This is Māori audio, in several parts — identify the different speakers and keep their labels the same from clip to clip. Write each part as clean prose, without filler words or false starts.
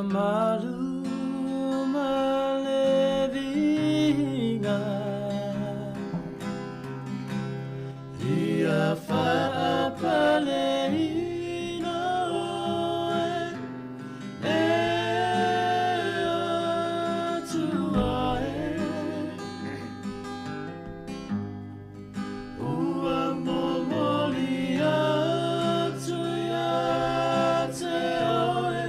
Speaker 1: malu malevinga ia whaapaleina e atua ua momoli atu ia te oe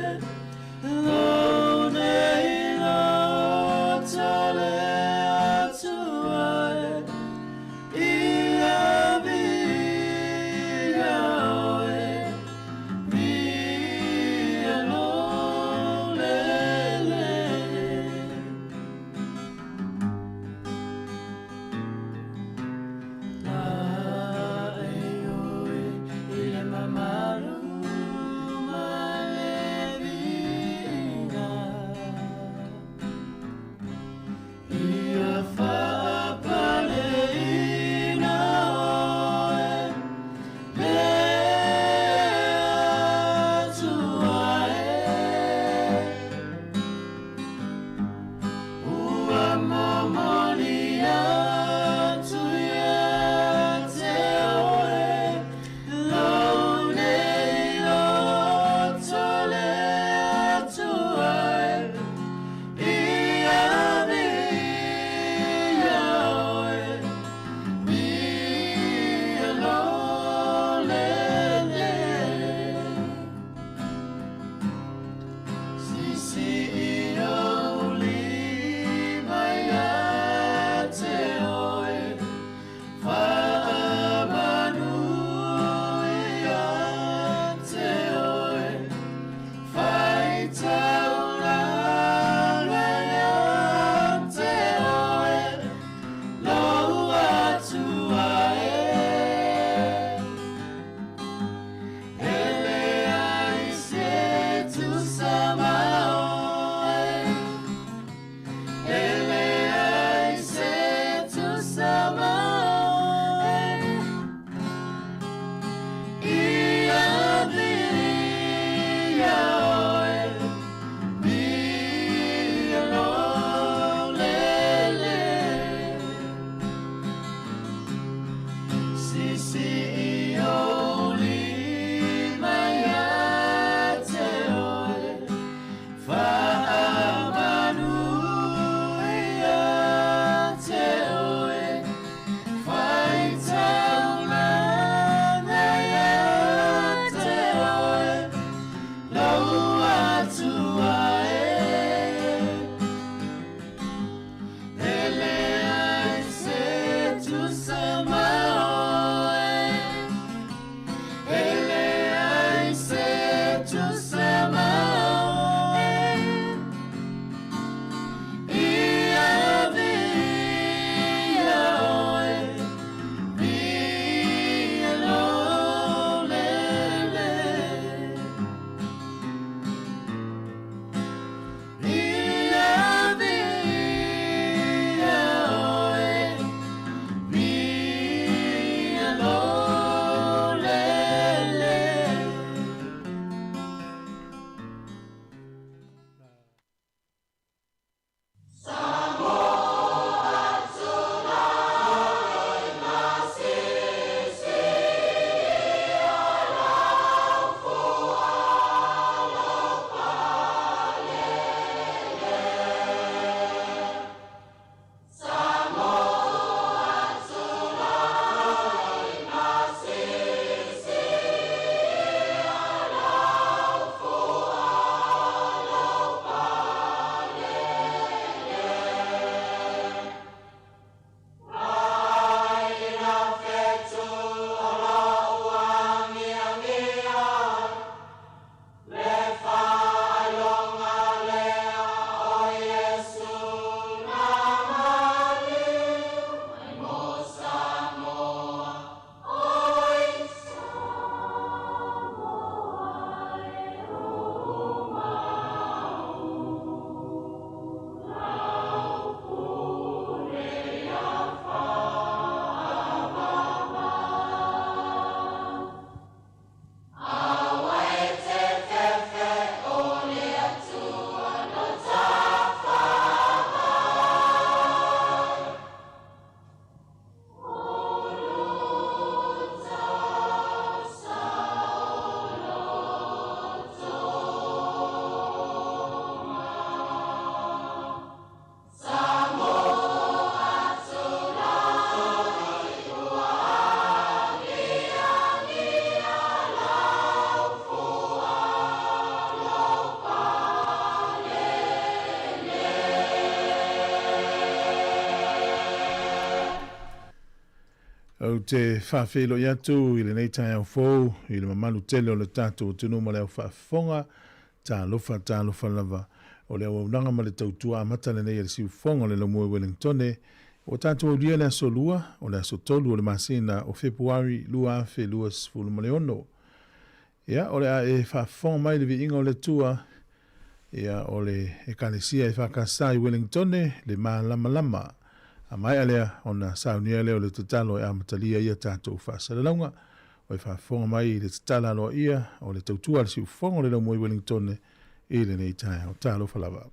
Speaker 1: lone ilo tale atua ia via oe o te whawhelo i atu i le nei tai au fōu i le mamalu tele o le tātou tunu ma leo whaafonga tā lofa lava o leo unanga ma le tautua amata le nei le siu fonga le lomu Wellingtone o tātou au lia le aso lua o le aso tolu o le masina o Februari lua afe lua sifuru ma le ono. Ia o le a e whaafonga mai le vi inga o le tua ia o le ekalesia e whakasa i Wellingtone le maa lama a mai alea ona saunia leo le tatalo e amatalia ia tātou whaasalaunga o e whaafonga mai i le tatala aloa ia o le tautua le siu fonga le lomu Wellingtone i le nei tai o tālo whalava.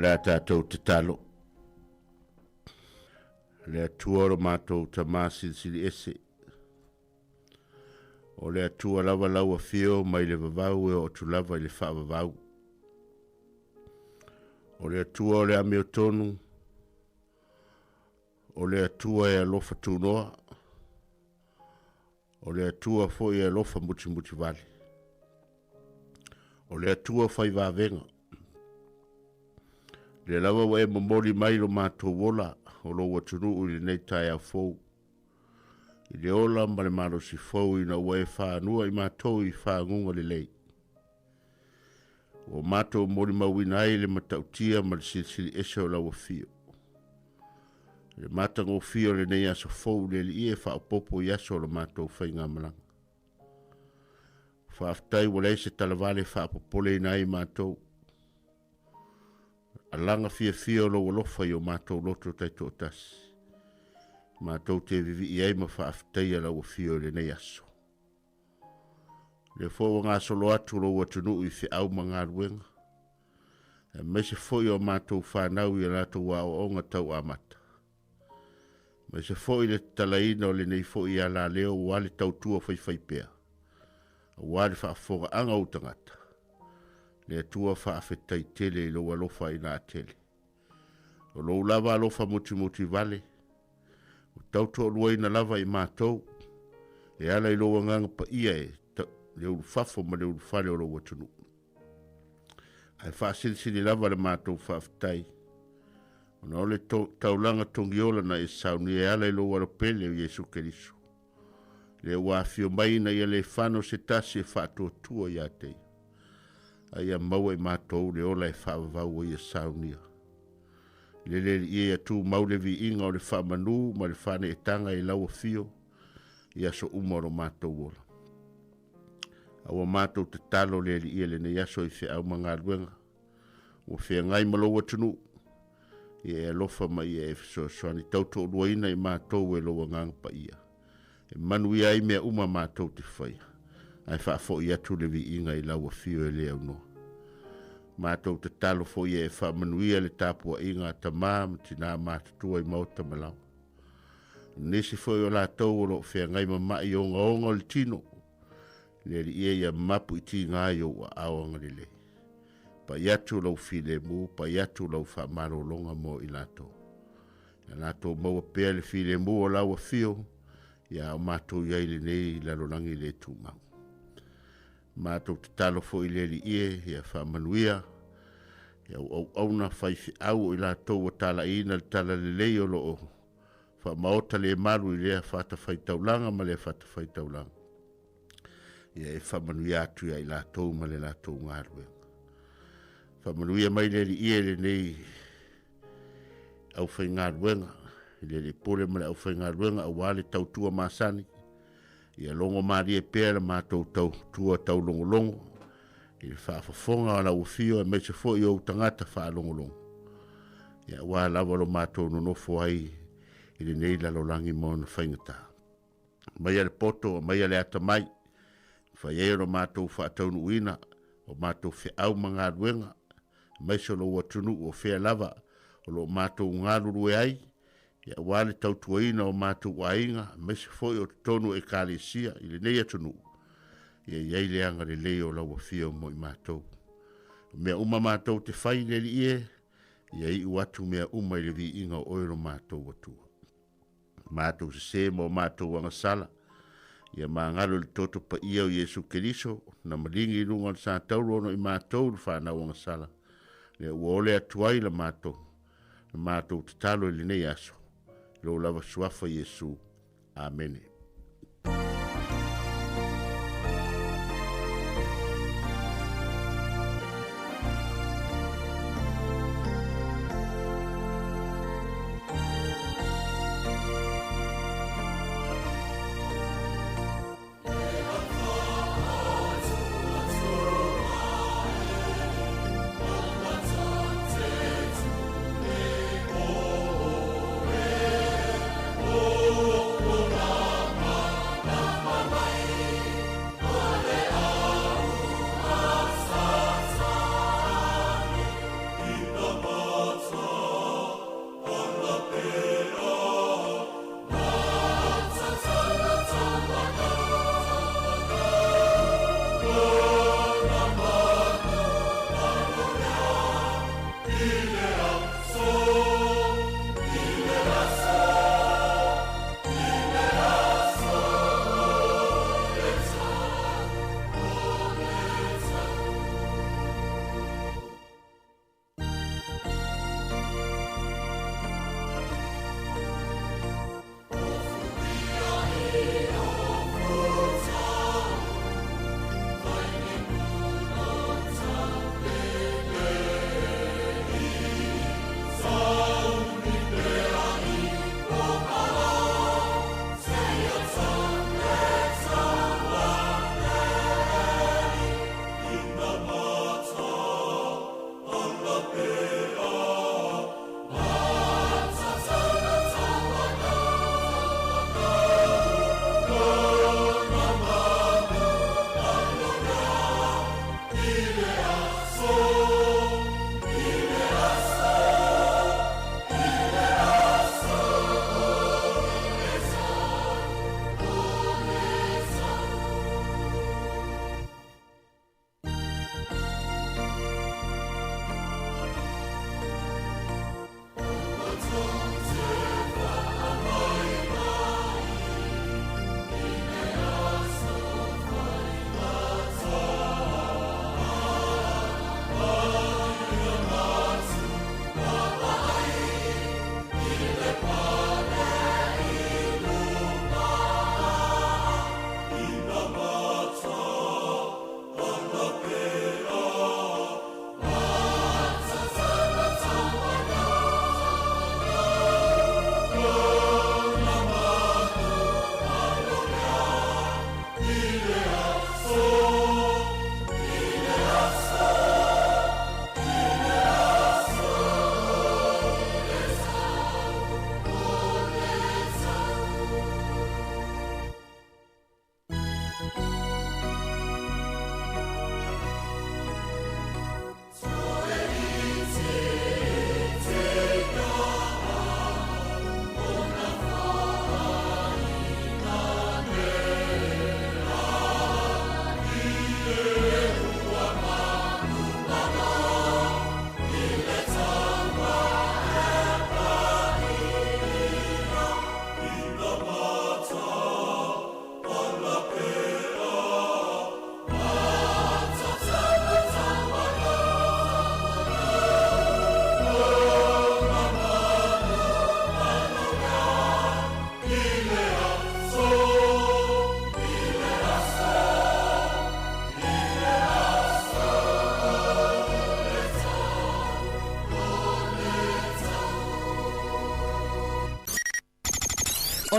Speaker 2: Le tātou te talo. Le atua ro mātou ta māsiri ese. O le atua lava laua fio mai le vavau e o tu lava i le wha vavau. O le atua o le ameo tonu. O le atua e alofa tūnoa. O le atua fo e alofa muti vale. O le atua fai vavenga. Le lava wa e mamori mai lo mātou wola o lo watunu i le nei tai au fou. I le ola ma le malo si fou i na ua e whanua i mātou i whangunga le lei. O mātou mori mawina ai le matautia ma le silisili ese o lau fio. Le mātango fio le nei aso fou le li e whaopopo i aso le mātou whainga malanga. Whaaftai wale se talavale whaapopole nai mātou. Alanga fia fio lo walofa i o mātou loto tai tōtas. Mātou te vivi i eima whaaftai a lau fio le nei aso. Le fōwa ngā solo atu lo watunu i fi au mga ruenga. E me se fōi o mātou whanau i rato wa o onga tau amata. Me se fōi le talaina o le nei fōi a la leo wale tau tua whai pēr. Wale whaafonga anga utangata. Le tua whaafetai tele i lo walofa i nā tele. O lo lava alofa muti vale. O tau tō luai na lava i mātou. E ala i lo wanganga pa ia e. Le ulu fafo ma le ulu fale o lo watunu. Ai whaasilisili lava le mātou whaafetai. Ona ole taulanga tongiola na e sauni e ala i lo waropele o Yesu Keriso. Le wafio mai na ia le whano se tasi e whaatua tua ia tei. Ai a maua i mātou le ola e whaavavau o ia saunia. Le ia tu maule vi inga o le whaamanu ma le whane e tanga i laua fio. Ia so umaro mātou ola. Awa mātou te talo le ia le ne yaso i whia au mga ruenga. O whia ngai malo watunu. Ia e lofa mai e soani tauto ruaina i mātou e loa ngang pa ia. E manu ia i mea uma mātou te whaia. Ai whaafo i atu le vi inga i laua fio e leo no. Mātou te talo fo ia e wha manuia le tāpua inga ta māma tina mātutua i mauta malau. Nesi fo i o la tau o lo whia ngai mamai o ngaonga le tino. Le ia mapu i ti ngā yo wa awanga le. Pa iatu lau file mu, pa iatu lau wha maro longa mo i lato. Ia lato maua pēr le file mu o lau a fio, ia o mātou iai le nei lalonangi le tu mau. Mātou te talo fo i le ia, ia wha manuia, ia au auna whaifi au i lato wa tala ina le tala le lei o loo. Wha maota le maru i lea whata whaitaulanga ma le whata whaitaulanga. Ia e whamanuia atu ia i lātou ma le lātou ngā ruenga. Whamanuia mai le ia le nei au whai ngā ruenga. Le pole ma le au whai ngā ruenga au wale tau tua māsani. Ia longo maari e pēra mātou tau tua tau longo longo. I le whaafafonga ala uwhio e meise fo i o tangata wha longo longo. Ia wā lawa lo mātou nonofo ai i le nei lalo langi mo na whaingata. Mai ale poto, mai ale atamai. Whaiero mātou whaataunu uina, o mātou whi au mga ruenga, mai so lo watunu o whea lava, o lo mātou ngāruru e ai, ia wale tautuaina o mātou wainga, mai se foi o tonu e kālesia, i le nei atunu, ia iei leanga le leo lau a whio mo i mātou. Mea uma mātou te whai le li e, ia i uatu mea uma i le vi inga o oiro mātou watua. Mātou se mo mātou wanga sala, ia mangalo le toto pa ia o Yesu Keriso na malingi lunga sa tauro no i mātou le whanau anga sala. Le uole atuai la mātou te talo i le nei aso. Lo lava suafa Yesu. Amen.
Speaker 3: Oh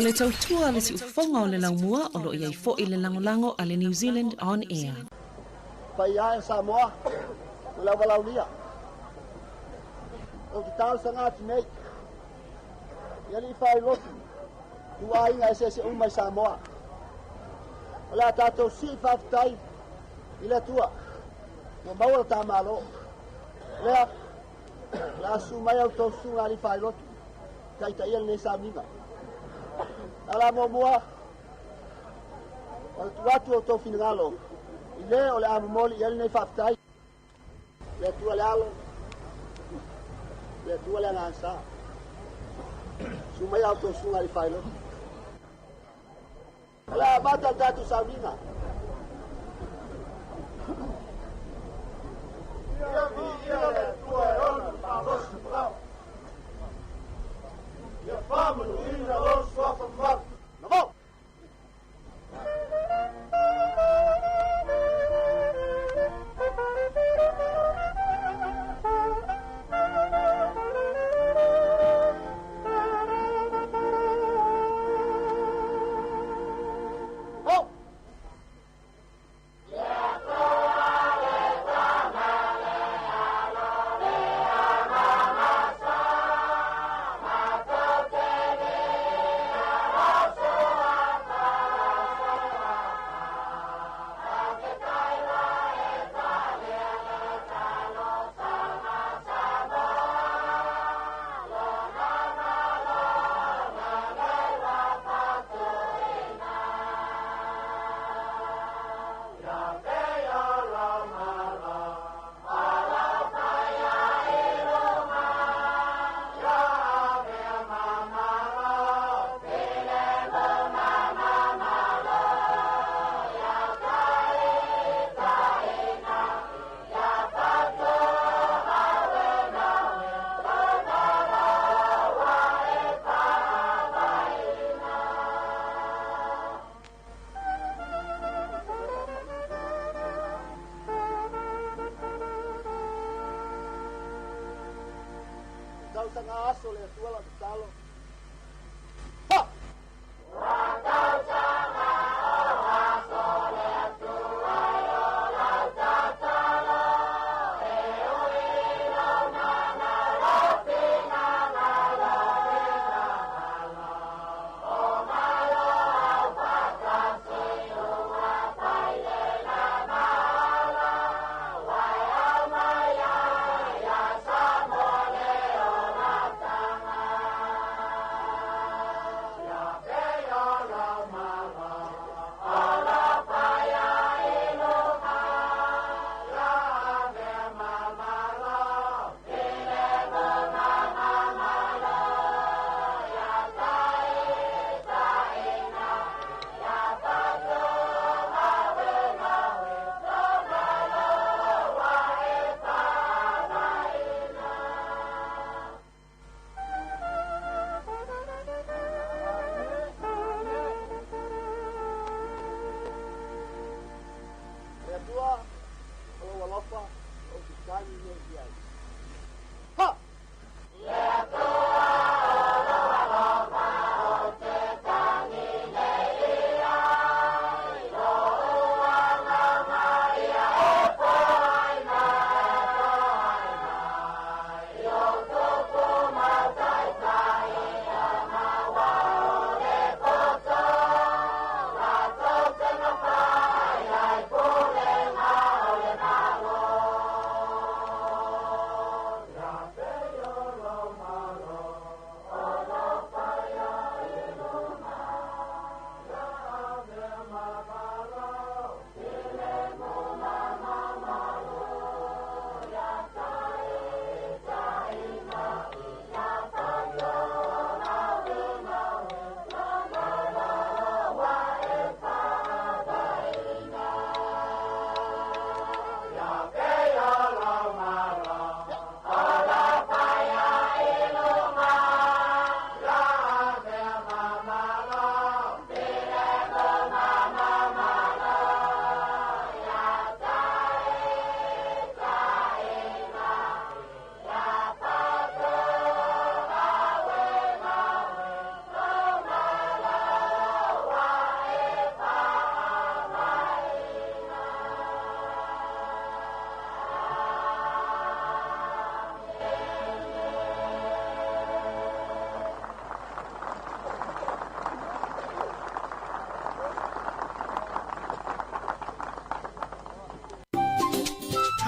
Speaker 3: le tautua le si ufonga o le laumua o lo iai fo i le langolango a le New Zealand On Air.
Speaker 4: Pai ai Sāmoa, o lau walaunia. O ki tau sa ngāti nei. Ia li whai lotu. Tua inga e se umai Sāmoa. O la tātou si whaftai i le tua. No maua tā malo. Lea, la sumai au tau sunga li whai lotu. Kaita ia le Sāminga. Ala mua. O tuatu o tau finangalo. Ile o le amamoli i nei whaftai. Le tua le alo. Le tua le ngansa. Sumai au tau sunga li whai lotu. Ala mata tatu Sāminga. Ia le tua e ona pārosi pāo. Ia whāmanu ina o swafa mwaka. Namo!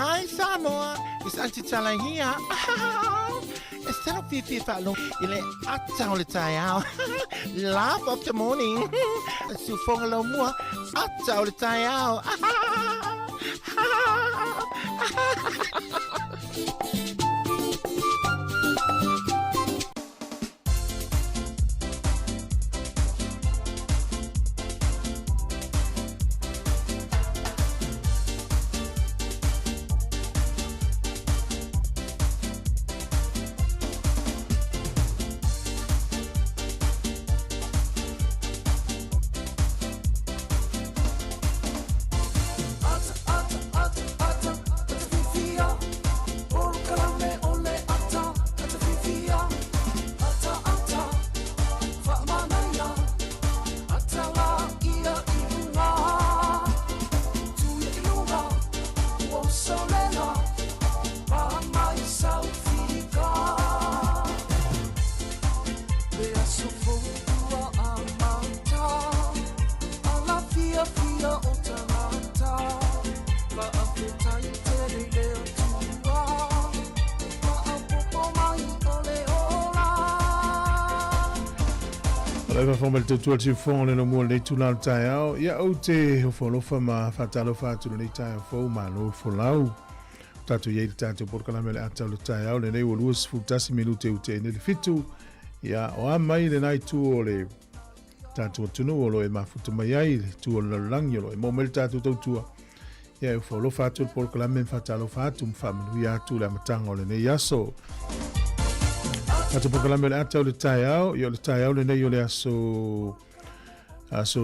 Speaker 5: Hi, Sāmoa. It's Auntie Tala here. It's time Fifi Falo. Ile atau le tayao. Laugh of the morning. Sufong lo mua. Atau le tayao.
Speaker 1: Leva forma le tutua ti fon le no mo le tu la taiao ya o te fo fa ma fatalo fa tu le tai fo ma no fo lau tatu ye tatu por kala mele ata le taiao le nei o luas fu tasi minute u te ne le fitu ya o a mai le nai tu o le tatu tu no lo e ma fu tu mai ai tu o le langi lo e mo mel tatu tu tua ya fo lo fa tu por kala men fatalo fa tu fa mi ya tu la matanga le nei yaso Ata pokala mele ata o le taiao, i o le taiao le nei o le aso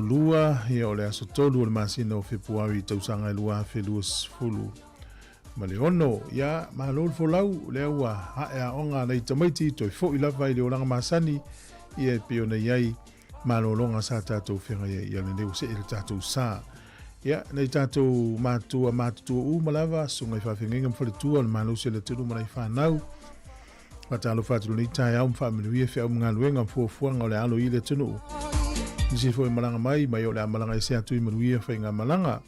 Speaker 1: lua, i o le aso tolu o le masina o Februari tausanga e lua fe lua sifulu. Ma le ono, ia mahalol folau le aua hae a onga nei tamaiti to i fo i lava i le oranga masani i e pio nei ai malolonga sa tātou whenga i le neu se i le tātou sā. Ia, nei tātou mātua u malava, sunga i whawhengenga mwhaletua le malusia le tunu mana i whanau. Patalo fatu ni tai au mfamilia fe au ngaluenga fuafuanga o le alo i le tunu. Nisi fo i malanga mai o le malanga i se atu i manuia fe ngā malanga.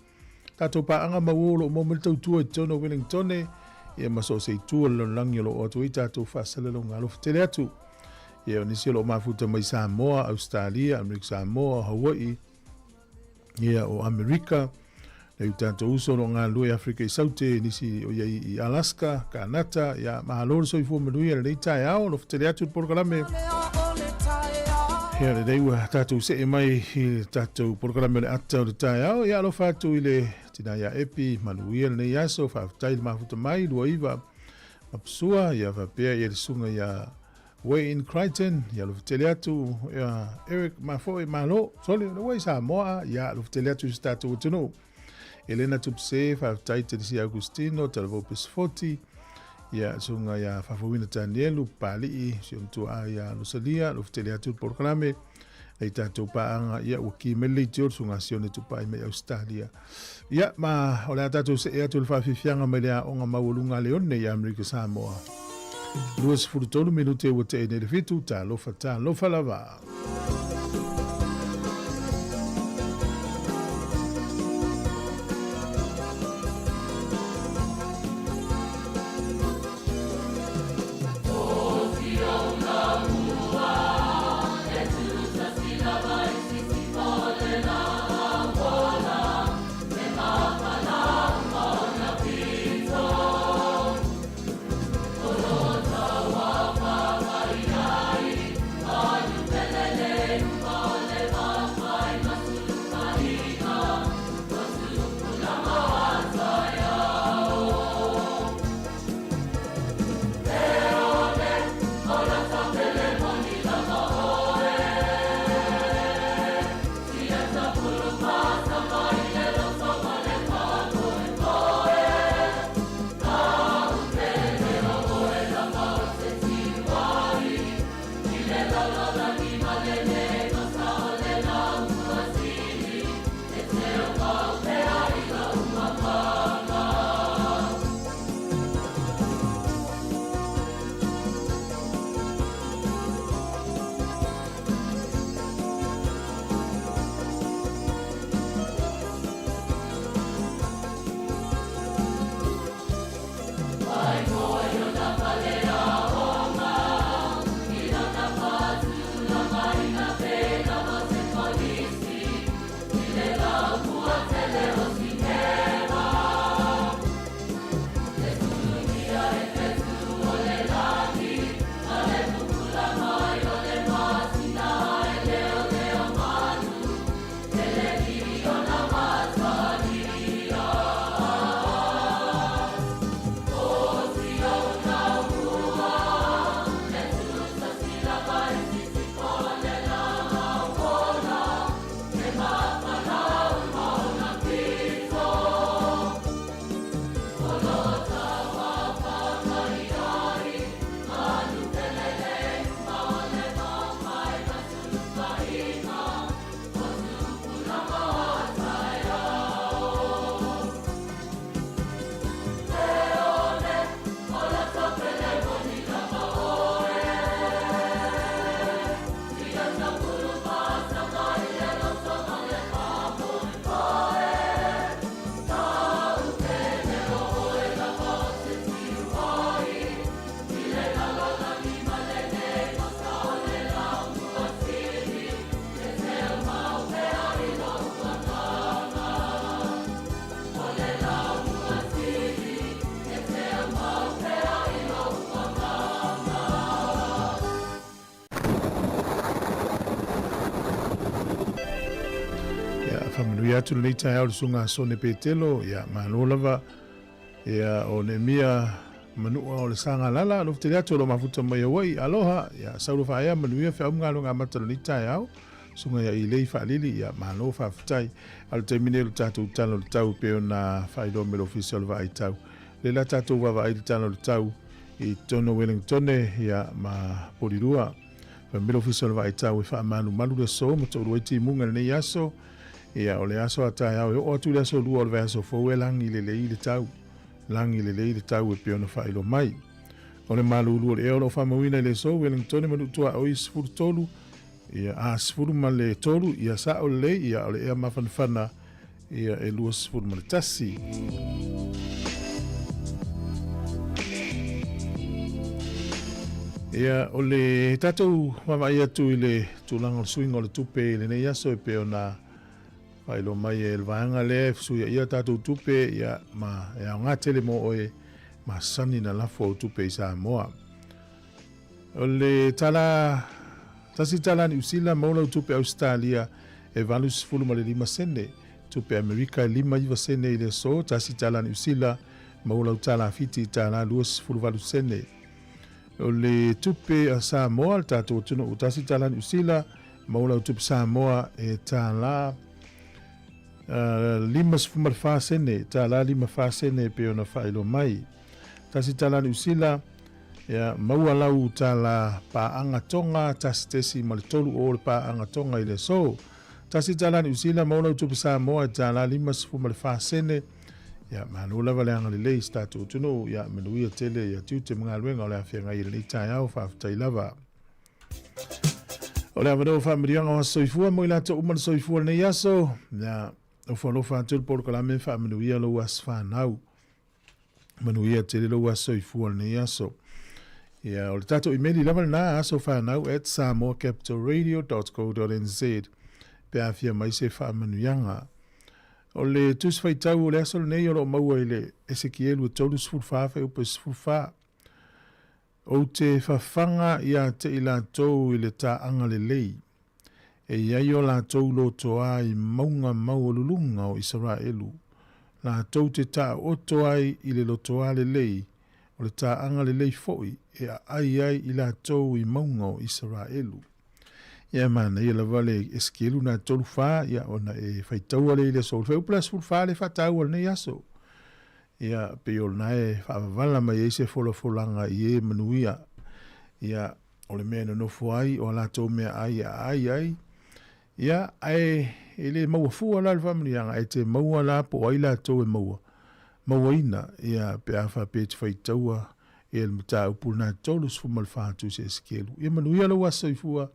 Speaker 1: Tato pa anga mawolo mo miltau tua i tono Wellingtone e maso se tua lo langi lo o atu i tato fasele lo ngalo fetele atu. E o nisi lo mafuta mai Sāmoa, Australia, Amerika Sāmoa, Hawaii, o Amerika. E tanto uso no ngā lua i Afrika i saute nisi o i Alaska, Kanata, ia mahaloro so i fua manui le tai ao, no fetele atu porkalame. Ia le reiwa tātou se e mai i tātou porkalame le ata o le tai ao, ia lo fatu i le tina ia epi manuia le nei aso, whaafutai le mafuta mai, lua iwa, mapsua, ia whapea i le sunga ia Way in Crichton, ia lo fetele atu, ia Eric Mafoe Malo, soli le wai Sāmoa, ia lo fetele atu i tātou tunu. Elena Tupse, whaafutai te si Agustino, Talvopis 40, ia sunga ia whawawina Tanielu, Pali'i, si umtua ia Lusalia, luftele atu porkalame, ei tātou paanga ia waki mele i sunga sione tupai me Australia. Ia, ma ole tātou se ea tu le whawhiwhianga me lea onga mawalunga leone ia Amerika Sāmoa. Luas furutolu minute ua te ene le fitu, tā lofa lava.
Speaker 6: Pelele
Speaker 1: atu le tai au le sunga sone petelo ia malo lava ia o le mia manua o le sanga lala lo te atu lo mafuta mai wai aloha ia saulo fa ia manuia fa ngalo nga mata le tai au sunga ia i le fa lili ia malo fa fitai al termine le tatu talo le tau pe ona fa do me official va i tau le la tatu va i talo le tau i tono Wellington ia ma polirua fa me official va i tau fa manu malu le so mo to ti munga le yaso ia o le aso ata ia o tu le so lu o le aso fo welang i le tau langi le tau e pe ona fa ilo mai o le malu lu le o fa mawina le so Wellington manu tua o is fu tolu ia a sfuru ma le tolu ia sa o le ia o le ea mafanfana ia e lua sfuru ma le tasi. Ia o le tatou mawai atu i le tūlanga o suinga o le tupe le nei aso e pe ona whailo mai e le vaanga le fsu ia tatou tupe ia ma e au ngā tele mo oe ma sani na lafo o tupe i Sāmoa. O le tala tasi tala ni usila maula tupe Australia e valus fulu ma le 5 sene. Tupe Amerika 5 sene i le so. Tasi tala ni usila maula tala fiti tala 2 sene. O le tupe a Sāmoa tato tuno o tasi tala ni usila maula tupe Sāmoa e tala 5 sene. Tala 5 sene pe ona whaelo mai. Tasi tala ni usila ia maua lau tala paanga tonga tasi tesi ma le tolu o le paanga tonga i le so. Tasi tala ni usila maua lau tupu Sāmoa tala 5 sene. Ia manula vale anga le lei statu tuno ia menuia tele ia tiute mga luenga o le awhianga i le ni tai au whaafutai lava. O le avado whaamirianga wa soifua mo i lata umana soifua nei aso. Ia o whalofa atul polo kalame whaamenuia lo as whanau. Manuia tele lo as soifua nei aso. Ia o le tato emaili lava na aso whanau at samoacapitalradio.co.nz pe awhia mai se whaamanuianga. O le tuswhaitau o le aso nei o lo maua i le Ezekielu tolu sfulfafe upa sfulfa. O te whawhanga ia te ila tau i le taanga le lei. E iai o la tau lo toa i maunga maululunga o Israelu. La tau te ta o toa i le lo toa le lei. O le taanga le lei foi e ai i la tau i maunga o Israelu. Ia mana ia la vale Ezekielu na tolu wha ia ona e whaitau ale i le sol. Whau plas fulfa le whatau ale nei aso. Ia pe o nae whaavavala mai eise folanga i e manuia. Ia o le mea nofo ai o la tau mea ai. Ia ai ele maua fua la le whamrianga e te maua la po ai la tau e maua. Mawaina ia pe awha pe te whaitaua e le mata upu na tolus fumal whātu se Ezekielu. Ia manuia la wasa i fua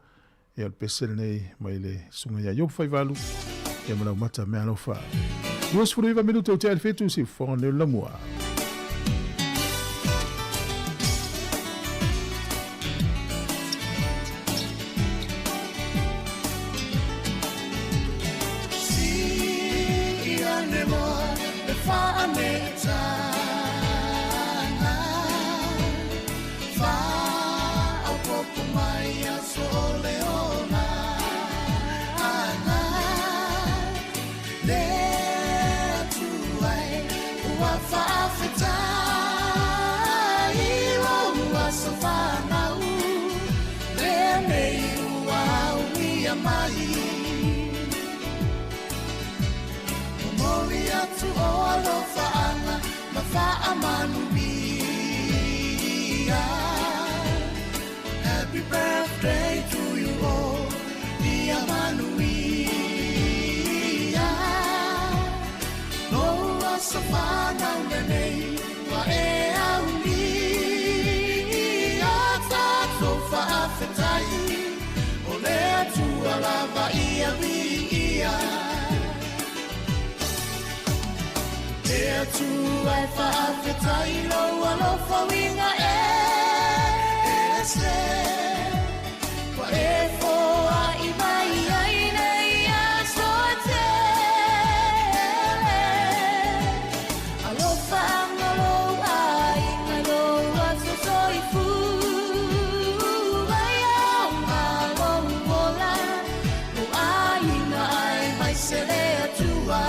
Speaker 1: e al pesel nei mai le sunga ia yob whaivalu e manau mata mea lofa. 2 minuto o te alfetu si whonga neo lamua.
Speaker 6: Happy birthday to you all, dear Manuia. No wasafana unenei wa e auni. Atato fa afetai, ole tu alava ia via. Ea tu ai fa afetai lo alofa winga se kwa e foa i mai ai nei a sote alofa angalo ai ngalo a so i fu ai au ngalo mola o ai na ai mai se le atua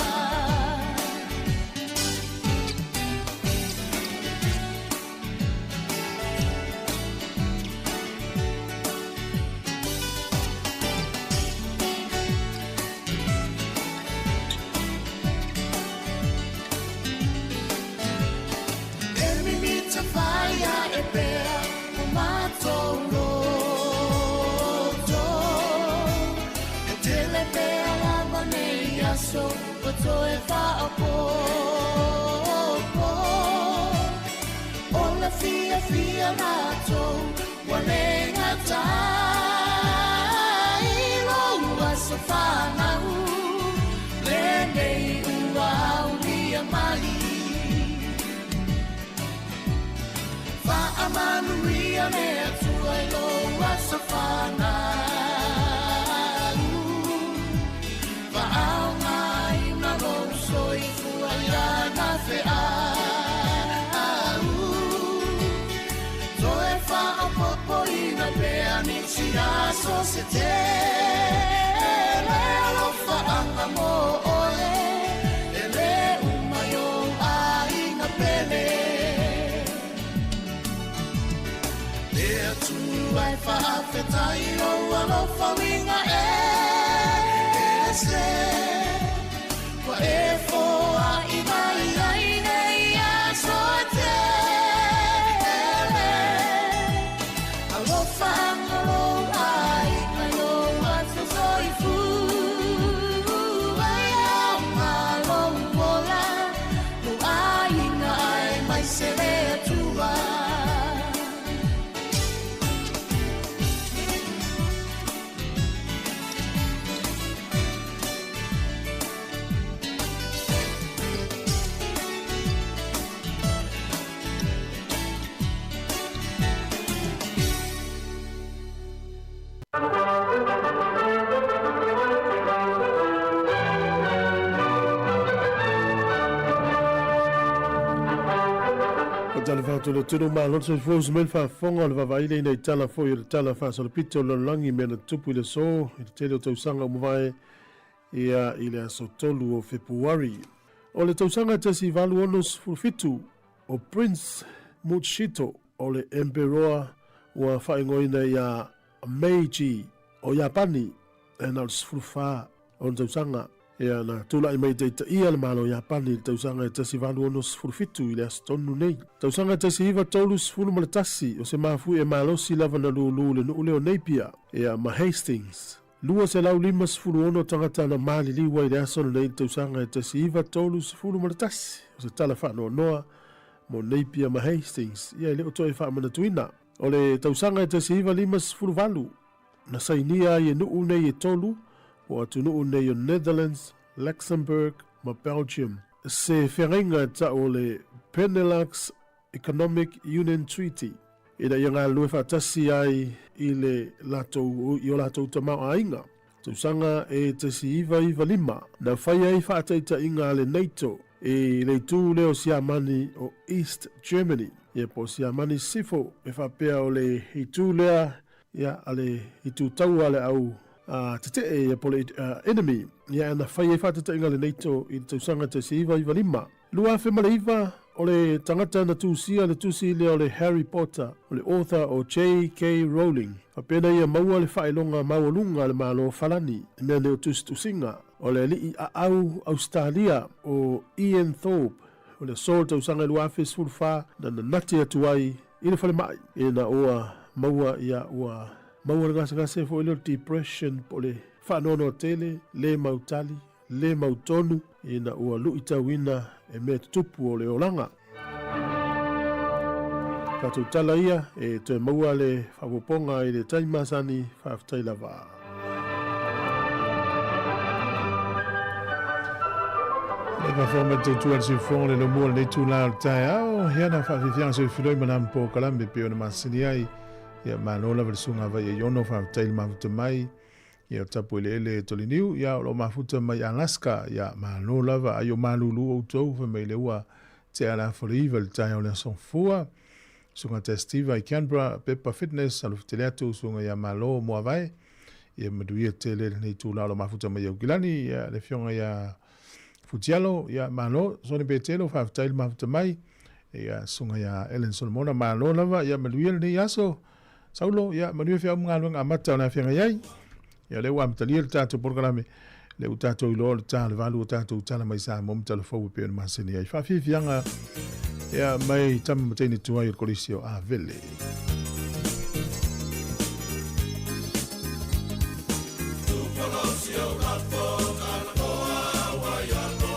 Speaker 6: toe whaapo. Ola fia fia mātou, walenga tai, loa sa whanau, lenei ua ulia mali. Whaamanuia mea tuai loa sa whanau, whaanga ina lo soifua iana whea. Poina pea ni tia so se te lo faanga mo ole ele umayo ainga pele Lea tu ai whaafetai o alo whawinga se Kwa e foa i mai ai nei a so te
Speaker 1: Tala whātou le tunu mā lonso i fwos men whaafonga le wawaile nei tala fo i le tala whaasolo pito lo langi mena tupu i le so i le tele o tausanga o mwai ia i le aso tolu o Februari. O le tausanga tesi valu onos fulfitu o Prince Muchito o le Emperor ua whaingoina ia Meiji o Japani e na fulfa o le tausanga ia na tula i mai teita ia le malo Japani le tausanga e tasi valu onos fulfitu i le aso tonu nei. Tausanga tasi hiva tolu sfulu malatasi o se mafu e malosi lava na lulu le nuu leo Napier ia ma Hastings. Lua se lau lima sfulu ono tangata na mali liwa i le aso na nei tausanga e tasi hiva tolu sfulu malatasi o se tala whaano noa mo Napier ma Hastings ia i le oto e wha manatuina. O le tausanga e tasi hiva lima sfulu valu na sainia i e nuu nei e tolu o atu nuu nei o Netherlands, Luxembourg ma Belgium. Se whengainga ta o le Benelux Economic Union Treaty. Ina ia ngā lue whaatasi ai i le latou tamau ainga. Tausanga e tasi iwa lima. Na whai ai whaataita inga le NATO e le tū leo siamani o East Germany. Ia po siamani sifo e whapea o le hitu lea ia ale hitu tau ale au te e pole enemy ia na whai e whatata inga le NATO i tausanga tasi iwa lima. Lua whemale iwa o le tangata na tūsia le tūsi leo le Harry Potter o le author o J.K. Rowling. Whapena ia maua le whaelonga maulunga le malo falani mea leo tūsinga o le li a au Australia o Ian Thorpe o le sol tausanga lua whes fulfa na nati atuai i le whale mai e na oa maua ia ua maua ngase fo ilo depression po le whanono tele, le mautali, le mautonu, ina ua luita wina e mea tupu o le olanga. Katou tala ia e te maua le whapoponga i le taimasani whaftai lava. Le whawhonga te tuan si whonga le mua le tu lao tai au, hiana whawhiwhiang se whiroi manam po kalambe peo na masini ai, ia manola valisunga vai e yono whaftai mafuta mai, ia tapu ele toliniu, ia lo mafuta mai Alaska, ia manola va ayo malulu o tau mai le ua te ala whaliva le tai au le sonfua, sunga te Steve i Canberra, Pepper Fitness, alu fiteleatu sunga ia malo mua vai, ia maduia te le nei tu lao lo mafuta mai au gilani, ia le fionga ia futialo, ia malo, soni betelo whaftai mafuta mai, ia sunga ia Ellen Solomona malo lava, ia maduia le nei aso, saulo, ia maduia fia umngalunga amata o na fianga iai, ia le ua mtalia le tātou porkalame, le utatou ilo le tā le valu o tātou tala mai sa mom telefou pe na masini ai. Whawhiwhianga, ia mai tama matene tuai o kolisio a vele.
Speaker 7: Tu kolisio rapo, kalakoa, waiano.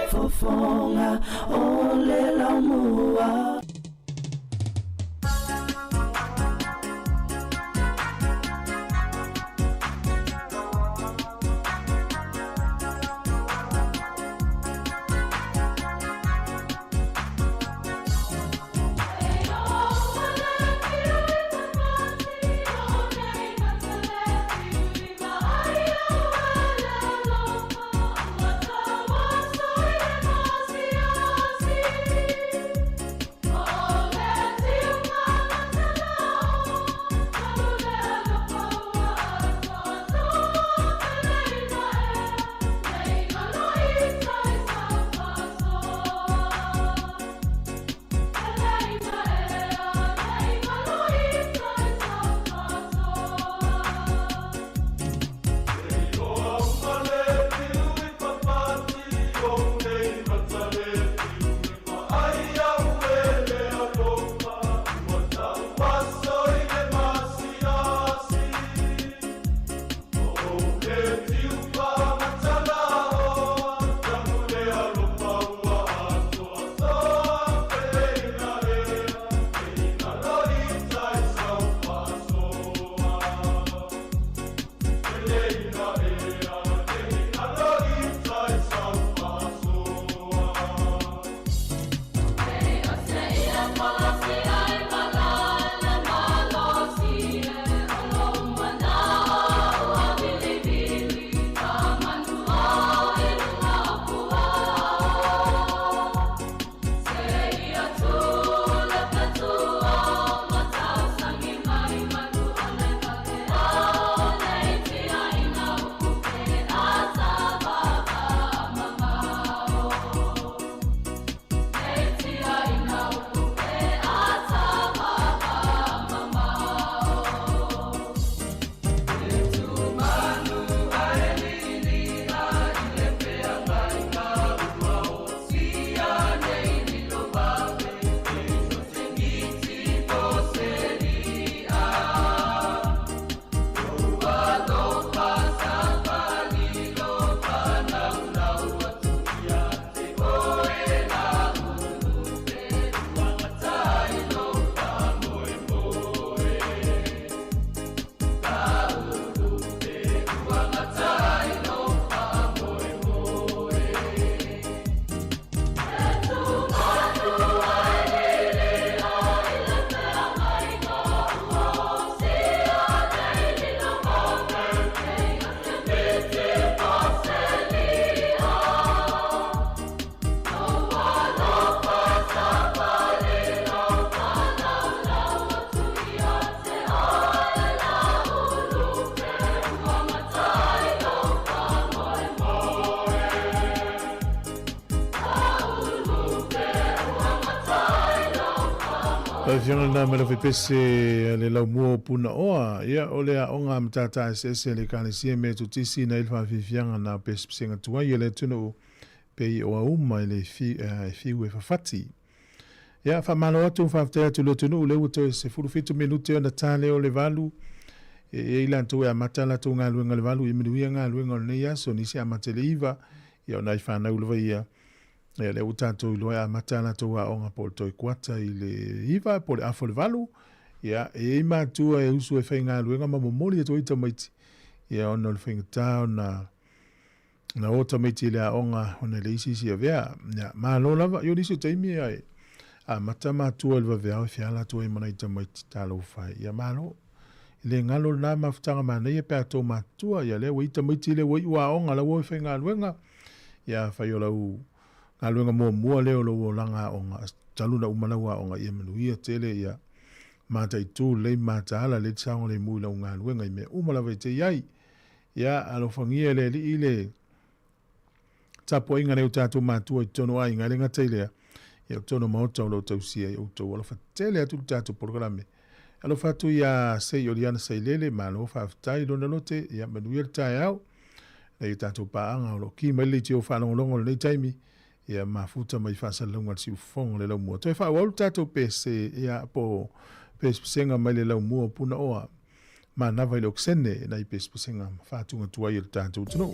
Speaker 6: Fofonga ole la mua.
Speaker 1: Fiona na mele pese le lau mua puna oa. Ia o lea onga mtata SS le kanisia me tutisi na ilfa fifianga na pese tua ia le tunu pei o uma le fiu fafati. Ia fa malo atu faftea tu lo tunu le uto se furu fitu minute na tale o le valu. E ila tu ya matala tu ngalu ngal valu i minuia ngalu ngal ne ya so nisi amatele iva. Ia na ifa na ulwa ia. E le utato i loa matana toa onga po toi kuata i le iwa po le afo le valu. Ia e ima tua e usu e whainga luenga ma momoli e toi tamaiti. Ia ono le whainga tau na o tamaiti le a onga ona le isi si a vea. Ia maa lo lava, yo nisu taimi ai. A mata maa tua le vavea o fiala tua i mana i tamaiti talo whai. Ia maa lo. Le ngalo na mafutanga mana ia pēr tō maa tua. Ia le wai tamaiti le wai ua onga la wai whainga luenga. Ia whaiola u. Ngā luenga mua leo lo langa o ngā taluna umanaua o ngā ia manuia tele ia mātai tū lei māta ala le tsaonga le mui lau ngā luenga i me umalawa i te iai. Ia alofangia le li i le tapo inga leo tātou mātua i tono ai ngā renga teilea. Ia tono maota o lau tausia i autou alofa tele atu tātou programe. Alofatu ia sei oliana sei lele ma alofa aftai lona lote ia manuia le tae au. Nei tātou paanga o lo ki maili tio whanongolongo le nei taimi. Ia mafuta mai whasalunga si ufong le lau mua. Toi wha walu tātou pese ia po pese mai le lau mua puna oa. Ma nawa i le oksene na i pese whātunga tuai le tātou tino.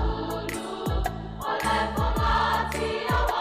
Speaker 6: Ulu, ole pomati awa.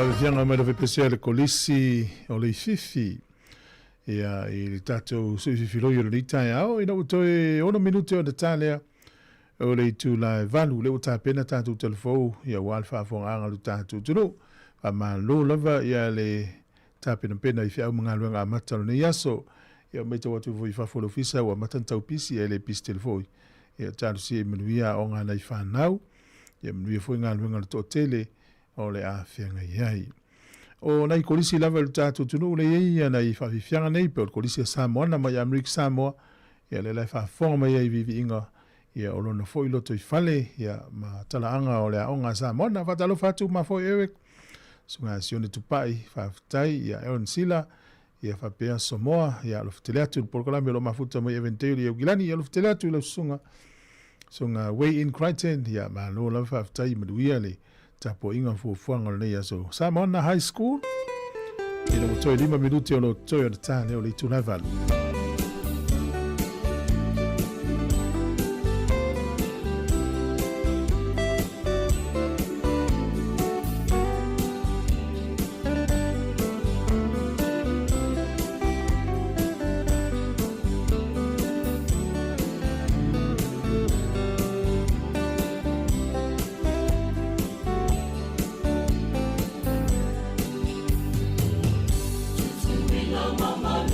Speaker 1: whawhianga mai rawe pesea le kolisi o le fifi. Ia i le tatou sui fifi loi o le itai au, ina utoe ono minute o le talea o le itu la valu, le uta pena tatou telefou, ia wal whaafonga anga lu tatou tunu, a ma lo lava ia le tapena pena i fiau mga luenga amata lo ne yaso, ia meita watu voi whafolo fisa wa matantau pisi e le pisi telefoi. Ia tatou si menuia o ngā nei whanau, ia menuia foi ngā luenga le to tele, o le a whianga iai. O nei kolisi lava lu tātou tunu le ia nei whawhiwhianga nei pe o kolisi a Sāmoa na mai Amerika Sāmoa ia le lai whawhonga mai ai vivi inga ia o lona foi loto i whale ia ma talaanga o le a onga Sāmoa na whatalo whatu ma foi ewek sunga sione tupai whawhitai ia eon sila ia whapea Sāmoa ia alo whteleatu porkolami o lo mafuta mai eventeri ia gilani ia alo whteleatu ila sunga way in Crichton ia ma lo la whawhitai maduia le tapo inga fuafuanga nei aso. Sāmoa na high school. Ina mo toi 5 minuti o lo toi o tāne o le tūnai valu.
Speaker 6: Mama,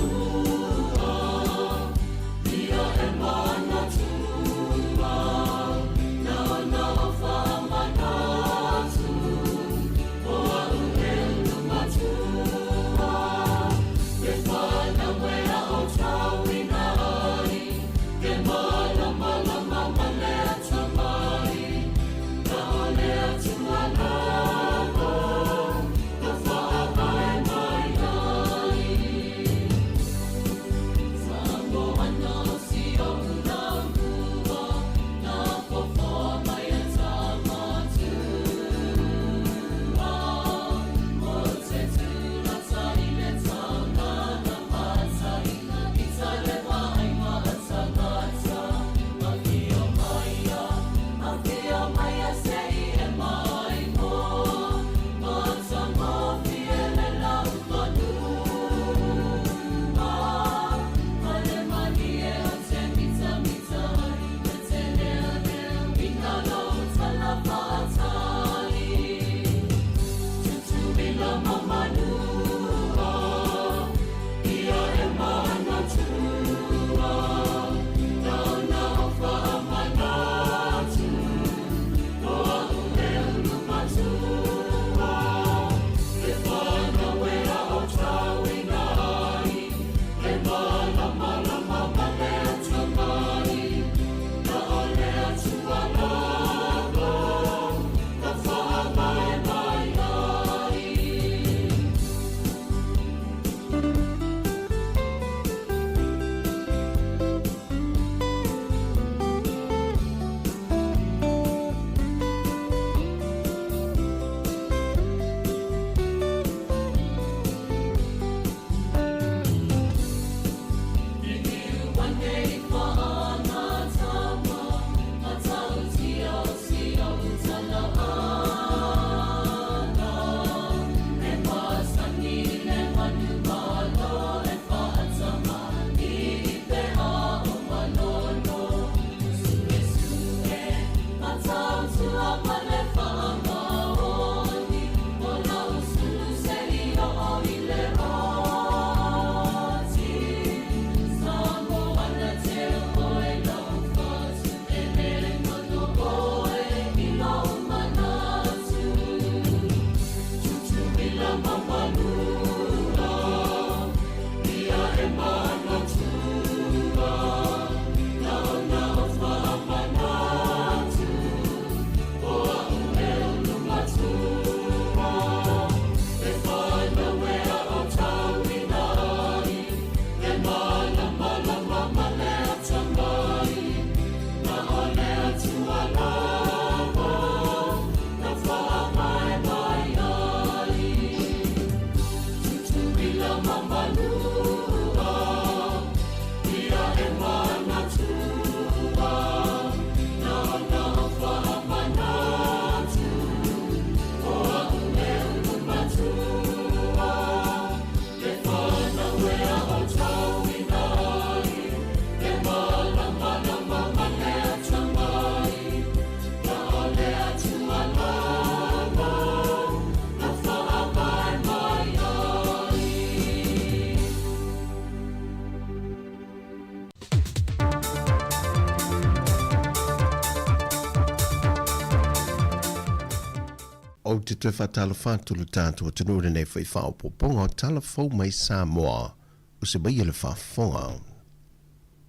Speaker 7: te tue whatala whātulu tātua tenure nei whai whaopoponga o tala whau mai Sāmoa o se mai ele whaafonga.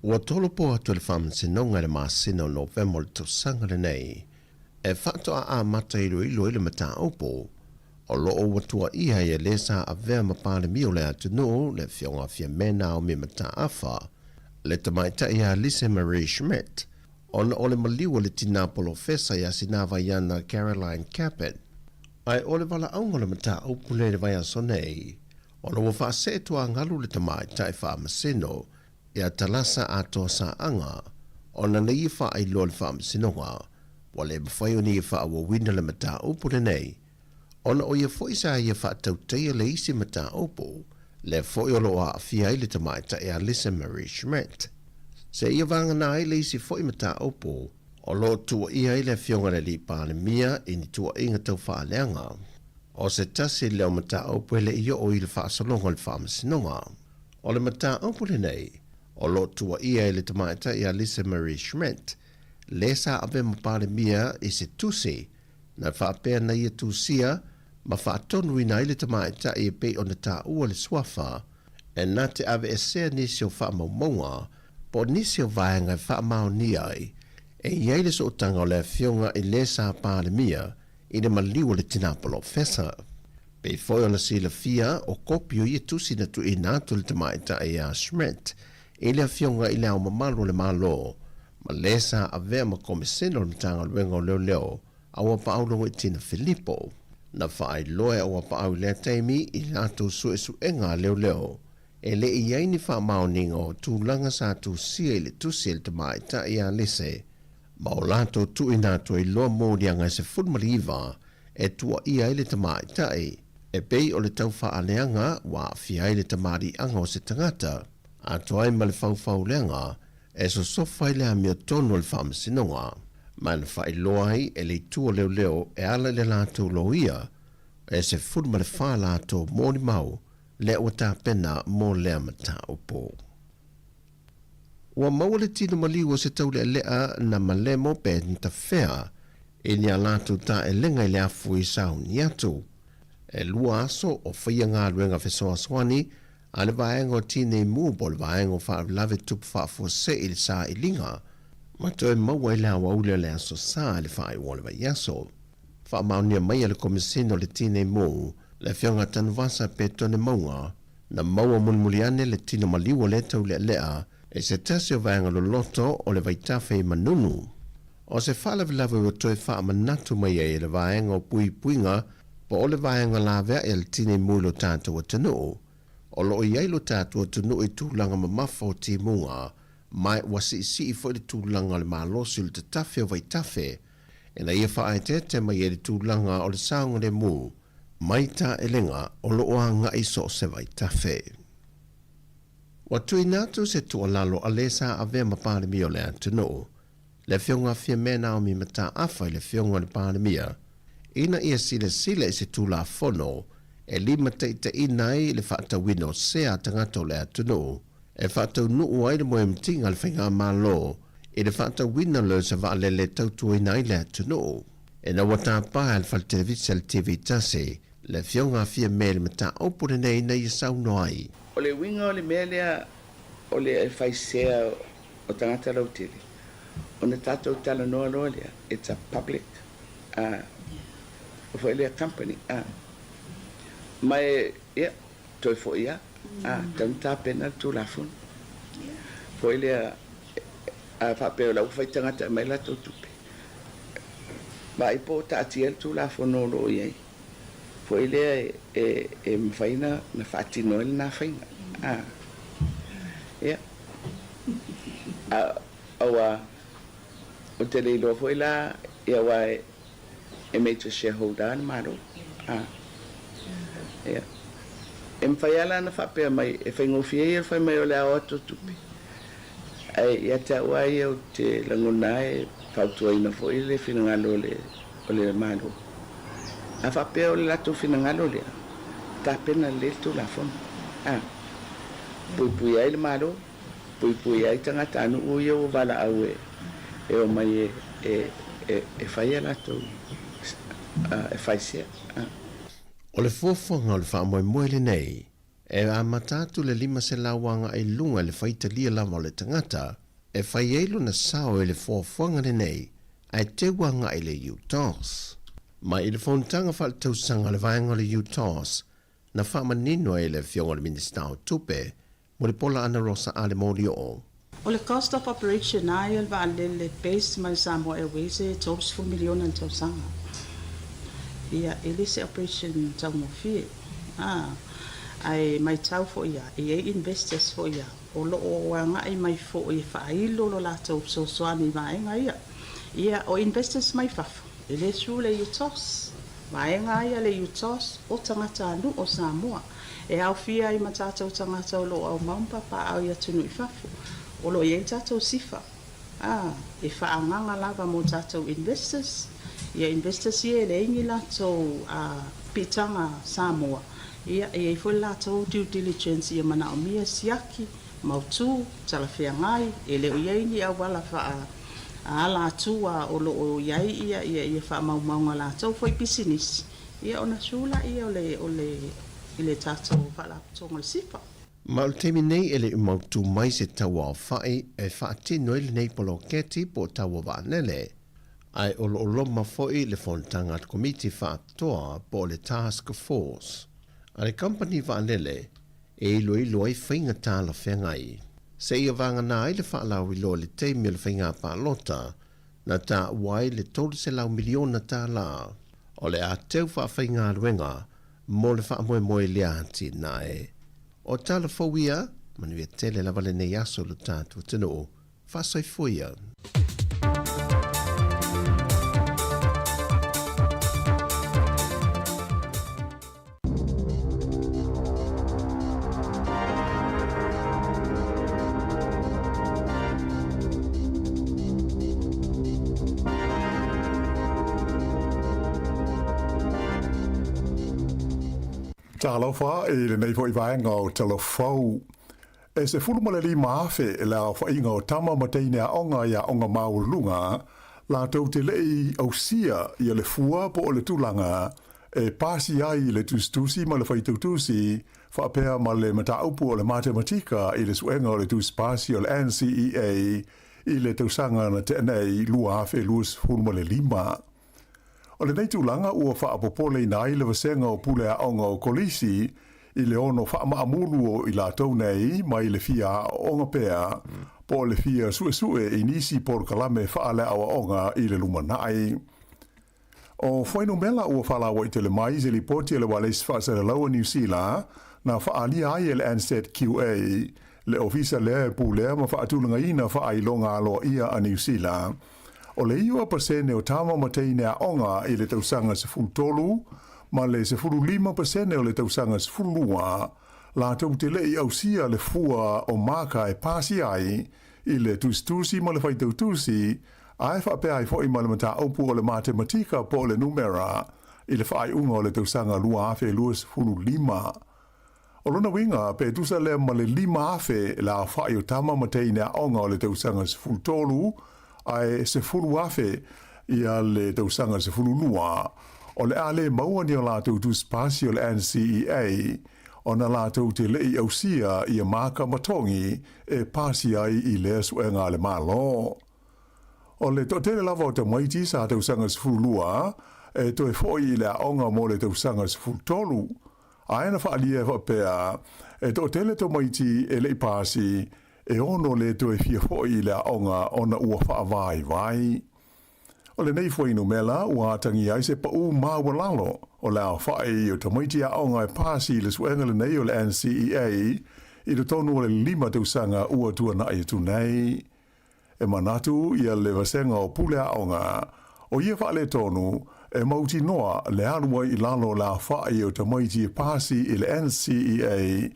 Speaker 7: Ua tolopo atu le whamansinonga le māsina o November le tausanga le nei, e whatoa a mata ilo ele mata opo, o loo watua ia e le sa a vea mapale mio le atu no le fionga fia mena o me mata afa, le tamaita ia Lise Marie Schmidt, ona ole maliwa le tinapolo fesa ia sinava iana Caroline Capet, ai ole wala aunga le mata opo le vaya sonei, ona wa whaase tua ngalu le tamaita e wha masino, ia talasa ato sa anga, ona na ia wha ai lo le wha masinonga, wale mawhaio ni ia wha awa wina le mata opo le nei, ona o ia foi sa ia wha tauteia le isi mata opo, le foi o loa a fia le tamaita e a Lise Marie Schmidt. Se ia vanga na ai le isi foi mata opo, o lo tua ia le fionga le li pāne mia i ni tua inga tau wha leanga. O se tasi leo mata opo le ia o i le wha salonga le wha masinonga. O le mata opo le nei, o lo tua ia le tamaita e a Lise Marie Schmidt, le sa ave mapāne mia i se tusi, na whaapea na ia tusia, ma whaatonu ina ile tamaita e pe o na tā ua le swafa, e nā te ave e sea nisi o whaamaumaunga, po nisi o vaenga e whaamau ni ai, e iaile so tanga o le fionga i le sa pāle mia, i le maliwa le tinapolo fesa. Pe foi o na sila fia o kopio i tusi na tu i nātu le tamaita e a Schmidt, i le fionga i le au mamalu le malo, ma le sa ave ma komisino le mtanga o wenga o leo leo, awa paaulo i tina Filippo, na whaai loe awa paau lea teimi i nātu su enga leo leo, e le i aini wha maoninga o tūlanga sa tu sia i le tusi le tamaita i a Lise, ma o lato tu i nātu i loa mōrianga se fulmariva e tua i a le tamaita e pei o le tau wha aleanga wa fia i le tamari anga o se tangata, a toai ma le whau leanga e so sofa i le amia tonu le whamasinonga. Man whai loai e le tua leo leo e ala le lātou loia, e se furma le wha lātou mōni mau, le o tā pena mō lea mata opo. Ua maua le tino maliwa se tau le lea na malemo pe nita whea, e ni a lātou tā e lenga i le afu i sau ni atu. E lua aso o whaia ngā ruenga whesoa swani, ane vaenga o tine mūbo le vaenga o wha lave tupu wha fuose i le sā i linga, ma toi maua i le awa ule le aso sā le wha i wale wa yaso. Wha maunia mai le komisino le tine mū, le fionga tanvasa pe tone maunga, na maua mulmuliane le tino maliwa le tau le lea, e se tasi o vaenga lo loto o le vaitafe i manunu. O se wha lave o toi wha manatu mai e le vaenga o pui puinga, po o le vaenga la vea e le tine mū lo tātou o tanu. O lo i eilo tātou o tanu i tūlanga mamafa o ti munga, mai wasi isi i fo le tūlanga le malosi le tafe o vaitafe, e na ia wha ai te mai e le tūlanga o le saunga le mū, mai tā elenga o lo oanga i so se vaitafe. Wa tui nātu se tua lalo a le sa ave ma pālemi o le antunu, le fionga fia mena o mi mata afa i le fionga le pālemia, ina ia sile i se tūla fono, e lima te inai le whaatawino sea tangato le atunu, e whaatau nuu ai le moe mtinga le whainga malo, e le whaatawina le sa vaalele tautua inai le atunu. E na wata paha le whal televisa le TV tase, le fionga fia mele mata opure nei na ia sauno ai.
Speaker 8: O le winga o le mea lea, o le whaisea o tangata lautele. O na tātou tala noa loa lea, it's a public, o lea company. Mai, ia, toi fo ia, tam tā pena tū la fun. Fo lea, whapeo lau whai tangata mai la tō tupe. Ma i po ta atiel tu la fono lo ye. Foi le e mfaina na fatino el na faina. Ya. Awa o tele lo foi la ya wa e major shareholder maro. Ya. Em fayala na fape mai e faingo fie foi mai ole a otto tupi. Ai ya ta wa ye o te langona e fautua ina foi le finangalo le malo. A whapea o le lato finangalo lea. Tā pena le tu la fon. Pui ai le malo, pui ai tangata anu o ia o wala au e o mai e whaia lato e whaisia.
Speaker 7: O le fuafuanga o le whaamoemoe le nei, e a matatu le 5 se lawanga e lunga le whaitalia lava o le tangata, e whai eilu na sao e le fuafuanga le nei, ai te wanga i le UTOS. Ma i le whontanga wha tausanga le vaenga le UTOS, na whaamanino e le fionga le minister o tupe, mo le pola ana rosa ale mori o.
Speaker 9: O le cost of operation ai al va le base mai Sāmoa Airways e tops 4 miliona en tausanga. Ia ele se operation tau mo fie. Ai mai tau fo ia, e investors fo ia. O lo o wanga ai mai fo i whailo lo la tau so soani vaenga ia. Ia o investors mai fafu. Ele su le UTOS. Vaenga ia le UTOS o tangata anu o Sāmoa. E au fia i matata o tangata o lo au maumpa pa au ia tunu i fafu. O lo iei tātou sifa. E whaanganga lava mo tātou investors. Ia investors ia le ingi lātou pitanga Sāmoa. Ia e fo lātou due diligence ia mana o mia siaki, mautu, talawhia ngai, e leo iei ni au wala a lātua o lo o iei ia wha maunga lātou foi business. Ia ona sula ia o le tātou whalaptonga le sifa.
Speaker 7: Ma o temi nei ele umautu mai se taua o whae e whaatino ele nei polo keti po taua wānele. Ai o loma foi le fontanga at komiti whaatoa po le task force. A le company wānele e ilo ai whainga tāla whengai. Se ia vanga nā i le whaalau ilo le teimi le whainga pālota na tā wai le tolu se lau miliona tāla. O le a teu whainga ruenga mo le whaamoe le ati na e. O tala fawia, manuia tele lava le nei aso lo tātua tino, whasai fuia.
Speaker 10: Tālauwha e le nei fo i vaenga o talawhau. E se fulumale li maafe e la whainga o tama mateine a onga ia onga maurulunga, la tau te lei au sia i le fua po o le tūlanga, e pāsi ai le tūstusi ma le whaitautusi, whaapea ma le mataupu o le matematika i le suenga o le tūspasi o le NCEA i le tausanga na te anei lua afe luas fulumale lima. O le nei tūlanga ua whaapopole nai le wasenga o pule a onga o kolisi i le ono whaamaamulu o i la tau nei mai le fia o onga pea po le fia sue i nisi por kalame whaale awa onga i le lumanai. O whaino mela ua whalawa i tele mai ze li poti le wales whaasere laua New Zealand na whaalia ai le Ansett QA le ofisa lea pulea ma whaatulanga ina whaailonga aloa ia a New Zealand. O le iwa pasene o tama mateine a onga i le tausanga se fultolu, ma le se fulu 5% o le tausanga se fulua, la tau te lei au sia le fua o maka e pasi ai, i le tustusi ma le whaitautusi, ai whaapea ai fo i ma le mata aupu o le matematika po le numera, i le whaai unga o le tausanga lua afe luas fulu 5. O lona winga, pe tusa le ma le 5 afe la whaai o tama mateine a onga o le tausanga se fultolu, ai se fulu afe ia le tausanga se fulu lua. O le ale maua ni o lātou tu spasi o le NCEA, o na lātou te lei au sia ia maka matongi e pasi ai i le suenga le malo. O le totele lava o te maiti sa tausanga se fulu lua, e toe foi i le aonga mo le tausanga se fulu tolu. Aena whaalia whapea, e totele to maiti e lei pasi, e ono le toe fia foi le aonga ona ua whaavai vai. O le nei fuinu mela ua atangi ai se pa u maua lalo o le au whae o tamaiti aonga e pasi le suenga le nei o le NCEA i le tonu o le 5 tausanga ua tua na i tu nei. E manatu ia le vasenga o pule aonga o ia wha le tonu e mauti noa le alua i lalo la whae o tamaiti e pasi i le NCEA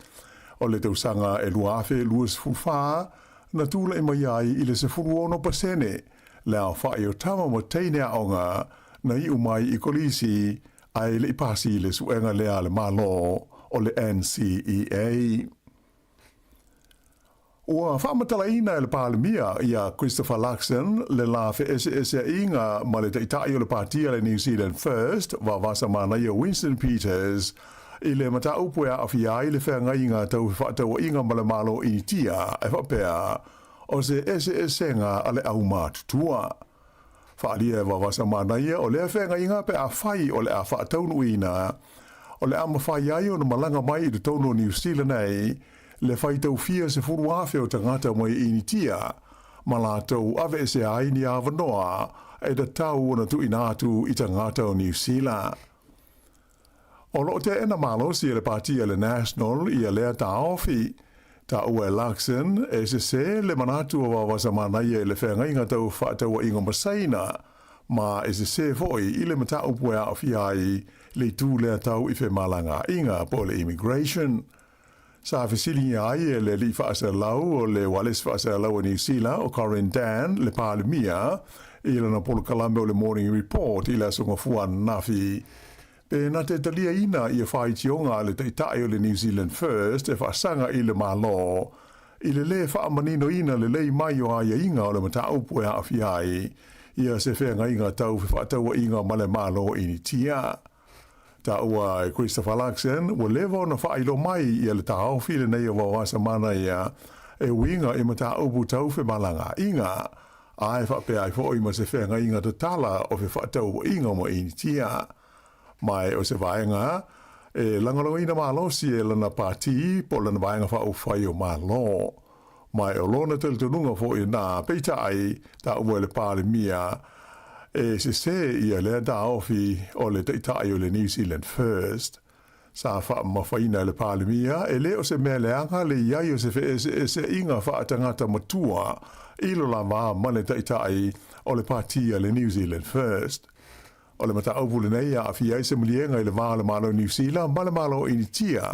Speaker 10: o le tausanga e luafe luas fufa na tula i mai ai i le se furuono pasene le au whae o tama mo teine aonga na i umai i kolisi ai le ipasi le suenga lea le malo o le NCEA. Ua whaamatalaina le pālemia ia Christopher Luxon le la FEB inga ma le taitai o le pātia le New Zealand First wa vasa mana ia Winston Peters i le mata upu a awhiai le whenga inga tau whaatau inga ma le malo initia e whapea o se SES-enga a le au mātutua. Whaalia wa vasa mana ia o le whenga inga pe a whai o le a whaataunu ina o le ama whai ai o na malanga mai i le tono New Zealand ei le whai tau fia se furu awhi o tangata mai initia, ma la tau ave se ai ni awanoa e da tau ona tu inatu i tangata o New Zealand. O lo te ena malo si le partia le National i a lea ta awhi, ta ue Luxon e se le manatu o wawasa manai e le whenga inga tau whaatau inga masaina, ma e se foi i le mata upu a awhi ai le tū lea tau i whe malanga inga po le immigration. Sa fesili ai le li whaasa lau o le wales whaasa lau o New Zealand o Corin Dan le pālemia i lana polo kalame o le Morning Report i la sunga fuan nafi. Pe na te talia ina i a whai tionga le teitai o le New Zealand First e whaasanga i le malo. I le whaamanino ina le lei mai o aia inga o le mata upu e awhi ai i a se whenga inga tau whaatau inga ma le malo initia. Ta ua Christopher Luxon ua lewa na whailo mai i le tau while nei o wawasa mana ia e winga i mata upu tau whi malanga inga ai whapea i fo i ma se whenga inga to tala o whi whaatau inga mo initia. Mai o se vaenga e langalo ina malosi e lana pāti po lana vaenga whau whai o malo. Mai o lona tel tununga fo i nā peita ai ta ua le pālemia e se ia le da ofi o le teitai o le New Zealand First. Sa wha mawhaina le pālemia e le o se mea leanga le iai o se inga wha tangata matua ilo la maa ma le teitai o le pātia le New Zealand First. O le mata aupule nei a awhi ai se mulienga i le maa le malo New Zealand ma le malo initia.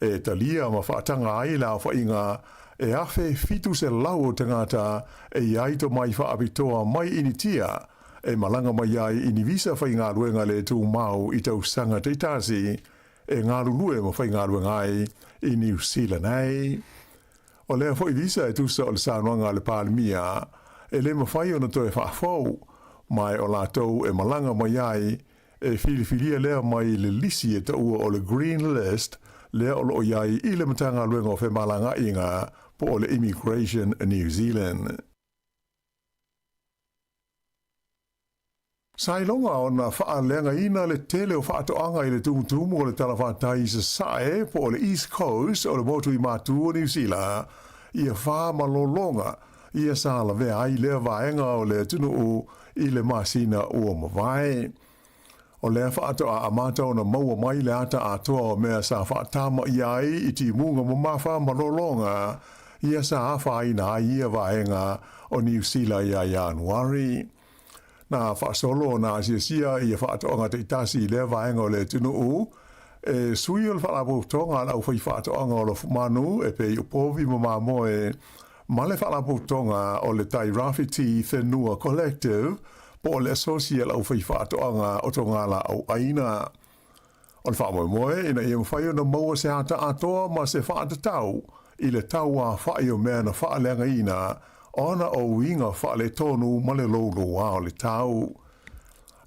Speaker 10: E talia ma whaatanga ai la wha inga e awhi fitu se lau o tangata e iai to mai wha abitoa mai initia e malanga mai ai ini visa whai ngā ruenga le tū mau i tau sanga teitasi e ngā rulue ma whai ngā ruenga ai i New Zealand ai. O lea whai visa e tūsa o le sānuanga le pālemia e le ma whai o na toe whaafau mai o lātou e malanga mai ai e whiliwhilia lea mai le lisi e taua o le Green List lea o lo iai i le matanga ruenga o whe malanga inga po o le Immigration New Zealand. Sailonga o na whaalenga ina le tele o whaatoanga i le tumutumu o le talawhatai sa sae po o le East Coast o le motu i mātu o New Zealand i a wha malolonga i a sāla vea ai lea vaenga o le tunu o i le masina ua mawai. O lea whaatoa a mātau na maua mai le ata atoa o mea sa whaatama i ai i ti munga mamafa malolonga i a sa awha ina ai i a vaenga o New Zealand i a Januari. Na whaasolo na sia i a whaatoanga te itasi i lea vaenga o le tunu o e sui o le whaalapo tonga lau whai whaatoanga o le fumanu e pe i upovi mamamoe ma le whaalapo tonga o le Tai Rafiti Whenua Collective po le associate au whai whaatoanga o tonga la au aina. O le whaamoe moe ina i mwhai o na maua se ata atoa ma se whaatatau i le tau a whai o mea na whaaleanga ina ona o inga whaale tonu ma le lolo o le tau.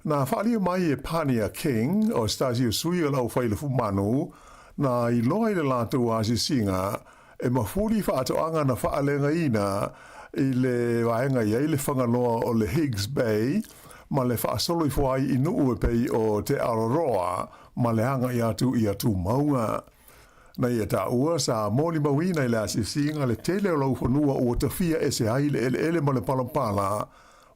Speaker 10: Na whaalia mai e Pania King o stasi o sui o lau whai le fumanu na i loa i le lātou a si singa e mawhuri whaatoanga na whaalenga ina i le waenga i le whangaloa o le Higgs Bay ma le whaasolo i whai i nuu e pei o te Aroa ma le hanga i atu maunga. Na ia ta ua sa moli mawina i le asisinga le tele o lau whanua o tawhia e se hai le ele ma le palampala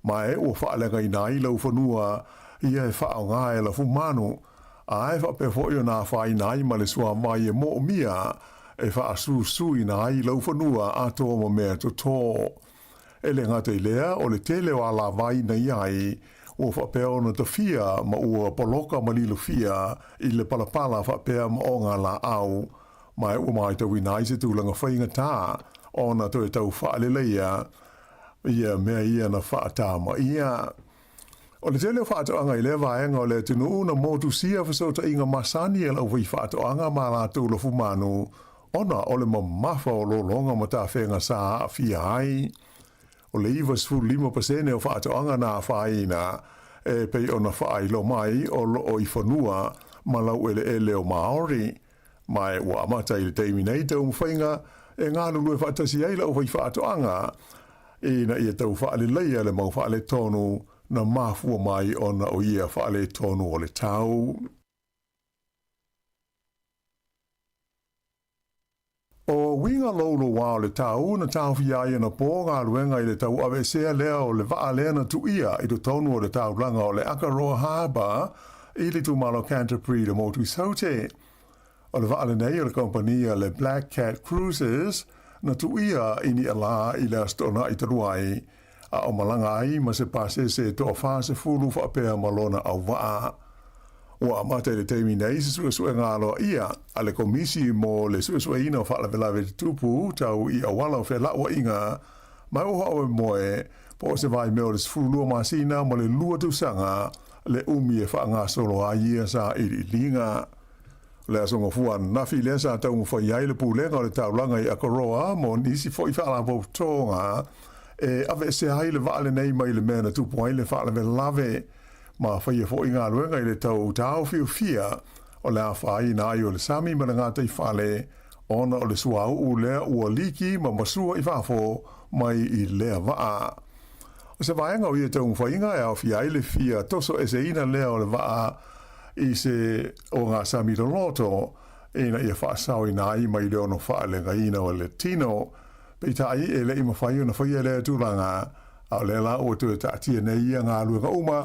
Speaker 10: ma e ua whaalenga i nai lau whanua ia e whaonga e la fumanu a e whapeho i o nā whai nai ma le sua mai e mo mia e whaasu i nai lau whanua a toa ma mea to tō. E le ngata i lea o le tele o ala vai na iai ua whapea na tawhia ma ua poloka ma lilo fia i le palapala whapea ma o ngā la au mai ua mai tau inai se tūlanga whainga tā o na toi tau whaaleleia ia mea ia na whaatā ma ia. O le tele o whaatoanga i le vaenga o le tunu na motu sia whasauta inga masani e lau whi whaatoanga ma la tūla fumanu ona o le mamafa o lo longa ma ta whenga sa a fia ai. O le iwa sfu 5% o whaatoanga na whaina e pei ona whaai lo mai o lo o i whanua ma lau ele o Maori. Mai ua amata i le teimi nei tau mwhainga e ngā lulu e whaatasi eila o whai whaatoanga. E na ia tau whaale leia le mau whaale tonu na mafua mai ona o ia whaale tonu o le tau. O winga lolo wao le tau na tau fiaia na pō ngā luenga i le tau awe sea lea o le waa lea na tu ia i tu tonu o le tau langa o le Akaroa Harbour i le tu malo Canterbury le motu saute. O le waa le nei o le kompania le Black Cat Cruises na tu ia ini ala i le astona i taruai a o malanga ai ma se pase se to fase fulu fa pea malona au waa. O amata le teimi nei se sua ngalo ia a le komisi mo le sua ina o whaala velawe te tupu tau i awala o whela ua inga mai oha o moe po se vai meo le sfulua masina mo le lua tusanga le umi e whaanga solo a ia sa i linga. Le asonga fuan nafi le sa tau mwhai ai le pūlenga o le taulanga i Akaroa mo nisi fo i whaala po tonga e ave se hai le vaale nei mai le mea na tupu ai le whaala velawe ma whaia fo i ngā luenga i le tau tau fiu fia o le awhai na ai o le sami ma ngā tei whale ona o le suau u lea ua liki ma masua i whafo mai i lea waa. O se vaenga o ia tau mwhainga e au fia i le fia toso e se ina lea o le waa i se o ngā sami do loto e na ia whaasau i nā i mai leo no whaale ngā ina o le tino pe tai e le ima whaia na whaia lea tūranga a le la o tu e tātia nei ia ngā luenga uma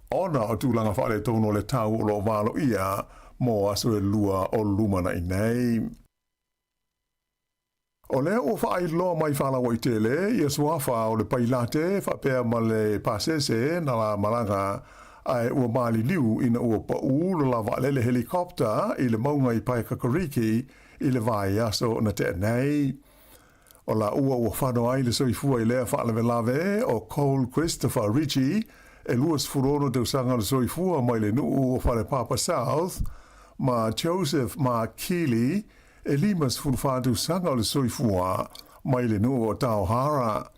Speaker 10: ona o tūlanga whaale tono le tau o lo walo ia mo aso e lua o lumana i nei. O lea o whaai loa mai whala wa i tele, ia suafa o le pailate, whapea ma le pasese na la malanga ai ua mali liu ina ua pa ulu la waalele helikopta i le maunga i pai kakariki i le vai aso na te nei. O la ua whano ai le soifua i lea whaalawe lave o Cole Christopher Ritchie e luas furono te usanga le soifua mai le nuu o whale Papa South, ma Joseph Ma Keely e limas fulfatu sanga le soifua mai le nuu o Tauhara.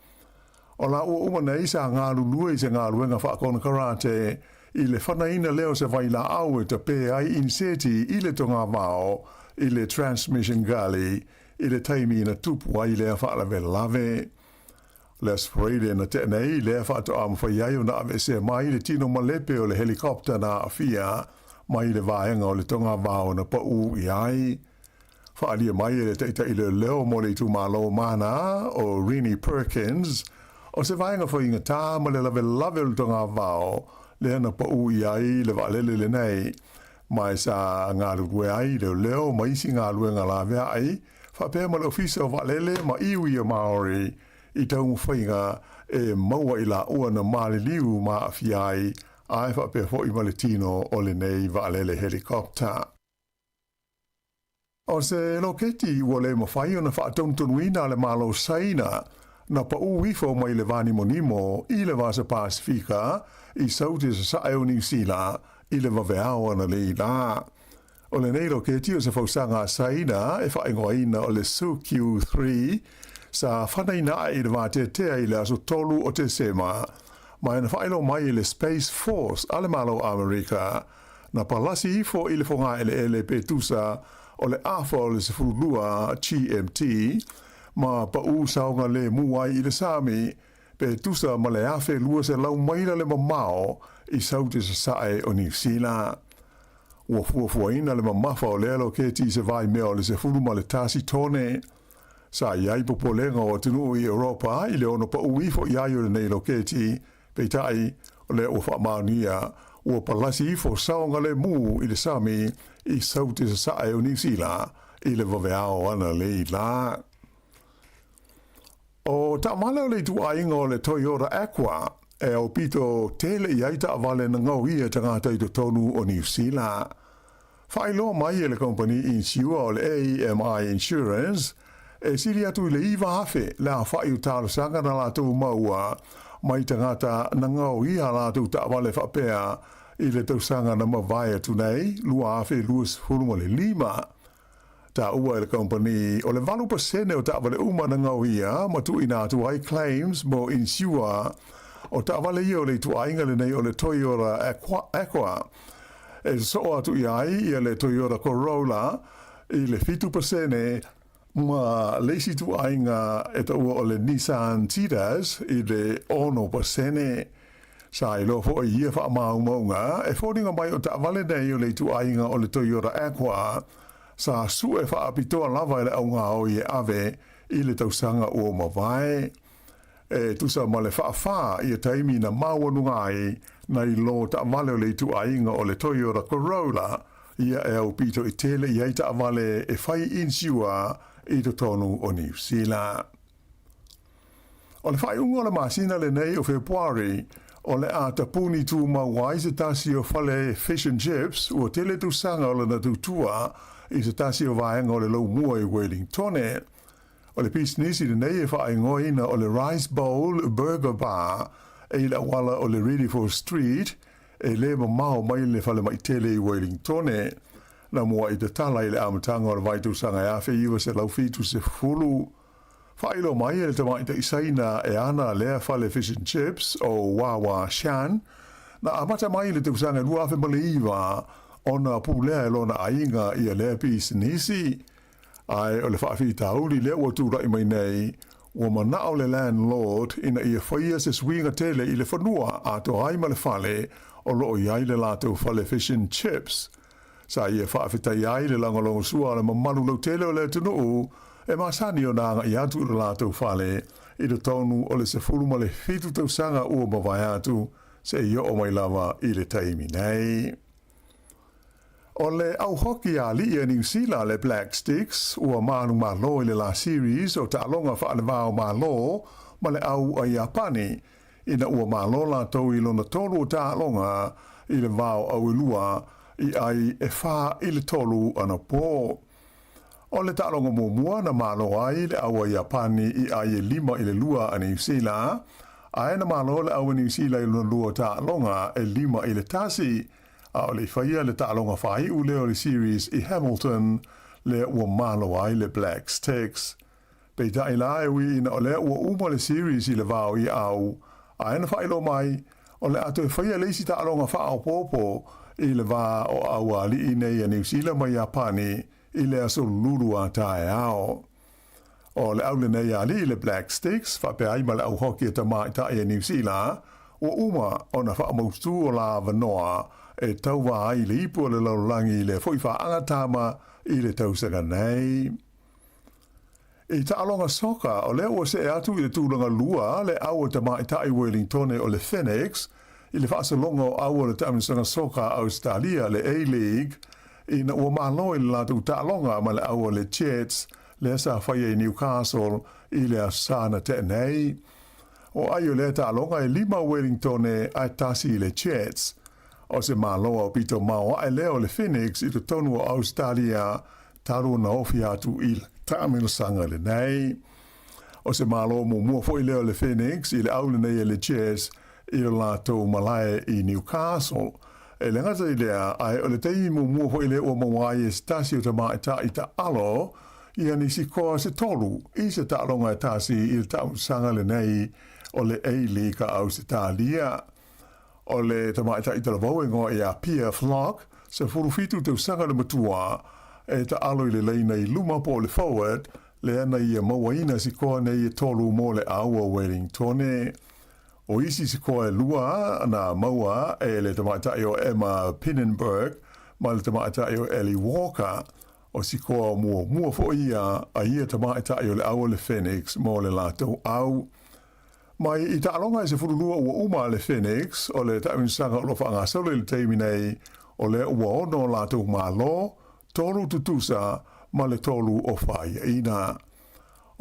Speaker 10: O la ua umanei sa ngā lulua i se ngā luenga whaakona karate i le whanaina leo se vai la au e te pē ai inseti i le tonga vao i le Transmission Gully i le taimi na tupu ai lea whaalawe lave. Le sprede na te nei le whaato am whaiai o na ave se mai le tino malepe o le helikopta na awhia mai le vaenga o le tonga vao na pau i ai. Whaalia mai le teita i le leo mo le tumalo mana o Rini Perkins o se vaenga whainga tā ma le lave le tonga vao le ana pau i ai le valele le nei. Mai sa ngā lue ai le leo ma isi ngā lue ngā lawe ai whapea ma le ofisa o valele ma iwi o Maori i tau mwhainga e maua i la ua na mali liu ma awhiai ai whapea fo i maletino o le nei valele helikopta. O se loketi ua le mawhai o na whaataunutunuina le malo saina na pa uwifo mai le vani monimo i le vasa Pasifika i sauti sa sae o New Zealand i le waweao ana le ila. O le nei loketi o se fausanga saina e whaingoaina o le SUQ-3 sa whanaina i le vate tea i le aso tolu o te sema mai na whailo mai i le Space Force ale malo Amerika na palasi ifo i le whonga ele petusa o le afo o le sefurulua GMT ma pa u saunga le muai i le sami pe tusa ma le afe lua se lau maila le mamao i sauti sa sae o New Zealand. Ua fuafuaina le mamafa o le alo ke ti se vai mea o le sefuru ma le tasi tone. Sa iai popolenga o tunu i Europa i le ono pa uifo iai o le nei lo ke ti pe tai o le o whamaunia ua palasi ifo saunga le mu i le sami i sauti sa sae o New Zealand i le waweao ana le la. O ta mala le tu ainga o le Toyota Aqua e o pito tele i aita avale na ngau ia tangata i to tonu o New Zealand. Whailo mai e le company insure o le AMI Insurance e siri atu i le iwa hafe le a whai utalo sanga na lātou maua mai tangata na ngau ia lātou ta avale whapea i le tausanga na mawai atu nei lua hafe luas fuluma le lima. ta ua le company o le 8% o ta wale uma na ngau ia ma tu ina tu ai claims mo insure o ta wale ia o le tu ainga le nei o le Toyota Aqua e so atu iai ia le Toyota Corolla i le 5% ma leisi tu ainga e ta ua o le Nissan Tidas i le 1% sa i lo fo ia fa maunga e fōringa mai o ta wale nei o le tu ainga o le Toyota Aqua sa su e wha apitoa lava ele au ngā o i ave i le tausanga o mawai. E tusa ma le wha i a taimi na mawanu ngai na i lo ta amale o le tu ainga o le Toyota Corolla ia e au pito i tele i eita amale e whai insiua i to tonu o New Zealand. O le whai unga le masina le nei o Februari o le a tapuni tu mawai se tasi o whale fish and chips ua tele tu sanga o le na tu tua i se tasi o vaenga o le lau mua i Wellington. O le pisnisi le nei e whae ngoina o le Rice Bowl Burger Bar e la wala o le Ready for Street e le mao mai le whale mai tele i Wellington. Na mua i te tala i le amatanga o le vaitu sanga e awhi iwa se lau fitu se fulu. Whaelo mai e le tamai te isaina e ana lea whale fish and chips o Wawa Shan. Na amata mai le te usanga lua awhi male iwa ona pulea e lona ainga i a lea pisnisi. Ai o le whaafi tauli lea ua tūrai mai nei, ua manao le landlord ina ia whaia se swinga tele i le whanua a to ai ma le whale o loo iai le lātou whale fish and chips. Sa ia whaafi tai ai le langolongo sua le mamalu lau tele o le tunuu e masani o nanga i atu le lātou whale i le tonu o le se fulu ma le fitu tau sanga ua mawai atu se i o mai lava i le taimi nei. O le au hoki a li a New Zealand le Black Sticks ua manu malo i le la series o ta alonga wha le vao malo ma le au a Japani ina ua malo la tau i lona tolu o ta alonga i le vao au ilua i ai e wha i le tolu ana pō. O le ta alonga mua na malo ai le au a Japani i ai e 5 i le lua a New Zealand a na malo le au a New Zealand i lona lua ta alonga e 5 i le tasi a o le whaia le ta'alonga whai u leo le series i Hamilton le ua malo ai le Black Sticks. Pei ta ila e ui ina o le ua uma le series i le vao i au a ena whailo mai o le ato e whaia leisi ta'alonga wha au popo i le va o au a li i nei a New Zealand mai Japani i le aso lulu a tae ao. O le au le nei a li le Black Sticks wha pe ai ma le au hoki e tamai tae a New Zealand ua uma o na wha maustu o la vanoa e tau wa ai le ipu le laulangi le foi wha angatama i le tausanga nei. I ta alonga soka o le ua se atu i le tūlanga lua le au te mai tai Wellington o le Phoenix i le whaasalonga o au le taminsanga soka Australia le A-League i na ua malo i le latu ta alonga ma le au le Jets le sa whaia i Newcastle i le asana te nei. O ai o le ta alonga i 5 Wellington ai tasi i le Jets o se maloa o pito maua e leo le Phoenix i te tonu o Australia taru na ofi atu i tāmil sanga le nei. O se maloa mua fo i leo le Phoenix i le aule nei e le Jets i le lātou malae i Newcastle. E le ngata i lea ai o le teimi mua fo i leo o mawai e stasi o ta maita i ta alo i anisi koa se tolu i se ta'alonga e tasi i le tāmil sanga le nei o le A-League ka Australia. O le tamaita i talavau e ngoa i a Pia Flock, se furufitu tau sanga le matua, e ta alo i le leina i luma po le forward, le ana i a mawaina si koa nei e tolu mo le aua Wellington. O isi si koa e lua na maua e le tamaita i o Emma Pinnenberg, ma le tamaita i o Ellie Walker, o si koa mua fo ia a ia tamaita i o le aua le Phoenix mo le latou au. Mai i ta alonga i se furulua ua uma le Phoenix o le taimisanga o lo whaanga saule le teimi nei o le ua ono lātou malo, tolu tutusa ma le tolu o whai ina.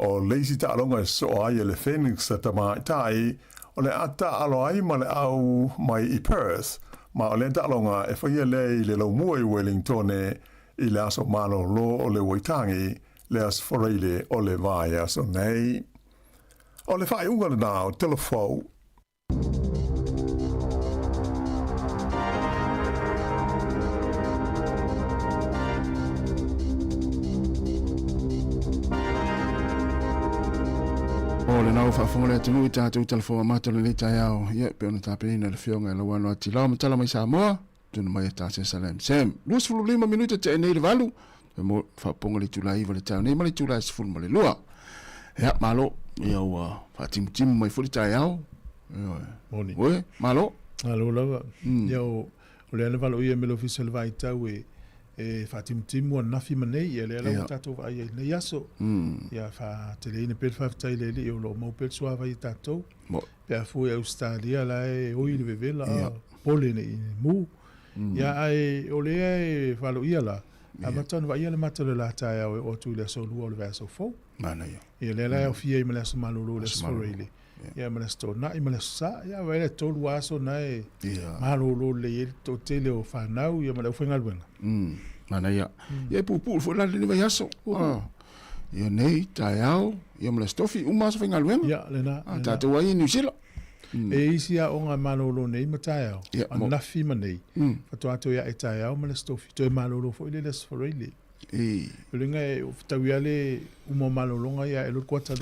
Speaker 10: O leisi ta alonga i so ai le Phoenix ta tai o le ata alo ai ma le au mai i Perth, ma o le ta alonga e whaia lei le lau mua i Wellington i le aso malo lo o le waitangi le as foreile o le vai aso nei. O le whai unga nao, telefou.
Speaker 11: le nau whaafonga le tunu i tātou telefona mātou le tai au. Ia, pe ona tāpena le whionga e la wano ati lau matala mai Sāmoa. Tuna mai e tātou salam. Sam, 25 minuta te nei le valu. Pe mo whaaponga le tula iwa le tau. Nei ma le tula e sifuru ma le lua. Ia, malo. Ia ua whaatimu mai furi tai au.
Speaker 1: Moni.
Speaker 11: Oe, malo.
Speaker 1: Alo lava. Ia o le ana valo ia melo fisa le vai tau e whaatimu o nafi manei ia le ala tātou vai e nei aso. Ia wha te le ina pēr whaftai le li o lo mau pēr sua vai tātou. Pea fui Australia la e oi le vevela pole ne mu. Ia ai o le e whalo ia la. A matana vai ia le matana la tai au e o tu le so lua o le vai so fau.
Speaker 11: Mana ia.
Speaker 1: Ia le la e o fia i mele aso malolo le sforeile. Ia mele sto na i mele sa ia vai le tolu aso na e malolo le i to tele o whanau ia mele uwhenga luenga.
Speaker 11: Mana ia. Ia pupu fu la le vai aso. Ia nei tai au ia mele stofi uma so whenga luenga.
Speaker 1: Ia le na.
Speaker 11: Tātou ai New Zealand.
Speaker 1: E isi a onga malolo nei matai au. A nafi manei. Fato ato ia e tai au mele stofi. To e malolo fo ile le sforeile. Ulinga e ufitau ia le umo malolonga ia e lo kuata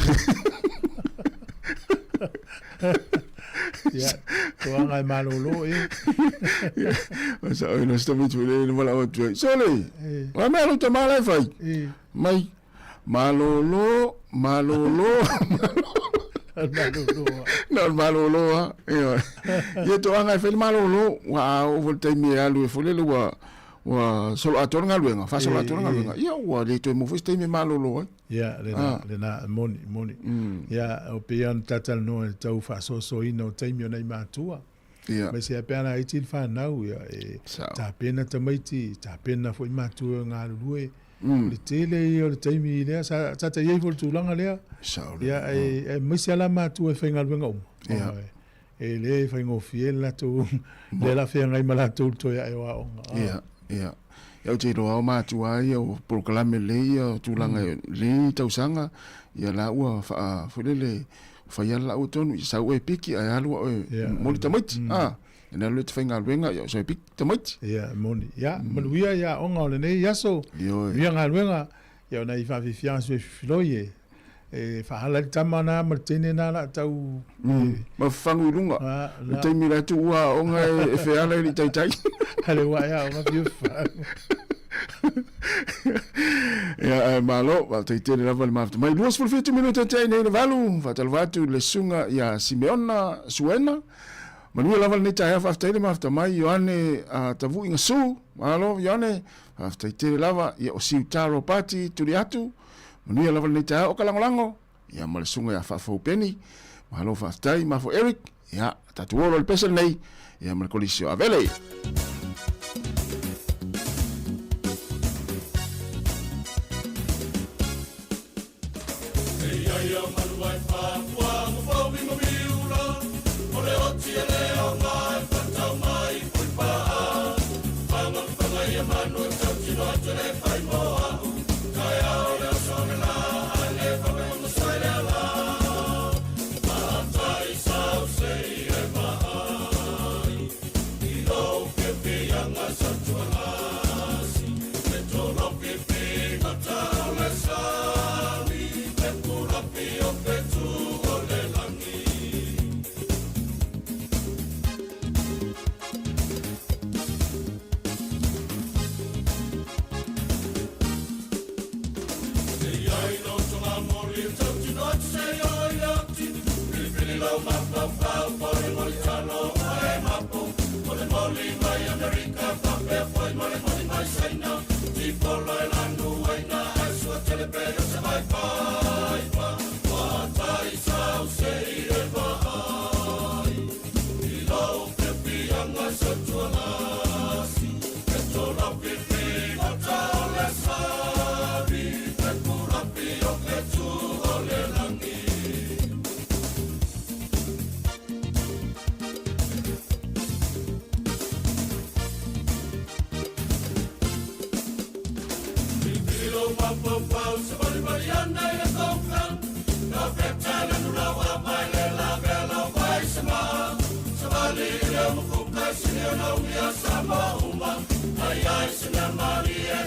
Speaker 1: ya to anga malolo
Speaker 11: sa ina sta mi tu le mala o tu sole wa me lo te mala fai mai malolo malolo ye to anga fe malolo wa o volte mi alu e fole lo wa solo atornga luenga fa solo atornga luenga ia wa le to mo fiste mi malolo
Speaker 1: ya le na moni ya o pean tatal no e tau fa so ino taimio nei matua ya me se pena i til fa nau ya e ta pena tamaiti ta pena foi matua nga lue le tele o le taimi le sa ta ye vol tu langa le ya e me se la matua fe nga luenga ya e le fa ngo fiel la tu le la fe nga mala tu to ya e wa
Speaker 11: ya ia ia te roa matua ia o proclame le ia tulanga le tausanga ia la ua fa fulele fa ia la utonu i sa ue piki ai alu o moli tamati ina le tfenga luenga ia so piki tamati
Speaker 1: ia moni ia maluia ia onga le nei yaso ia nga luenga ia na i fa fiance e filoie e fa hala tamana martene na la tau
Speaker 11: ma fangu lunga te mira tu wa onga e fe ala i tai
Speaker 1: ale wa ya onga piu fa
Speaker 11: ya malo va te te la val maft mai 2 minutos te nei le valu va tal vatu le sunga ya Simeona Suena manu la val nei tai fa te maft mai Yohane tavu inga su malo Yohane fa te lava ya o siutaro pati tuliatu manu la val nei tai o kalangolango ya mal sunga ya fa fo peni malo fa tai ma fo Eric ya tatuolo el pesel nei ya mal colisio avele
Speaker 6: Maria,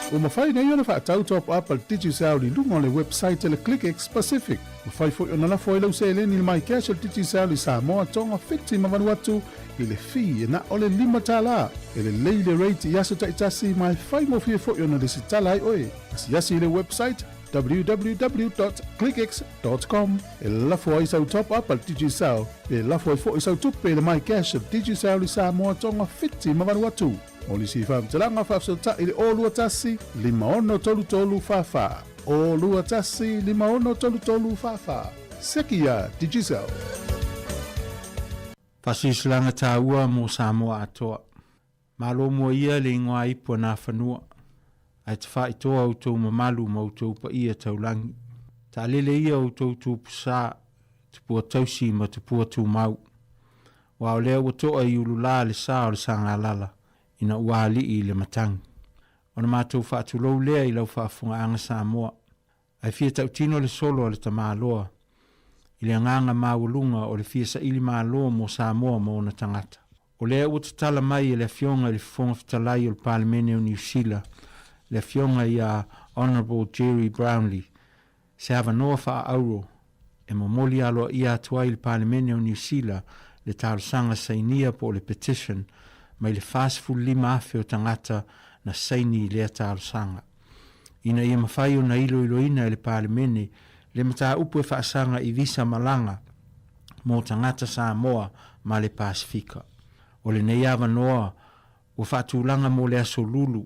Speaker 1: O mawhai nei ona whaatau top up al DigiSal i lunga o le website le ClickX Pacific. Mawhai fo i ona lafo i lau se eleni le mai cash al DigiSal i Sāmoa tonga whiti mawanu atu i le fi e na o le 5 tala. E le leile rate i aso taitasi mai whai mo fie fo i ona le sitala ai oe. Asi asi i le website www.clickx.com. E lafo ai sau top up al DigiSal. E lafo ai fo i sau tupe le mai cash al DigiSal i Sāmoa tonga whiti mawanu atu. O li si whamtalanga whafsota i le olua tasi, 5 tolu whawha. Olua tasi, 5 tolu whawha. Sekia, DigiSal.
Speaker 12: Whasislanga tā ua mō Sāmoa atoa. Malo mua ia le ingoa ipo nā whanua. Ai te wha itoa au tau mamalu mau tau pa ia taulangi. Tā lele ia au tau tūpu sā, te pua tausi ma te pua tū mau. Wa o lea watoa i ulu la le sā o le sanga lala. Ina uali i le matangi. Ona mātou whaatulou lea i lau whaafunga anga Sāmoa. Ai fia tau tino le solo o le tamāloa. I le anganga māulunga o le fia sa ili māloa mō Sāmoa mō na tangata. O lea uta tala mai le fionga le fonga fitalai o le Parlemene o New Zealand. Le fionga i a Honourable Jerry Brownlee. Se hava noa wha auro. E momoli aloa i atuai le Parlemene o New Zealand le tārusanga sainia po le petition mai le fast 5 afe o tangata na saini lea tārusanga. Ina ia mawhai o na ilo ina le Parlemene le mata upu e whaasanga i visa malanga mō tangata Sāmoa ma le Pasifika. O le nei awa noa o whaatulanga mō le aso lulu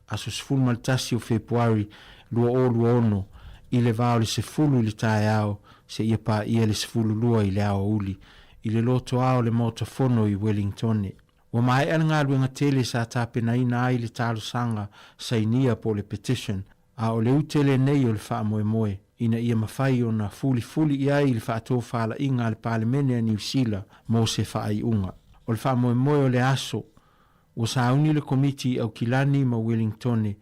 Speaker 12: aso sifulu maltasi o Februari lua ono i le vao le sifulu le tae ao se ia pa ia le sifulu lua i le ao uli i le loto ao le motofono i Wellingtone. Wa mai ana ngā luenga tele sa tāpena ina ai le tālusanga sainia po le petition, a o le utele nei o le wha moe moe, ina ia mawhai o na fuli i ai le wha ato whala inga le Parlemene a New Zealand mo se wha ai unga. O le wha moe moe o le aso, o sa uni le komiti au kilani ma Wellingtone,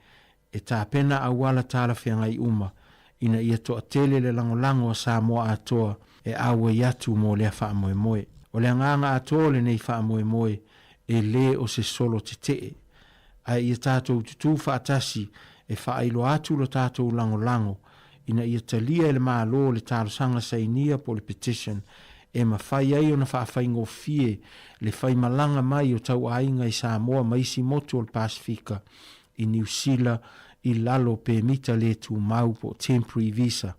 Speaker 12: e tāpena au wala tāla whianga i uma, ina ia toa tele le langolango a Sāmoa atoa e awe yatu mo le wha moe moe. O le nganga atoa le nei wha moe moe, e le o se solo te tee. Ai ia tātou tutu whaatasi e whaeilo atu lo tātou lango, ina ia talia le mālo le tālusanga sainia po le petition, e mawhai ai o na whaawhaingo fie le whai malanga mai o tau ainga i Sāmoa maisi motu o le Pasifika, i New Zealand i lalo pe mita le tu mau po temporary visa.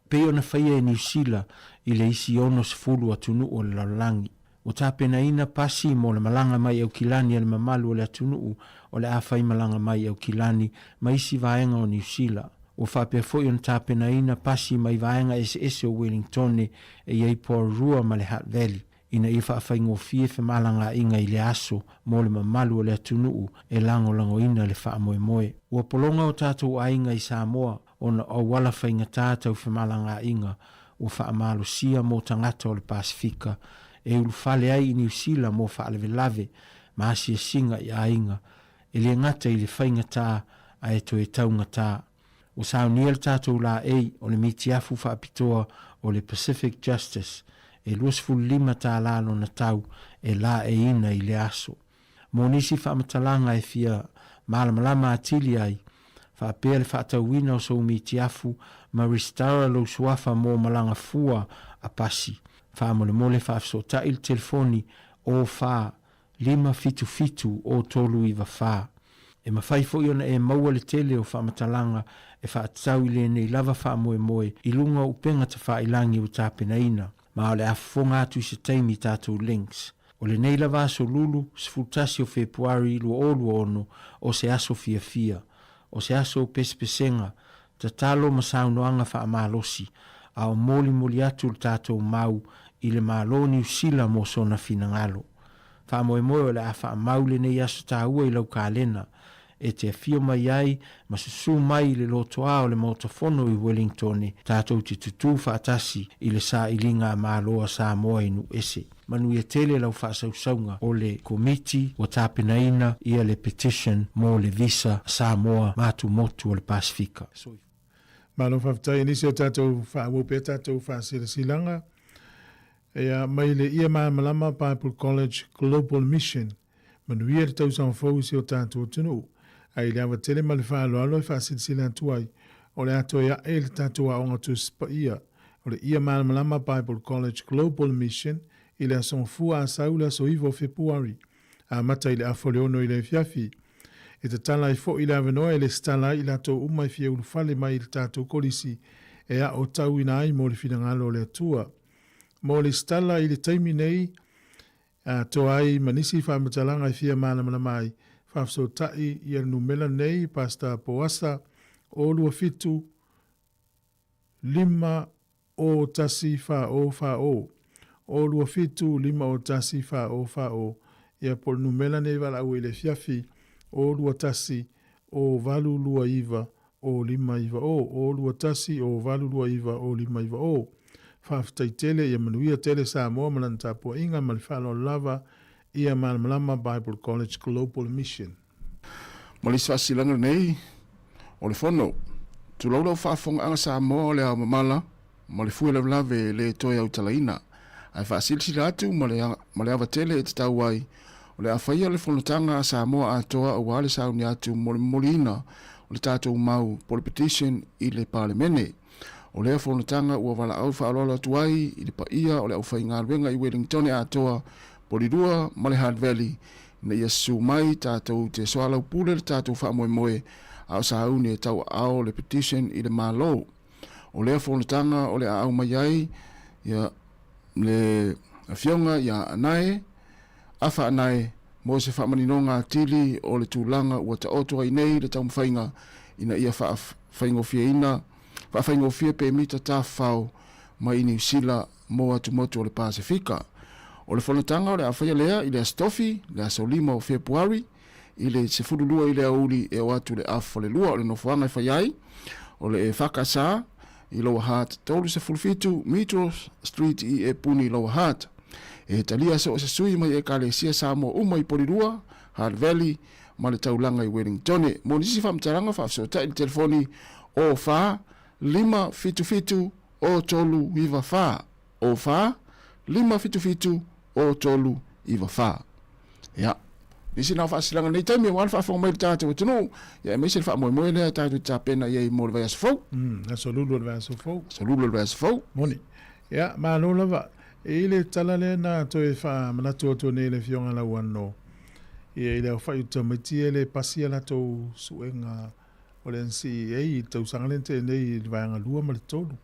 Speaker 12: Pe o na whaia e New Zealand i le isi ono sifulu atunu o le lalangi. O tāpena ina pasi mo le malanga mai au kilani le mamalu o le atunuu o le awhai malanga mai au kilani mai si vaenga o New Zealand. O whapea foi on tāpena ina pasi mai vaenga ese o Wellingtone e iei Pororua ma le Hutt Valley. Ina i whaawhai ngofie fe malanga inga i le aso mo le mamalu o le atunuu e lango ina le wha moe moe. Ua polonga o tātou ainga i Sāmoa o na o wala whainga tātou fe malanga inga o wha amalo sia mo tangata o le Pasifika e ulu fale ai i New Zealand mo whaalewe lave ma asia singa i ainga e le ngata i le whainga tā a e to e taunga tā. O saunia le tātou la o le mitiafu whaapitoa o le Pacific Justice e 25 tā lalo na tau e la ina i le aso. Mo nisi whamatalanga e fia malamalama atili ai whaapea le whaatauina o so mitiafu ma restaura lo suafa mo malanga fua a pasi. Whaamole mole whaafsota il telefoni o wha 5 o tolu i wha. E mawhai fo iona e maua le tele o whaamatalanga e whaatau i le nei lava wha moe i lunga upenga ta wha ilangi o tāpena ina. Ma o le afonga atu i se taimi tātou links. O le nei lava aso lulu, sfultasi o Februari lua ono o se aso fia. O se aso pespesenga, ta talo masaunoanga wha amalosi, a o moli atu le tātou mau i le malo New Zealand mo sona finangalo. Wha moe o le a wha mau le nei aso tā ua i lau kālena, e te fio mai ai, ma susu mai le lotoa o le motofono i Wellingtone, tātou te tutu whaatasi i le sā ilinga māloa Sāmoa inu ese. Manu ia tele lau whaasausaunga o le komiti o tāpenaina ia le petition mo le visa Sāmoa mātu motu o le Pasifika.
Speaker 1: Malo whaftai nisi o tātou whaawopea tātou whaasira silanga, Ia mai le ia malama Bible College Global Mission. Manuia le tausanga fau si o tātou tunu. Ai le awa tele ma le whaaloalo i whaasilisila tuai. O le ato ia e le tātou a onga tu spa ia. O le ia malama Bible College Global Mission i le asong fua a saula so iwo Februari. A mata i le afoleono i le fiafi. E te tala i fo i le avanoa e le stala i la tō umai fia ulufale mai i le tātou kolisi e a o tau ina ai mo le finangalo le atua. Mo le stala i le taimi nei to ai manisi whamatalanga i fia mana mai whafso tai i al numela nei pasta poasa o lua fitu lima o tasi wha o o lua fitu lima o tasi wha o ia pol numela nei wala au i le fiafi o lua tasi o valu lua iwa o lima iwa o lua tasi o valu lua iwa o lima iwa o whaftai tele ia manuia tele Sāmoa manantapua inga malifalo lava ia malama Bible College Global Mission.
Speaker 11: Malisi fasilanga nei o le fono. Tu laulau whaafonga anga Sāmoa o le a mamala ma le fuela lave le toi au talaina. Ai whaasilisi ratu ma le awa tele e te tau ai o le awhaia le fonotanga a Sāmoa atoa o wale sauni atu molina o le tātou mau politician i le parlemene. O lea whanatanga ua wala au whaalola tuai i le paia o le au whainga ruenga i Wellington atoa Polirua ma le Hutt Valley na ia su mai tātou te soalau pule le tātou wha moe au sahauni e tau ao le petition i le malo. O lea whanatanga o le au mai ai ia le fionga ia anae afa anae mo se whamaninonga tili o le tūlanga ua ta otua i nei le tau mwhainga ina ia whaingofia ina whaingofia pe mita tā whao mai New Zealand mo atu motu o le Pasifika. O le whanatanga o le awhaia lea i le astofi, le asolima o Februari, i le se furulua i le auli e o atu le afo le lua o le nofuanga i whaiai, o le e whakasā i Lower Hutt, tolu se fulfitu Metro Street i e puni Lower Hutt. E talia se o se sui mai e kale sia Sāmoa uma i Polirua, Hutt Valley, ma le taulanga i Wellington. Mo nisi whamtaranga whafsota i le telefoni o wha, lima fitu o tolu iwa wha. O wha, lima fitu o tolu iwa wha. Ia. Nisi nao whaasilanga nei taimi, wan whaafonga mai le tātou e tunu. Ia, meise le wha moe lea tātou tāpena iei mo le vai asofau.
Speaker 1: So lulu le vai asofau.
Speaker 11: So lulu le vai asofau.
Speaker 1: Moni. Ia, maa lo lava. E le tala le na toe wha manatu o tōne le fionga la wano. Ia, le au whai utamiti e le pasia la tō suenga o le nsi ei tau sangalente nei le vaianga lua ma le tolu.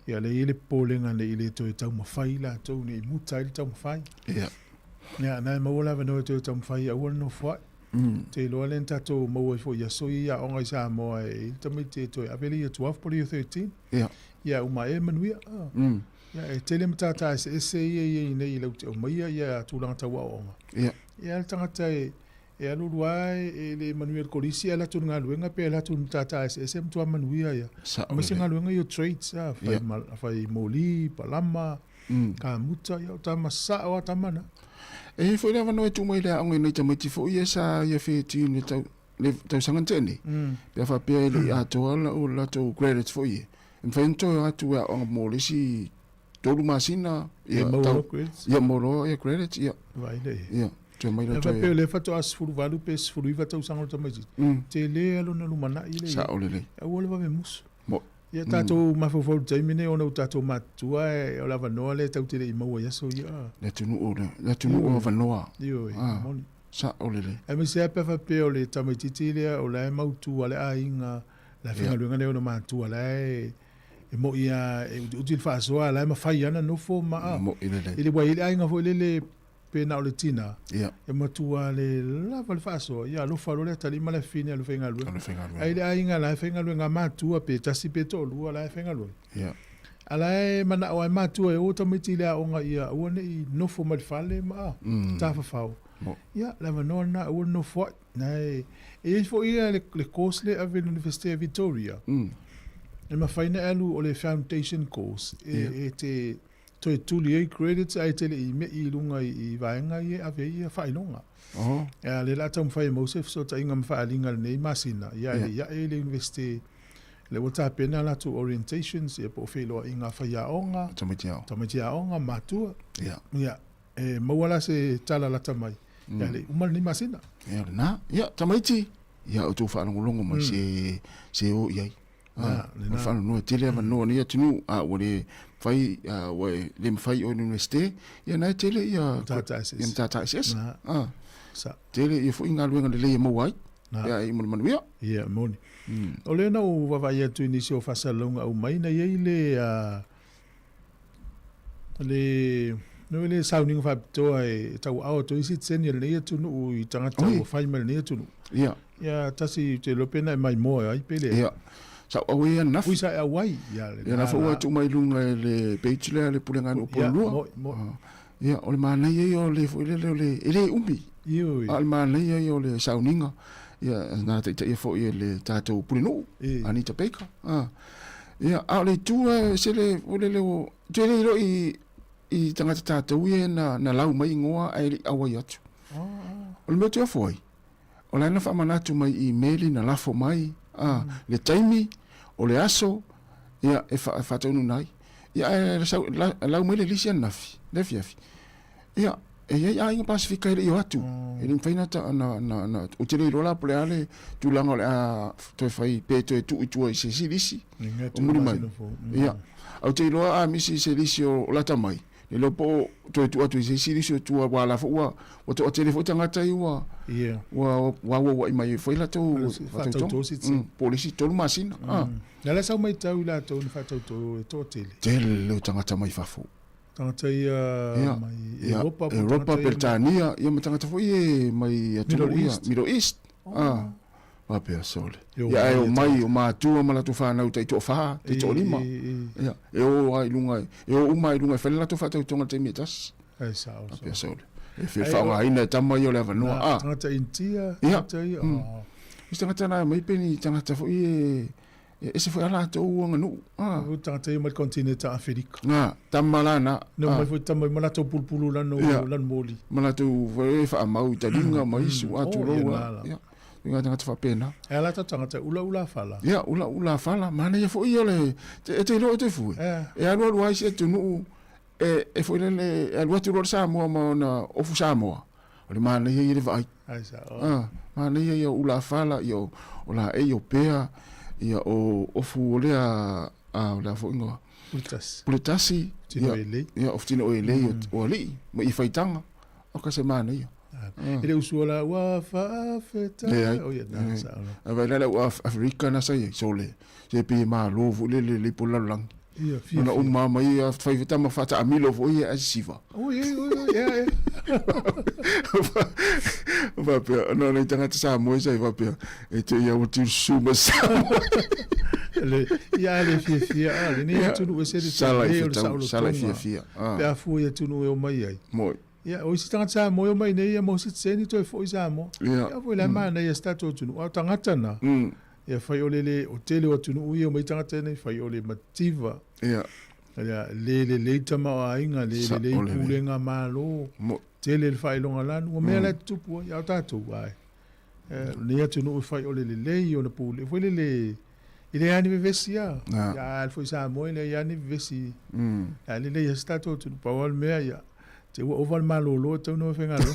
Speaker 1: Ia le ile pōlenga nei le toe tau mawhai la tau nei mutai le tau mawhai.
Speaker 11: Ia.
Speaker 1: Ia, nai maua vanoe toe tau mawhai a ua no whai. Te loa len tato maua i fo ia soi ia onga i Sāmoa e tamiti e toe aveli ia 12 poli 13.
Speaker 11: Ia.
Speaker 1: Ia uma e manuia. Ia e tele matata ese ia nei lau te o maia ia tūlanga tau a onga.
Speaker 11: Ia.
Speaker 1: Ia le tangata e aluru ai e le manuia le kolisi ala tu ngā luenga pe ala tu tata ese mtua manuia ia. Masi ngā luenga i o trades fai moli, palama, ka muta ia o tama sa o tamana.
Speaker 11: E foi le vanoe tu mai le aonga nei tamiti fo ia sa ia feti ni tau sangantene. Pea fa pea le atoa la tau credits fo ia. Mfento atu a onga molisi tolu masina ia tau ia moro ia credits ia.
Speaker 1: Vai le.
Speaker 11: Ia.
Speaker 1: E vai pe le fato as furu valu pe furu iva tau sango tamiti. Te le alo na lumana ile.
Speaker 11: Sa ole le.
Speaker 1: E wole va me mus.
Speaker 11: Mo.
Speaker 1: Ia tatou mafofo taimine ona tatou matua e o lava noa le tau tele i maua ia so ia.
Speaker 11: Le tunu o vanoa.
Speaker 1: Io e moni.
Speaker 11: Sa ole le.
Speaker 1: E me se pe fa pe o le tamititi le o le mautu ale ainga la finga luenga le ona matua le e mo ia e util fa so ala ma fai ana no fo ma.
Speaker 11: Mo ile le.
Speaker 1: Ile wai ile ainga fo ile pe na o le tina.
Speaker 11: Ia.
Speaker 1: E matua le lava le fa so ia lo fa lo le tali ma le fine lo finga luenga. Ile ainga la finga luenga matua pe tasi pe to lu ala finga luenga.
Speaker 11: Ia.
Speaker 1: Ala e mana o matua e o tamiti le onga ia o ne no fo ma fale ma. Ta fa fao. Ia, lava nona o no fo nei. E fo ia le course le ave University of Victoria. E ma faina alu o le foundation course. E te toi tuli e credits ai tele i me i lunga i vaenga i ave ia fainonga. E le la tam fai Mosef so ta inga mfa alinga nei masina. Ia e le University le wata pena la tu orientations e po filo inga whaiaonga tamaitiaonga matua ia e mawala se tala la tamai ia le umal ni masina
Speaker 11: ia na ia tamaiti ia o tu whanongolongo mai se o iai whanu no tele ma no ni tunu a wale fai we le fai o university ia na tele ia tata ss
Speaker 1: sa
Speaker 11: tele ia fu inga luenga le mo wai ia i mo manuia
Speaker 1: ia moni o le na o vavai atu inisi o fasalonga au mai na iei le no le sounding fa to e tau au to isi tseni le ia tunu i tangata o fai mal ne tunu ia tasi te lopena mai mo ai pele
Speaker 11: ia sa o ia na
Speaker 1: fu sa wai ia
Speaker 11: na fu tu mai lunga le bachelor le pulenga no polua ia o le mana ia o le fu le umbi al mana ia o le sauninga ia na te fo ia le tato pulino Anita Baker ia a le tu se le o le te le ro i tangata tato ia na lau mai ngoa ai awa atu o le me te foi o le na fa manatu mai email na lafo mai le taimi o le aso ia e fa tonu nai ia lau mai le lisia nafi le fiafi ia ia inga Pasifika ile atu ele faina ta na o tele rola pleale tu lango a to fai pe to tu i se lisi o muri mai ia au te loa a misi se lisi o la tamai le lopo to tu atu se lisi tu wa la fo o to telefo tanga tai wa wa mai foi la to polisi to masina
Speaker 1: na la sa mai tau la to fa to
Speaker 11: tele tanga tamai fa fo
Speaker 1: tangata ia mai
Speaker 11: Europa Britania ia me tangata foi mai Middle East va pe sole ia o mai o matua mala tu fa na utai to fa te to lima ia o ai lunga o mai lunga fa la to fa to tonga te mitas
Speaker 1: ai sa
Speaker 11: pe sole e fe fa nga ina tama yo le no
Speaker 1: tangata intia
Speaker 11: tangata ia tangata na mai peni tangata foi e se foi ala to nga no
Speaker 1: o tangata ia mai continente Afrika
Speaker 11: tamalana
Speaker 1: no mai foi tamai mala to pulpulu la no lan moli
Speaker 11: mala to foi fa mau talinga mai su atu ro ia tangata fa pena
Speaker 1: e ala tangata ula fala
Speaker 11: ia ula fala mana ia foi ole te lo te fu e alu ai se tu no e foi le alu tu ro Sāmoa ma na ofu Sāmoa ole mana ia le vai
Speaker 1: ai sa
Speaker 11: mana ia ula fala io ola e io pea ia o fu le a la fo ngo pulitasi ia oftino o ele o ali ma I faitanga o ka semana ia
Speaker 1: ele usuala wa fa feta o ia na sa
Speaker 11: ava la Afrika na sai sole se pe ma lo fu le pulalang ia na umma mai a faita ma fata amilo fo ia asiva
Speaker 1: o ia
Speaker 11: va pe no le tanga tsa mo sai va pe e te ia o tu suma Sāmoa
Speaker 1: le ia le fia le ne tu no se
Speaker 11: sala fia
Speaker 1: pe a fu ia tu no o mai ai
Speaker 11: mo
Speaker 1: ia o si tanga tsa mo mai ne ia mo si tseni to fo Sāmoa ia fu la mana ia sta to tu no tanga tana ia fai ole o tele o tu no ia mai tanga tene fai ole mativa
Speaker 11: ia
Speaker 1: le tama ainga le pulenga malo tele le fai longa lanu o mea la tupu ia tatu ai ne atu no fai ole le o na pule foi le ile ani vesia ya foi Sāmoa ile ani vesi le ia stato tu pawal mea ia te o val malo lo tu no fenga lo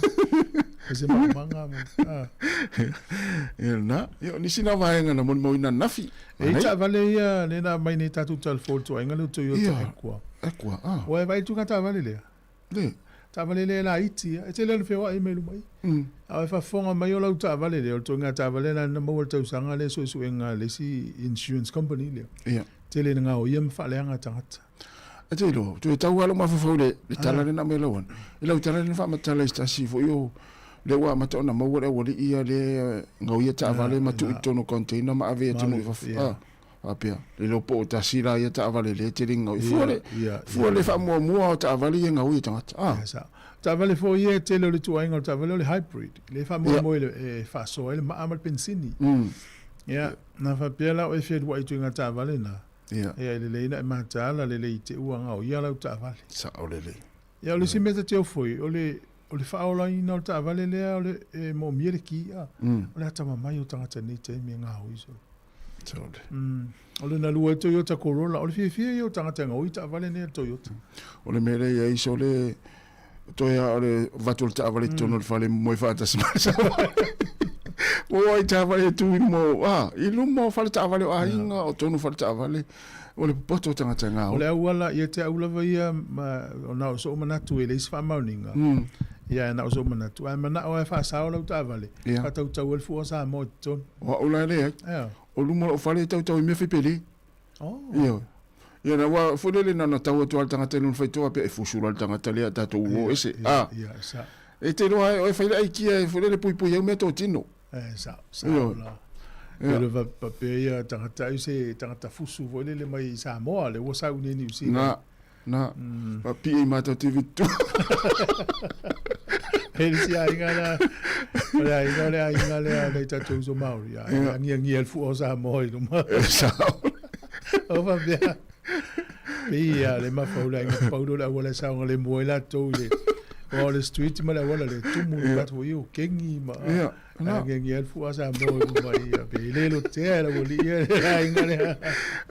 Speaker 1: ese manga
Speaker 11: na yo ni sina vaenga na mo ina nafi
Speaker 1: e ta vale ia le na mai ni tatu tal foto ainga lo to yo
Speaker 11: kwa
Speaker 1: o vai tu kata vale le ta vale le la iti e te le fe wa e melu mai a fa fonga mai o la ta vale le to nga ta vale na mo to sanga le so enga le si insurance company le te le nga o yem fa le nga tangata
Speaker 11: e te lo tu ta wa lo ma fo le tala na me lo wan e lo tala na fa ma tala sta si fo yo le wa ma tona mo le wori ia le ngau ia ta vale ma tu tono container ma ave tu no fa apia le lo po ta sila ia ta vale le te ringa fu le fa mo ta vale ia ngau ia ta
Speaker 1: ta vale fo ia te le tu ainga ta vale le hybrid le fa mo le fa so le ma amal pensini ia na fa pela o fe wa tu nga ta vale na ia le na ma ta la le te u ngau ia la ta vale
Speaker 11: sa o le
Speaker 1: ia le si meta te foi o le fa ola ina o ta vale le o le mo miere ki o le ta mai o tanga ni te mi ngau iso
Speaker 11: Tole.
Speaker 1: O le na lua Toyota Corolla, o le fia yo tangata ngoi ta vale ne Toyota.
Speaker 11: O le mere ia iso le toia o le vatul ta vale tono le fale moi fata smasa. O ai ta vale tu mo ilu mo fale ta vale a inga o tonu fale ta vale o le poto tangata nga.
Speaker 1: O le awala ia te aula ia o na so manatu ele is fa mauninga. Ia na so manatu. Ai mana o fa sa o la ta vale. Ka tau tau el fu sa mo ton.
Speaker 11: O ula le. O lumo o fale tau tau me fipeli.
Speaker 1: Oh.
Speaker 11: Ia na wa fulele na tau tu al tangata nun fai toa pe e fusula al tangata le ta tu o ese.
Speaker 1: Ia sa.
Speaker 11: E te roa o fai ai kia fulele pui pui me to tino.
Speaker 1: Sa. La. Ele va papea tangata ise tangata fusu volele mai Sāmoa le wo sa uni ni usi.
Speaker 11: Na. Papi e mata TV tu.
Speaker 1: Ele si ainga le tatu zo mauri. Ngi el fu o Sāmoa no ma.
Speaker 11: Sa.
Speaker 1: O va bien. Pia le ma faula ngi paulo la wala sa ngale moela to le. O le street ma la wala le tumu la to yo kengi ma. Ngi el fu o Sāmoa no ma pe le lo te la woli ainga le.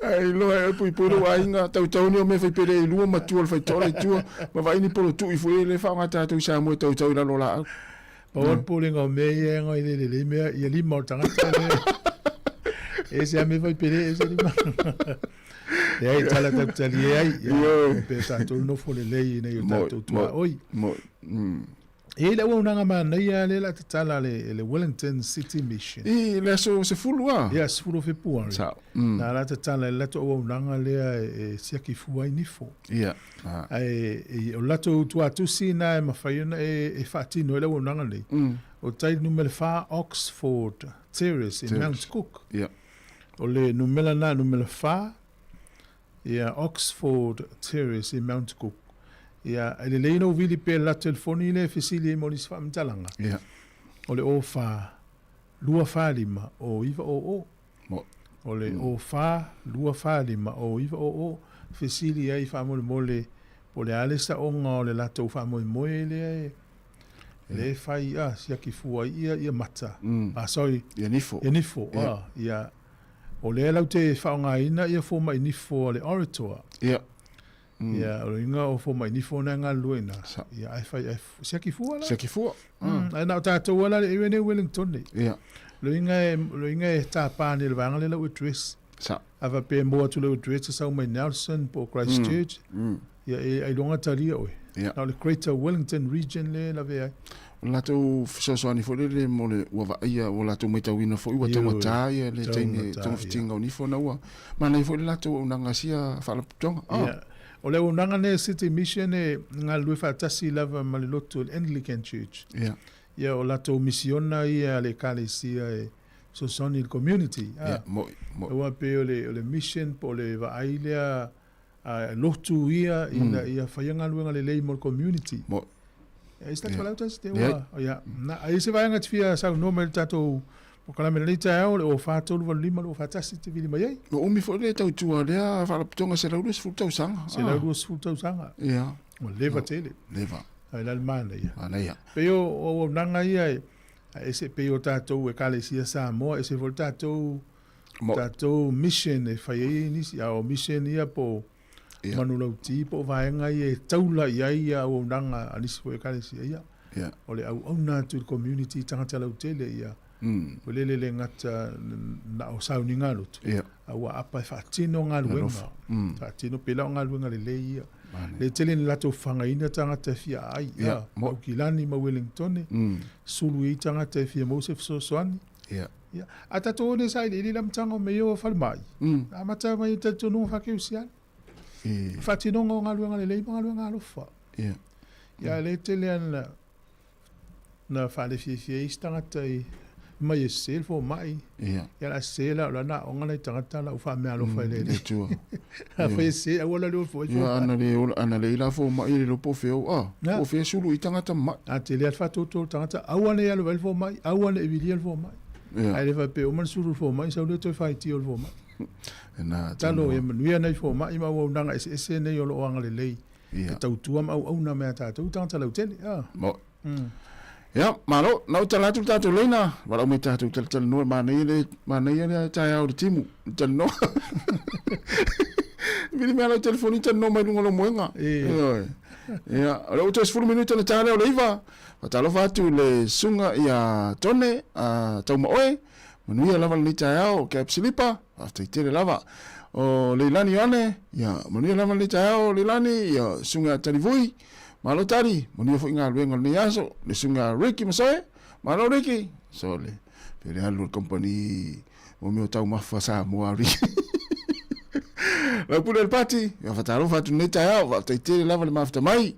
Speaker 11: Ai lo e pui puru ainga tau ni o me fai pere i lua matu al fai tola i tua ma vai ni polo tu i fui le fa ngata tau Sāmoa tau la lola.
Speaker 1: O pulling o me e ngo le me i li mo tanga. Ese a me vai pere ese ni ma. E ai tala tali ai. Pe sa tu no fo le lei nei o tatu tua. Oi. E le wona nga ma nei le la tala le Wellington City Mission.
Speaker 11: E le so se fulua.
Speaker 1: Yes, fulu fe puan.
Speaker 11: Sa.
Speaker 1: Na la tala le to wona nga le sia ki fuai ni fo.
Speaker 11: Ia.
Speaker 1: Ai o lato tua tu sina e mafaiona e fatino le wona nga le. O tai numero fa Oxford Terrace in Mount Cook.
Speaker 11: Ia.
Speaker 1: O le numero fa Oxford Terrace in Mount Cook. Ele leino vili pe la telefoni le fisili mo lis fam talanga. O le o fa lua fa lima o iva o. O le o fa lua fa lima o iva o fisili ai fa mo le o le alesa onga o le lato fa mo le fai sia ki fua ia mata. Sorry.
Speaker 11: Ia nifo.
Speaker 1: Ia o le lau te whaonga ina ia fo mai nifo le orator. Ia o inga o fo mai nifo na ngā luena. Ia ai fai sia ki fua la.
Speaker 11: Sia ki fua.
Speaker 1: Ai nau tātou wala le iwene Wellington ni. Lo inga e tā pāne le wanga le lau address. Ava pe moa tu lau address sa mai Nelson po Christchurch. Ia ai longa talia oe. Nau le Greater Wellington region le la vea.
Speaker 11: Lato fisosoani fo le mo le ua ia o lato mai tauina fo ua tangata ia le taine tangfitinga o nifo na ua. Mana i fo le lato unanga sia whalaputonga.
Speaker 1: O le unanga ne City Mission e ngā lue whaatasi lava ma le loto Anglican Church. Ia o lato misiona ia le kalesia e Sosoni community. Ua pe o le mission po le vaailea lotu ia ia whaianga luenga le leimo community. Is dat wel uit te wa? Ja. Na is vai ngat via sa no mer tato o kala me le tau o fa tolu va lima o fa tasi te vili mai.
Speaker 11: O mi fo le tau tua le fa la putonga se la lus fu tau sanga.
Speaker 1: Se la lus fu tau sanga.
Speaker 11: Ja.
Speaker 1: O leva tele.
Speaker 11: Leva.
Speaker 1: Ai la mana ia.
Speaker 11: Ana ia.
Speaker 1: Pe o nanga ia ese pe o tato e kale sia Sāmoa ese vol tato mission e fa ni ya o mission ia po manu lau tipo vaenga i taula ia o nanga alisi o kalisi ia o le au na tu community tangata lau tele ia o le ngata na o sauni ngalo au apa fatino ngaluenga fatino pela ngaluenga le ia le tele ni lato fanga ina tangata fia ai ia o kilani ma Wellington sulu i tangata fia Mosef Sosoani ia ata to ne sai le lam tango me yo falmai amata mai tatu no fakiusian fatino ngā luenga le leipa ngā luenga alofa. Ia le tele na whale fie istangata i mai e sel fo mai. Ia la sela o na onga nei tangata la ufa mea alofa i le. A fai se a wala leo fo.
Speaker 11: Ia ana le ila fo mai le lopo feo. O feo sulu i tangata mai.
Speaker 1: A tele at fatoto tangata awane alo vel fo mai. Awane e vili fo mai. Ai le fa pe o man sulu fo mai. Sa le toi fai ti fo mai. Talo e manuia nei fo mai ma o nanga ese nei o lo anga le lei. Ke tau tua ma au na mea tātou tangata lau tele.
Speaker 11: Ya, malo, na utala tu tatu lena, wala umi tatu tal no mana ile chaya o timu, tal no. Vini mea telefoni tal no mai ngolo moenga. Ya, ora utas 10 minuto na tale o leiva. Watalo fatu le sunga ya tone tau maoe. Manuia lava ni chaya o cap slipa, after tele lava. O leilani ane, ya, manuia lava ni chaya o leilani ya sunga talivui. Malo tari, moni fo inga luenga ni aso, le sunga Ricky Masoe, malo Ricky, so le pere halu company o meu tau mafa Sāmoa ri. La pula el pati, ya fatalo fatu neta ya, va te lava le mafta mai.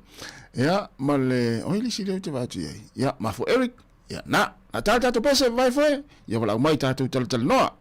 Speaker 11: Ya, male, oili si le te vatu ye. Ya, mafo Eric, ya na tata to pese vai foi, ya wala mai tata tal noa.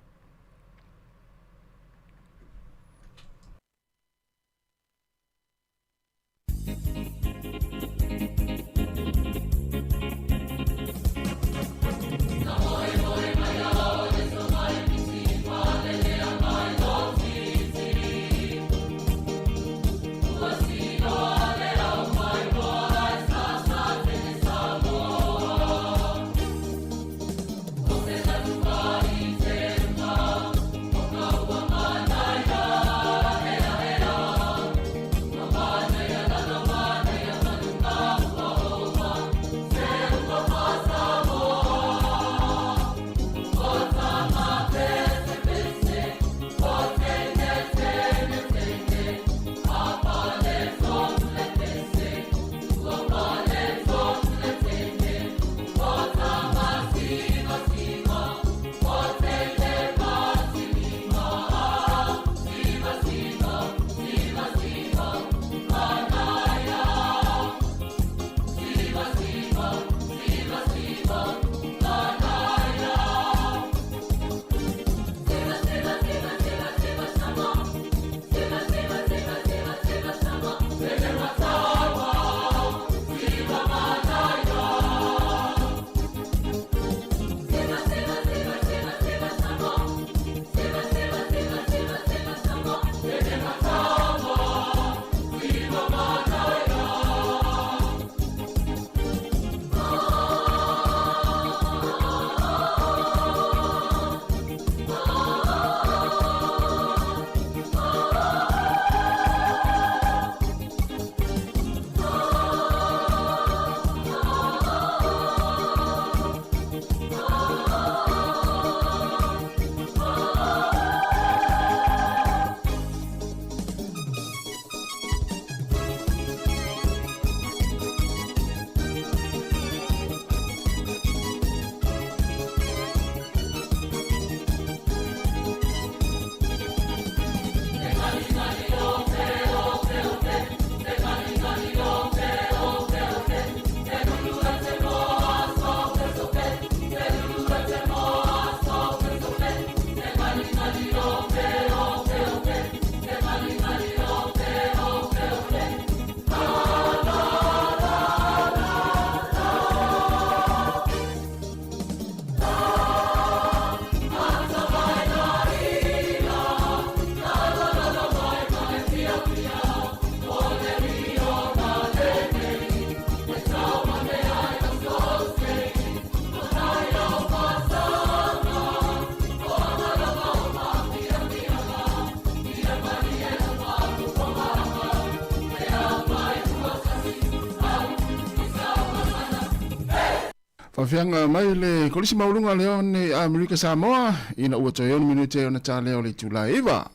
Speaker 11: Whawhianga mai le kolisi maulunga leo ni Amerika Sāmoa ina ua toi onu minute ona tā leo le tūla iwa.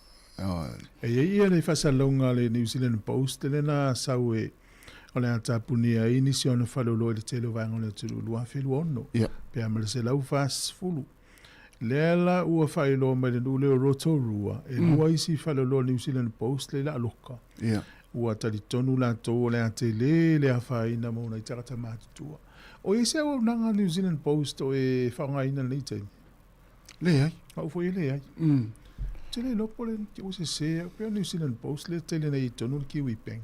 Speaker 1: Ia le whasalonga le New Zealand Post le na sau e o le atapunia inisi ona whalolo le telo vanga le tulu lua whilu ono. Pea mele se lau fast fulu. Lela ua whailo mai le nule o Rotorua e lua isi whalolo New Zealand Post le la aloka. Ua tali tonu la tō le ate le hawhaina mauna i takata mātutua. O e se au nanga New Zealand Post o e whaungaina nei taimi.
Speaker 11: Le ai?
Speaker 1: Au fwoi le ai. Te le lopo le o se se, peo New Zealand Post le tele nei tonu le Kiwi Bank.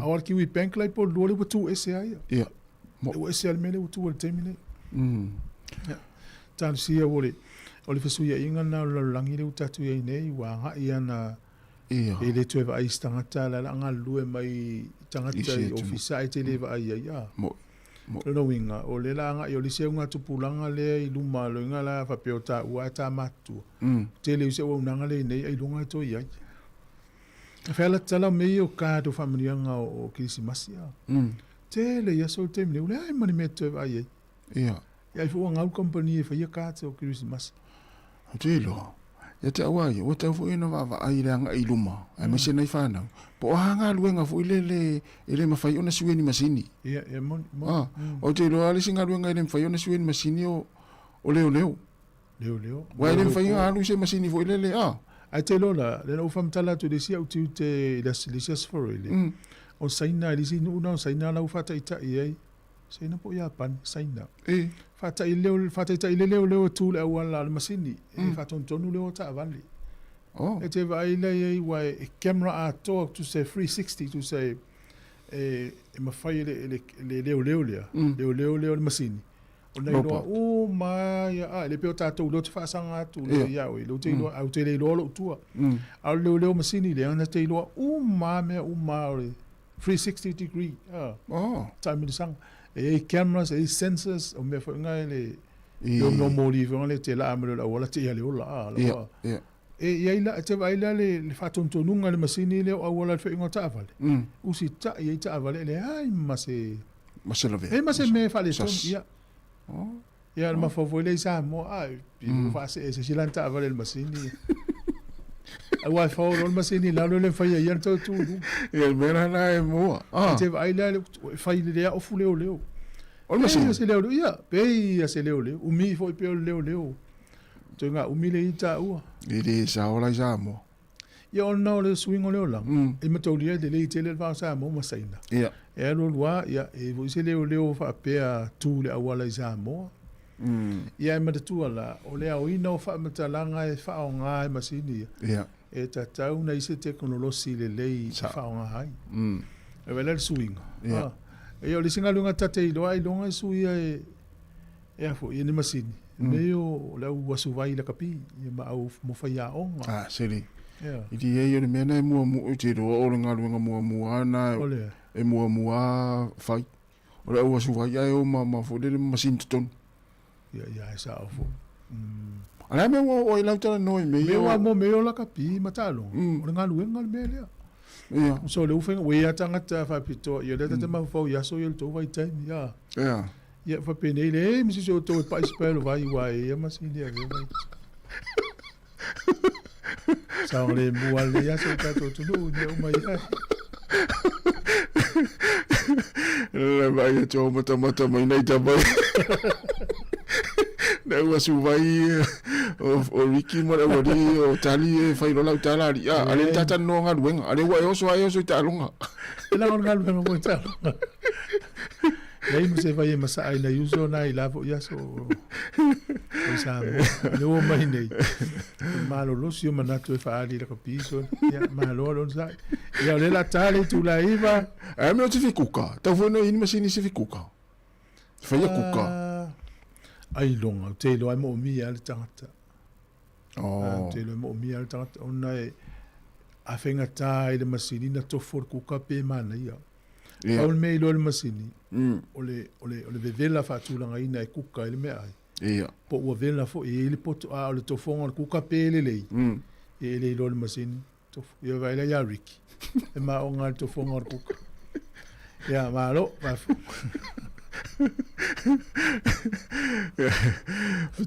Speaker 1: Awar Kiwi Bank lai po lua le watu ese ai. O ese al mele watu al taimi nei. Tāna sia o le whasuia inga na langi le utatu iei nei, wa ngai ana e le tue wa aistangata la ngā lue mai tangata i ofisa e te lewa ai ai. Lona winga o le langa i o le seunga tupulanga le i luma lo inga la whapeo ta ua ta matu. Te le use o nanga le nei ai lunga to iai. Whela tala mei o kāto whamirianga o Kirisimasi a. Te le iaso te mine ule ai mani me te vai ei.
Speaker 11: Ia.
Speaker 1: Ia i fuwa ngau company e whaia kāte o Kirisimasi.
Speaker 11: Te lo. Ia te awai, o tau fo ina wa ai reanga i luma. Ai mase nei whanau. Po hanga luenga fo ile mawhai ona sueni masini.
Speaker 1: Ia, mon.
Speaker 11: O te lo ali singa luenga ile mawhai ona sueni masini o leo.
Speaker 1: Leo.
Speaker 11: Wa ile mawhai alu se masini fo ile
Speaker 1: Ai te lola, le no famtala tu de sia utu te lisias for ile. O saina lisi no saina la ufata ita ai. Saina po ya pan saina. Fata ile leo tu le wala le masini. Fata tonu leo ta vali. E te vai le wa camera a talk to say 360 to say mafai le leo le masini. O nei loa, o mai, le peo tātou lo te whaasanga atu, le iau, lo te loa, au te le loa lo tua. Au leo masini le, ana te loa, o mai, 360 degree, time ni sanga. E cameras, e sensors, o mea whainga le, no mori, whainga le te la amero la wala te ia le ola, E iaila, te waila le whatontonunga le masini leo, au wala le whainga taavale. Usi ta, iei taavale, le ai mase...
Speaker 11: Maselave.
Speaker 1: E mase me whale ton, ia. Ia ma fo le Sāmoa ai pi fa se silanta avale il masini. Ai wa fo lo masini la lo le fa ia to tu.
Speaker 11: Ia mera na e mo.
Speaker 1: Te vai la fa ile o fu leo.
Speaker 11: O masini
Speaker 1: se leo ia pe ia se leo. U mi fo pe leo. Tu nga u mi le ita u.
Speaker 11: Ile sa ola Sāmoa.
Speaker 1: Ia o no le swing o leo la. E me to dia de le tele va Sāmoa ma saina.
Speaker 11: Ia.
Speaker 1: E lo lua ia e vo se leo fa pe tu le awala Sāmoa. Ia e mata la o le au ina o fa matalanga e fa o nga e masini.
Speaker 11: Ia.
Speaker 1: E tatau na ise teknolosi le lei fa o nga hai. E vela le swing.
Speaker 11: Ia.
Speaker 1: E o le singa lunga tate i loa i longa suia e afo i ni masini. Meo le au wasu vai la kapi i ma au mo fa ia onga.
Speaker 11: Seri. Iti e yo le mena e mua mu te ro o nga lunga mua ana e mua fai. O le au wasu vai ai o ma fo le masini ton.
Speaker 1: Ia sa afo.
Speaker 11: Ala me o i lauta no me
Speaker 1: meo la kapi matalo. O le ngaluenga le mele.
Speaker 11: Ia.
Speaker 1: So le ufenga we atanga ta fa pito yo le tata ma fo ya so yo to vai tai ya.
Speaker 11: Ia.
Speaker 1: Ia fa pene le mi so to pa spelo vai e masini e vai. Sa le mua le ya so ta to no ne o mai ai.
Speaker 11: Le vai to mata mai nei ta vai. Na wasu vai o Ricky mo o tali e fai lo la tala ri ale tata no nga luenga ale wa yo so ta longa.
Speaker 1: Ela nga luenga mo ta. Nei mo se vai masa ai na uso na I lavo ya so. O sa no mai nei. Malo lo si manato e fa ali la capiso. Ya malo lo sai. Ya le la tale tu la iva.
Speaker 11: E me ti fi kuka. Ta vo no in masini si fi kuka. Fai kuka.
Speaker 1: Ai longa te lo ai mo mi al tangata. Te lo mo mi al tangata ona e a fenga tai de masini na to for kuka pe mana ia. Au me lo le masini. Ole vevela fa tu langa ina e kuka ele me ai.
Speaker 11: Ia.
Speaker 1: Po o vela fo e le poto a le to fonga kuka pe le lei. E le lo le masini. To ia vai la ya Ricky. E ma o ngal to fonga kuka. Ya malo va.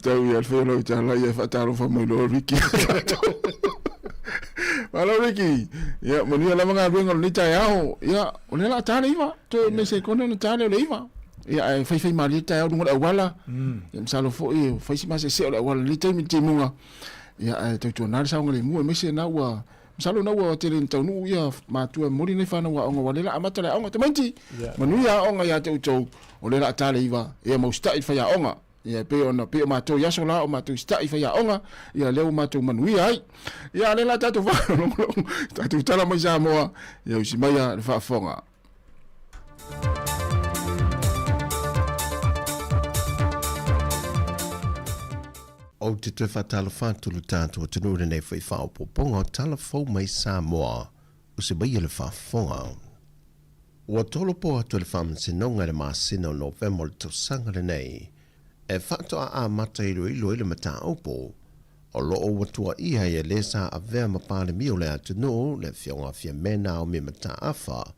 Speaker 11: Tau ia fero i tala ia fataro fa mai lo Ricky. Malo Ricky. Ia mani ala manga ruenga ni tai ao. Ia ole la tale iva. To me se kona na tale le iva. Ia fai mali tai ao ngora wala. Ia msalo fo e fai si mase se ole wala ni tai mi timunga. Ia to na sa ngale mu me se na wa msalo na wa tele tau nu ia matua mori nei fana wa onga wale la amata la onga te manti. Manu ia onga ia te utou. Ole la tale iva. Ia mo sta I fai onga. Ia pe ona pe matou ia so la o matou sta I fai onga. Ia leo matou manu ia ai. Ia le la tatu fa. Tatu tala mai Sāmoa. Ia usi mai a le fa fonga.
Speaker 7: O te te whatala whātulu tātua tenure nei whai whao poponga tala whau mai Sāmoa. O se mai ele whafonga. Ua tolo po atu le whamansinonga le māsina o November le tausanga le nei, e whatoa a mata ilo le mata opo, o loo watua ia e le sa a vea mapale mio le atu no le fionga fia mena o mi mata afa,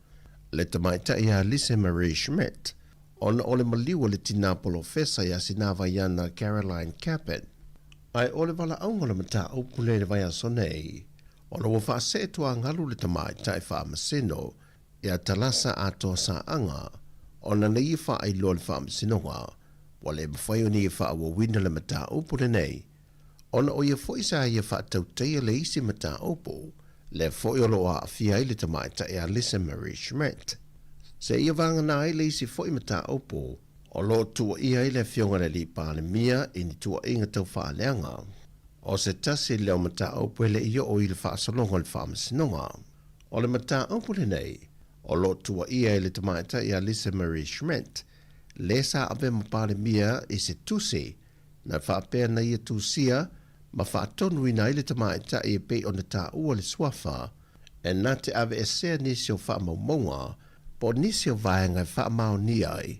Speaker 7: le tamaita ia Lise Marie Schmidt, ona ole maliwa le tina polofesa ia sinava iana Caroline Capet, ai ole wala aunga le mata opo le vaya sonei, ona wafa se tua ngalu le tamaita e wha masino, ia talasa ato sa anga, ona le ifa ai lo le wha masinonga, wale mawhaio ni ifa awa wina le mata opo le nei, ona o ia foi sa ia wha tauteia le isi mata opo, le foi o loa a fia ile tamaita e a Lisa Marie Schmidt. Se ia vanga na ile isi foi mata opo, o lo tua ia ile fionga le li pāle mia ini tua inga tau wha leanga. O se tasi leo mata opo ele ia o ile wha salonga le wha masinonga. O le mata opo le nei, o lo tua ia ile tamaita e a Lisa Marie Schmidt, le sa ave mapāle mia i se tusi, na wha pēr na ia tusia, ma wha tonu ina ile tamaita e pe o na tā ua le swafa, e nā te ave e sea nisi o wha maumonga, po nisi o vaenga e wha mao ni ai,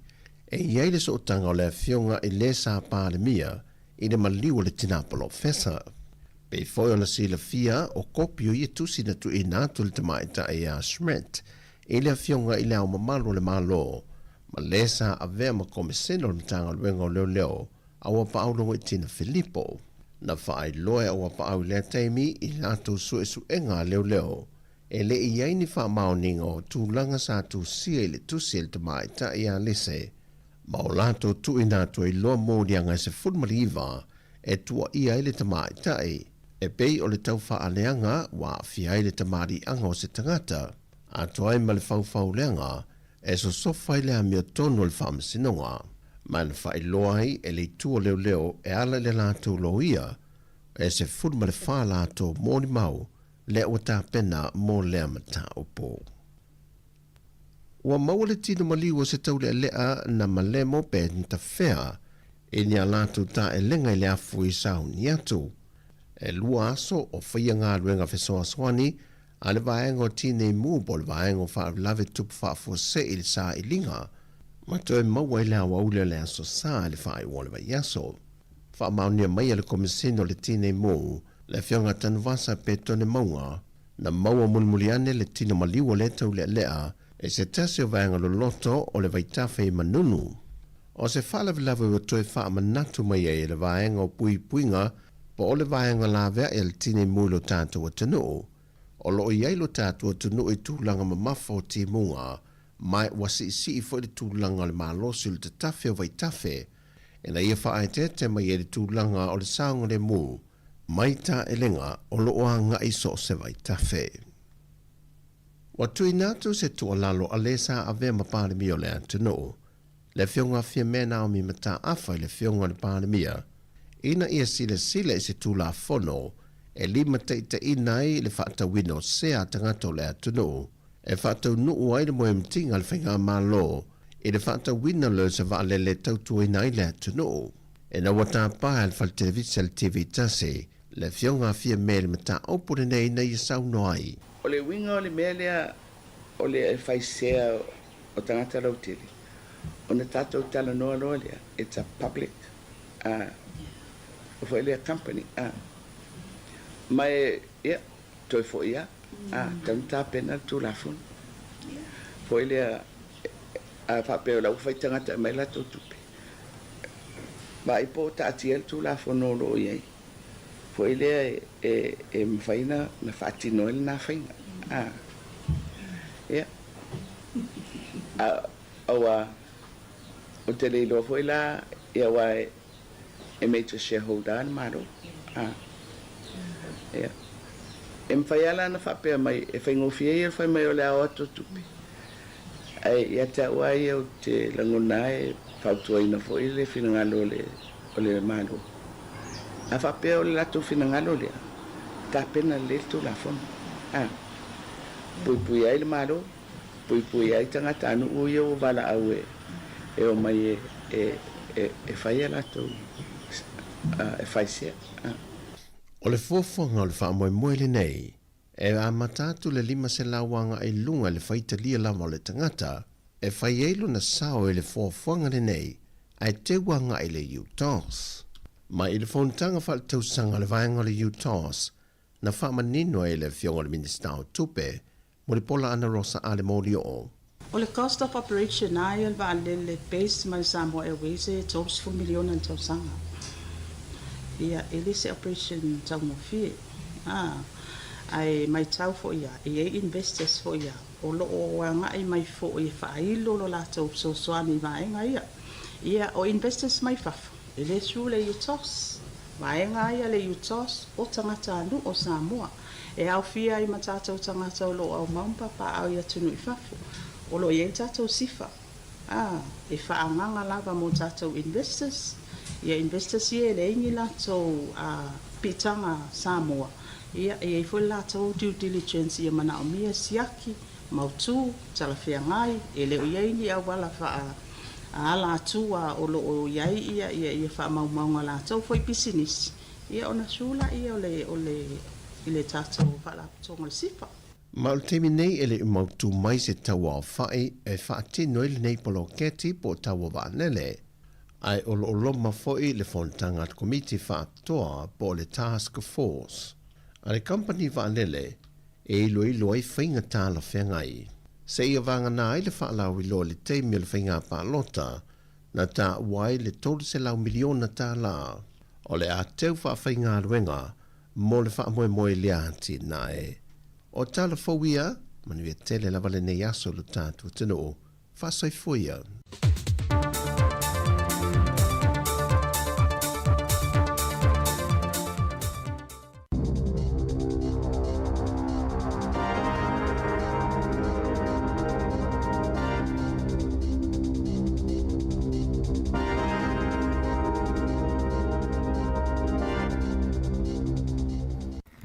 Speaker 7: e iei so tanga o le fionga i le sa pāle mia, i le maliwa le tinapolo fesa. Pe foi o na sila fia o kopio i tusi na tu i nātu le tamaita e a Schmidt, i le fionga i le au mamalo le malo, ma le sa avea ma komiseno le tanga luenga o leo leo, awa paulongo i tina Filippo, na whaai loe awa paau lea teimi i nātu su enga leo leo, e le i aini wha maoninga o tūlanga sa tu sia i le tusi le tamaita i a lise, ma o lato tu i nātu i loa mōrianga se fulmariva, e tua i a le tamaita e pei o le tau wha aleanga wa fia i le tamari anga o se tangata, a toai ma le whau leanga, e so sofa i lea mea tonu le whamasinonga, man whai loai e le tua leo leo e ala le lato loia, e se fulma le wha lato mōni mau, le o tā pena mō lea mata opo. Ua maua le tino maliwa se tau le lea na malemo pe nta whea, e ni a lato tā e lenga i le afu i sau ni atu, e lua aso o whaia ngā ruenga whesoa swani, a le vaenga o tine mūbo le vaenga o wha lave tupu wha fuose i le sā i linga, ma toi maua i le awa ule le aso sā le wha i wale vai aso. Wha maunia mai le komisino le tine mū, le fionga tanvasa pe tone maunga, na maua mulmuliane le tino maliwa le tau le lea, e se tasi o vaenga lo loto o le vaitafe i manunu. O se wha lave o toi wha manatu mai e le vaenga o pui puinga, po o le vaenga la vea e le tine mū lo tātua tanu, o lo i ailo tātua tunu i tūlanga mamafa o ti munga, mai wasi isi i fo i tūlanga le malosi le tafe o vai tafe, e na ia whaai te mai e le tūlanga o le saunga le mū, mai tā elenga o lo oanga i so se vai tafe. Wa tui nātu se tua lalo a le sa ave ma pālemia o le antunu, le fionga fia mena o mi mata afa i le fionga le pālemia, ina ia sile i se tūla fono, e lima te inai le whaata wino sea tangato le atunu, e whaata nuu ai le moe mtinga le whainga malo, e le whaata wina le sa wale le tautu inai le atunu. E na wata paha le whal televisa le TV tase, le fionga fia mele mata opure nei na i sauno ai.
Speaker 8: O le winga o le mea lea, o le whaisea o tangata lautili. O na tātou tala noa loa lea, it's a public, o whaelea company, mai ia toi fo ia tam ta pena tu la fun fo ile a fa pe la fa tanga mai la tu mai po ta tiel tu la fun no lo ye fo ile e mfaina na fati no na faina ia awa o tele lo fo ila ia wa e major shareholder maro ia em faiala na fape mai e faingo fie fai mai ole a to tupi ai ia ta wai o te langona e fautu ina fo ile fina le ole malo a fape ole la tu fina le ta pena le tu la fon pui ai le malo pui ai tanga tanu o yo vala awe e o mai e faiala to e faisia
Speaker 7: O le fofonga o le wha moe moe le nei, E a matatu le 5 se lauanga ai lunga le faitalia lava o le tangata, e whai eilu na sao e le fuafuanga le nei, ai te wanga i le UTOS. Ma i le whaunitanga wha le tausanga le vaenga le UTOS, na wha manino e le fionga le minister o tupe, mo le pola ana rosa ale mori o.
Speaker 9: O le cost of operation ai al va le base mai Sāmoa Airways e tos fu miliona en tausanga. Ia ele se operation tau mo fie. Ai mai tau fo ia, e investors fo ia. O lo o wanga ai mai fo i whailo lo lato so soani vaenga ia. Ia o investors mai fafu. Ele su le UTOS. Vaenga ia le UTOS o tangata anu o Sāmoa. E au fia i matata o tangata o lo au maumpa pa au ia tunu i fafu. O lo ia tatou sifa. E whaanganga lava mo tatou investors. Ia investors ia le ingi latou pitanga Sāmoa. Ia e foi latou due diligence ia mana o mia siaki, mautu, talawhiangai, e leo ia ingi au wala a latua o lo o iai ia wha maunga latou foi business. Ia ona sula ia o le tatou wha laputonga le sifa.
Speaker 7: Ma o temi nei ele umautu mai se taua o whae e whaatino ele nei polo keti po taua wānele. Ai o loma foi le whontanga at komiti whaatoa po le task force. A le company wānele e ilo ai whainga tāla whengai. Se ia vanga nā i le whaalau ilo le teimi le whainga pālota na tā wai le tolu se lau miliona tāla. O le a teu whainga ruenga mo le whaamoe le ati nā e. O tala fawia, manu e tele lava le nei aso lo tātua tino o, whasai fwia.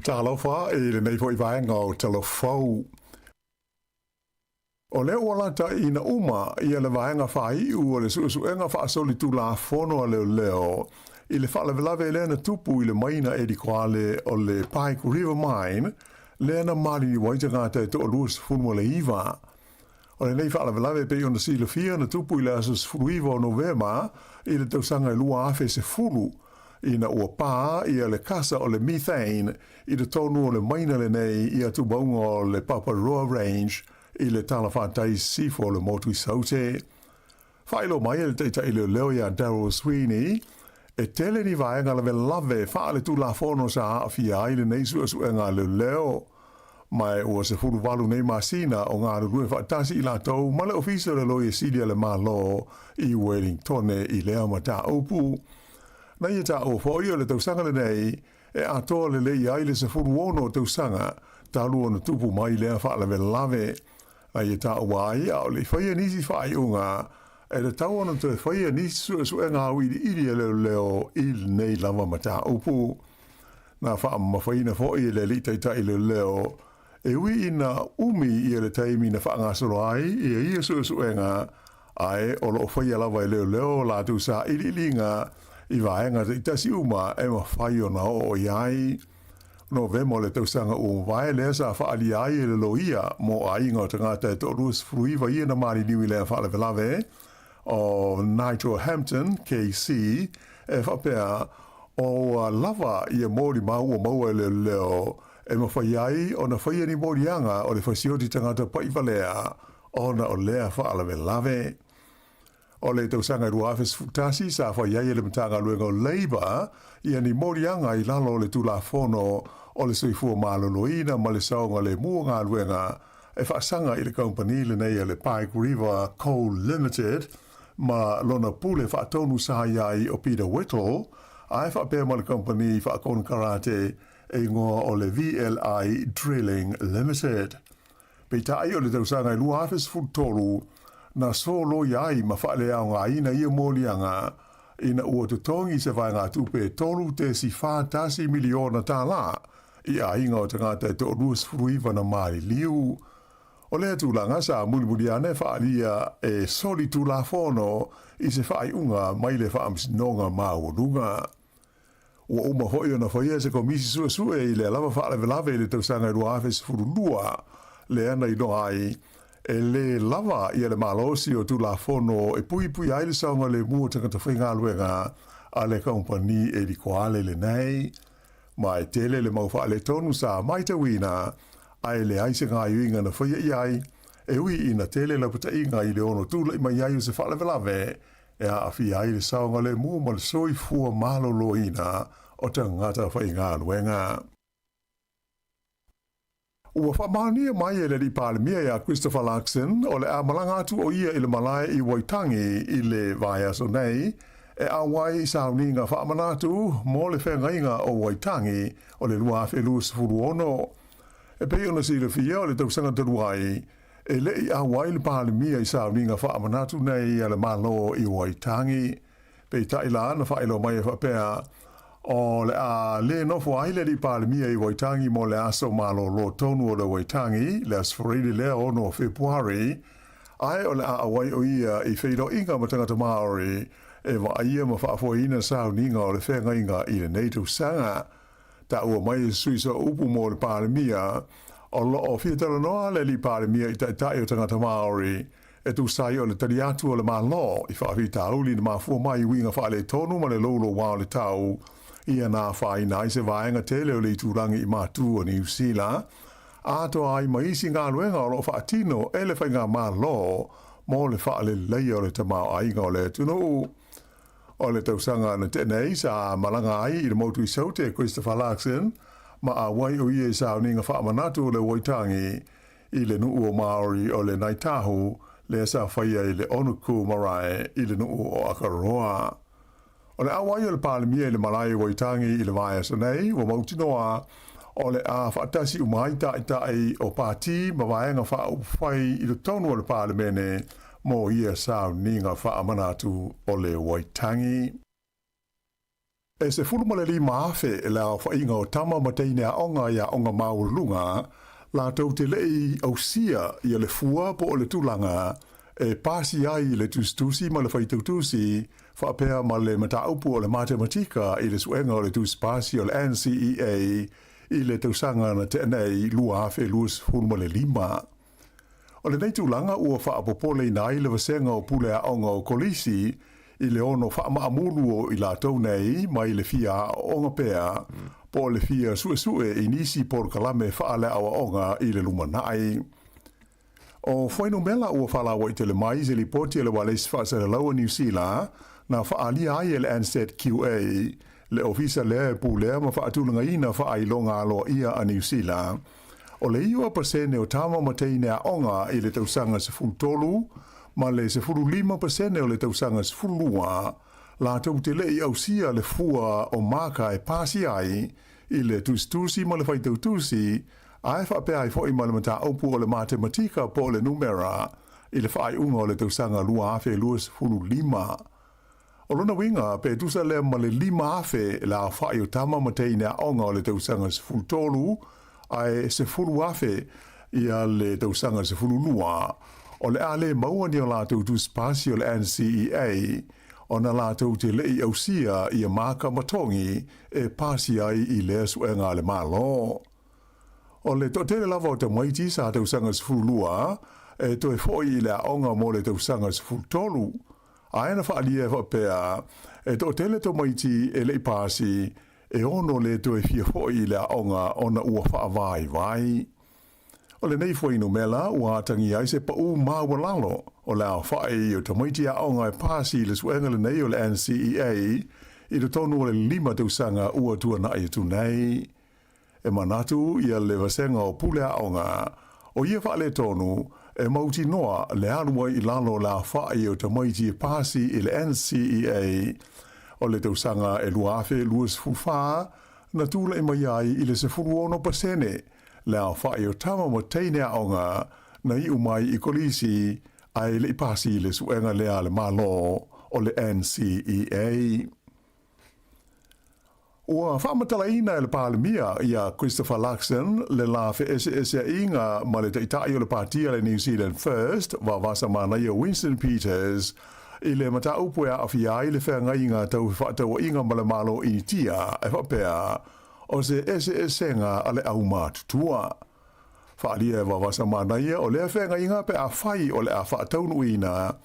Speaker 10: Talofa e le nei fo i vaenga o telefou. O leo walata i na uma i le vaenga whai u o le suenga wha asoli tu la fono a leo. I le wha lave e lena tupu i le maina e di koale o le Pike River Mine, lena mali ni waitanga te to luas funmo le iwa. O le nei wha lave pe ona si le fia na tupu i le asus furuiva o novema i le tausanga i lua afe se fulu. Ina ua pā ia le kasa o le methane i le tonu o le maina le nei ia tubaunga o le Paparoa Range i le talawhātai sifo le motu i saute. Whailo mai le teita i le leo ia Daryl Sweeney e tele ni vaenga le lave wha le tu la fono sa awhia i le nei suenga le leo. Mai ua se furu walu nei masina o ngā rurue whaatasi i la tau ma le ofisa le loia sidia le malo i Wellington i lea mata upu. Na ia ta o fo ia le tausanga le nei, e atoa le lei ai le se furu ono tausanga, talu ona tupu mai lea wha lave lave. Na ia ta o wai, au le whaia nisi whai unga, e le tau ona te whaia nisi su e ngā wiri iri e leo il nei lava mata upu. Na wha mawhaina fo ia le li taita i leo, e ui ina umi ia le taimi na wha ngā soro ai, ia su e ngā, ai o lo whaia lava i leo la tu sa iri linga, I vaenga te itasi uma e ma whai o na o iai. No vemo le tausanga o vae lea sa whaali ai e le loia mo a inga o tangata e torus fruiva ia na mari niwi lea whaale velave o Nigel Hampton, KC, e whapea o lava ia mori mau o maua le leo e ma whai ai o na whai ni mori anga o le whasioti tangata paivalea o na o lea whaale velave. O le tausanga i ruafes futasi sa whai ai le matanga luenga o Labour ia ni morianga I lalo le tulafono o le soifua maloloina ma le saonga le muanga luenga e whaasanga I le company le nei le Pike River Coal Limited ma lona pule whaatonu sa iai o Peter Whittle a e whaapea ma le company whaakon karate e ngoa o le VLI Drilling Limited. Peita ai o le tausanga I ruafes futolu na solo iai ma whaale au ngā ina ia mōlianga ina ua tutongi se vai ngā tupe tolu te si whātasi miliona tā la I a inga o tangata e tō ruas fruiva na māri liu. O lea tūlanga sa mulimuri ane whaalia e soli tū la whono I se whaai unga mai le whaamsinonga māurunga. ua uma hoi ona whaia se komisi sua i le lava wha lave le tausanga i rua awhi se furulua le ana i no ai e le lava i le malosi o tu la fono e pui ai le saunga le mua tangata whainga luenga a le kompani e di koale le nei mai tele le mau wha le tonu sa mai te wina ai le aise ngā iuinga na whaia i ai e ui ina tele la puta inga i le ono tula i mai ai o se wha lave e a awhi ai le saunga le mua ma le soi fua malolo ina o tangata whainga luenga. Ua whamania mai e le di palemia ia Christopher Larkson o le a malanga atu o ia i le malai i Waitangi i le vai aso nei e a wai i sauninga whamanatu mo le whengainga o Waitangi o le lua whelua sifuru ono. E pei ona si le fia o le tausanga taruai e le i a wai le palemia i sauninga whamanatu nei a le malo i Waitangi. Pei taila na whailo mai e whapea o le a le nofo ai le di palemia i Waitangi mo le aso malo lo tonu o le Waitangi le asfarili lea ono o Februari ai o le a awai o ia i wheido inga matangata Māori e wa ia ma whaafoina sauninga o le whenga inga i le neito sanga ta ua mai suisa upu mo le palemia o lo o whiatara noa le li palemia i tai o tangata Māori e tu sai o le tari atu o le malo i whaafita auli na mafua mai winga wha le tonu ma le lolo wao le tau ia nā whaina i se vaenga tele o le turangi i mātu o New Zealand. Ato ai maisi ngā luenga o lo whaatino e le whainga malo mo le whaale leia o le tamau ainga o le tunu. O le tausanga na tenei sa malanga ai i le motu i saute Christopher Larkson ma a wai o ia i sauninga whaamanatu o le Waitangi i le nuu o Māori o le Naitahu le sa whaia i le onuku marae i le nuu o Akaroa. O le awai o le palemia i le malai Waitangi i le vaia sanei, wa mautinoa o le a whaatasi umaita i tai o pāti ma vaenga wha upwhai i le tonu o le palemene mo ia sao ninga wha amanatu o le Waitangi. E se fuluma le li maafe e la whainga o tama mateine a onga ia onga maurulunga, la tau te lei au sia i le fua po o le tulanga e pasi ai le tustusi ma le whaitautusi whaapea ma le mataupu o le matematika i le suenga o le tuspasi o le NCEA i le tausanga na tenei lua afe luas fulma le lima. O le nei tūlanga ua whaapopole nai le vasenga o pule a onga o kolisi i le ono whaamaamulu o i la tau nei mai le fia o onga pea po le fia sue i nisi por kalame whaale awa onga i le lumanai. O whaino mela ua whalawa i tele mai se li poti e le wales whaasara laua New Zealand na whaalia ai e le Ansett QA le ofisa lea e pūlea ma whaatulanga ina whaailonga aloa ia a New Zealand. O le iwa pasene o tama mateine a onga i le tausanga se fultolu ma le se fulu 5% o le tausanga se fulua la tau te lei au sia le fua o maka e pasi ai i le tustusi ma le whaitautusi ai whaapea ai fwoi ma le mata aupu o le matematika po le numera i le whaai unga o le tausanga lua afe luas fulu 5. O lona winga pe tusa le ma le 5 afe la whaai o tama mateine a onga o le tausanga se fultolu ai se fulu afe ia le tausanga se fulu lua o le ale maua ni o la tau tu spasi o le NCEA o na la tau te lei au sia ia maka matongi e pasi ai i le suenga le malo. O le totele lava o te maiti sa tausanga se fulu lua e to e foi i le aonga mo le tausanga se fulu tolu. Aena whaalia whapea e totele to maiti e le pasi e ono le to e fia foi i le aonga o na ua whaavai vai. O le nei fwoi no mela ua tangi ai se pa u mawalalo o le au whae o tamaiti a onga e pasi le suenga le nei o le NCEA i le tonu o le 5 tausanga ua tua na i tu nei. E manatu ia le vasenga o pule a onga o ia wha le tonu e mauti noa le alua i lalo la whae o tamaiti e pasi i le NCEA o le tausanga e luafe luas fufa na tula i mai ai i le se furuono pasene le au whae o tama mo teine a onga na i umai i kolisi ai le pasi le suenga lea le malo o le NCEA. Ua whaamatala ina e le palemia ia Christopher Larkson le la ese inga ma le taitai o le partia le New Zealand First wa vasa mana ia Winston Peters I le mata upo ya awhia i le whenga inga tau whaatau inga malamalo i tia e whapea o se senga ale au mātutua. Whaalia e wawasa manaia o lea whenga inga pe a whai o le a whaataunu ina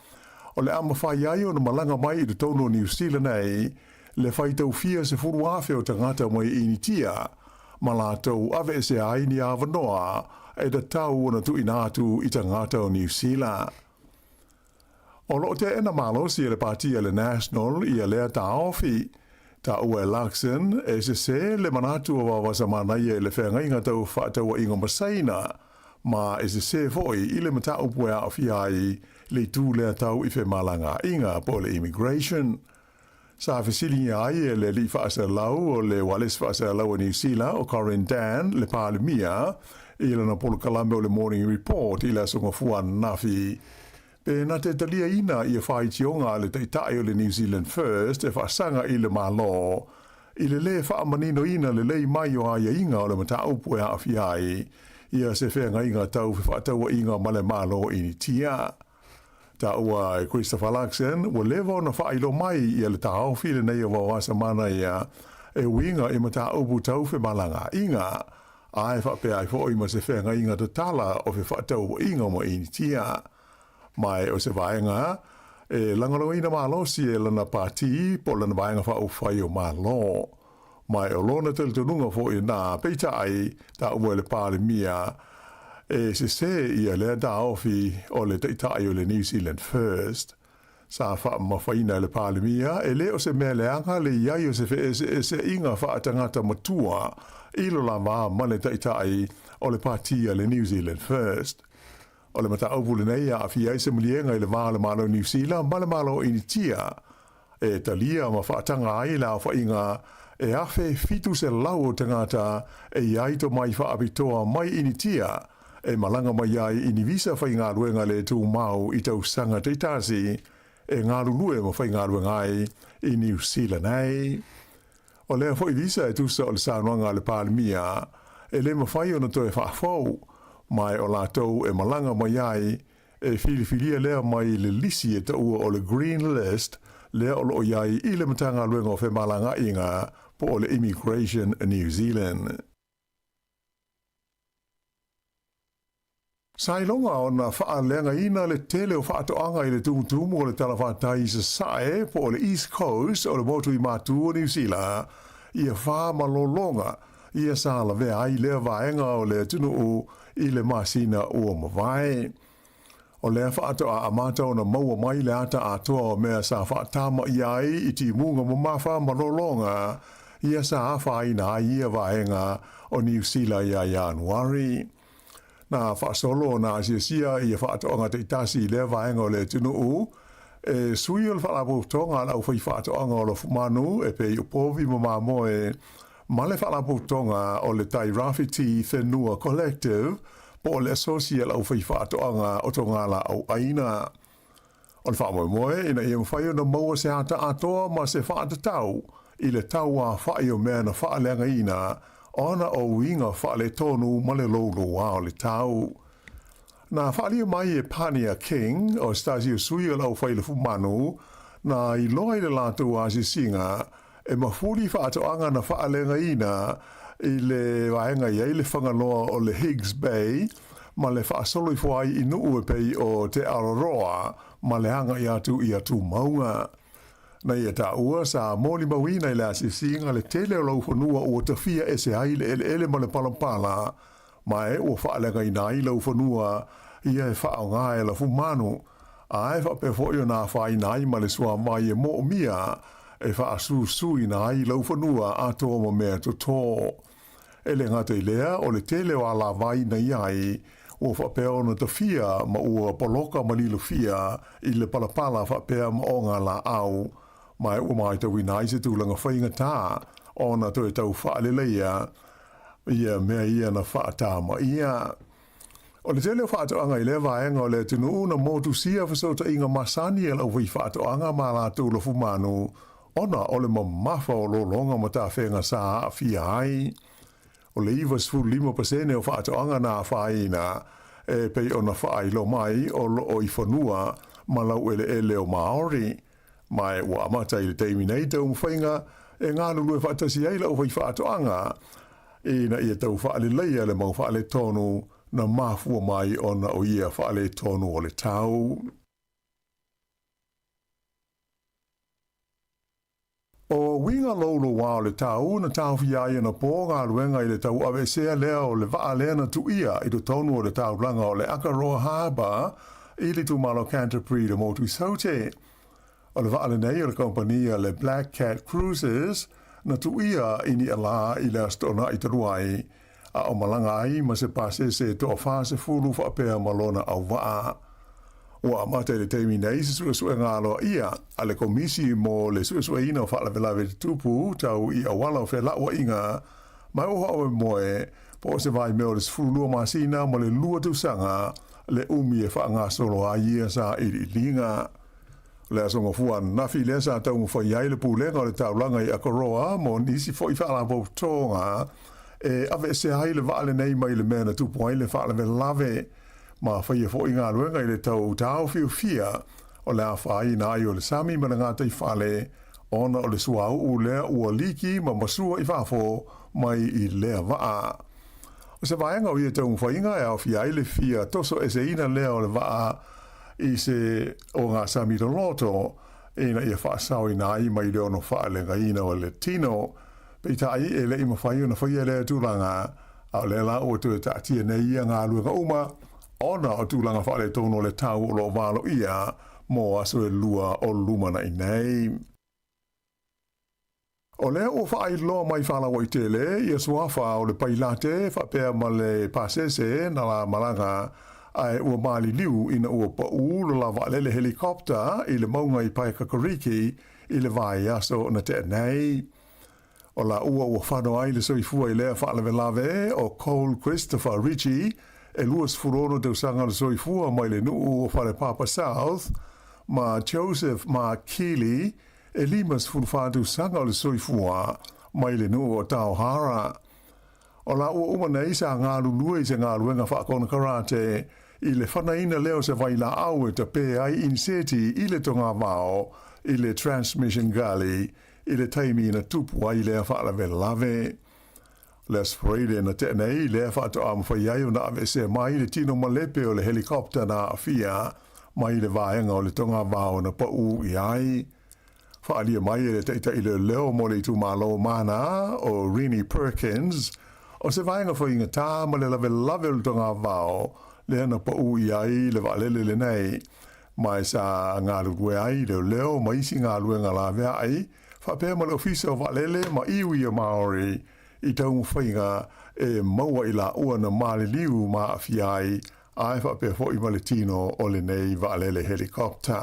Speaker 10: o le ama whai ai o na malanga mai i le tauno New Zealand ei le whai tau fia se furu awhi o tangata mai i ni tia ma la tau ave se ai ni awanoa e da tau o na tu inatu i tangata o New Zealand. O lo te ena malo si le partia le National i a lea ta ofi ta ua election e se le manatu o wawasa manaia le whenga inga tau whaatau inga masaina ma e se foi i le mata upu a awhiai le tū lea tau i malanga inga po le immigration. Sa fesili ai e le li whaasa lau o le wales whaasa lau o New Zealand o Corin Dan le palimia i le na polo kalame o le Morning Report i la songa fuan nafi. Pe na te talia ina i a whaitionga le teitai o le New Zealand First e whaasanga i le malo. I le whaamanino ina le lei mai o aia inga o le mata upu e awhiai i a se whenga inga tau whaataua inga ma le malo i ni tia. Ta ua e Christopher Luxon, ua lewa na whailo mai i a le tau while nei o wawasa mana ia e winga i mata upu tau whi malanga inga. Ai whapea i fo i ma se whenga inga te tala o whi whaataua inga mo i ni tia. Mai o se vaenga, e langalo ina malo si e lana pati po lana vaenga wha whai o malo. Mai o lona tel tununga fo i nā peita ai ta ua le pāle mia e se i a lea da ofi o le teitai o le New Zealand First. Sa wha mawhaina le pāle mia e le o se mea leanga le iai o se inga wha tangata matua ilo la maa ma le teitai o le pātia le New Zealand First. O le mata au nei a fia se mulienga i le vale malo New Zealand, ma le malo i tia. E talia ma whaatanga ai la whainga e awhe fitu se lau o tangata e iaito mai whaapitoa mai i tia. E malanga mai ai i ni visa whainga ruenga le tū mau i tau sanga teitasi e ngā lulue ma whainga ruenga ai i New Zealand ai. O lea whai visa e tusa o le sānuanga le pālimia e le ma whai o na toi whaafau. Mai o lātou e malanga mai ai e whiliwhilia lea mai le lisi e taua o le Green List lea o loo iai i le matanga luenga o whemalanga inga po o le Immigration New Zealand. Sailonga o na whaalenga ina le tele o whaatoanga i le tumutumu o le talawhatai sa sae po o le East Coast o le motu i mātu o New Zealand i a whaamalolonga i a sāla vea ai lea vaenga o le tunu o i le masina ua mawai. O lea whaato a amata o na maua mai le ata atoa o mea sa whaatama i ai i ti munga mamafa malolonga i a sa awhai na ai ia vaenga o New Zealand i a Januari. Na whaasolo na asia i a whaatoanga te itasi i lea vaenga o le tunu u e sui o le whaalapo tonga lau whai whaatoanga o le fumanu e pe i upovi mamamoe ma le whaalapo tonga o le Tai Rafiti Whenua Collective po le associate au whai whaatoanga o tonga la au aina. O le whaamoe moe ina i mwhai o na maua se ata atoa ma se whaatatau i le tau a whai o mea na whaaleanga ina ona o winga whaale tonu ma le lolo wa o le tau. Na whaalia mai e Pania King o stasi o sui o lau whai le fumanu na i loa i le lātou a si singa e mafuri whaatoanga na whaalenga ina i le waenga i le whangaloa o le Higgs Bay ma le whaasolo i whai i nuu e pei o te Aroa ma le hanga i atu maunga. Na ia ta ua sa moli mawina i le asisinga le tele o lau whanua o tawhia e se hai le ele ma le palampala ma e o whaalenga ina i lau whanua ia e whaonga e la fumanu a e whapefo i o na whai nai ma le sua mai e mo mia e whaasusui na ai lau whanua atoa ma mea to tō. E le ngata i lea o le tele o ala vai na iai o whapea na tawhia ma ua poloka ma lilo fia i le palapala whapea ma o ngā la au mai ua mai tau inai se tūlanga whainga tā o na toi tau whaaleleia ia mea ia na whaata ma ia. O le tele o whaatoanga i le vaenga o le tunu na motu sia whasota inga masani e lau whi whaatoanga ma la tūla fumanu ona o le mamafa o lolonga ma tā whenga sā a fia ai. O le iwa 5% o whaatoanga nā whaina e pei o na whaai lo mai o lo o i whanua malau ele o Maori, mai ua amata i le teimi nei tau mwhainga, e ngā lulu e whaatasi eila o whai whaatoanga, e na ia tau whaale leia le mau whaale tonu, na mafua mai ona o ia whaale tonu o le tau. O winga lolo wao le tau, na tau fiaia na pō ngā luenga i le tau awe sea lea o le waa lea na tu ia i to tonu o le tau langa o le Akaroa Harbour, i le tu malo Canterbury le motu saute. O le waa le nei o le kompania le Black Cat Cruises, na tu ia ini ala i le astona i taruai, a o malanga ai ma se pase se to fase fulu fa pea malona au waa. Ua amata le teimi nei se sua ngalo ia, a le komisi mo le sua ina o whaala vela vete tupu, tau i awala o whela ua inga, mai oha oe moe, po se vai meo le sfulua masina mo le lua tusanga, le umi e wha ngā solo a ia sa i linga. Le asonga fuan nafi le sa tau mo whai ai le pūlenga o le taulanga i Akaroa, mo nisi fo i whaala po tonga, e ave se hai le vaale nei mai le mea na tupu ai le whaala vela lave, ma whaia fo i ngā luenga i le tau tau fiu fia, o le a whai na ai o le sami mana ngā tei whale, ona o le suau u lea ua liki ma masua i whafo mai i lea waa. O se vaenga o ia tau mwhainga e au fia i le fia toso e se ina lea o le waa i se o ngā sami do loto, e na ia whaasau i nā i mai leo no whaalenga ina o le tino, peita ai e le ima whaia na whaia lea tūlanga, a le la o tu e tātia nei ia ngā luenga uma, ona o tūlanga whaale tono le tau o lo walo ia, mo aso e lua o lumana i nei. O lea o whaai loa mai whala o i tele, ia suafa o le pailate, whapea ma le pasese na la malanga, ai ua mali liu ina ua pa ulu la waalele helikopta i le maunga i pai kakariki i le vai aso na te nei. O la ua whano ai le soifua i lea whaalewe lave o Cole Christopher Ritchie, e luas furono tau sanga le soifua mai le nuu o whare Papa South, ma Joseph Mark Keeley, e limas fulfatu sanga le soifua mai le nuu o Tauhara. O la ua umanei sa ngā lulua i se ngā luenga whaakona karate, i le whanaina leo se vai la au e ta pē ai inseti i le tonga vao, i le Transmission Gully, i le taimi na tupu ai lea whaalawe lave. Le spreide na te nei lea whaato am whaiai o na ave se mai le tino malepe o le helikopta na awhia, mai le vaenga o le tonga vao na pa u i ai. Whaalia mai e le teita i le leo mo le tu malo mana o Rini Perkins, o se vaenga whainga tā ma le lave o le tonga vao, le ana pa u i ai le waalele le nei, mai sa ngā lukue ai le leo ma isi ngā luenga la vea ai, whapea ma le ofisa o waalele ma iwi a Maori, i tau mwhainga e maua i la ua na mali liu ma awhi ai, ai whapea fo i maletino o le nei waalele helikopta.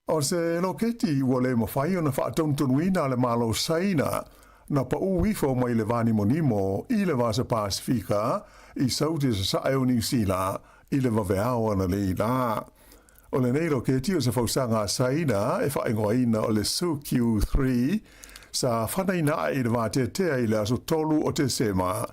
Speaker 10: O se loketi ua le mawhai o na whaataunutunuina le malo saina, na pa uwifo mai le vani monimo i le vasa Pasifika i sauti sa sae o New Zealand i le waweao ana le ila. O le nei loketi o se fausanga saina e whaingoaina o le SUQ-3 sa whanaina i le vate tea i le aso tolu o te sema,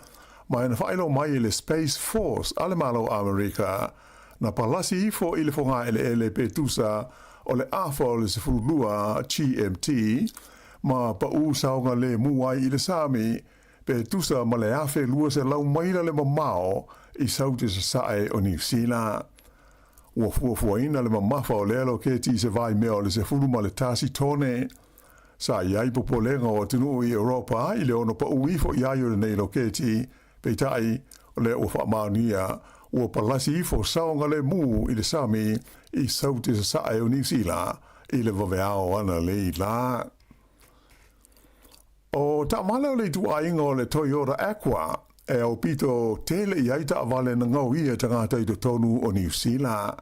Speaker 10: mai na whailo mai i le Space Force ale malo Amerika, na palasi ifo i le fonga ele petusa o le afo o le sefurulua GMT, ma pa u saunga le muai i le sami, pe tusa ma le afe lua se lau maila le mamao i sauti sa sae o New Zealand. Ua fuafuaina le mamafa o lelo ke ti se vai mea o le se fulu ma le tasi tone. Sa iai popolenga o tunu i Europa i le ono pa uifo iai o le nei lo ke ti, pe tai o le o whaamaunia, ua palasi ifo saunga le mu i le sami i sauti sa sae o New Zealand i le waweao ana le i la. O ta mala le tu ainga o le Toyota Aqua, e o pito tele i aita avale na ngau ia tangata i to tonu o New Zealand.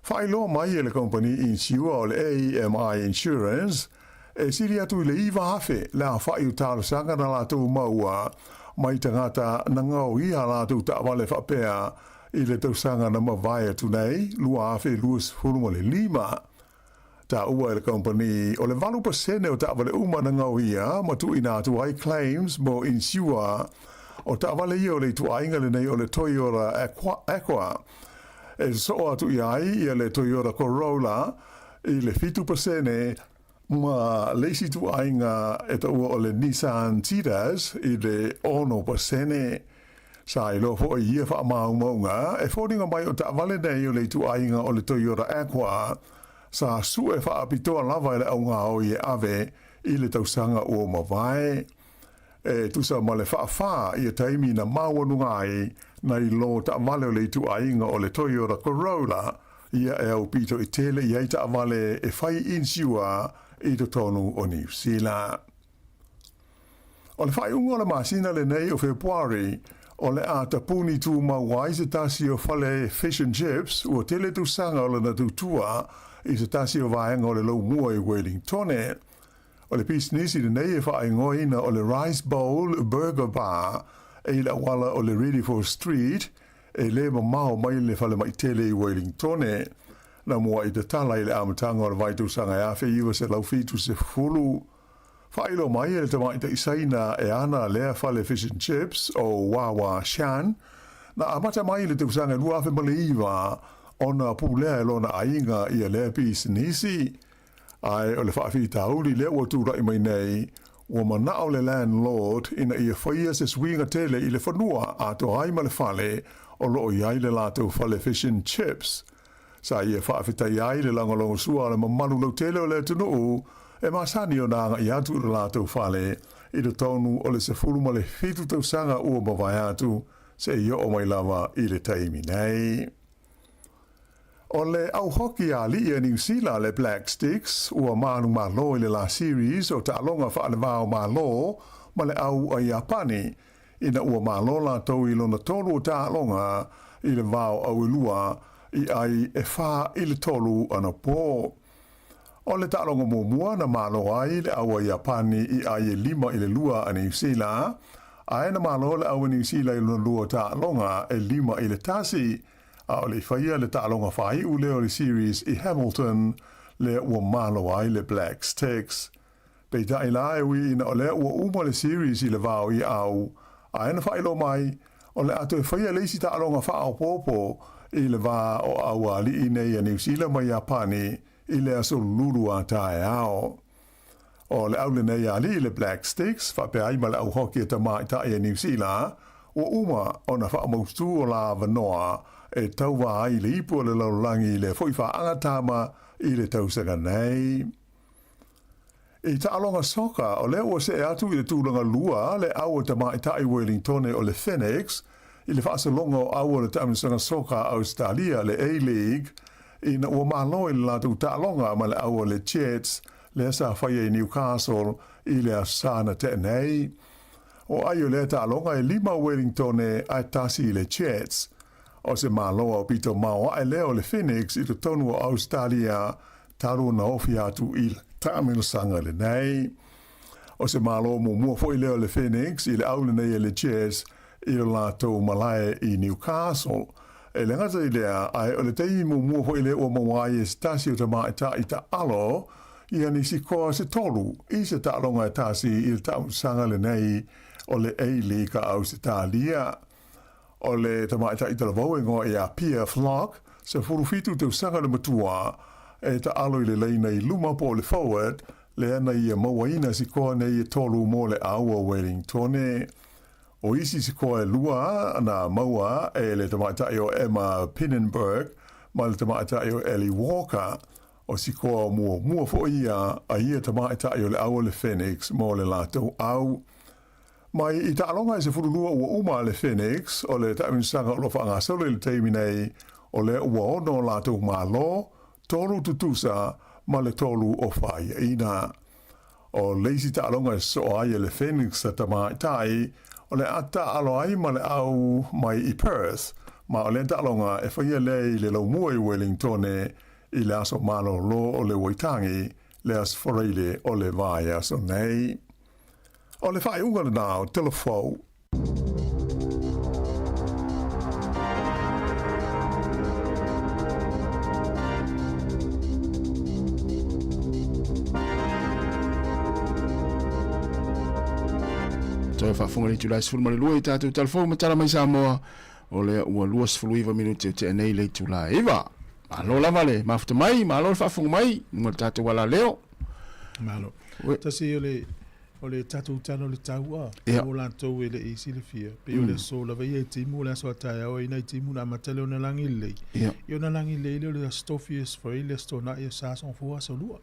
Speaker 10: Whailo mai e le company insure o le AMI Insurance, e siri atu i le iwa hafe le a whai utaro sanga na lātou maua, mai tangata na ngau ia lātou ta avale whapea i le tausanga na mawai atu nei, lua hafe luas huruma le lima. Ta ua e le company o le 8% o ta avale uma na ngau ia, ma tu ina atu ai claims mo insure o ta avale ia o le tu ainga le nei o le Toyota Aqua, E so atu ia le Toyota Corolla i le 5% ma leisi tu ainga e ta ua o le Nissan Tiras i le 1% sa i lo fo ia fa maunga e fodinga mai o ta vale nei o le tu ainga o le Toyota Aqua sa su e fa apitoa lava le aunga o i ave i le tausanga o mawai e tu sa ma le fa i taimi na mawanungai na i lo ta vale o le tu ainga o le Toyota Corolla ia e au pito i tele i eita vale e fai insiua i to tonu o New Zealand. O le fai unga le masina le nei o Februari o le a tapuni tu mawai se tasi o fale fish and chips ua tele tu sanga o le na tu tua i se tasi o vaenga o le lau mua i Wellingtone. O le pisnisi le nei e fai ngoina o le Rice Bowl Burger Bar e la wala o le Ready for Street e le mamao mai le fale mai tele i Wellingtone. Na mua i te tala i le amatanga o le vaitu sanga e awhi iwa se lau fitu se fulu. Whailo mai e le tamai te isaina e ana lea fale fish and chips o Wawa Shan. Na amata mai le te usanga lua awhi male iwa o na pulea e lona ainga i a lea pis nisi. Ai o le whaafi tauli lea ua tūrai mai nei ua manao le landlord ina ia whaia se swinga tele i le whanua a to ai ma le fale o loo iai le lato fale fish and chips. Sa ia whaafitai ai le langolongo sua le mamalu lau tele o le tunuu e masani o nanga i atu le lato fale i le tonu o le se fulu ma le fitu tau sanga ua mawai atu se i o mai lava i le taimi nei. O le au hoki a li e New Zealand le Black Sticks ua manu malo i le la series o ta alonga whaale vao malo ma le au a Japani ina ua malo la tau i lona tolu o ta alonga i le vao au ilua i ai e wha i le tolu ana pō. O le ta alonga mua na malo ai le au a Japani i ai e 5 i le lua a New Zealand a na malo le au a New Zealand i lona lua ta alonga e 5 i le tasi a o le whaia le ta'alonga whai u leo le series i Hamilton le ua malo ai le Black Sticks. Pei ta ila e ui ina o le ua uma le series i le vau i au a ena whailo mai o le ato e whaia leisi ta'alonga wha o popo i le va o au a li i nei a New Zealand mai Japani i le aso lulu a tae ao. O le au le nei a li i le Black Sticks wha pe ai ma le au hoki e tamai tae a New Zealand ua uma o na wha maustu o la vanoa e tau wa ai le ipu le laulangi le foi wha angatama i le tausanga nei. I ta alonga soka o le ua se e atu i le tūlanga lua le aua tamai tai Wellingtone o le Phoenix i le whaasalonga o aua le tamisanga soka Australia le A-League i na ua malo i le latu ta alonga ma le aua le Jets le sa whaia i Newcastle i le asana te nei. O aio le ta alonga e 5 Wellingtone ai tasi i le Jets o se maloa o pito maua e leo le Phoenix i to tonu o Australia taru na ofi atu i taaminosanga le nei. O se maloa mua fo i leo le Phoenix i le aule nei e le Jets i le lato malae i Newcastle. E le ngata i lea ai o le teimi mua fo i leo o mawai e stasi o tama e ta i ta alo i ani si koa se tolu i se ta alonga e tasi i le taaminosanga le nei o le A-League ka Australia. O le tamaita i tala vauengo e a Pia Flock, se furufitu te usanga le matua, e ta alo i le leina i luma po le forward, le ana i a mawaina si koa nei e tolu mo le aua Wellingtone. O isi si koa e lua na maua e le tamaita i o Emma Pinnenberg, ma le tamaita i o Ellie Walker, o si koa mua fo ia a ia tamaita i o le aua le Phoenix mo le lato au. Mai i ta alonga e se furulua ua uma le Phoenix o le taiminsanga o lo whaanga saule le teimi nei o le ua ono lato malo, tolu tutusa ma le tolu o whai ina. O leisi ta alonga e so ai le Phoenix a tamai tai o le ata alo ai ma le au mai i Perth ma o le ta alonga e whaia lei le lau mua i Wellingtone i le aso malo lo o le waitangi le as foreile o le vai aso nei. O le whai unga nao, telefou.
Speaker 11: Toi whaafunga ni tulai sifuru mare lua i tātou telefou matara mai Sāmoa o le ua 2 minuti te nei le tula iwa. Malo lava le mafuta mai, malo le whafunga mai, nunga tātou wala leo.
Speaker 1: Malo. Tasi o le tātou tano le taua, o lantou e le isi le fia, pe o le so lava i e timu le aso atai au ina i timu na matele o na langi lei. I o na langi lei le stofi e sfai le stona i a sason fua sa lua.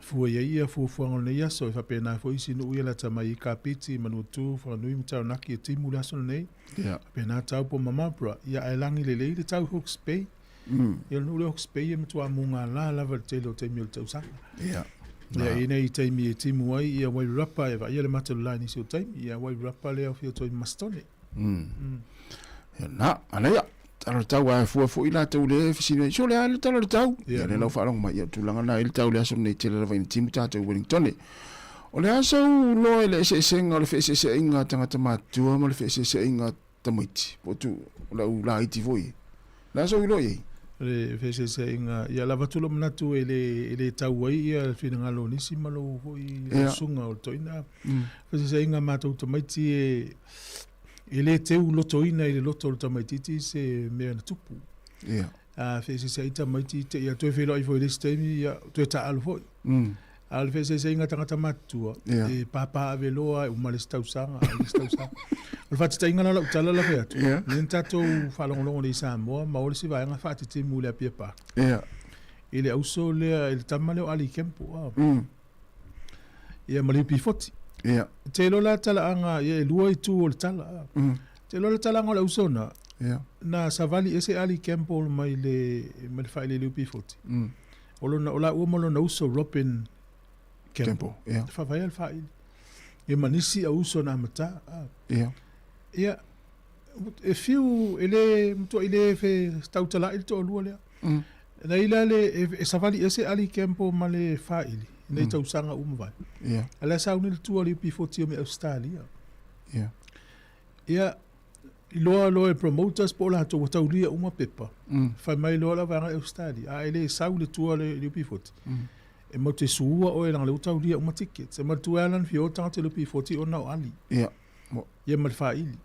Speaker 1: Fua ia fua ngol nei aso e whapena fo isi no uia la tamai i ka piti manu tu whanui mtau naki e timu le aso nei. Pena tau po mamapra, ia e langi lei le tau Hawke's Bay. Ia no le Hawke's Bay e matua munga la lava le tele o teimi o le tau sanga. Ia ina i teimi e timu ai ia wai rapa e va ia le matalu lai nisi o teimi ia wai rapa le au fio toi mastone.
Speaker 11: Ia na, ana ia. Talo tau a fua fu ila tau le fisina i so le ale talo tau. Ia le lau whaalong mai ia tūlanga na il tau le aso nei tele rawa ina timu tātou Wellingtone. O le aso loa le esenga o le whesese inga tangata mātua ma le whesese inga tamaiti. Potu o lau la iti voi. Le aso ilo iei.
Speaker 1: Le whesese inga ia lava tulo manatu e le tau ai ia whina ngalo nisi malo voi sunga o toina. Whesese inga mātou tamaiti e le teu loto ina i le loto o tamaititi se mea na tupu. Whesese i tamaiti ia toi whilo i foi lesi teimi ia toi ta alu foi. Al whesese inga tangata mātua e papa ave loa e umale stausanga. O whatita inga la utala la whea tu. Nen tatou whalongolongo le Sāmoa ma ole si vaenga whatiti mule a pia pā. Ile auso lea ile tamaleo ali kempo. Ia maliu pifoti. Te lola tala anga ia lua i tu o le tala. Te lola tala anga o le auso na. Na savali ese ali kempo mai le whaile liu pifoti. Ola ua malo na uso Robin Kempo. Whawhai al whaile. Ia manisi a uso na mata. Ia, e fiu ele mtua ile fe tautala il to lua lea. Na ila le e savali ese ali Kempo ma le whaile. Nei tau sanga umawai. Ala sauni le tua li pifoti o me Australia. Ia, i loa e promoters po la tau tau lia uma pepa. Whai mai loa la vanga Australia. A ele sau le tua le pifoti. E mo te suua o e langa le utau lia uma tickets. E ma tu alan fio tanga te le pifoti o nao ali. Ia ma le whaili.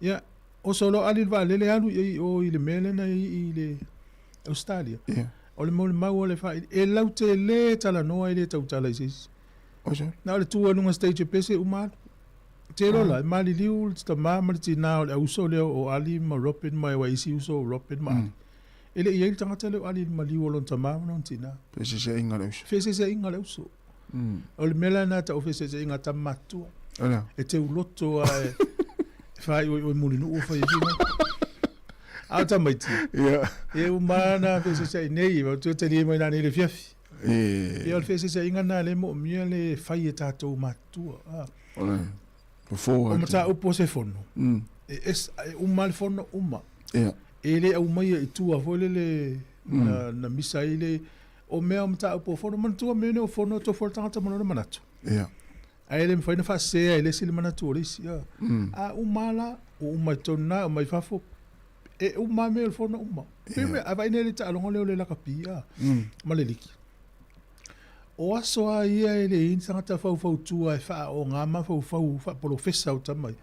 Speaker 1: Ia, o solo ali le lele alu o i le mele na i le Australia. O le mau o le whaili. E lau te le tala noa i le tau tala i sisi. Na o le tua nunga stage pese umaru. Te lola, mali liu, ta ma ti na o uso leo o ali ma Robin ma wa isi uso Robin ma ali. Ele ia tanga tele o ali ma liu lon ta ma non tina.
Speaker 11: Fese inga le uso.
Speaker 1: Fese inga le uso. O le mela na ta o fese inga ta matua. E te uloto a fai o mulinu o fai vino. Au ta mai ti. E o mana fese nei, o tu te li mai na le fiafi. E o fese inga na le mo mia le fai e tatou matua. O mata upo se fono. Es mal fono uma. Ele au mai i tua volele na misa ile o mea mata upo fono man tua mene o fono to fortanga mono manatu. Ai ele mfaina fa se ele sile manatu risi. A umala o uma tona o mai fafo e uma me o fono uma. Peme avai nele ta longo le la kapia. Maleliki. O aso a ia ele in sanga ta fau tua e fa o ngama fau fa professor o tamai.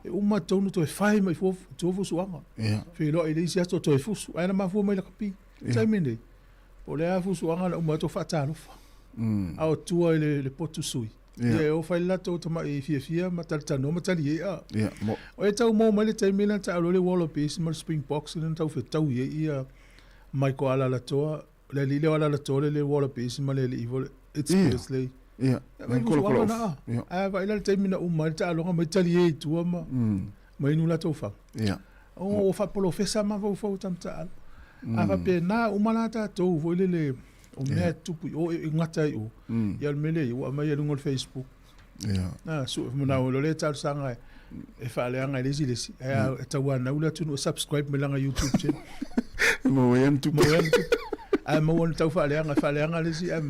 Speaker 1: E uma tonu to e fai mai fo to fo suanga. Fe lo ele sia to e fusu. Ai na ma fo mai la kapi. Tai mene. O le a fu suanga la uma to fa ta lo fa. A o tua le potu sui. E o fai la to tamai fia ma tal tano ma tali e a. O e tau mo mai le tai mena ta lo le wall of peace ma Springboks and tau fe tau ia mai ko ala la toa. Le lile wala la tole le wala pisi ma le evil it's seriously mai kolo vai la termina uma ta alonga mai tali e tua ma mai nula tofa o fa polo fesa ma vo fo tanta ava pe na uma la ta to vo le o me tupu o ngata o ya mele o mai le ngol Facebook na so mo na o le ta sanga e fa le anga le silesi e ta wana ula tu subscribe me langa YouTube channel
Speaker 11: mo yam tu
Speaker 1: ai mo won tau fa leanga le si ai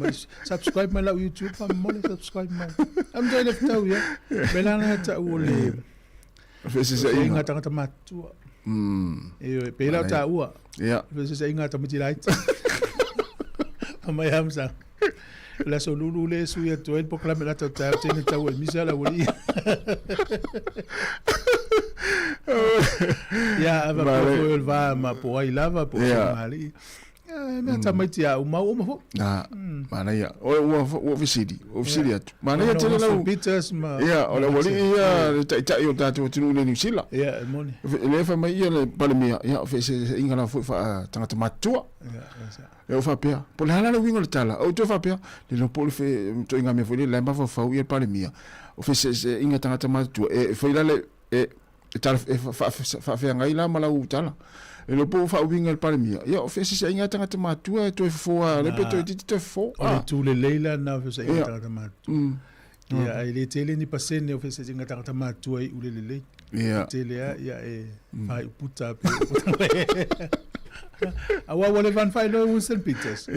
Speaker 1: subscribe my la YouTube fa mo subscribe my am dai le tau ya belanga ta o le
Speaker 11: fese se
Speaker 1: inga tanga matu e pe la ta ua fese se inga ta miti light ama yam sa la so lulu le su ya to el proclame la ta tene ta o mi sa la woli Ya, ava po va ma po ai lava po mali. Me tamaiti a uma fo.
Speaker 11: Na, mana ia. O visidi atu. Mana ia tele lau.
Speaker 1: Peters ma.
Speaker 11: Ia, ola wali ia ta o tatu tinu le New Zealand.
Speaker 1: Ia, moni.
Speaker 11: Le fa mai ia le palemia. Ia, fe se inga la fa tangata matua. Ia, fa pia. Po le hala le winga le tala. O to fa pia. Le no po le fe to inga me fo le lamba fa ia palemia. O fe se inga tangata matua. E foi la le tala fa fe ngai la mala u tala. E lo po fa winga le palemia. Ia, o fe se inga tangata matua to fo le pe to titi to fo.
Speaker 1: O tu le leila na fe se inga tangata matua. Ia, ele tele ni pasene o fe se inga tangata matua i ule le. Ia. Tele ia e fa puta pe. Awa wale van fai lo St. Peters.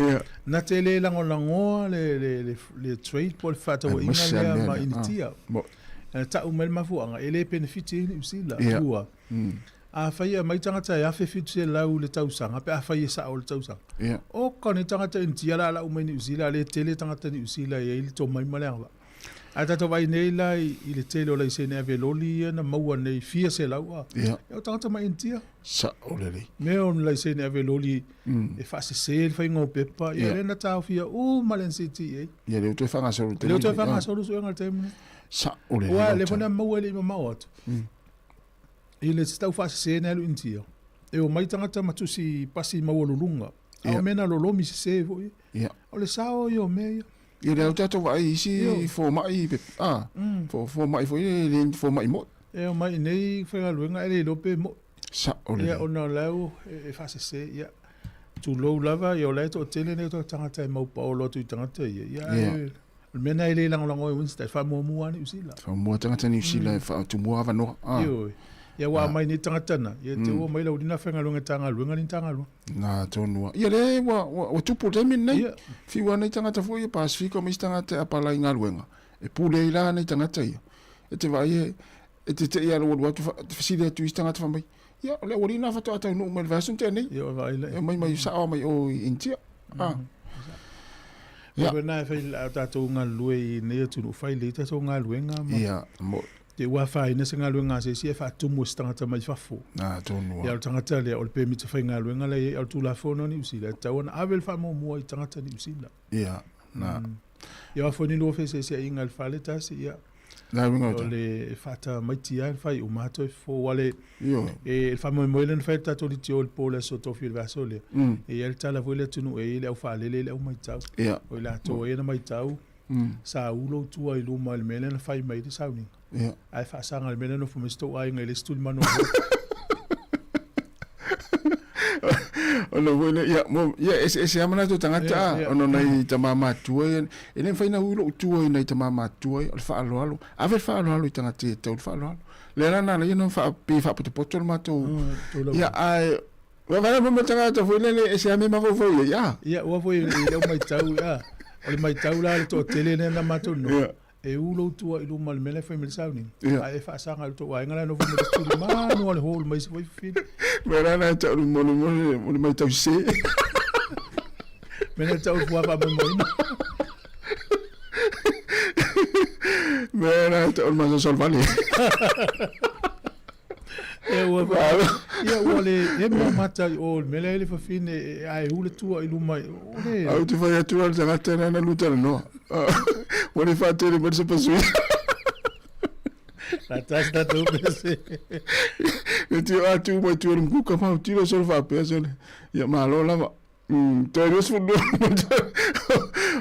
Speaker 1: Na tele lango le trade pol fata o inga le ma initia. Ta umel mafuanga ele benefiti ni usila tua. A fai mai tangata ya fe fitu la u le tausanga pe a fai sa o le tausanga. O koni tangata intia la umeni usila le tele tangata ni usila ye ile to mai malanga. Ata to vai nei la i le tele o la se ne ave loli na maua nei fia se la ua. E o tangata mai intia.
Speaker 11: Sa o le.
Speaker 1: Me on la se ne ave loli e fa se fai ngo pepa e le na tau fia o Malen City e.
Speaker 11: Ia le to fanga so
Speaker 1: le to fanga so so ngal temu.
Speaker 11: Sa o le.
Speaker 1: Wa le bona maua le maot. E le tau fa se ne lu intia. E o mai tangata matusi pasi maua lulunga. A mena lo lomi se vo.
Speaker 11: Ia.
Speaker 1: O le sao yo me.
Speaker 11: Ia le tato vai isi fo mai pe. Fo mai fo le fo mai mo.
Speaker 1: E o mai nei fa luenga ele lope mo.
Speaker 11: Sa o le.
Speaker 1: Ia ona lau e fa se ia. Tu lo lava yo le to tele ne to tangata mau pa o lo tu tangata ia. Ia. Mena ele lango e winsta fa mo ani usila.
Speaker 11: Fa mo tangata ni usila fa tu mo ava no.
Speaker 1: Yo. Ia wa mai ni tangata na. Ia te o mai la udina fa ngalunga tanga luenga ni tanga lu.
Speaker 11: Na tonua. Ia le wa tupu te min nei. Fi wa nei tangata fo ia Pacifico mi tangata apala inga luenga. E pule ila nei tangata ia. E te vai e te ia lo wa tu fasile tu tangata fa mai. Ia le wori na fa to ata no mal version te nei.
Speaker 1: Ia vai le.
Speaker 11: E mai sa mai o intia.
Speaker 1: Ia na fa la tato nga lue nei tu no fa le tato nga luenga.
Speaker 11: Ia mo
Speaker 1: te wa fa ina se nga luenga se si fa tu mo tangata mai fa fo.
Speaker 11: Na tonua.
Speaker 1: Ia tangata le o le permit fa nga luenga le al tu la fo no ni usila. Tawana avel fa mo i tangata ni usila.
Speaker 11: Ia. Na.
Speaker 1: Ia fo ni lo fe se inga al fa le tasi ia.
Speaker 11: Na winga
Speaker 1: le fata mai tia fai o mato fo wale.
Speaker 11: Io.
Speaker 1: E il famo moelen fa tato di tio il pole sotto fil vasole. E il tala voile tunu e le fa le o mai tau.
Speaker 11: Ia.
Speaker 1: O la to e na mai tau. Sa ulo tua i lu mal melen fai mai di sauni.
Speaker 11: Ia.
Speaker 1: Ai fa sanga al melen no fu mesto ai ngel stul mano.
Speaker 11: Ono wena ia mo ia ese amana to tangata ono nei tamama tuai ene faina ulo tuai nei tamama tuai al fa alo ave fa alo tangata te fa alo le rana na ino fa pi fa poto mato ia ai wa va mo tangata foi le ese ame ma foi ia
Speaker 1: wa foi le mai tau ia o mai tau la to tele na mato no e ulo tua i lu mal mele foi mel sauni ai fa sanga to wa ngala no fu me stu ma no le hol mai foi fin
Speaker 11: Mera na ta mo mai tau se.
Speaker 1: Mena tau fu fa mo mo.
Speaker 11: Mera ta ma so solvali.
Speaker 1: E o le e mo mata o mele le fa fin ai ule tua i lu mai.
Speaker 11: Au tu fa tu al tanga na luta no. O le fa te le se pasui.
Speaker 1: La tasta tu pese.
Speaker 11: E ti atu mo tu un ku ma ti lo solva pese. Ya ma lo la to ro su do.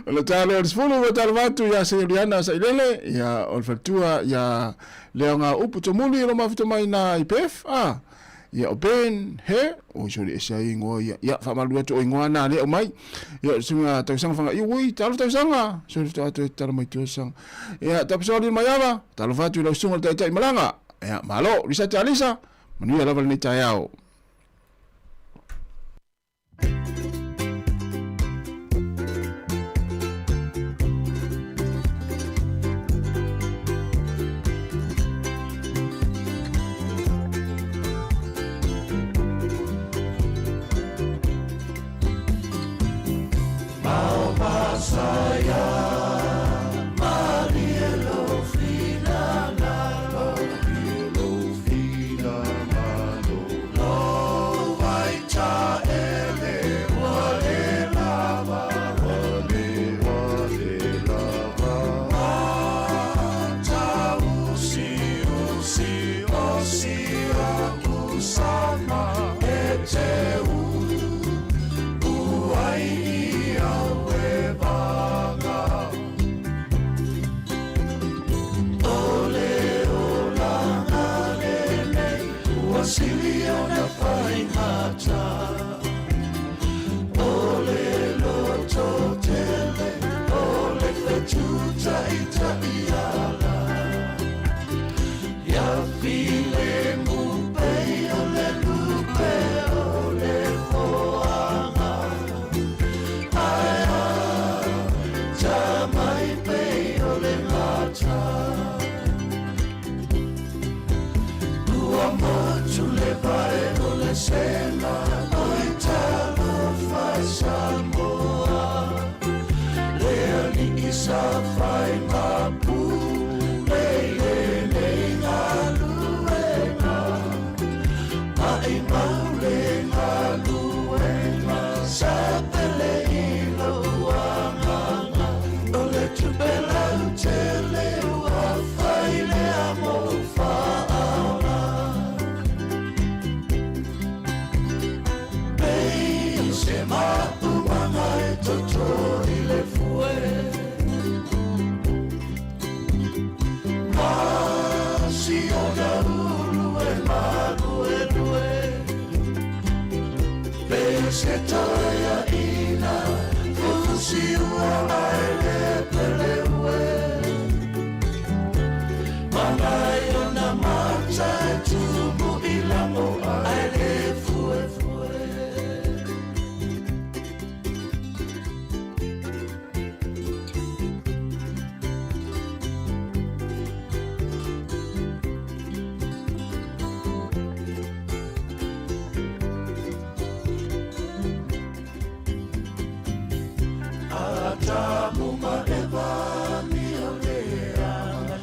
Speaker 11: La tale os fulu va tarvatu ya se riana sa ilele ya ol fatua ya leonga upu to muli lo ma fito mai na IPF ya open he o jori esa ingo ya fa malu to ingo na le o mai ya sunga to sang fanga i wi tal to sanga so to tar mai to sang ya ta so di mayava tal fatu lo sunga ta malanga ya malo risa talisa manu ya la val ni ta yao
Speaker 6: Saya Maria lo fila tuta ita iala ya file mupe ole lupe ole foanga aya tamai pe ole ngata dua motu le pae ole sena oitalo fa Sāmoa lea ni isa fai mapu leile nei ngā luenga mai maule ngā luenga sapele ilo uanganga ole tupela utele ua fai lea mo whaala Bei se mapu manga e totori le fue Masi o na ulu e magu e lue Bei se toia ina Fusi ua mai le pele ue Mangai o na mata e tumu ilango ai le fue fue Atamu maeva mi olea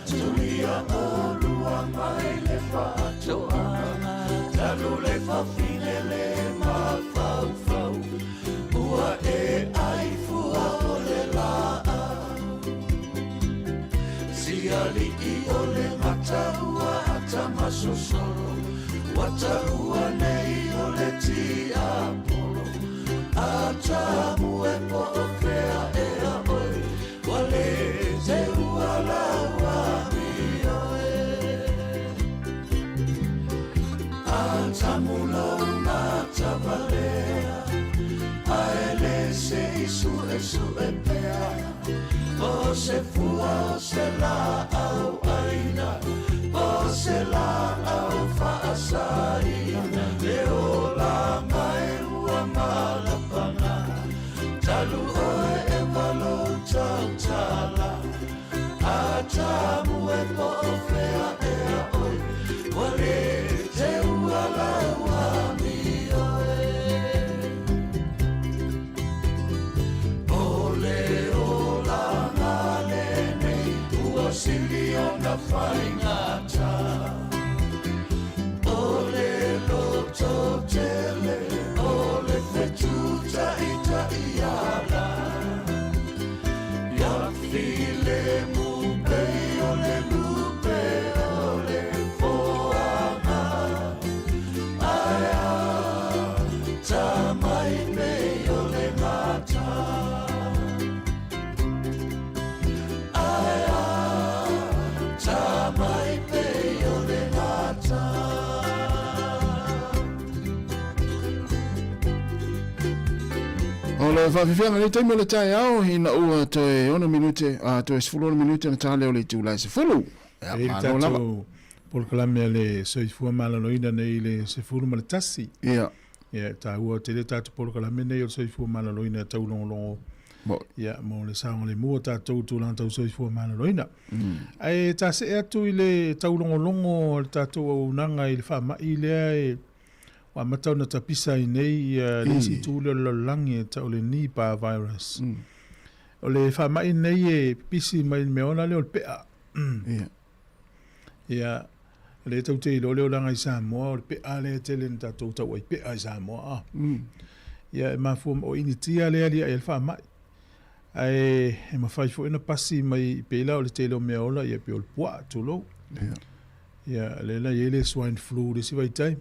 Speaker 6: Tulia olua mai le whaatoa Talu le whawhine le mawhau Ua e ai fua o le laa Siali i ole mata ua ata masosoro Wata ua nei ole ti apolo Atamu e po o kea e a oi Wale te ua laua mi oe Atamu lau mata valea Aele se isu e pea O se fua o se la au aina O se la au whaasaina Le o la mai ua malapanga Talu oe e malo tautala Atamu e po o whea e a oi Wale te ua laua mi oe Ole o la ngale nei Ua sili o na whaingata Ole loto tele Ole fetuta ita iala Ya file mupe ole lupe ole foanga Aya tamai pe ole mata Aya tamai pe ole mata
Speaker 11: O le whawhiwhianga ni taimo le tai au hina ua toe 1 minute a toe 10 minute na tale o le tūlai se fulu.
Speaker 1: E tātou Paul Kalamea le soifua malaloina nei le sefulu ma le tasi.
Speaker 11: Ia.
Speaker 1: Ia tā ua te le tātou Paul Kalamea nei o le soifua malaloina tau longolongo. Ia mo le saonga le mua tātou tūlanga tau soifua malaloina. Ai tā se atu i le tau longolongo le tātou au nanga i le whama i lea e wa matau na tapisa i nei le si tūle o langi e tau le Nipah virus. O le whama i nei e pisi mai meona le o le pea. Ia le tau te ilo leo langa i Sāmoa o le pea le tele ni tātou tau ai pea i Sāmoa. Ia e mafua o initia le alia e le whama i. Ai e mawhai fo ina pasi mai pela o le tele o meola ia pe o le pua tūlo. Ia le la yele swine flu le si vai tai.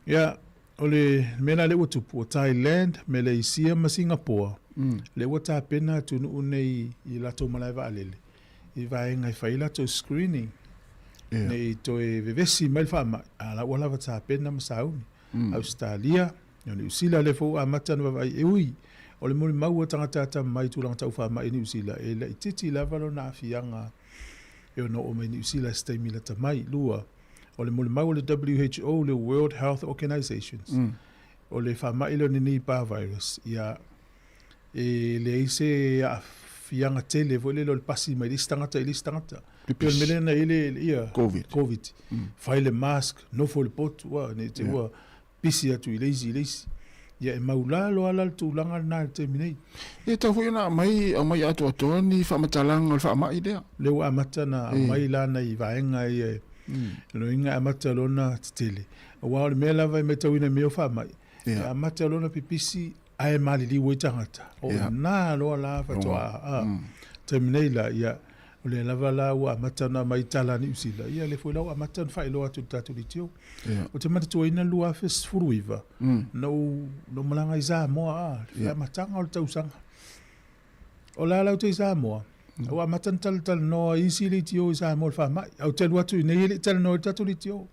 Speaker 1: Ia o le mena le utupu o Thailand, Malaysia ma Singapore. Le wata pena tunu unei i lato malaiva alele. I vai ngai fai lato screening. Nei to e vevesi mai fama ala wala wata pena ma sauni. Australia, New Zealand le fo amata no vai e ui. o le muli maua tangata mai tūlanga tau wha mai New Zealand e la i titi lava lo na fianga e o no o mai New Zealand stay la tamai lua o le muli maua le WHO le World Health Organizations o le wha mai lo ni Nipah virus ia e le ise a fianga tele vo le lo pasi mai listangata pe le melena ile ia COVID fai le mask no fo le pot wa ne te wa pisi atu ile ia e maulalo ala tūlanga na te minei
Speaker 11: e tau hui na mai atu atoa ni whamatalanga o whamai lea
Speaker 1: le wa amata na mai lana i vaenga i no inga amata lona tele wa o le mela vai me tauina meo whamai amata lona pipisi ai mali li woi tangata o na loa la fatoa te minei la ia o le lava la ua amata na mai tala ni usila ia le foi la ua amata na whai loa tu tatu li tio o te mata tua ina lua fes furuiva no malanga i Sāmoa le amatanga o le tausanga o la lau te Sāmoa o amata na tal no isi li tio i Sāmoa le whamai au te lua tu nei le tal no tatu li tio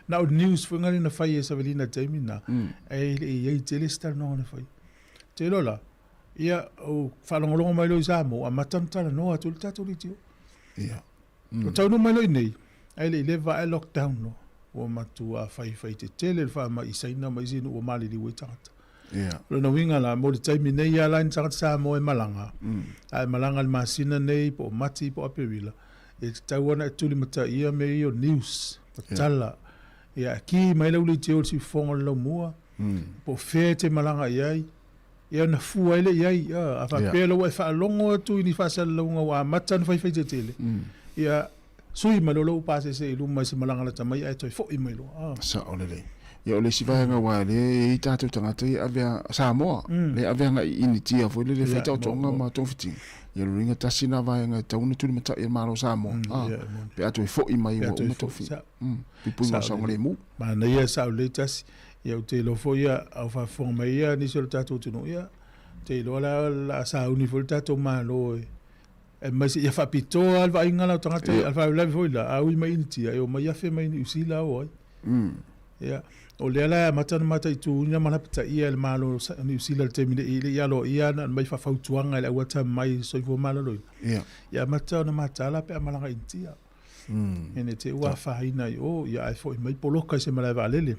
Speaker 1: na o news fungari na whai e savelina taimina e i te listal no na whai te lola ia o whalongolongo mai lo i Sāmoa amata na tal no atu le tatu li tio o tau no mai lo nei ai le va e lockdown no o matu a fai te tele le whaama i saina mai zinu o mali li wei tangata lo na winga la mo le taimi nei a lain tangata Sāmoa e malanga ai malanga le masina nei po mati po apewila e tau ana e tuli mata ia me i o news tala ia ki mai lau li te o si fonga lau mua po fea te malanga iai ia na fua ile iai a whapelo e whaalongo atu i ni whaasalaunga wa matan fai te tele ia sui malolo pase se ilu mai se malanga la tamai ai toi fo i mailo
Speaker 11: sa olele ia ole si vaenga wa le i tatu tangata i avea Sāmoa le avea nga ini tia fo le feta o tonga ma tofiti ia lo ringa tasina vaenga tauna tuli mata i malo Sāmoa pe atu fo i mai wa uma tofi pipu ma sa ngale mu
Speaker 1: ma na ia sa ole tasi ia o te lo fo ia au fa fonga mai ia ni se tatu tunu ia te lo la sa uni fo tatu malo e mai se ia fa pito al va ingala tangata al va la fo la au mai inti ai o mai ia fe mai ni usila o ai ia o le ala mata i tu ina mana pita ia le malo ni usila te mine ia lo ia na mai fa fautuanga le wata mai so fo malo lo ia mata na mata la pe malanga inti ene te ua whaina i o ia ai fo i mai poloka i se malai valele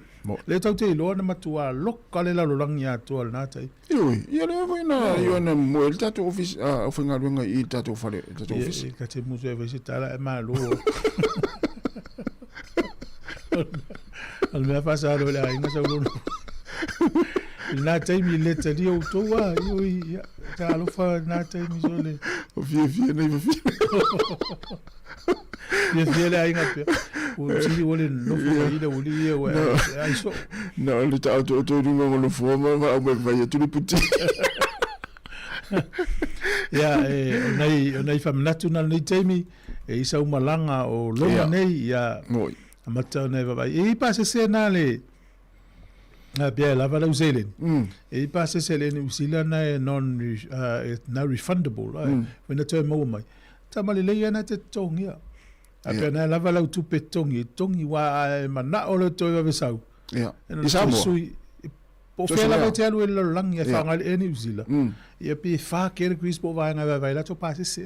Speaker 1: le tau te iloa na matua loka le lalo langi atua le nātai
Speaker 11: ia le waina ia na mo el tatu office o whinga ruenga i tatu whare tatu office
Speaker 1: ka te musu e vaisi tala e malo al mea whasaro le ainga sa ulono nātai mi le tari o toa ia ta alofa nātai mi so le
Speaker 11: o fie nei fie
Speaker 1: ia fiele ainga pe o sili ole no fo ida oli ia o ai so
Speaker 11: no le ta auto runga mo fo ma o me vai tu puti
Speaker 1: ia nei fam national nei taimi e isa uma langa o longa nei ia amata nei vai e pase sena le na bia la vala uselen e pase sele ni usila na non na refundable when the term mo mai tamale le ia na te tongia apena la vala tu petongi tongi wa mana o le toi va sau
Speaker 11: i Sāmoa
Speaker 1: po fela va te alu le lang ia fanga le ni usila ia pe fa ke Chris po va nga va la to pase se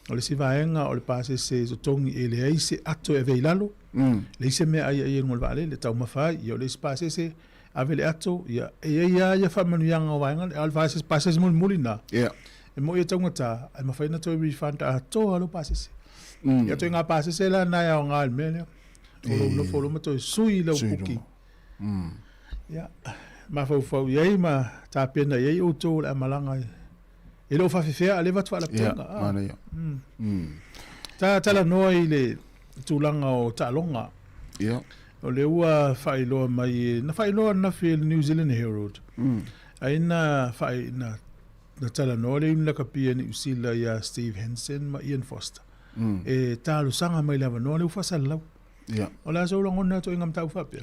Speaker 1: o le si va nga o le pase se so tongi ele ai se ato e veilalo le se me ai ngol vale le tau mafa ia le pase se ave le ato ia ia fa manu yang o va nga al pase pase mul mulina e mo ia tangata ai mafa na to refund ato alo pase se ia to nga pase se la na ia nga al mele o lo mo to sui lo puki ia ma fa ia ma ta pena ia o to la malanga e lo fa fefea ale va tfala ponga
Speaker 11: mana ia
Speaker 1: ta la noi le tulanga o talonga
Speaker 11: ia
Speaker 1: o le ua failo mai na failo na fil New Zealand Herald aina faina na tala no le na kapia ni usila ya Steve Hansen ma Ian Foster e talo sanga mai lava no le fa sala
Speaker 11: ia
Speaker 1: o la so longo na to ingam tau fa pe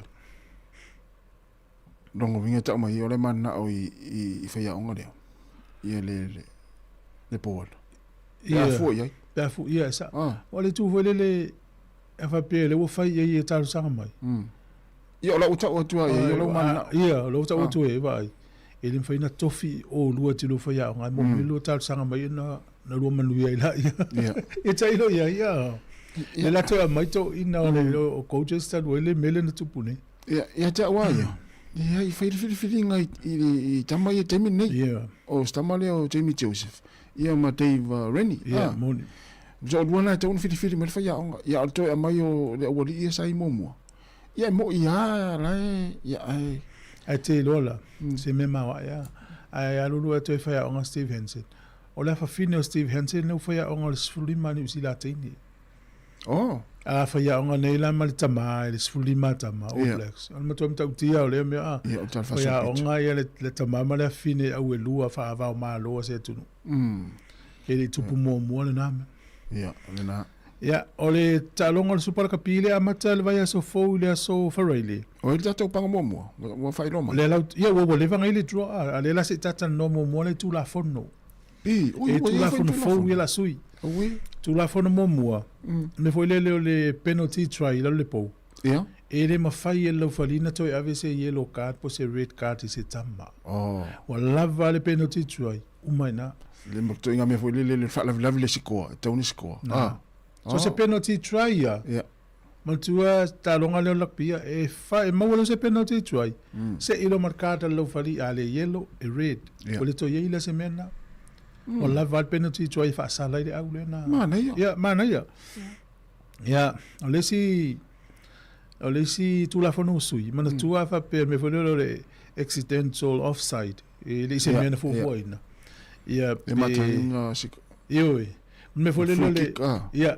Speaker 11: longo vinga ta mai o le mana o i fa ya onga le ia le pol ia fu ia
Speaker 1: pa fu ia sa o le tu vole le fa pe le wo fa ia talo sanga mai
Speaker 11: ia la uta o tua ia lo mana
Speaker 1: ia lo uta o tu e vai e le faina tofi o lua tilo faia nga mo milo tal sanga mai na lua manu ia ila ia e tailo ia le la toa mai to ina o coaches tal wele mele na tupune
Speaker 11: ia ta wa ia i fai ngai i tama ia temi nei o stamale o Jamie Joseph ia ma Dave Rennie
Speaker 1: ia moni
Speaker 11: jo luana te un fili me faia ia to mai o le wali ia sai momo ia mo ia la ia
Speaker 1: ai te lola se me mawa ia ai alulu to faia on Steve Hansen o le fa fine Steve Hansen no faia on le sfulima ni usila tini a faia on nei la mal tama le sfulima tama o flex al matom tau tia o le me a faia on ia le tama ma le fine au lua fa va ma lo se tunu ele tupu mo le name
Speaker 11: ia lena
Speaker 1: ia ole talonga le super kapile a mata le vai so fo le so farele
Speaker 11: o le tato panga mo wa fai loma
Speaker 1: le la ia wo le vanga ile draw a le la se tata no mo le tu la fono
Speaker 11: o
Speaker 1: tu la fono fo ia la sui
Speaker 11: oui
Speaker 1: tu la fono mo me foi le penalty try le po
Speaker 11: ia
Speaker 1: ele ma fai e lo falina to ave se yellow card po se red card se tama wala vale penalty try umaina
Speaker 11: le mo to inga me foi le fa la le score toni score
Speaker 1: so se penalty try ya Maltua talonga le lakpia e fa e mawala se penalty try se ilo marcata lo fali ale yellow e red ole to yela se mena wala val penalty try fa sala ile aule na mana ya ole si tu la fono sui mana tua fa per me volelo le accidental offside e le se mena fu boina ya
Speaker 11: e matinga
Speaker 1: yo me volelo le ya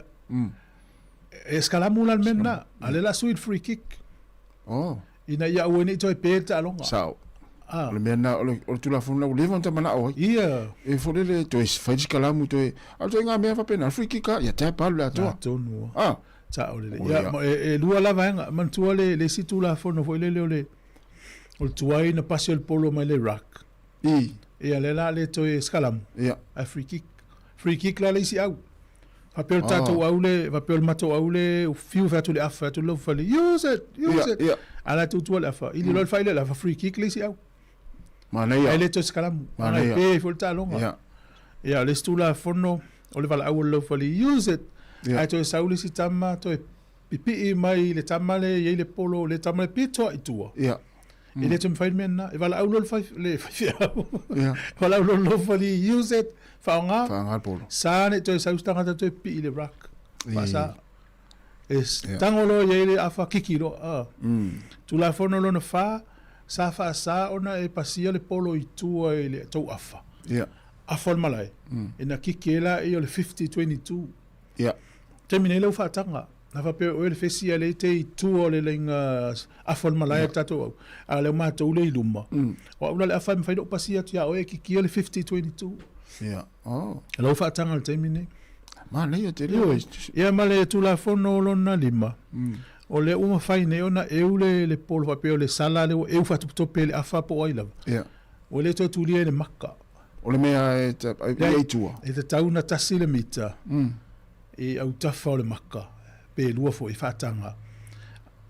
Speaker 1: escalamula almena ale la sweet free kick ina ya woni to peta alonga
Speaker 11: sao le mena o tu la fono le levanta mana o e volele to es fa escalamu to alto nga me fa pena free kick ya ta palo to
Speaker 1: no ta ole ya e lua la vanga man tu le situ la fono foi le o tuai na pasio el polo mai le rack e ale la le to escalamu a free kick la le si au papel tato aule papel mato aule o fiu fatu le afa tu lo fali use it ala tu tu le afa ili lo fai le afa free kick le si au
Speaker 11: mana ya
Speaker 1: ele to escalamu mana pe volta longa ya le stu la fono o le vala au lo fali use it ai to sauli si tama to pipi mai le tama le ye le polo le tama le pito itua ele to fai mena e vala au lo fai le vala au lo fali use it faanga
Speaker 11: polo
Speaker 1: sane to sa ustanga to pi le rack pasa es tangolo ye afa kikiro tu la fono lo na fa sa ona e pasia le polo i tu le to afa afa malai ina kikela e le 50-22 termine lo fa tanga na fa pe o le fesia le te tu le lenga afa malai tato ale ma to le luma o le afa me fa do pasia tu ya o e kikela le 50-22 lo fa tanga le termine
Speaker 11: ma nei te leo
Speaker 1: male tu la fono lona lima o le uma faine ona eule le polo fa pe le sala le eu fa to pele afa po oila o le to tu le makka
Speaker 11: o le mea e tua
Speaker 1: e te tauna tasi le mita e au tafa o le makka pe lua fo i fa tanga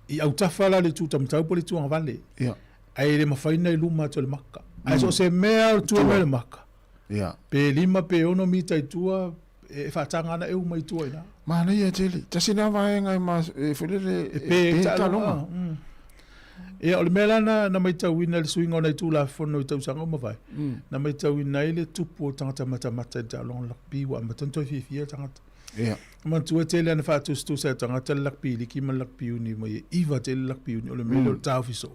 Speaker 1: i au tafa la le tu tamtau po le tu vale ai le mafaina i luma to le makka ai so se mea tu le makka pe lima pe ono mita i tua e fatanga na eu mai tua ina
Speaker 11: mana ia tele tasina vai ngai ma e fulele
Speaker 1: pe talonga e o le melana na mai tau ina le swing ona i tu la fono i tau sanga ma vai na mai tau ina ile tupu tangata mata talonga la piwa ma tanto fifia tangata man tua tele na fatu stu sa tangata la pili ki man la piuni mai iva tele la piuni o le melo tau fiso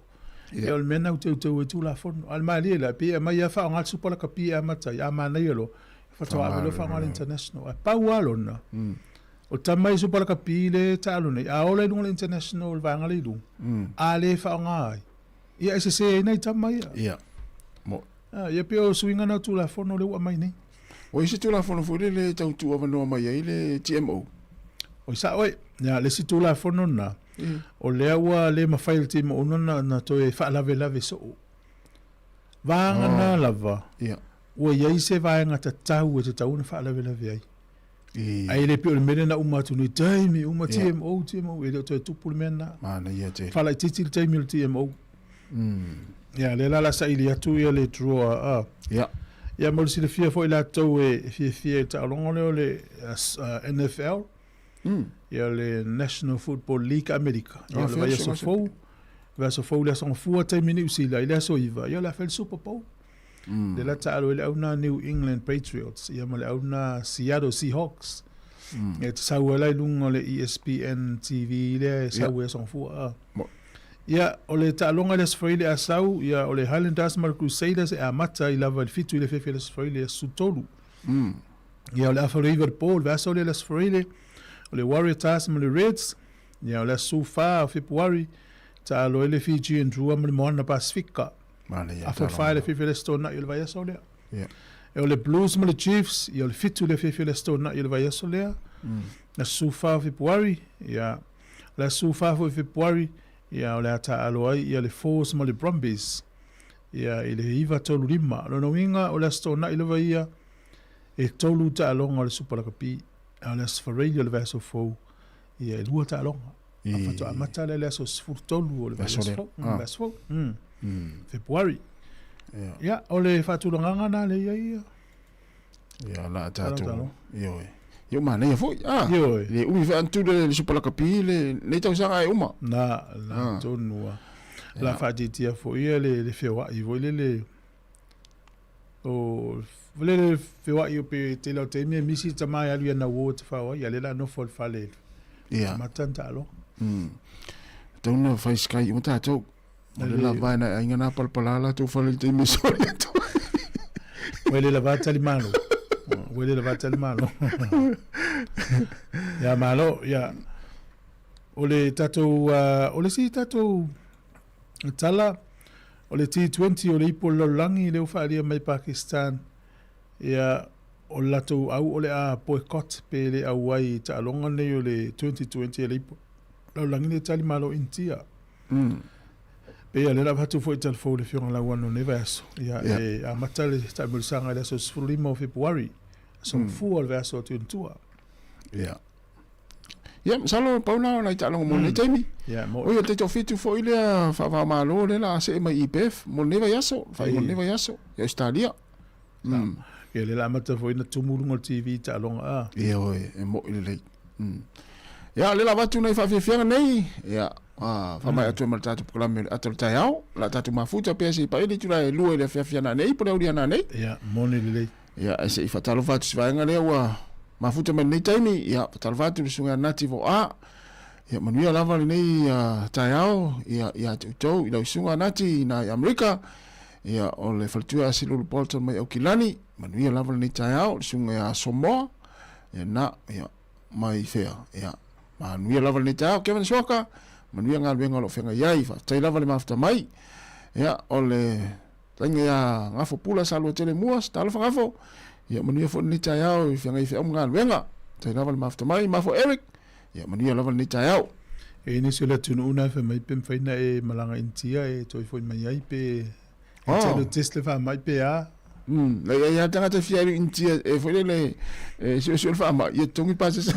Speaker 1: e o le mena u tu la fono al mali la pe mai ya fa ngal supa la kapia mata ya mana yelo fato a fa ngal international pa walona o tamai supa la kapile talone a ole no international va ngal lu ale fa ngai ia se nei tamai
Speaker 11: mo
Speaker 1: ya pe o swinga na tu la fono le wa mai nei
Speaker 11: o isi tu la fono fu le tau tu ava no mai ile TMO
Speaker 1: o sa oi ya le si tu la fono na o le awa le mafail team ona na to e fa lave so vanga na lava o ye se vai ngata tau e te tau na fa lave ai ai le pe o mena na uma tu ni time uma TMO e to tu pul mena
Speaker 11: mana ia te
Speaker 1: fa la titi TMO Ya le la sa ili atu ia le draw
Speaker 11: Ya.
Speaker 1: Ya mo si le fia foi la to e fia ta longo le NFL. Ya le National Football League America. Ya le vai so fo. Vai so fo le son fu ta mini si la ile so iva. Ya la fel Super Bowl. Le la ta le una New England Patriots. Ya mo le una Seattle Seahawks. Et sa wala lungo le ESPN TV le sa we son fu Ya ole ta longa les Australia asau ya ole Highlanders mar Crusaders e amata I lava il fitu le fefe les Australia sutolu. Ya ole afa Liverpool va ole les Australia ole Warriors mar le Reds ya ole sufa February ta ole le Fiji and Drew mar mo na Pacifica.
Speaker 11: Male ya.
Speaker 1: Afa fa le fefe les stona il va ole.
Speaker 11: Ya.
Speaker 1: E ole Blues mar le Chiefs ya ole fitu le fefe les stona il va ole. La sufa February ya la sufa February ya ole ata aloai ia le Force ma le Brumbies ia ile iva tolu lima no winga ole stona ile vai ia e tolu ta alonga le Super Cup ole sfarelia le vaso fo ia lua ta alonga afato amata le so tolu ole vaso February ya ole fatu longa na le ia
Speaker 11: ya la tatu yo mana ya foi le umi fa antu le Super Cup le tau sanga e uma
Speaker 1: na tonu la fatitia foi le fewa I voile le o vole fewa I pe te lo te mi misi tama ya lu na wo te fa ya le la no fol fale
Speaker 11: ya
Speaker 1: matanta lo
Speaker 11: tonu fa sky un tato le la vai na ingana palpalala tu fale te mi so to
Speaker 1: vole la va tali malo Wele la vata le malo. Ya malo, ya. Ole tato, ole si tato tala, ole T20, ole ipo lolangi le ufaria mai Pakistan. Ya, ole lato au ole a boycott pe le awai ta alonga ne ole 2020 le ipo lolangi le tali malo intia. Pe ya le la vatu foi tal fo le fiona la wano ne verso. Ya, e a matale ta bulsanga le so sfurimo February. Som fu al verso tua.
Speaker 11: Ya. Ya, salo pauna na ta longo mo ne temi.
Speaker 1: Ya, mo.
Speaker 11: O te to fitu fo ile fa malo le la se mai IPF, mo ne va yaso, fa mo ne va yaso. Ya estadia.
Speaker 1: Ya le la mata fo ina tumulungo TV ta longa.
Speaker 11: Ya o e mo ile le. Ya le la batu na fa fianga nei. Ya. Fa mai atu mal tatu programa atul tayao, la tatu mafuta pesi pa ile tula lu ile fianga nei, po uri ana nei.
Speaker 1: Ya, mo ne le.
Speaker 11: Ya ese I fatalo fatu svaenga le wa mafuta men nei taimi ya fatalo fatu sunga nativo ya manuia lava nei tayao ya to ila sunga nati na Amerika ya ole faltua silu Bolton mai okilani manuia lava nei tayao sunga ya Sāmoa ya na ya mai fea ya manuia lava nei tayao Kevin Soka manuia ngalwenga lo fenga yai fa tai lava le mafta mai ya ole tanga ya ngafo pula salu tele muas talo ngafo ya mania fo ni tayao fenga I fe ngal wenga tai lava mafta mai mafo Eric ya mania lava ni tayao
Speaker 1: e ni sula tunu una fe mai pem faina e malanga intia e toi fo mai ai pe telo test le fa mai pe
Speaker 11: la ya tanga te fia intia e fo le so fa ma ye tongi pase sa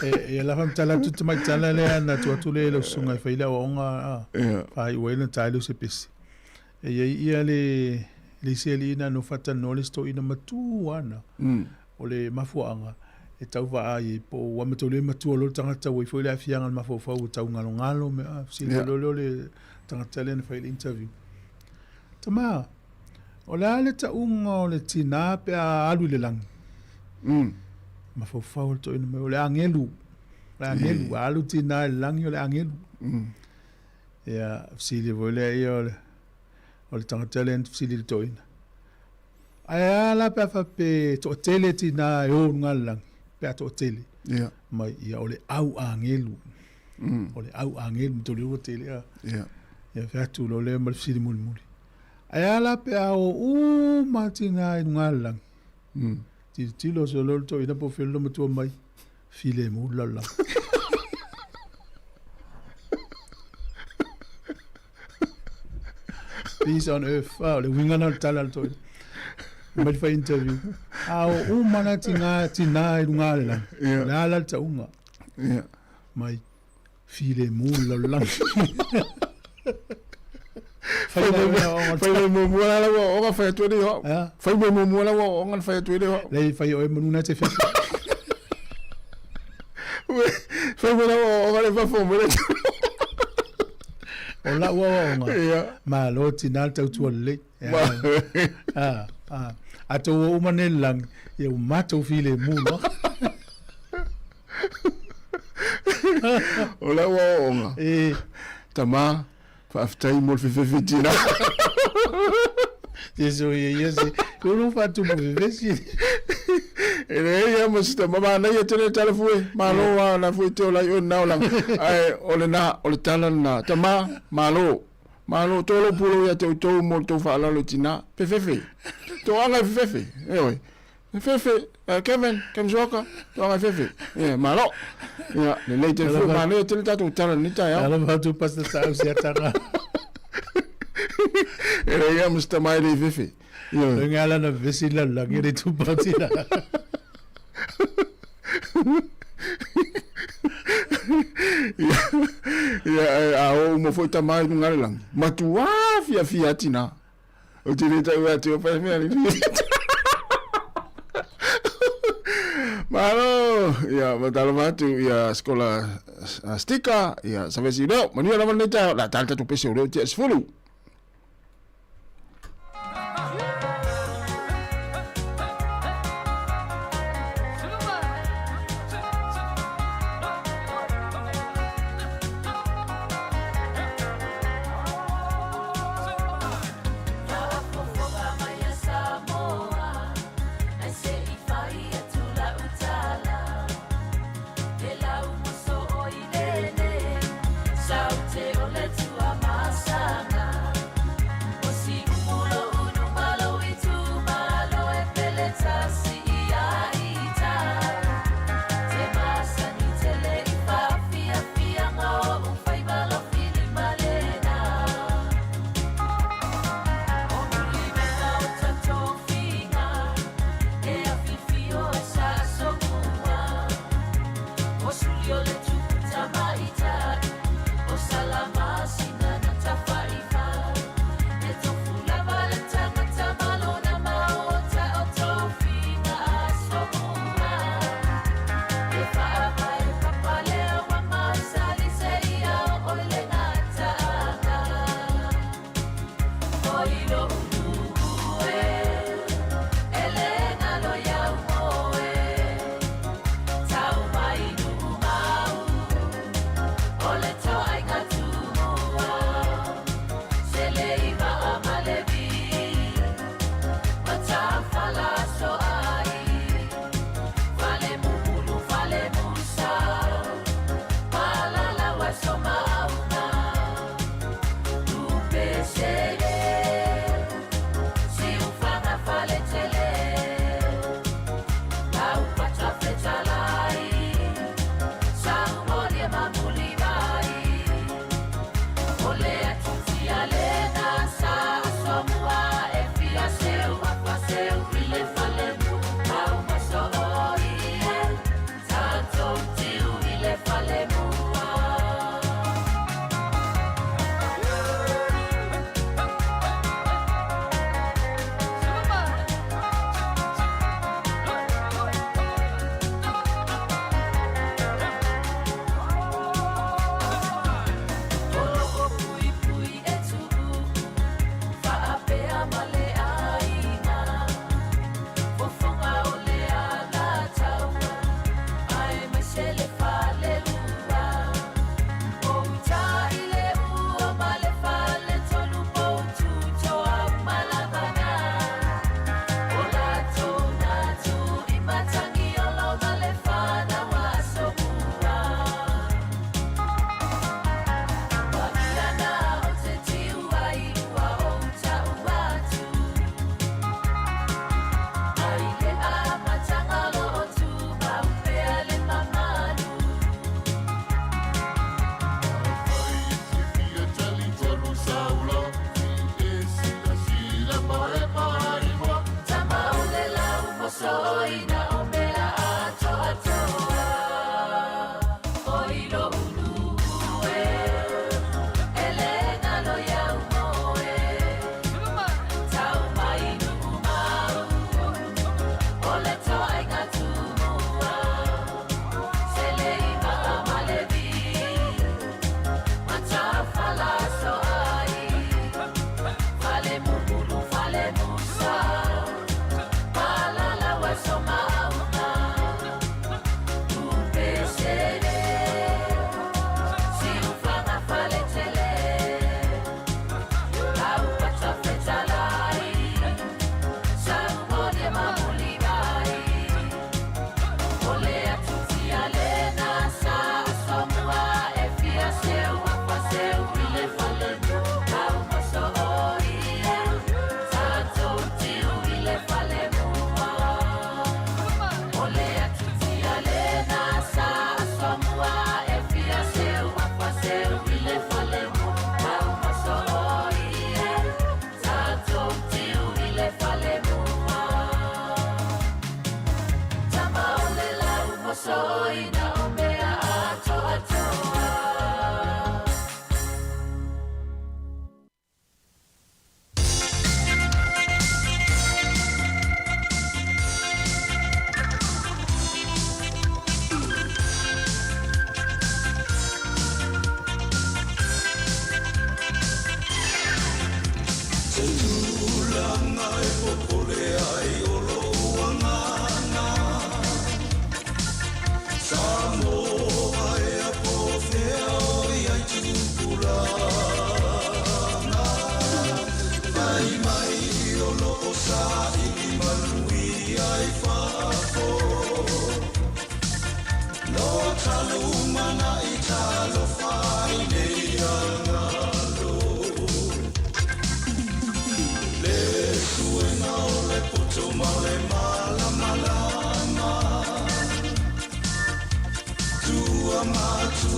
Speaker 1: e la fam tala tutu mai tala le ana tu le lo sunga fa ila onga fa I wena talo se pesi e ia le selina no fata no le sto ina matu ana o le mafuanga e tau va ai po wa metole matu lo tanga tau foi le afianga mafu fa u tau ngalo me si le tanga tele fa interview tama o le ta ungo le tina pe alu le lang mafu fa u to ina me le angelu alu tina lang yo le angelu ya si le vole yo o le tanga talent fsili le toina ai la pe fa pe to tele tina e o ngalang pe to tele mai ia o le au angelu o le au angelu to le tele ya fa tu lo le mal fsili mul ai la pe o matina e ngalang ti lo so lo to ina po felo mo to mai file mo la Peace on earth. Le wingana talal to. Mai fa interview. O mana tina ngale la. La la ta unga. Mai file mu la.
Speaker 11: Fai mo mo la o nga fai tu de ho. Fai mo mo la o nga fai tu de ho.
Speaker 1: Le fai o mo na te fe.
Speaker 11: Fai mo la o nga le fa fo mo le.
Speaker 1: O la o nga. Ma lo tina tau tu le. Ato o manelang ye o mato file mu no.
Speaker 11: O la o nga. Tama After mo fitina.
Speaker 1: Yeso yesi. Ko no fatu mo vivesi.
Speaker 11: Ele ya musta mama na ye tele telefone. Malo wa na fu to la yo na la. Ai ole na ole talan na. Tama malo. Malo to lo pulo ya to mo to fa la lo tina. Fefe. To anga fefe. Ewe. Fefe, Kevin, Kemzoka, to anga fefe. Malo. Ja, de late fu ma ne tele tatu talan ni ta ya.
Speaker 1: Ala va tu pas ta au sia tara.
Speaker 11: Ele ya musta mai de fefe.
Speaker 1: Yo, ngala na vesila la ngere tu patila.
Speaker 11: O mo foi tamai no ngalang. Matua fia tina. O tire ta wa tu pa me ali. Malo, ya matalo matu ya sekolah stika ya sampai sini. Mani ala mana ta la tal tu pese o ti sfulu.
Speaker 6: Saute o le tua masanga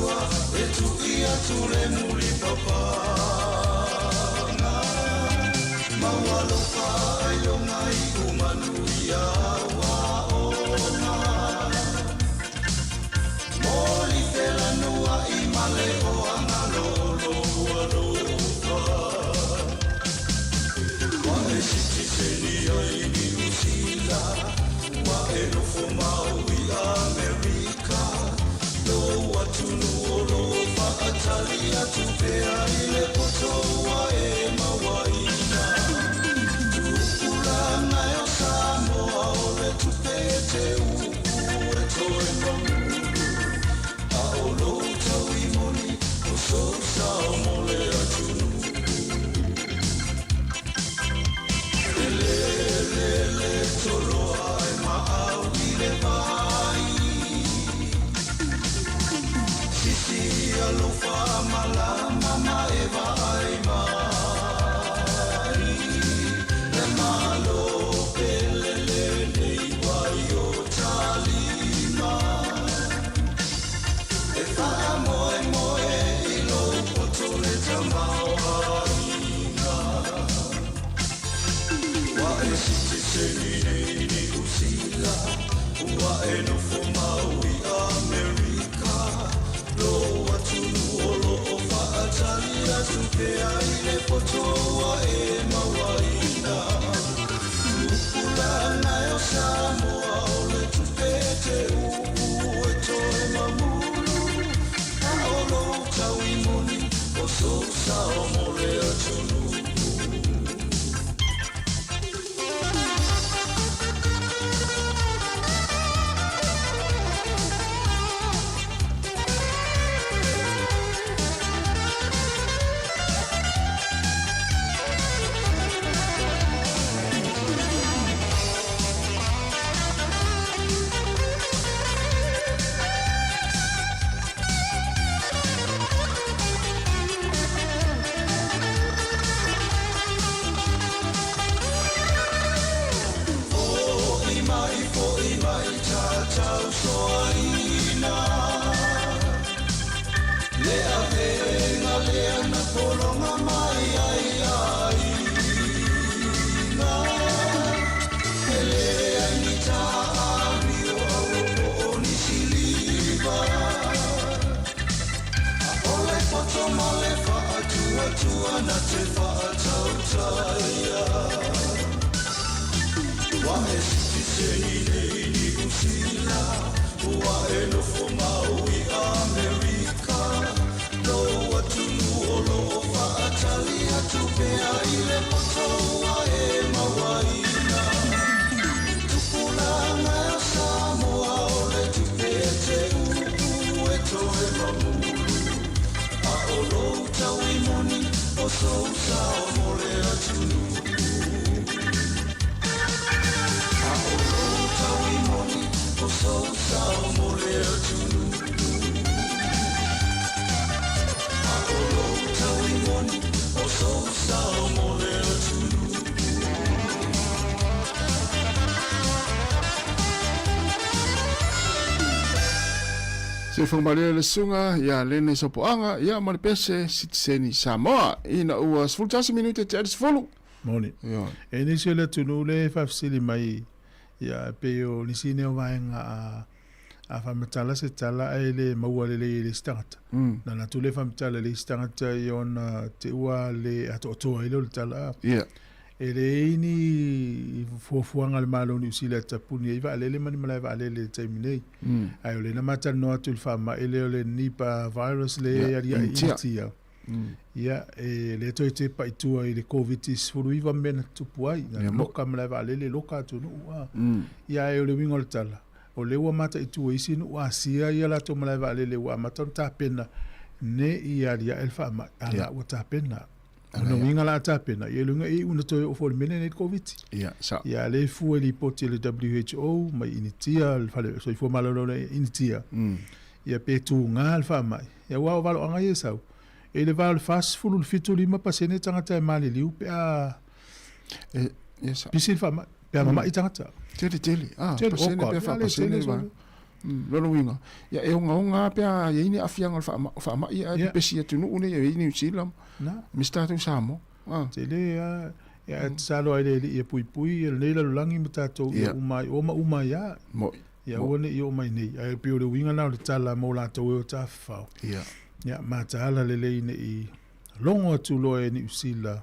Speaker 6: tua e tu ia tu le muri papanga mawalo fa yo ngai umanu ia wa ona moli tela nua I male o angalo lo lo fa wa e siti seni ai ni usila wa e no fumau I America no watunu olo fa atalia tu pea ile potoa e mawaina tukula na yo Sāmoa ole tu pete u e toe mamulu a olo tau I moni o so Sāmoa le atunu le tolo ai maau I le vai sisi alofa malama ma eva ai mai le malo pelele nei wai o talima e fa moe moe I lo potole tamao haina wa e siti seni ni usila wa e no fomau I America lo atunu olo o fa atalia tu pea I le potoa e mawaina lupula na yo Sāmoa ole tu pete u e toe mamulu a olo tau I moni o so Sāmoa le atunu Tau soaina le avenga le ana polonga mai ai ai na ele ai ni taami o o ni siliva ole poto male fa atua na te fa tau taia wa esti sei ni usila wa e no fomau I America no atunu olo fa atalia tu pea I le potoa e mawaina tupula na Sāmoa ole tu pete u e toe mamulu a olo tau I moni o so Sāmoa le atunu o so Sāmoa le atunu a olo tau I moni o so Sāmoa le atunu
Speaker 11: Se whangmarea le sunga ia lene sopoanga ia maripese sitiseni Sāmoa ina ua 10 minute te aris folu
Speaker 1: Moni. E nisi le tunu le whafsili mai ia peo nisine o vaenga a whamatala se tala e le maua le stangata. Na tu le whamatala le stangata I ona te ua le atoa ilo le tala. E le ini fuafuanga le malo ni usila tapuni e va alele mani malai va alele taiminei. Ai o le na mata no atu le whama ele o le nipa virus le aria initia. Ia e le toi te paitua I le COVID-19 furuiva mena tupuai. Loka malai va alele loka atu nua. Ia e o le wingo le tala. O le ua mata itua isi nua asia ia la to malai va alele ua mata ta pena ne I aria el whama ala ua ta pena. Ona winga la ta pena ye lunga I una toi o for mene COVID. Ia le fu li poti le WHO mai initia le fale so I fo malolo le initia. Ia pe tu ngal fa mai. Ia wa valo anga ye sau. E le val fast fulu le fitu lima pasene tangata mali liu pe a pisil fa mai. Pe mama I tangata.
Speaker 11: Tele. Pasene pe fa pasene va. Lolo winga. Ya e nga pia ye ini afianga fa ma ia pesi atu no une ye ini usilam.
Speaker 1: Na.
Speaker 11: Mista tu Sāmoa.
Speaker 1: Tele ya salo ile ye pui le la langi matato uma ya. Ya wone yo mai nei. Ai pio le winga na le tala mo la to o ta fa. Ya matala le i longo tu lo e ni usila.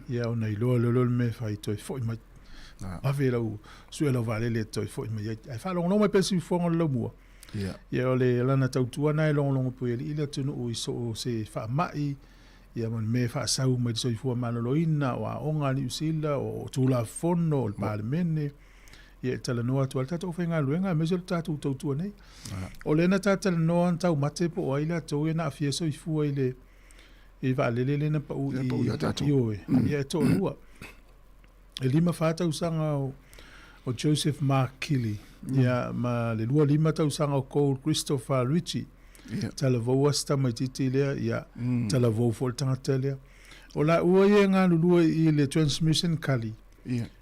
Speaker 1: Ya ona i lo me fai to fo mai. Avela u suela vale le to fo mai. Ai fa longo mai pesi fo lo mua. Ya ole lana tau tua na longo po ile tunu o so se fa mai. Ya man me fa sau mai so fo manoloina o onga ni usila o tula fono o parlemene. Ya tala noa tu alta to fenga luenga me so tatu tu nei. O le na tata no an tau mate po o ila to na afia so fu ile e va le na pa u yo ya to lua e lima fata usanga o Joseph Mark Kelly ya ma le lua lima ta usanga o Cole Christopher Ritchie tala vo sta mai titile ya tala vo foltanga tele o la u ye nga lua i le transmission kali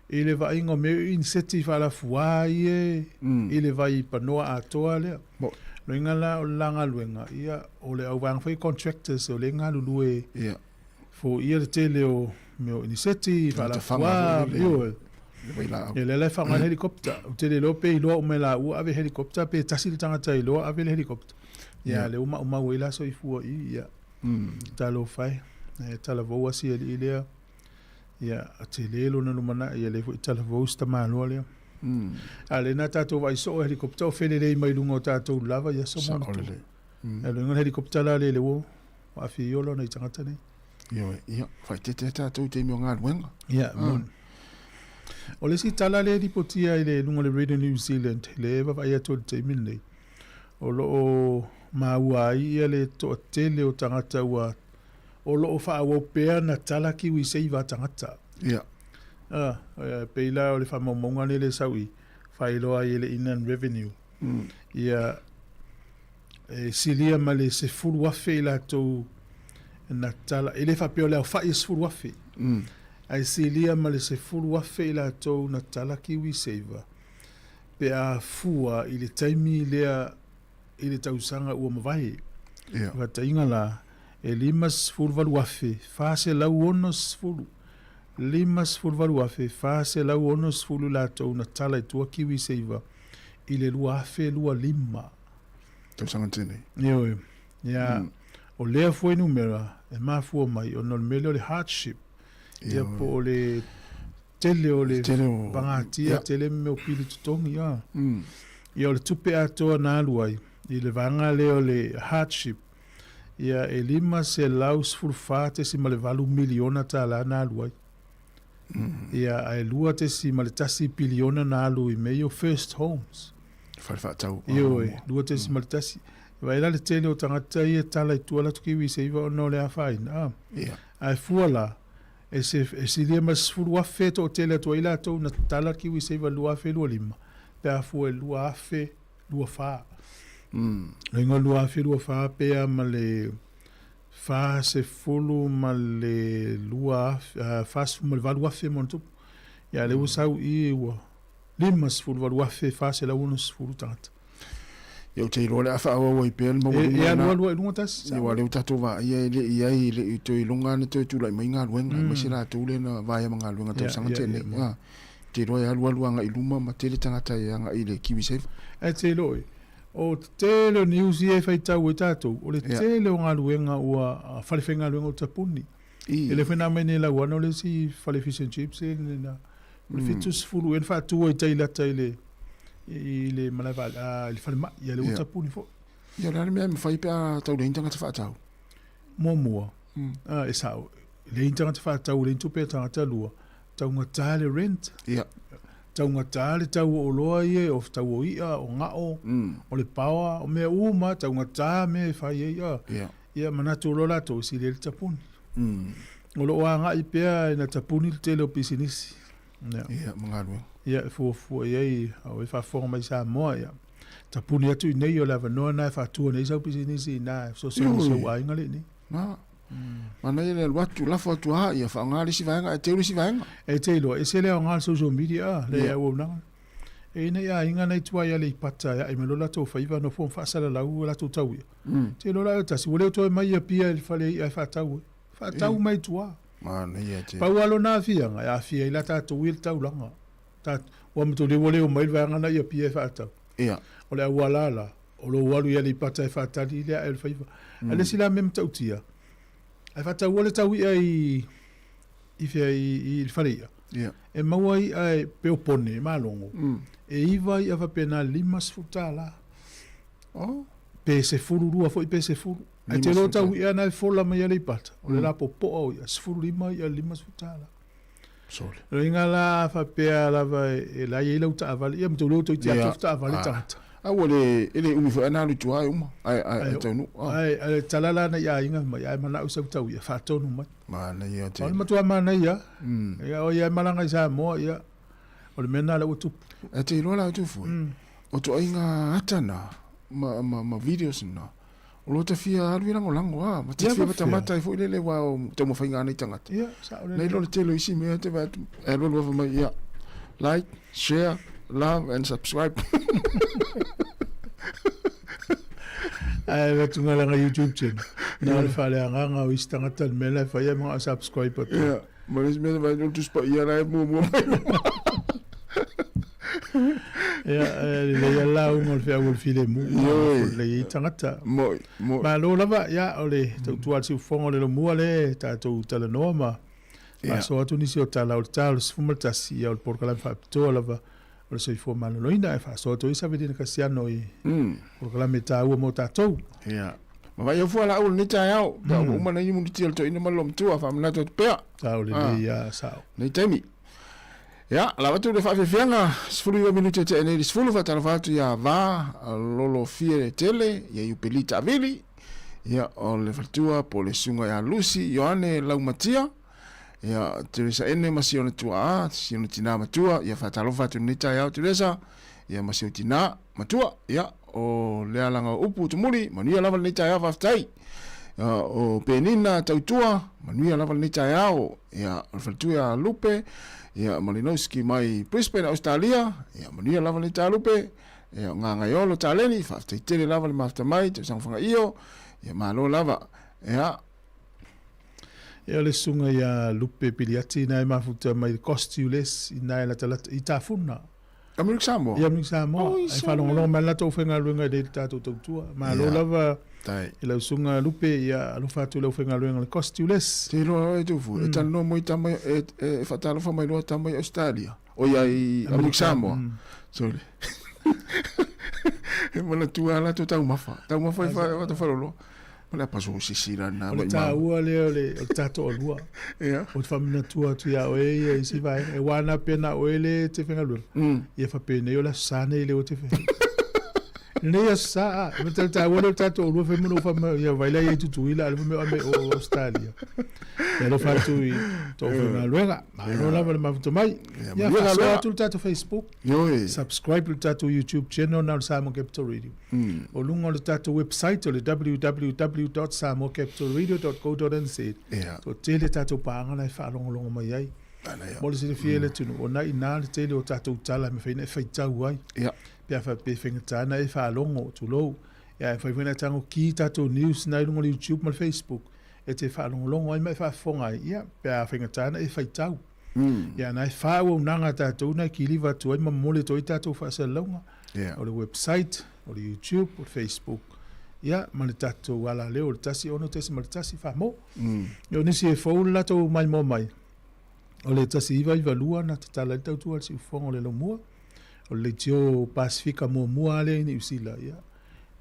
Speaker 1: ele va ingo me initiative ala fuaie ele vai panoa atoa le lo ingala o langa luenga ia o le au vang fai contractors o le ngalu lue fo ia le tele o me initiative ala fua yo ele le fanga helicopter o tele lo pe lo me la u ave helicopter pe tasil tanga tai lo ave helicopter ia le uma wela so ifua ia talo fai tala vo asi ile ya atelelo na lumana ya le tala vo sta malo le ale na tato vai so helicopter fele le mai lungo tato lava ya so mo ele ngon helicopter la le wo wa fi yolo na itangata ne
Speaker 11: yo ya fa te tato te mi ngal wenga
Speaker 1: ya mon ole si tala le di potia ile lungo le Radio New Zealand le va ya to te minne o lo ma wa ia le to tele o tangata wa o lo fa o pe na tala ki wi sei va tangata peila o le fa monga le sawi fa ilo ai le inan revenue ia silia male se full wa fe la to na tala ele fa pe o fa is full wa fe ai silia male se full wa fe la to na tala ki wi sei va pe a fua ile taimi le ile tausanga o mavai va tainga la limas furvalu afe fase la uonos fulu limas furvalu afe fase la uonos fulu la to na tala tu kiwi seiva ile lua afe lua lima
Speaker 11: to sangantene
Speaker 1: yo ya o le foi numera e ma fu mai o no melo le hardship ya po le tele o le bangatia tele me o pili tutongi ya yo le tupe ato na luai ile vanga le o le hardship ia elima se laus furfate si malevalu miliona tala na luai ia ai lua te si maletasi biliona na lu i meio first homes
Speaker 11: fa tau
Speaker 1: io lua te si maletasi vai la le tele o tangata ia tala tu ala tuki wi se iva no le afaina ai fuala e se dia mas furu afe to tele to ila to na tala ki wi se iva lua afe lua lima pe a fu lua afe lua fa Lengo lua fi lua fa pea ma le fa se fulu ma le lua fa su ma le valua fe montu ya le usau i wa limas fulu valua fe fa se la unus fulu tata
Speaker 11: yo te role afa wa wa pen mo
Speaker 1: ya lua lua tas
Speaker 11: ya wa le tatu va ia ile to ilunga ne to tu lai mai nga wenga ma sira tu le na va ya nga lunga to sanga tene te role ya lua nga iluma ma tele tangata ya nga ile kiwi se
Speaker 1: te role o tele news e fai tau e tatou o le tele o ngaluenga ua falefenga luenga o tapuni ele fena mene la wana o le si fale fish and chips e na o le fitus fulu en fa tua i taila taile ile malava il fale ma ia le o tapuni fo
Speaker 11: ia la me fai pea tau le intanga te fa tau
Speaker 1: momoa e sao le intanga te fa tau le intupe tangata lua tau ngatale rent tau ngatale tau o loa ie o tau o ia o ngao o le pawa o mea uma tau ngata me fai ia ia manatu lola to si le tapuni o lo anga i pea na tapuni le tele o pisinisi
Speaker 11: ia mangaru
Speaker 1: ia fu ia o e fa fo mai Sāmoa ia tapuni atu i nei o lava no na fa tu nei sa pisinisi na so ai ngale ni
Speaker 11: mana ile watu la foto ha ia fa ngari si vanga te uri si vanga
Speaker 1: e te lo e se le nga social media le o na E ina ia inga nei tua ia le ipata ia me lola tau whaiva no fōm whaasara lau la tau tau ia. Te lola o tasi, wale o toi mai ia pia i whale ia whaatau. Whaatau mai tua.
Speaker 11: Mana ia te.
Speaker 1: Pau alo nā whianga, ia whia ila tātou ia tau langa. Wa mtu le wale o mai vangana ia pia i whaatau.
Speaker 11: Ia.
Speaker 1: O le au alala, o lo walu ia le ipata i whaatari i lea e whaiva. Ale sila mem tau tia. Ai whaatau wale tau ia i whia i whare ia. E maua i ai peo pone, malongo. E iwa i awa pena 5 futala. Pe se furu rua fo i pe se furu. Ai te rota ui ana i fola mai ale i pata. O le la po au ia, se furu 5 i a 5 futala.
Speaker 11: Sole.
Speaker 1: Ringa la fa pea lava e la i lau ta avali. Ia mtu leo toi tia tofta avali tangata.
Speaker 11: Awa ele umi fo ana lu tua uma. Ai tonu.
Speaker 1: Ai talala na ia inga mai ai mana usau tau ia fa tonu mai.
Speaker 11: Mana ia te.
Speaker 1: Ai matua mana ia. Ia o ia malanga i Sāmoa ia. O le mena la utu.
Speaker 11: E te iloa la utu fu. O to inga atana ma videos na. O lo te fia alu irango lango ma te fia bata mata i fu ile le wa o te mo fainga nei tangata.
Speaker 1: Ia, sa o le.
Speaker 11: Nei lo le telo isi mea te vatu. E lo lo mai ia. Like, share, love and subscribe.
Speaker 1: Ai va tunga la YouTube channel. Na le fale anga o istangata le mela fa ia mga subscribe.
Speaker 11: Ia, ma le me va no tu spa ia la mo.
Speaker 1: Ia, le ia la un fia ul file mu. Le i tangata.
Speaker 11: Moi.
Speaker 1: Ma lo lava ia ole tu al si fongo le mo le ta tu tala noma. Ma so atu ni si o tala o tala sfumata si o porkala fa to lava. O se fo mano loina e fa so to isa vedina kasiano i. Porkala meta u mo tatou.
Speaker 11: Ia. Ma vai fu ala ul ni ta yao. Da uma na yimu tiel to ina malom tu fa mna to pea.
Speaker 1: Ta ole ia sao.
Speaker 11: Nei temi. Ja, la watu de fa fianga, sfulu minuto te nei sfulu fa tala fatu ya va lolo fie tele, ya yupelita vili, ya o le fatua po le sunga ya Lucy, Yohane Laumatia, ya Teresa ene masiona tua, siona tina matua, ya fa tala fatu nita ya Teresa, ya masio tina matua, ya o le alanga upu tumuli, manuia lava nita ya faftai. O penina tautua, manuia lava nita ya o, ya o fatua ya Lupe, ia Malinowski mai Brisbane Australia ia mania lava le talupe ia nganga yolo taleni fa tele lava le mafta mai te sangfanga io ia malo lava ia
Speaker 1: le sunga ia lupe piliati na mafuta mai costules ina la tala itafuna
Speaker 11: Amerik Sāmoa
Speaker 1: ia Amerik Sāmoa ai fa long mai la to fenga luenga de tatu tua malo lava ila sunga lupe ia lo fatu lo fenga luenga le costules
Speaker 11: te lo e tu fu e tan no moi tama e fatalo fa mai lo tama Australia o ia i Amerik Sāmoa sorry e mana tua la to tau mafa fa to fa lo Ona paso sisira na
Speaker 1: mai. Ta ua le tato lua.
Speaker 11: Ia.
Speaker 1: O famina tua tu ya o e si vai e wana pena o ele te fenga lu. Ia fa pena yo la sana ile o te fe. Nei sa, metal ta ua le tato lua fe mo fa ya vai la e tu ila al me o Australia. Ya lo fa tu i to fenga luega. Ma no la ma to mai. Ya fa tu tato Facebook.
Speaker 11: Yo.
Speaker 1: Subscribe to tato YouTube channel na Sāmoa Capital Radio. O lungo le tato website o le www.samoacapitalradio.co.nz. To tele tato paanga na fa longo mai ai. Mo le se fiele tunu o na ina le tele o tato tala me fina fa tau ai. Pia fa pe finga tana e fa longo tu lo. Ya fa fina tango ki tato news na lungo le YouTube ma Facebook. E te fa longo ai me fa fonga ia pia finga tana e fa tau. Ya na fa o nanga tato na ki liva tu ai ma mole to tato fa sa longa. O le website o le YouTube o Facebook ia ma le tato wala leo le tasi ono tesi ma le tasi fa mo yo nisi e fou la to mai mo mai o le tasi iva lua na tala tau tu al si fongo le lomua o le tio Pasifika mua le ni usila ia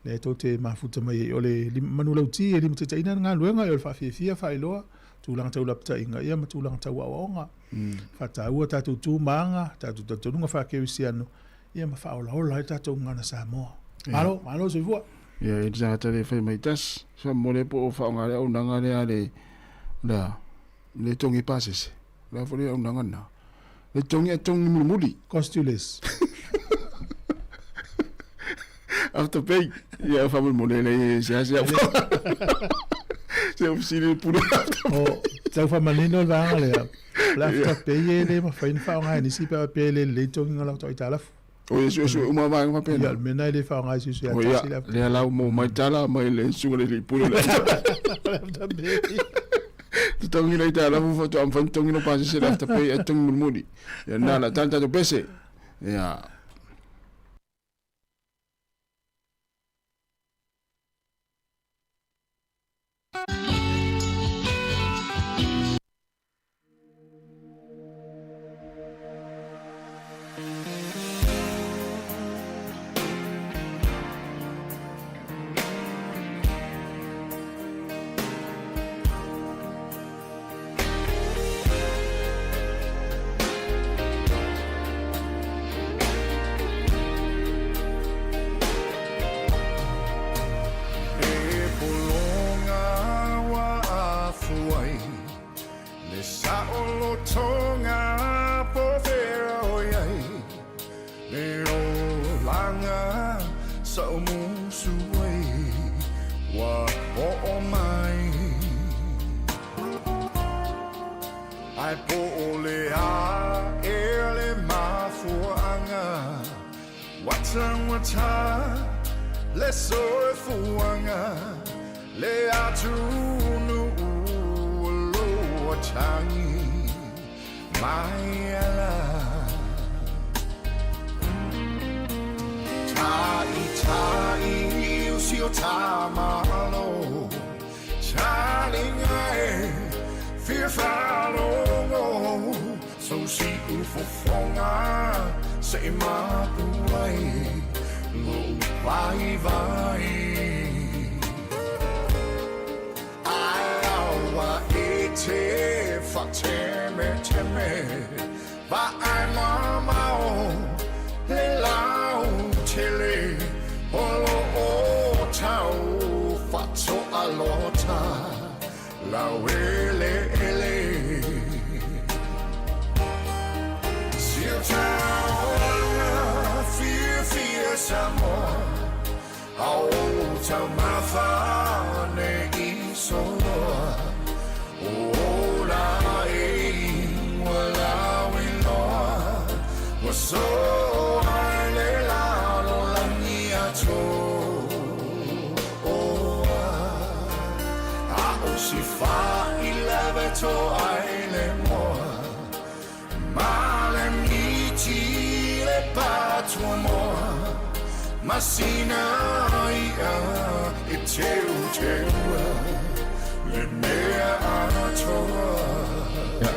Speaker 1: le to te mafuta mai o le manu lauti e limu te taina nga luenga o le fa fia fa iloa tu lang tau lapta inga ia ma tu lang tau aonga fa tau tatu tu manga tatu nunga fa ke usiano ia ma fa ola tatu ngana Sāmoa malo se voa
Speaker 11: ia e tsa tale fai mai tas sa mole po fa ngale o nangale ale le tongi passes la fole o nangana le tongi muli
Speaker 1: costules
Speaker 11: after pay ia fa mole le se se ofsile pure
Speaker 1: o tau fa manino la after pay le ma fa infa nga ni si pa pay le tongi ngala to itala
Speaker 11: O Yesu uma vai ma pena.
Speaker 1: Ya me nai le fa ngai su ya.
Speaker 11: O ya le ala mo mai tala mai le sunga le pulu le. Tongi le tala mo foto am fantongi no pasi se la tape e tongi mudi. Ya nana tanta to pese. Ya.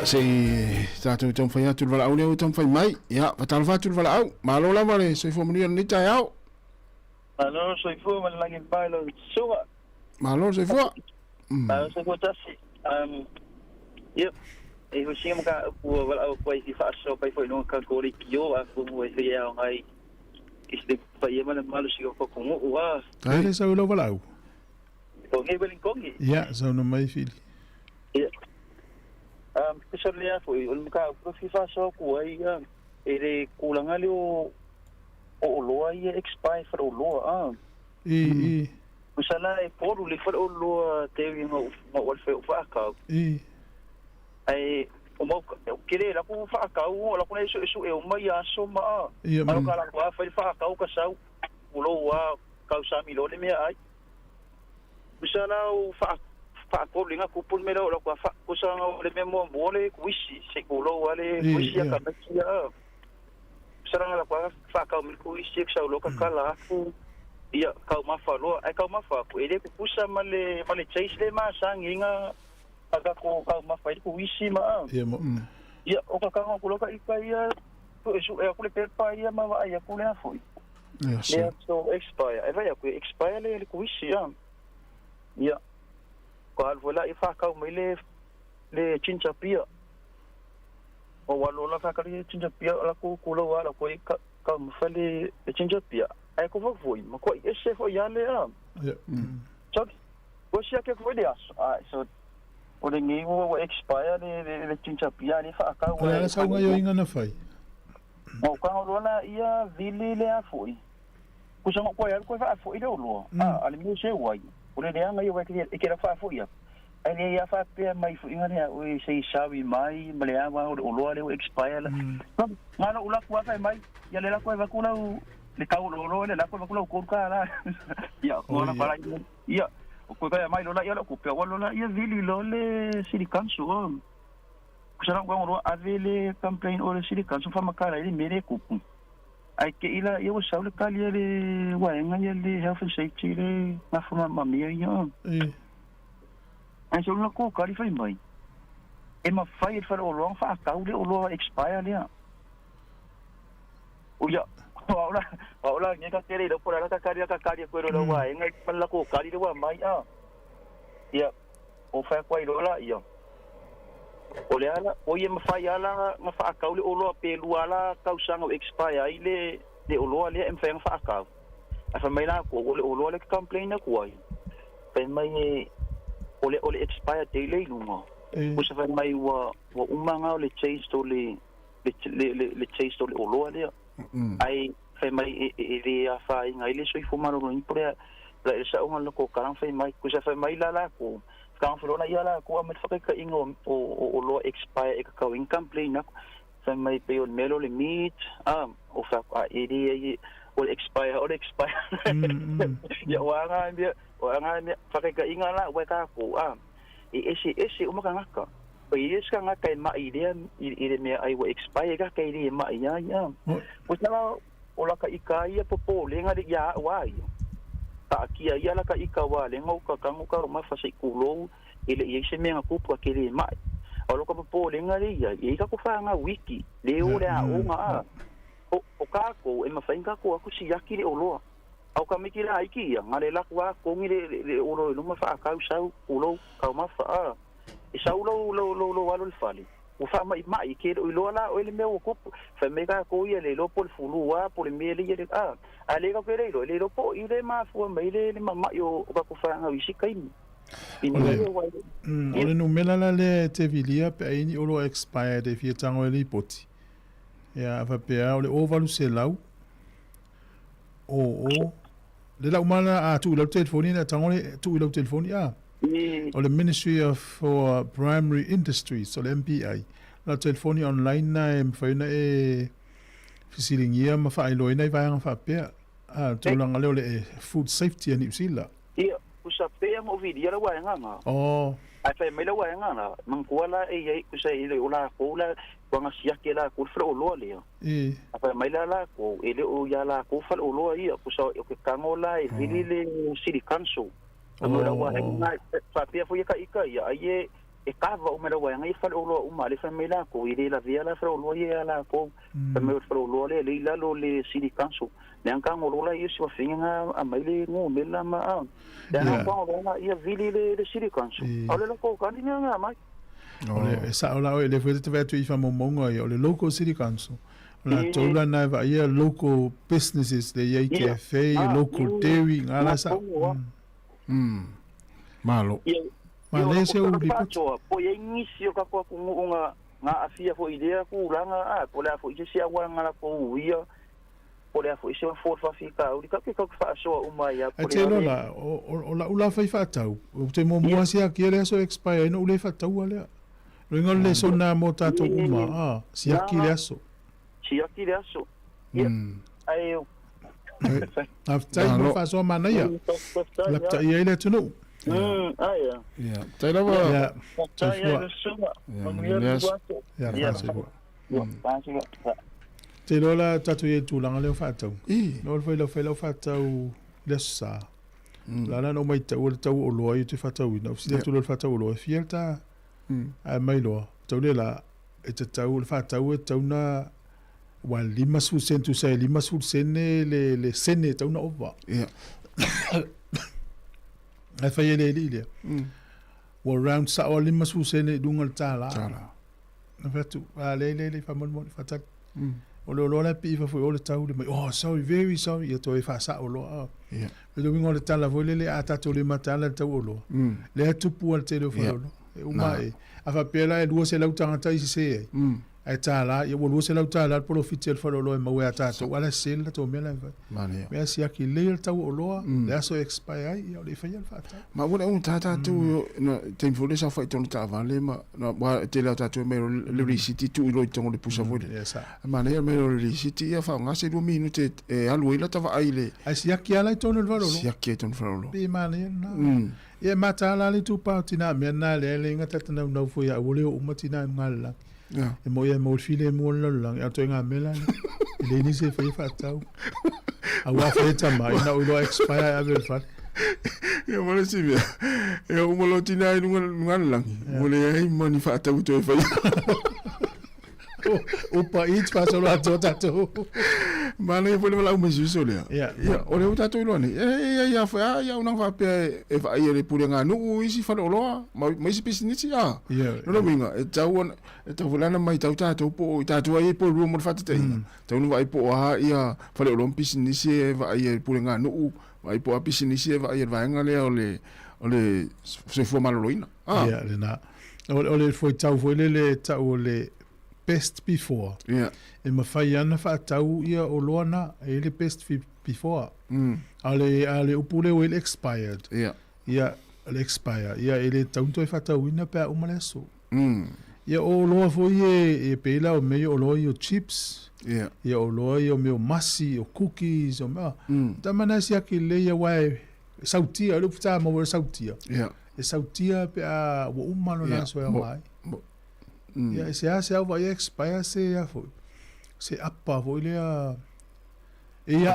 Speaker 11: Se tātou tau whai atu wala au leo tau whai mai. Ia, patala whātu wala au. Mālo la wale, soifo manuia ni tai au.
Speaker 13: Mālo soifo manuia pailo suwa.
Speaker 11: Mālo soifo.
Speaker 13: Mālo soifo tasi. Ia, e husinga maka upua wala au kwai si whaaso pai whai nunga ka kore ki o a kumu e whi au ngai. Kiste whai e mana malo si o kokongo ua.
Speaker 1: Taere sau lau wala au.
Speaker 13: Kongi welin kongi.
Speaker 1: Ia, sau na mai fili.
Speaker 13: Ia. Pesar lea foi, o maka fifa so ko ai ere kulanga le o loa ia expire for o loa Masala e poru le for o loa te ngo wal fe fa ka. Ai o mo kire la ku fa ka o la ku nei so e o mai aso ma. Alo kala ku fa ka o ka sau o loa ka sa mi lo le me ai. Masala o fa ko linga ku pun mero lo kwa fa ku sa ngo le memo mole ku isi se ku lo wale ku isi ka na kia saranga la kwa fa ka mi ku isi sa lo ka kala ku ia ka ma fa lo ai ka ma fa ku ele ku pusa male chase le ma sanginga aga ko ka ma fa ku isi ma ia o ka ka ku lo ka ia ku esu e ku le per pa ia ma ia ku le foi ia so expire ai vai ku expire le ku isi ia Kalau vola ifa kau mele le cinca pia. O walola fa kali cinca pia la ku kulo wala ko ka mfali le cinca pia. Ai ko foi, ma ko ese foi ya le So ko sia ke foi dia. So o le ngi wo expire le cinca pia ni fa kau.
Speaker 1: Ala sa nga yo inga na fai.
Speaker 13: Mo ka lola ia vili le afoi. Ku sa ko ya ko fa foi le lo. Ale mi se wai. Ule de anga yo ke ra fa foi. ai ia fa pe mai fu inga ne o sei sawi mai malea wa o lo le expire la ngana ula kwa fa mai ya le la kwa va kula le kau lo le la kwa kula ko ka la ya ona para ya o ko ka mai lo la ya lo ku pe wa lo la ya vili lo le city council kusana kwa ngo avele campaign o le city council fa makala ile mere ku ai ke ila ia o saule kali le wa nga le health and safety le na fa mamia ya ai so no ko kali fai mai e ma fai fa o long fa ka o lo expire le o ya ola ni ka kere do pora ka kari ko lo wa nga pa la ko kali le wa mai ya o fa ko ilo la ya o le ala o ye ma fai ala ma fa ka o lo pe lu ala ka usanga expire ile le o lo le em fa fa ka fa mai la ko o lo le complain na ko ai pe mai o le expire day le lunga o se fa mai wa umanga le change to le change to le o lo le ai fa mai e fa ngai le soi fo maro no impre la sa un lo ko kan fa mai ku se fa mai la ko kan fo na ia la ko me fa ka ingo o lo expire e ka in complain na fa mai pe o melo le meet o fa e o expire ya wa nga fa ka inga la wa ka ko ese o ma ka ka pe ese nga ka ma idea ide me ai wa expire ka ide ma ya ko sa o la ka ika ia popo le nga ya wa ta kia ia la ka ika wa le ngau ka kangu ka ma fa se kulo ile ye se me nga ku pa ke le ma o lo ka popo le nga ia e ka ku fa nga wiki le o le o nga o ka ko e ma fa inga ko aku si yaki le o lo au ka mikira iki ia nga le la ku ko ngi le o lo no ma fa ka usau ulo ka ma fa e sa ulo lo walo le fali o fa mai ke o lo la o le me o ko fa me ka ko ia le lo pol fulu wa pol me le ia ale ka pere le lo po ile ma fu me le ma yo ka ko fa nga wisi kai
Speaker 1: ole no mela la le te vilia pe ai ni o lo expire de fi tango le poti ya fa pe ole o valu se lau o le la umana a tu le telefoni na tango le tu le telefoni o le Ministry of for Primary Industries, so le MPI. La telefoni online na e mwhaina e fisilingia ma wha ailoina i vaianga wha pia. Tūlanga leo le food safety a New Zealand.
Speaker 13: Ia, kusa pia mo vidia la waianga nga. Ai whai mai la waianga nga. Mangkua la e iei kusa ile o la ko la wanga siake la ko fra o loa leo. Ai whai mai la ko ele o ya la ko fra o loa ia kusa o ke kango la e vili le City Council. Amora wa nga fa pia fo ka ika ia ai e kava o mera wa nga fa o lo uma le fa mela ko ile la via la fa o lo ia la ko fa me fa o lo le la lo le City Council le an kan o lo la ia si fa nga a mai le ngo mela ma ya na ko o la ia vili le City Council o le ko ka ni nga mai
Speaker 1: ole sa o la o le foi te vetu i fa mo mongo o le local City Council la tola na va ia local businesses le ia cafe local dairy ngala sa
Speaker 11: malo
Speaker 1: Malaysia o di
Speaker 13: po ye inisio ka ko nga afia fo idea ku langa po la fo isi awa nga ko uia po la fo isi fo fa fika o di ka fa so uma ya po
Speaker 1: la o la fa fa tau o te mo mo sia ki le so expire no le fa tau ale ringo le so na mo tato uma sia ki le so ai after mo fa so mana ya la ta ia le tu
Speaker 11: Yeah. Tell over.
Speaker 1: Yeah. Te lola tatu ye tu langa le fatau. No foi lo fatau le sa. La no mai tau o loa te fatau no si tu lo fatau o loa fielta. Ai mai loa. Tau le la e te tau le fatau e tau na wa lima su sentu sai lima su sene le sene tau na ova.
Speaker 11: Yeah.
Speaker 1: Ai fai le lilia. Wa round sa o lima su sene dungal tala. Na fatu le fa mon fatak. O lo la pi fa foi o le tau le mai. Oh sorry, very sorry. Ya to fa sa o lo.
Speaker 11: Yeah.
Speaker 1: Le wingo le tala vo le ata to le matala tau o lo. Le tu pu al telefone lo. O mai. A fa pela e dua se la utanga tai se. ai tala ia wo se lau tala po fitel fa lo e mau ata to wala sel to mela
Speaker 11: mane
Speaker 1: me sia ki le tau o loa le so expire ia le fa ia fa ta
Speaker 11: ma wona un tata tu no tem fole sa fa ton ta vale ma no wa te la ta tu me le risiti tu lo ton le pusa vole mane ia me le risiti ia fa nga se 2 minute e alu ila ta va aile
Speaker 1: ai sia ki ala ton lo lo
Speaker 11: sia ki ton lo
Speaker 1: bi mane na ia mata la le tu pa tina me na le ngata tana no fo ia ole o matina ngala e mo ia mo file mo lang ya to nga mela le ni se fa tau a wa fa ta mai na o expire a ver fa
Speaker 11: ya mo le si bia e o mo lo tina i nunga lang mo le ai mo ni fa tau to fa
Speaker 1: o pa it fa solo a tota to
Speaker 11: mane fo le la mo jiso le ya o le uta to lo ni ya fa ya una fa pe e fa ia le pure nga no isi fa lo ma isi pisinisi ya no minga e tau e tau volana mai tau to po ta tu ai po ru mo fa te tau no vai po ha ia fa lo pisinisi e va ia pure nga no vai po pisinisi e va ia va nga le o le se fo malo loina
Speaker 1: ya le na o le foi tau foi le tau le best before.
Speaker 11: Yeah.
Speaker 1: E mawhai ana wha tau ia o loana e le best before. Ale upule o ele expired.
Speaker 11: Yeah.
Speaker 1: Ia le expire. Ia ele taunto e wha tau ina pēr umale so. Ia o loa foi e pēla o mei o loa i o chips.
Speaker 11: Yeah.
Speaker 1: Ia o loa i o meo masi, o cookies, o mea. Tamana si aki le ia wae sautia, lupu tā maua sautia.
Speaker 11: Yeah.
Speaker 1: E sautia pēr o umano na so e mai. Ya se hace algo aí expire se ya foi se apa foi le e ya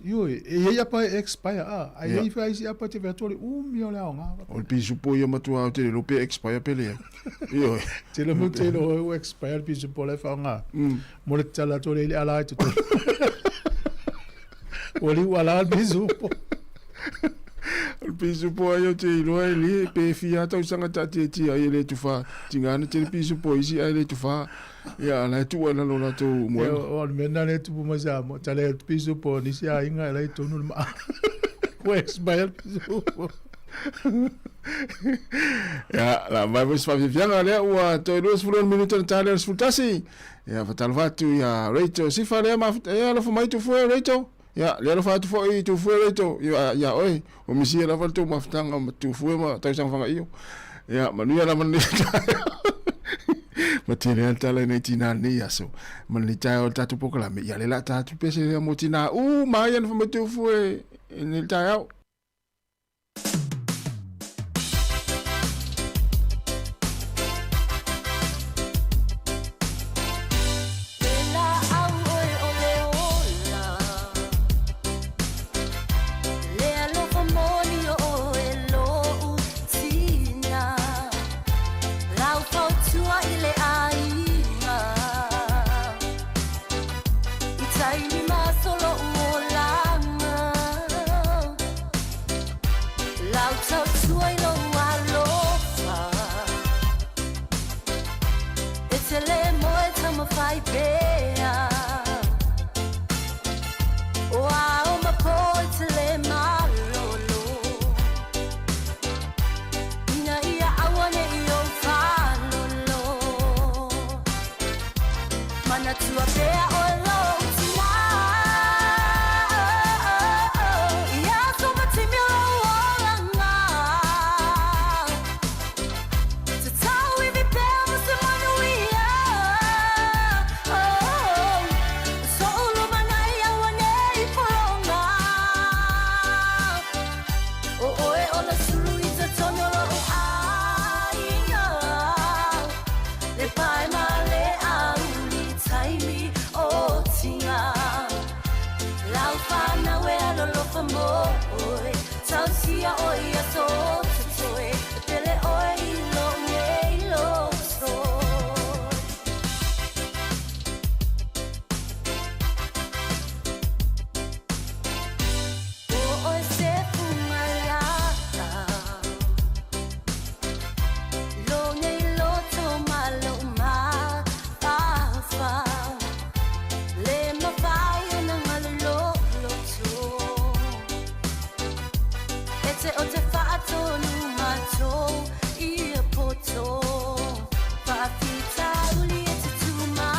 Speaker 1: yo e ya pa expire aí vai se apa te vetori mio le nga
Speaker 11: o pisu po yo matua te lo pe expire pele yo
Speaker 1: te lo mo te lo expire pisu po le fa nga mo le tala to le ala to o li wala pisu po
Speaker 11: o pisu po ayo te loa li pe fia tau sanga tati ti ai le tu fa tingana te pisu po isi ai le tu fa ya la tu ana lo na tu mo
Speaker 1: o mena le tu mo sa mo tale pisu po ni sia inga le tu no ma pues bail pisu po
Speaker 11: ya la vai vos fa vianga le o to 2 minutos na tale sfutasi ya fatalvatu ya Rachel si fa le ma ya lo fa mai tu fo Rachel ya le fa tu foi tu foi to ya oi o misi la fa tu maftanga tu foi ma tau sang fanga io ya manu ya la man matine tala nei tina ni aso man li tai o tatu pokola me ya le la tatu pese ya motina ma ya fa tu foi ni tai au
Speaker 14: Fa fita uli e te tuma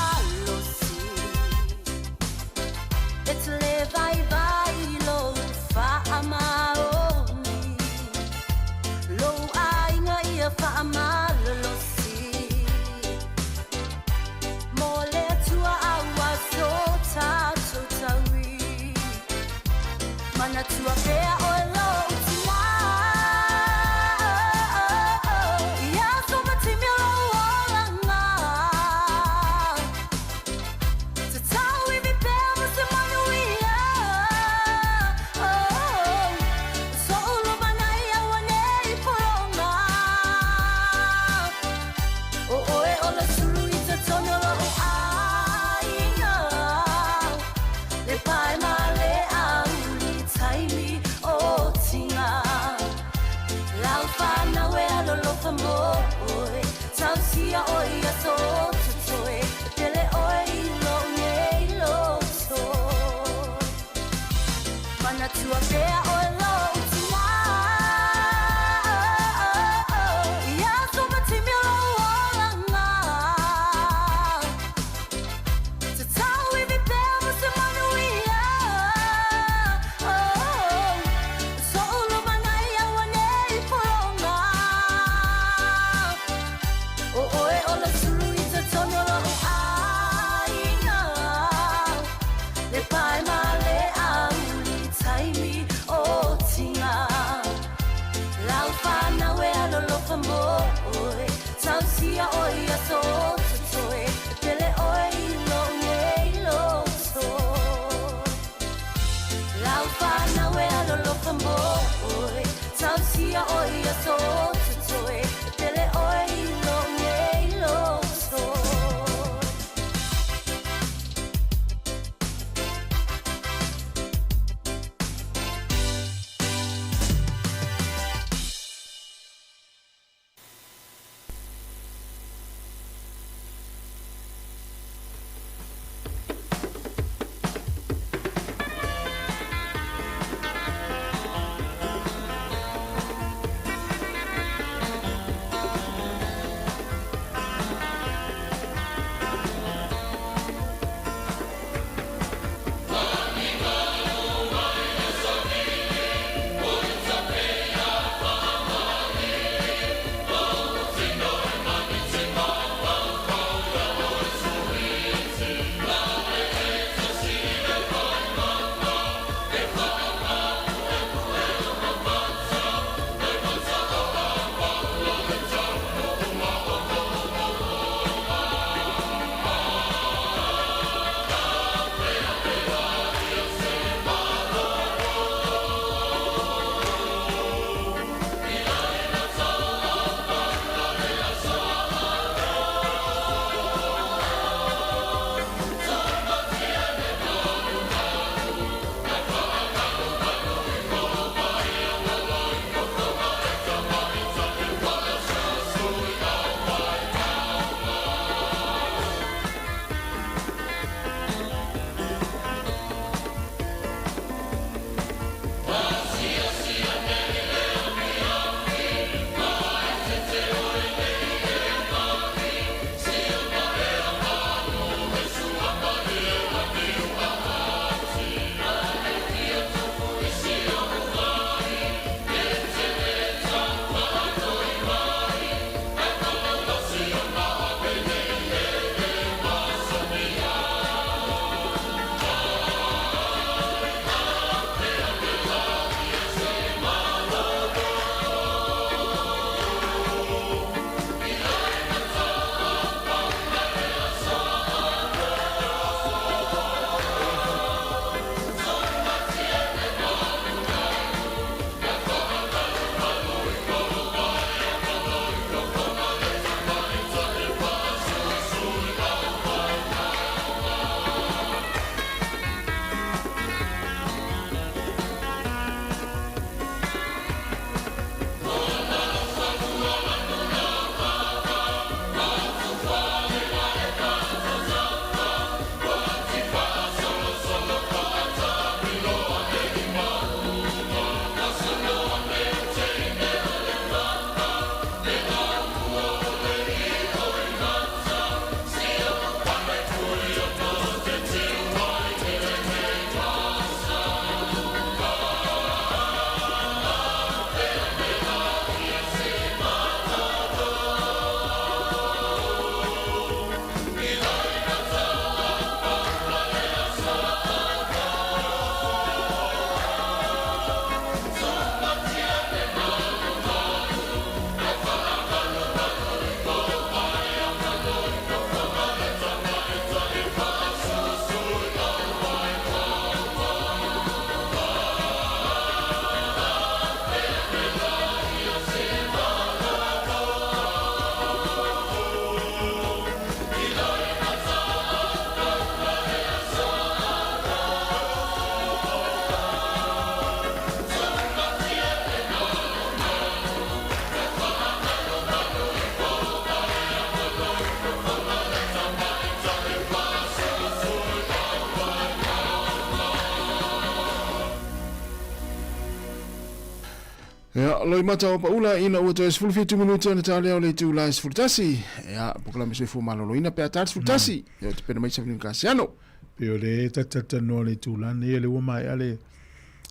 Speaker 11: Ya, loi mata o paula ina ua toi sfulu fitu minuti ana tale o le tu la sfulu tasi. Ya, pukula me sefo malolo ina pe atar sfulu tasi. Ya, te pena mai sa vini kasiano.
Speaker 1: Pe o le tatata no le tu la ne le uma ale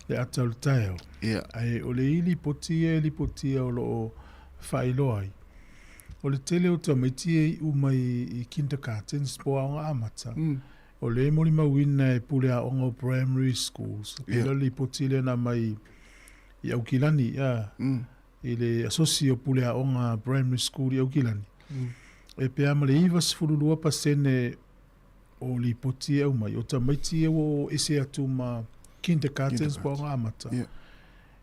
Speaker 1: le atal tayo.
Speaker 11: Ya.
Speaker 1: Ai o le ili potia o lo failo ai. O le tele o tamaitie umai I kindergarten spo a amata. O le moli mawina e pule a ongo primary schools. Pe lo li potile na mai I Aukilani, ile asocio pule a onga primary school I Aukilani. E pe ama le iwa sifurulua pasene o li poti au mai. O tamaiti e o ese atu ma kindergartens po onga amata.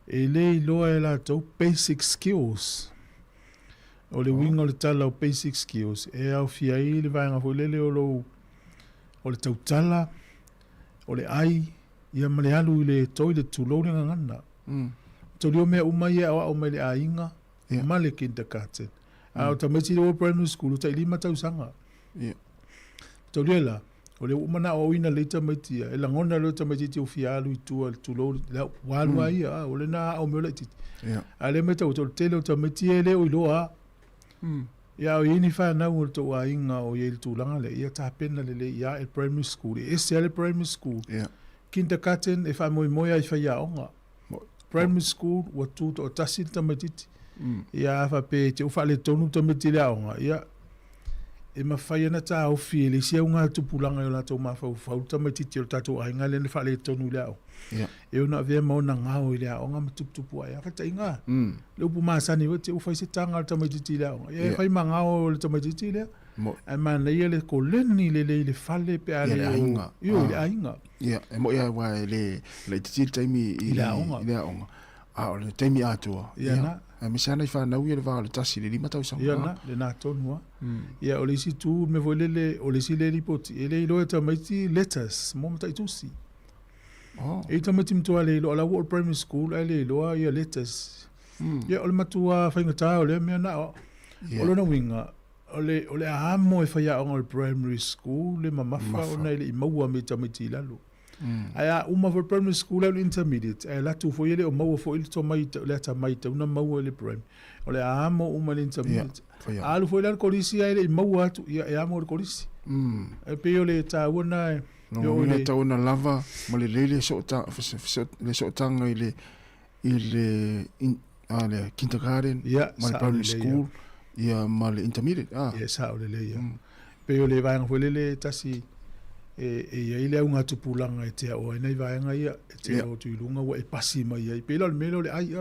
Speaker 1: E le iloa e la tau basic skills. O le winga o le tala o basic skills. E au fia I le vaenga fo lele o le tautala, o le ai, ia ma le alu I le toilet tu loading ngana. Tolio mea umai awa o mai le ainga, ma le kindergarten. O tamaiti le o primary school, ta ilima tau sanga. Tolio la, o le umana o ina le tamaiti, e langona le tamaiti te o fialu I tua, tu lo, walu ai, o le na o meo le titi. A le meta o tele o tamaiti e le o iloa. Ia o ini wha nau o to ainga o ye tu langa le, ia ta pena le ia e primary school, e se le primary school. Kindergarten, e wha moi ai wha ia onga. Primary school wa tu o tasi tamatiti ia fa pe te ufa le tonu tamatiti le aonga ia e mawhai ana ta au fie le sia unga tupulanga o la tau mawhau whau tamatiti o tatou ainga le fa le tonu le ao e una vea mauna ngao I le aonga matuputupu ai kata inga le upu maasani wa te ufa I se tanga le tamatiti le aonga e whai ma ngao le tamatiti le e mana ia le koleni le fale pe a le ainga le ainga
Speaker 11: ia e mo ia wa le titi taimi I le aonga a o le taimi atua
Speaker 1: ia na
Speaker 11: e misana I whanau ia le vā le tasi le lima tau sanga
Speaker 1: ia na le nā tonua ia o le si tu me vo lele o le si le ripoti e le iloa tamaiti letters mo mata I tusi e tamaiti mtua le iloa la World Primary School e le iloa ia letters ia o le matua whaingata o le mea na o lo na winga o le amo e whaia o le primary school le mamafa o nei le I maua me tamaiti lalo Aya uma for primary school and intermediate e la tu fo ile o maua fo ile to mai le ta mai te una maua le primary o le amo uma le intermediate alu fo ile kolisi ile maua tu e amo le kolisi e pe o le ta una
Speaker 11: yo le ta una lava mo le so ta le so tanga ile ale kindergarten mo le primary school ia ma le intermediate
Speaker 1: ia sa o le pe o le vai fo le tasi e ile unga tupulanga e te o nei vaenga ia e te o tuilunga wa e pasi mai ai pe le melo le ai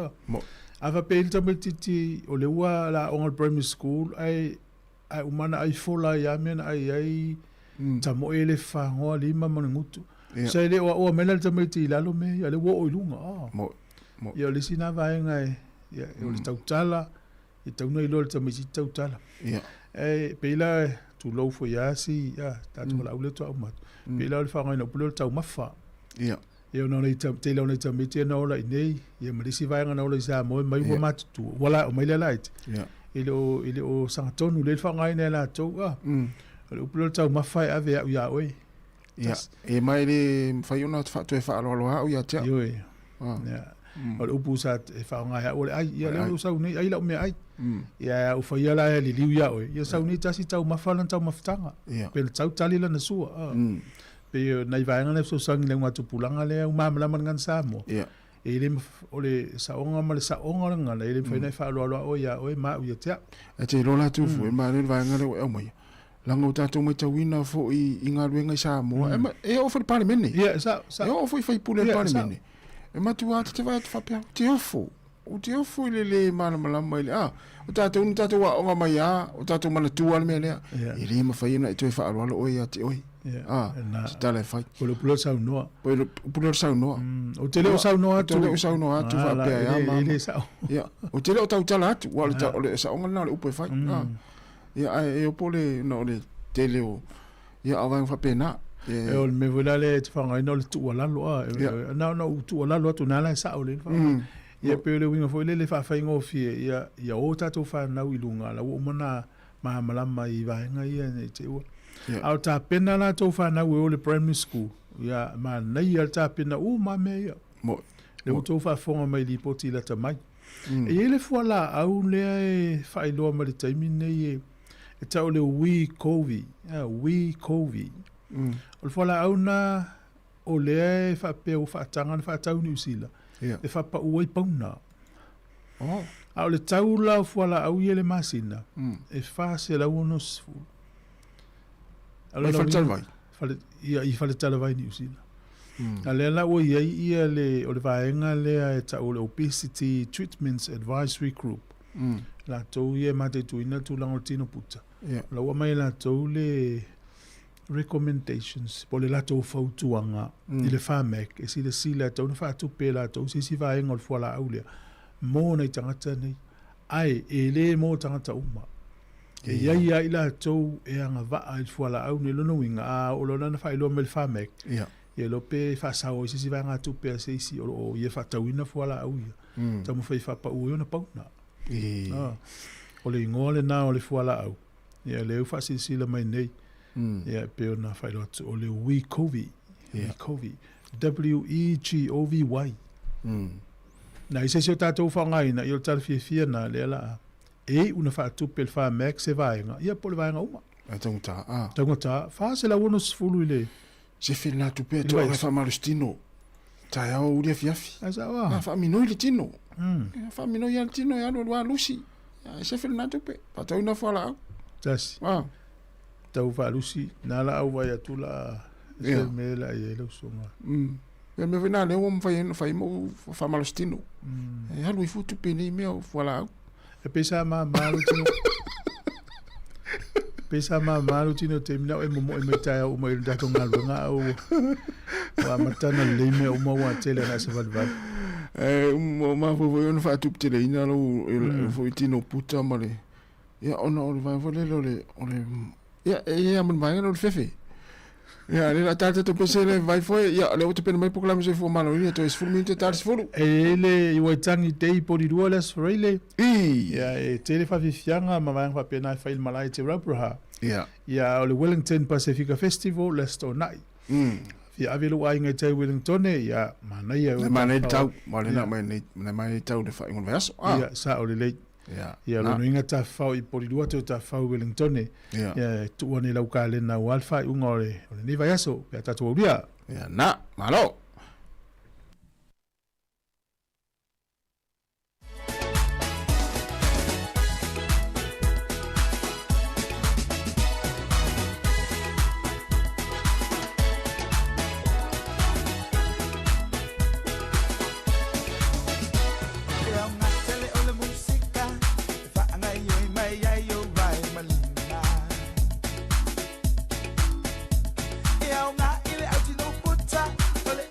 Speaker 1: ava pe ilta metiti o le ua la on primary school ai umana ai fola ia mena ai tamo ele fa ngo lima mangutu sai le o mena le tameti lalo me ia le wo ilunga ia le sina vaenga ia o le tautala e tauna ilo le tameti tautala pe la tu lo fo ya si tatu la ule to amat pe la fa ngana pulo tau mafa ia no le te le tameti no la nei ia malisi vaenga no le sa mo mai wo mat tu wala o mai le light ile o sangatonu le fa ngana la to le pulo tau mafa ave ya oi
Speaker 11: e mai le fa una fa to fa lo ha ia te
Speaker 1: yo o le upu sa e fa ngana o le ai ia le sa nei ai la me ai ia o fa ia la le liu ia oi ia sa ni tasi tau mafalan tau maftanga pe tau tali la na sua pe nai vaenga le so sang le ngatu pulanga le o mamla man ngan Sāmoa e le o le sa onga ma le sa onga nga le fa nei fa lo o ia oi ma ia te
Speaker 11: e te rola tu fu e ma le vaenga le o mai langa o tatu mai tawina fo I inga luenga Sāmoa e o fa parliament
Speaker 1: ia sa
Speaker 11: e o fo fa pule parliament e ma tu ata te vai fa pe te ofo o te ofo le mana malama ile o tatu ni tatu wa onga mai o tatu mana tua le mele e le ma faina e toi fa alo o ia te oi stale fai
Speaker 1: polo pulo sa no
Speaker 11: pulo sa no
Speaker 1: o te le sa no
Speaker 11: tu fa pe ya o te le o tau tala tu wa le sa onga na le upo fai ya e o pole no le te le o ya avang fa pena
Speaker 1: e o me vola le te fa ngai no le tu wala lo na tu wala lo tu na la sa o le fa ia pe le winga foi le fa ingo fie ia o tatou fa na ilunga la o mana ma malama I vaenga ia ne te o au ta pena na to fa na o le primary school ia ma nei al ta pena o ma me ia le o to fa fonga mai li poti la ta mai E ele fuala au lea e whailoa ma le taimi nei e tau le we COVID. We COVID. O le fuala au na o lea e whapea o whaatanga na whaatau ni usila. E whapa ua i pauna. A o le tau la fuala au i le masina. E whaase la uno sifu.
Speaker 11: Mai whatalawai?
Speaker 1: I whatalawai ni usila. A lea la ua iai ia le o le vaenga lea e tau le Obesity Treatments Advisory Group. La tau ia mate tuina tu lango tino puta. La ua mai la tau le recommendations po le la tau fautuanga i le whamek e si le sila tau na whaatupe la tau si vaenga o le fuala au lea. Mō nei tangata nei. Ai, e le mō tangata uma. E iai ai la tau e anga vaa i fuala au ne lono winga a o lona na whaeloa me le whamek. Ia lope whaasao i sisi vaenga tupe a seisi o ia whaatauina fuala au ia. Tamu whai whapa ue ona pauna. O le ingoa le nā o le fuala au. Ia leu whaasisila mai nei. Ia peo na whaeloa tu o le WeCovi. WeCovi. W-E-G-O-V-Y. Na i sesi o tātou whangaina i o tala fia na le ala e una whaatupe le whamek se vaenga. Ia po le vaenga uma.
Speaker 11: Tangata.
Speaker 1: Tangata. Whaase la wono sifulu i le.
Speaker 11: Se whena tupe to a whamarustino. Tai au uria fiafi.
Speaker 1: Asa wa.
Speaker 11: Whaminoi le tino. Whaminoi al tino e alo lua lusi. Se whena tupe. Patau na whala au.
Speaker 1: Tasi. Tau whalusi. Nala au vai atula. Se mela i elo songa.
Speaker 11: Pe me vena le om fai mo whamarustino. E halu i futu pe nei mea o whala au.
Speaker 1: E pesa ma malu tino. Pesa ma malu tino te mina e mo e metai o mo i dato ngalunga o wa matana le me o mo wa tele na se valval.
Speaker 11: Mo ma fo yo fa tup tele ina lo fo tino puta male. Ya ona o va vole lo le ya mon vai no fefe. Ya le la tata to pesele vai foi ya le o te pena mai proclame se fo malo ni to es fulminte tar se fulu.
Speaker 1: Ele i wa tangi dei po di duolas rele. Ya e tele fa fianga ma vai fa pena fa il malai te rabraha. Ya o le Wellington Pacifica Festival last o nai. Fia avelo ai ngai te Wellington ya mana ya.
Speaker 11: Mana tau, mana mai tau de fa ngon vaso.
Speaker 1: Ya sa o le le. Ya lo inga ta fau i polidua te ta fau Wellington. Ya tu oni lau ka le na walfa unga o ni vai aso pe ta tu bia.
Speaker 11: Ya na, malo.
Speaker 6: Ile au no puta, ole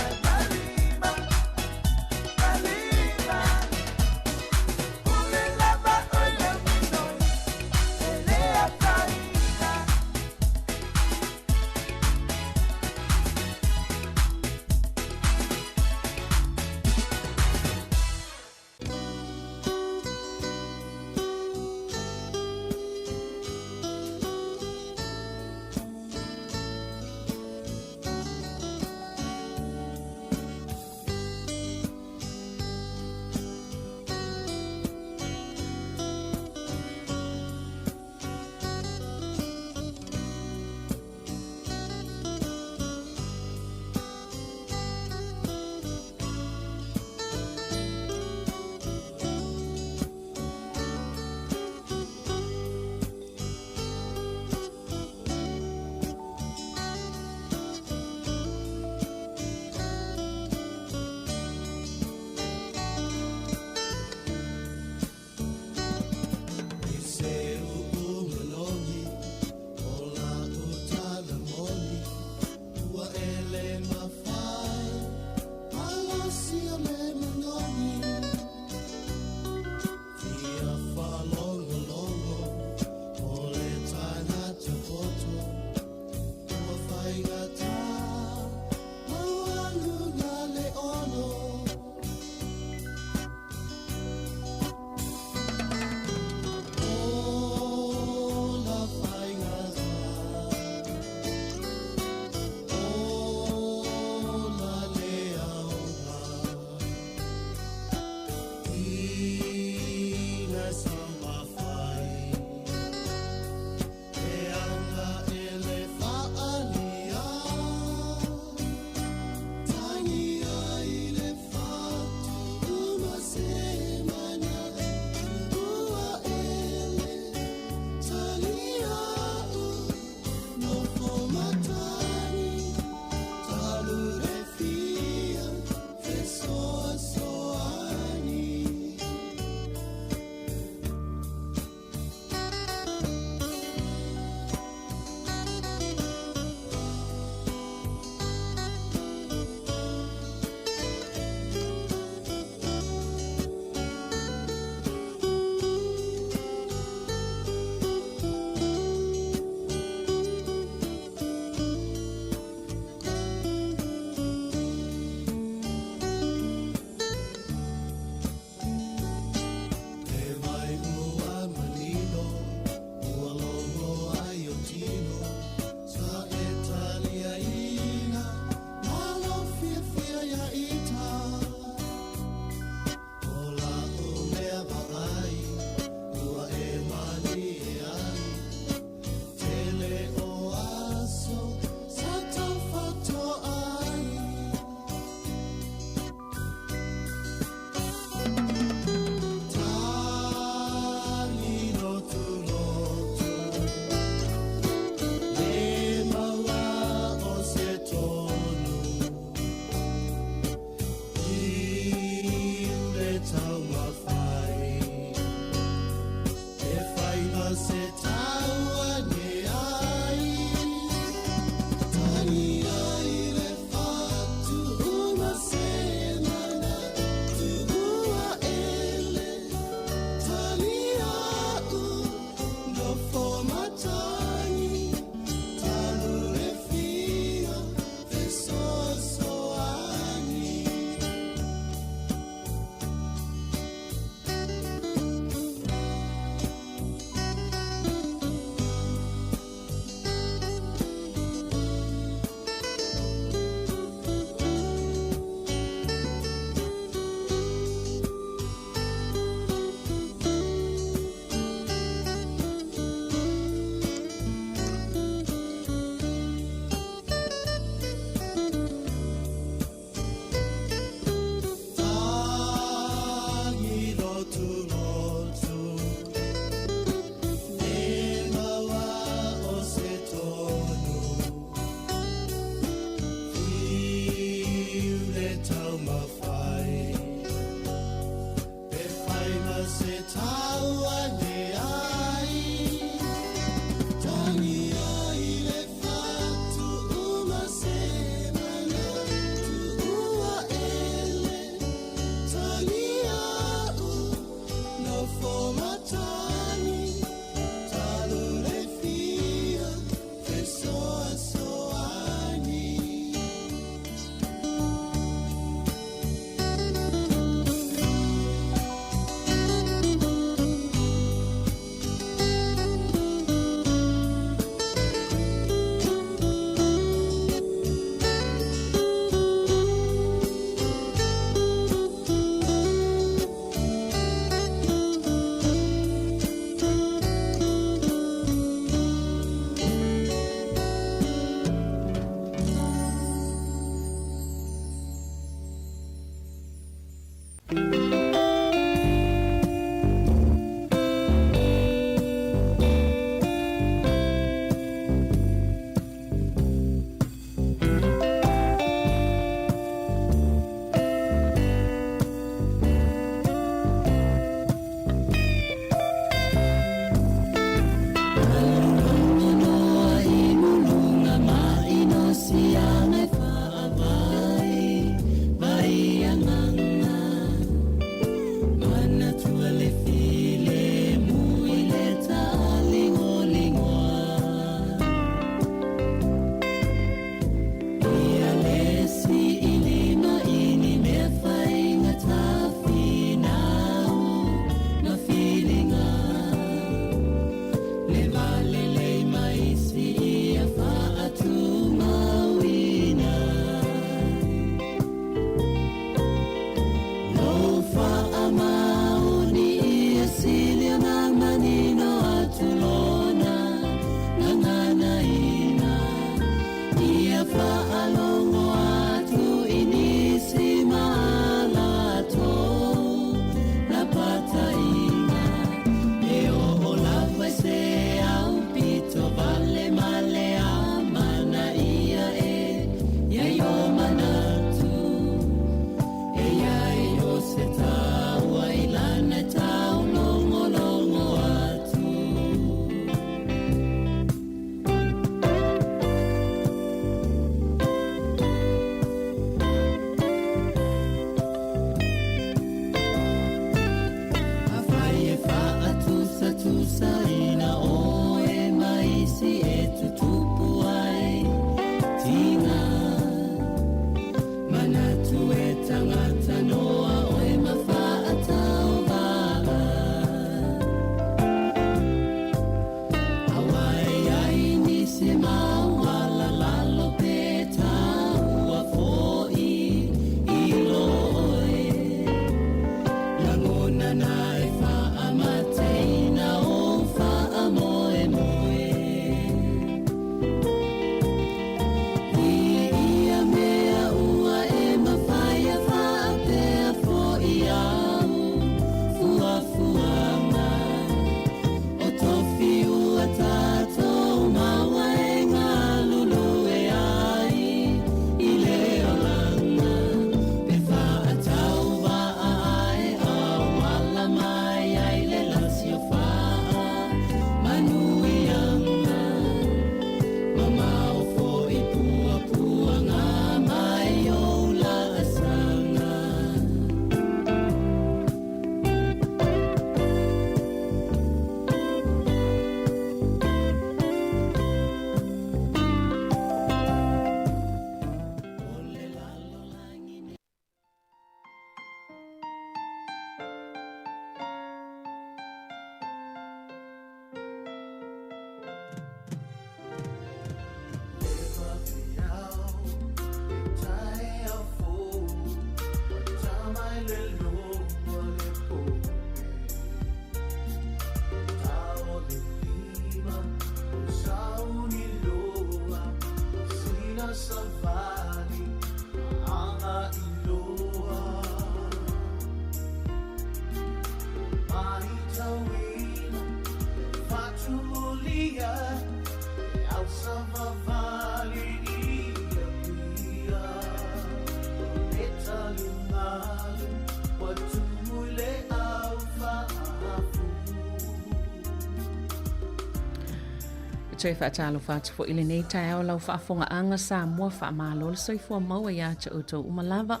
Speaker 3: te whaatalo whaatu fo ili nei tai au lau whaafonga anga Sāmoa whaamalo le soifua maua ia te utou umalava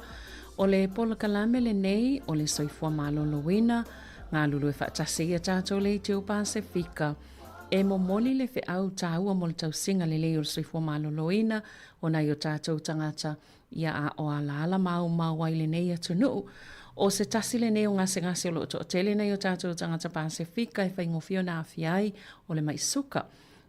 Speaker 3: o le pola kalame le nei o le soifua malo lowina ngā lulu e whaatase ia tātou le te Pasifika e momoli le whi au tāua mo le tau singa le leo le soifua malo lowina o nei o tātou tangata ia a o ala ala mau ai le nei atu nuu o se tasi le nei o ngase o lo to tele nei o tātou tangata Pasifika e whaingofio na awhiai o le maisuka.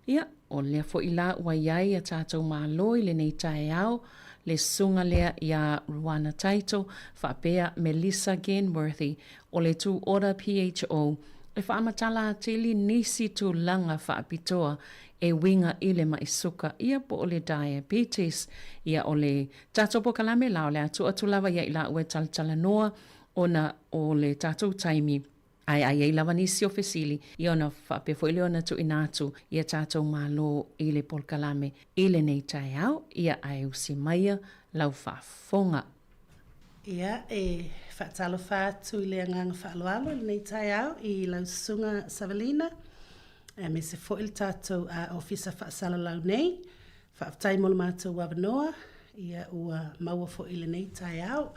Speaker 3: Ia, o lea fo ila ua iai a tātou malo i le nei tae au, le sunga lea ia Ruana Taito, whaapea Melissa Genworthy o le tū ora PHO, e whaamatala a tili nisi tū langa whaapitoa e winga i le maisuka ia po o le diabetes, ia o le tātou po kalame lao le atu atulawa ia ila ue talatala noa ona o le tātou taimi. Ai lava nisi o fesili i ona whape fo ile ona tu inatu ia tātou malo i le polkalame i le nei tai au ia ai usi maia lau whaafonga.
Speaker 14: Ia e whaatalo whaatu i le anganga whaaloalo i le nei tai au i lau sunga Savalina me se fo il tātou a ofisa whaasala lau nei whaatai molo mātou wawanoa ia ua maua fo i le nei tai au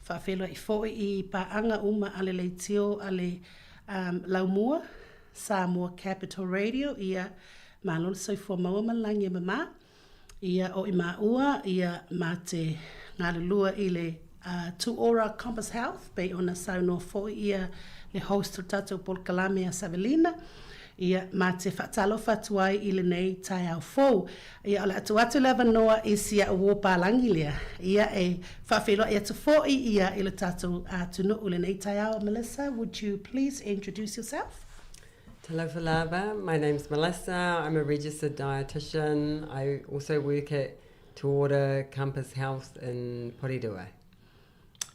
Speaker 14: whaafelo i fo i paanga uma ale le tio ale laumua Sāmoa Capital Radio ia malol soifua maua malangi mama ia o i maua ia mate ngalulua i le Tuora Compass Health bei ona sauno fo ia le host o tātou polkalame a Savalina ia mate whaatalo whatuai i le nei tai au fōu. Ia o le atu lewa noa i sia o wōpālangi lea. Ia e whawhiroa i atu fōi ia i le tātou tunu o le nei tai au. Melissa, would you please introduce yourself?
Speaker 15: Talofa lava, my name's Melissa. I'm a registered dietitian. I also work at Tuora Compass Health in Porirua.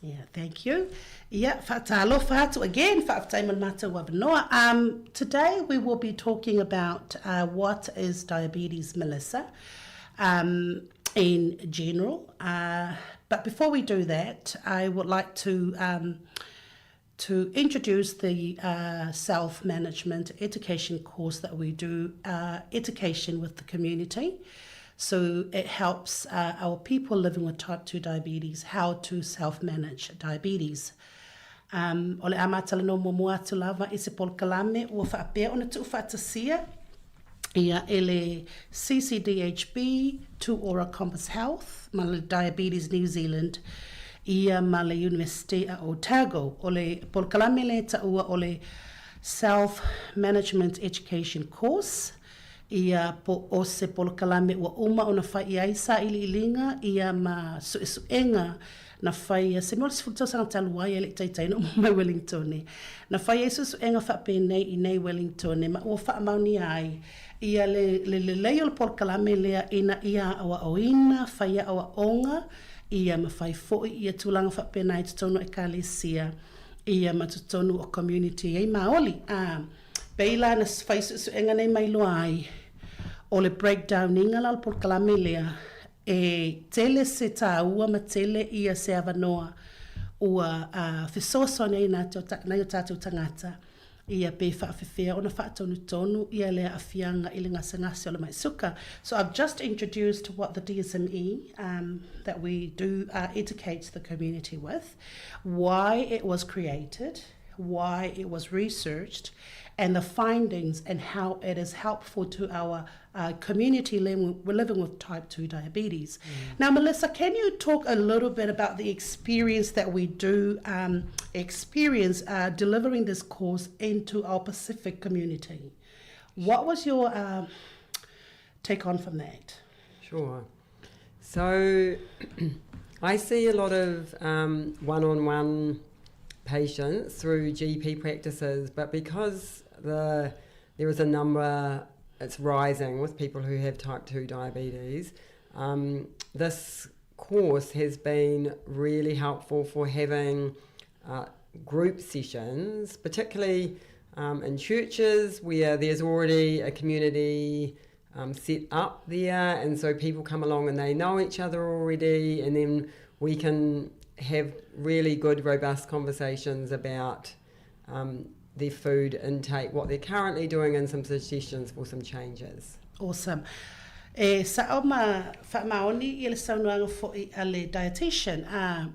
Speaker 14: Yeah, thank you. Yeah, whaatalo whaatu again, whaaftaimon mata wabanoa. Today we will be talking about what is diabetes, Melissa, in general. But before we do that, I would like to introduce the self-management education course that we do, education with the community. So it helps our people living with type 2 diabetes how to self-manage diabetes. O le amatala no momo atu lava i se polkalame ua whaapea ona tu whaatasia ia ele CCDHB, Tuora Compass Health, ma le Diabetes New Zealand, ia ma le University a Otago. O le polkalame le taua o le self-management education course, ia po o se polkalame ua uma o na whai ai sa ili ilinga ia ma suenga na whai se mora se fultau sanga taluai ele taitai no mai Wellington. Na whai ai suenga whape nei i nei Wellington ma ua wha mauni ai ia le leo le polkalame lea ina ia awa oina whai awa onga ia ma whai foi ia tulanga whape nai tutono e kalesia ia ma tutono o community ei maoli. Beila na whai suenga nei mai loa ai o le breakdown inga lal polkalame lea e tele se tāua ma tele ia se avanoa ua whesoso nei na o tātou tangata ia pe whaafewhea o na whaatonu tonu ia lea awhianga i le ngase o le maisuka. So I've just introduced what the DSME that we do educate the community with, why it was created, why it was researched, and the findings and how it is helpful to our community living with type 2 diabetes. Now, Melissa, can you talk a little bit about the experience that we do experience delivering this course into our Pacific community? What was your take on from that?
Speaker 15: Sure. So I see a lot of one-on-one patients through GP practices, but because there is a number, it's rising with people who have type 2 diabetes, this course has been really helpful for having group sessions, particularly in churches where there's already a community set up there, and so people come along and they know each other already, and then we can have really good, robust conversations about their food intake, what they're currently doing, and some suggestions for some changes.
Speaker 14: Awesome. Sa o whamaoni i le saunuanga fo'i a le dietitian.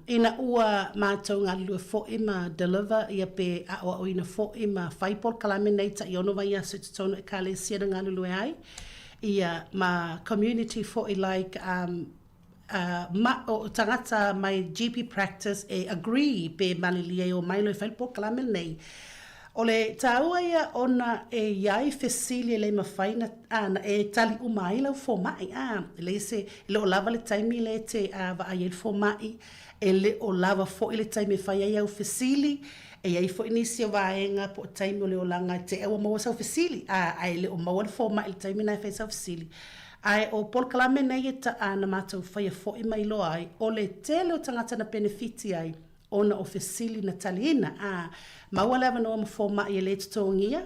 Speaker 14: Ina ua mātou ngā lua fo'i ma deliver ia pe a o ina fo'i ma whaipol kalame nei ta i ono vai asu tutono e ka le siana ngā lulu ai. Ia ma community fo'i like o tangata mai GP practice e agree pe malilia o mai loi whaipol kalame nei. O le tāua ia ona e iai fesili le mawhaina ana e tali umai lau fōmai. Le se le o lava le taimi le te wa ai el fōmai e le o lava fo i le taimi whai ai au fesili e iai fo inisi o vaenga po taimi o le o langa te ewa maua sau fesili. Ai le o maua le fōmai le taimi nai whai sau fesili. Ai o pol kalame nei e ta ana mātou whai a fo i mai lo ai o le tele o tangata na benefiti ai ona o fesili na talina. Maua lewa noa ma fōma i le tutongia.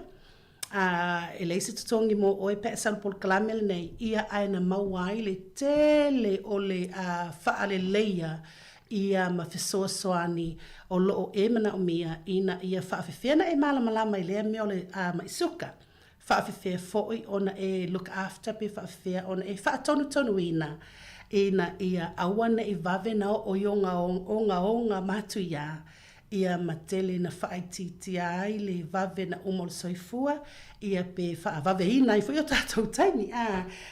Speaker 14: E le se tutongi mo o e pe sal pol kalamele nei. Ia aina maua i le tele o le whaale leia ia ma fesoa soani o loo e mana o mia ina ia whaafewhena e malamalama i lea mea o le maisuka. Whaafewhea fo'i ona e look after pe whaafewhea ona e whaatonu ina. Ina ia awana i vave na o onga matu ia. Ia matele na whaaititi ai le vave na umol soifua. Ia pe vave ina i fui o tātou taini.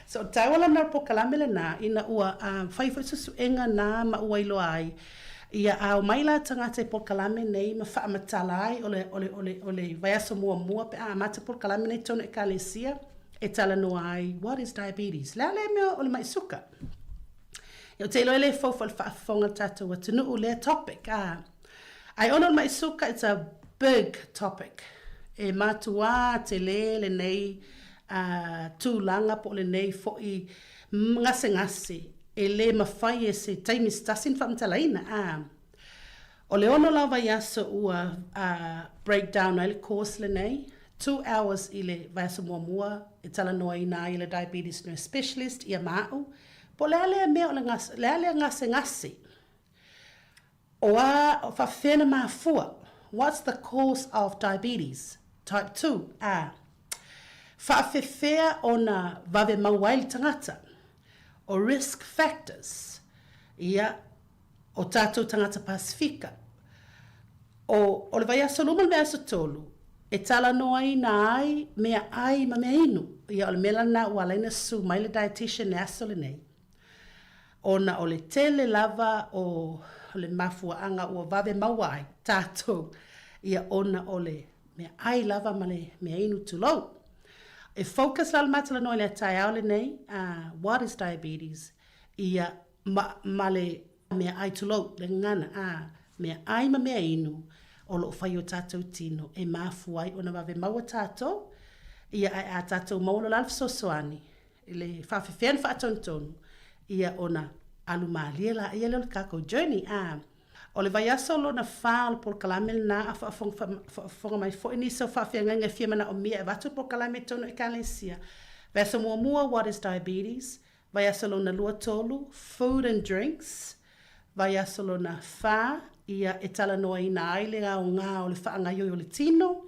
Speaker 14: So taiwala na po kalamele na ina ua whaifo susu enga na ma ua ilo ai. Ia au maila tangata po kalame nei ma whaamatala ai ole vaiaso mua pe mata po kalame nei tono e kalesia. E tala no ai, what is diabetes? Lea mea ole mai suka. Ia te ilo ele fōwhal whaafonga tātou atunu u lea topic. Ai ono mai suka, it's a big topic. E matua te le nei tūlanga po le nei fo'i ngase. E le mawhai e se taimi stasin whamtalaina. O le ono lawa yaso ua breakdown ai le course le nei. 2 hours i le vaiaso mua. E tala noa ina i le diabetes nurse specialist ia mau. Po lea mea o le ngase. O whawhena mafua. What's the cause of diabetes? Type 2. Whawhewhea o na vave mauaili tangata. O risk factors. Ia o tātou tangata Pasifika. O le vaiaso luma le vaiaso tolu. E tala noa ina ai, mea ai ma mea inu. Ia o le mela na ua laina su mai le dietitian e aso le nei. Ona o le tele lava o le mafua anga ua vave mawai tātou. Ia ona o le mea ai lava ma le mea inu tulou. E focus la le matala noa le atai au le nei, what is diabetes? Ia ma le mea ai tulou, le ngana, mea ai ma mea inu. O lo whai o tātou tino e mafuai ona vave maua tātou. Ia ai a tātou maula lalf sosoani. Le whawhewhen whaatontonu. Ia ona alumalia la ia leo le kako journey. O le vaiaso lo na whaal por kalamel na a whaafonga mai fo inisa o whaawhianganga fia mana o mia e watu por kalamel tono e kalesia. Vaiaso mua, what is diabetes? Vaiaso lo na lua tolu, food and drinks. Vaiaso lo na wha, ia e tala noa ina ai le ngā o le whaangai o le tino.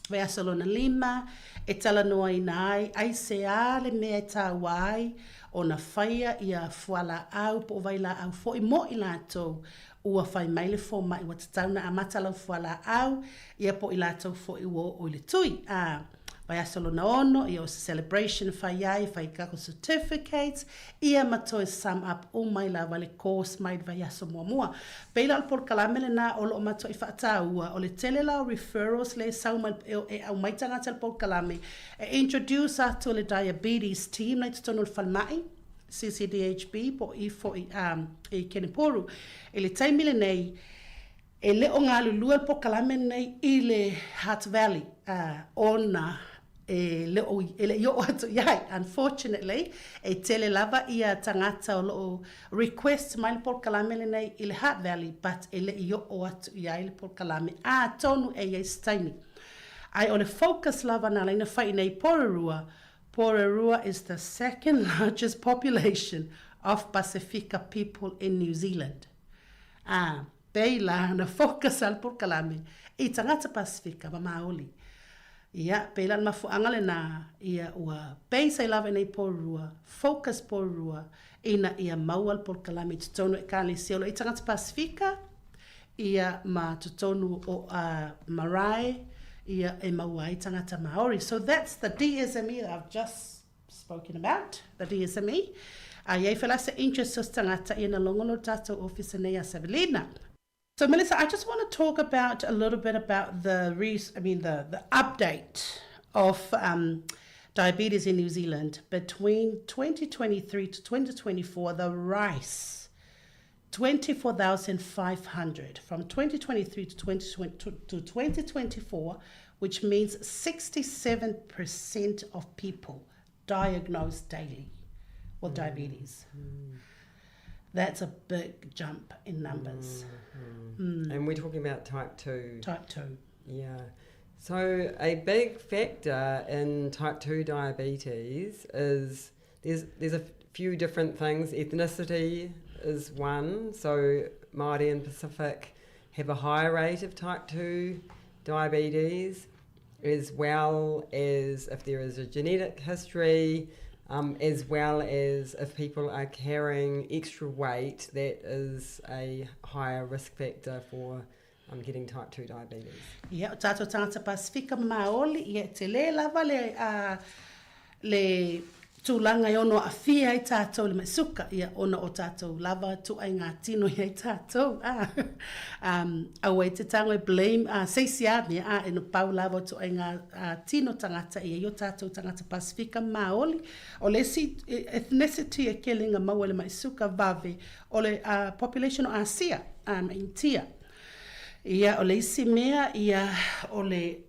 Speaker 14: Vaiaso lo na 5, e tala noa ina ai se a le mea e tā wai. O na whaia ia fuala au po vaila au fo i mo i lātou. Ua whai maile fo mai wa tatauna a matalau fuala au. Ia po i lātou fo i wo o le tui. Vai asolo na ono, ia o celebration whai ai, whai kako certificates. Ia matoi sum up o mai la wale course mai vai aso mua. Peila al por kalamele na o lo matoi whaataua. O le tele la referrals le sauma e au mai tangata al por kalame. E introduce a to le diabetes team na tutono whalmai. CCDHB po i fo i Keneporu. E le taimile nei, e le o ngā lulua po kalame nei i le Hutt Valley. Ona e le yo atu yai, unfortunately, e tele lava ia tangata o lo request mai le por kalame nei i le Hutt Valley, but e le yo atu yai le por kalame. Tonu e yai staini. Ai o le focus lava na leina whai nei Pororua. Pororua is the second largest population of Pacifica people in New Zealand. Peila na focus al por kalame. I tangata Pacifica, ma maoli. Ia, pela mafuanga le na, ia ua peisa I lava nei porua, focus porua, ina ia maual por kalame tutonu e kale siolo I tangata Pasifika, ia ma tutonu o marae, ia e mauai tangata Maori. So that's the DSME that I've just spoken about, the DSME. Iai whelasa interest os tangata ina longolo tato office nei a Savelina. So Melissa, I just want to talk about a little bit about the update of diabetes in New Zealand between 2023 to 2024. The rise, 24,500 from 2023 to 2024, which means 67% of people diagnosed daily with diabetes. That's a big jump in numbers.
Speaker 15: And we're talking about type 2.
Speaker 14: Type 2.
Speaker 15: Yeah. So a big factor in type 2 diabetes is there's a few different things. Ethnicity is one. So Māori and Pacific have a higher rate of type 2 diabetes, as well as if there is a genetic history, as well as if people are carrying extra weight, that is a higher risk factor for getting type 2 diabetes.
Speaker 14: Yeah, tato tangata Pasifika maoli, ia te le lava le tūlanga I ono awhia I tātou le maisuka, ia ona o tātou lava tu ai ngā tino I tātou. Awa I te tango blame, seisia mea, e no pau lava tu ai ngā tino tangata ia I o tātou tangata Pasifika maoli. O le si ethnicity e kelinga maua le maisuka vave, o le population o Asia, Intia. Ia o le isi mea, ia o le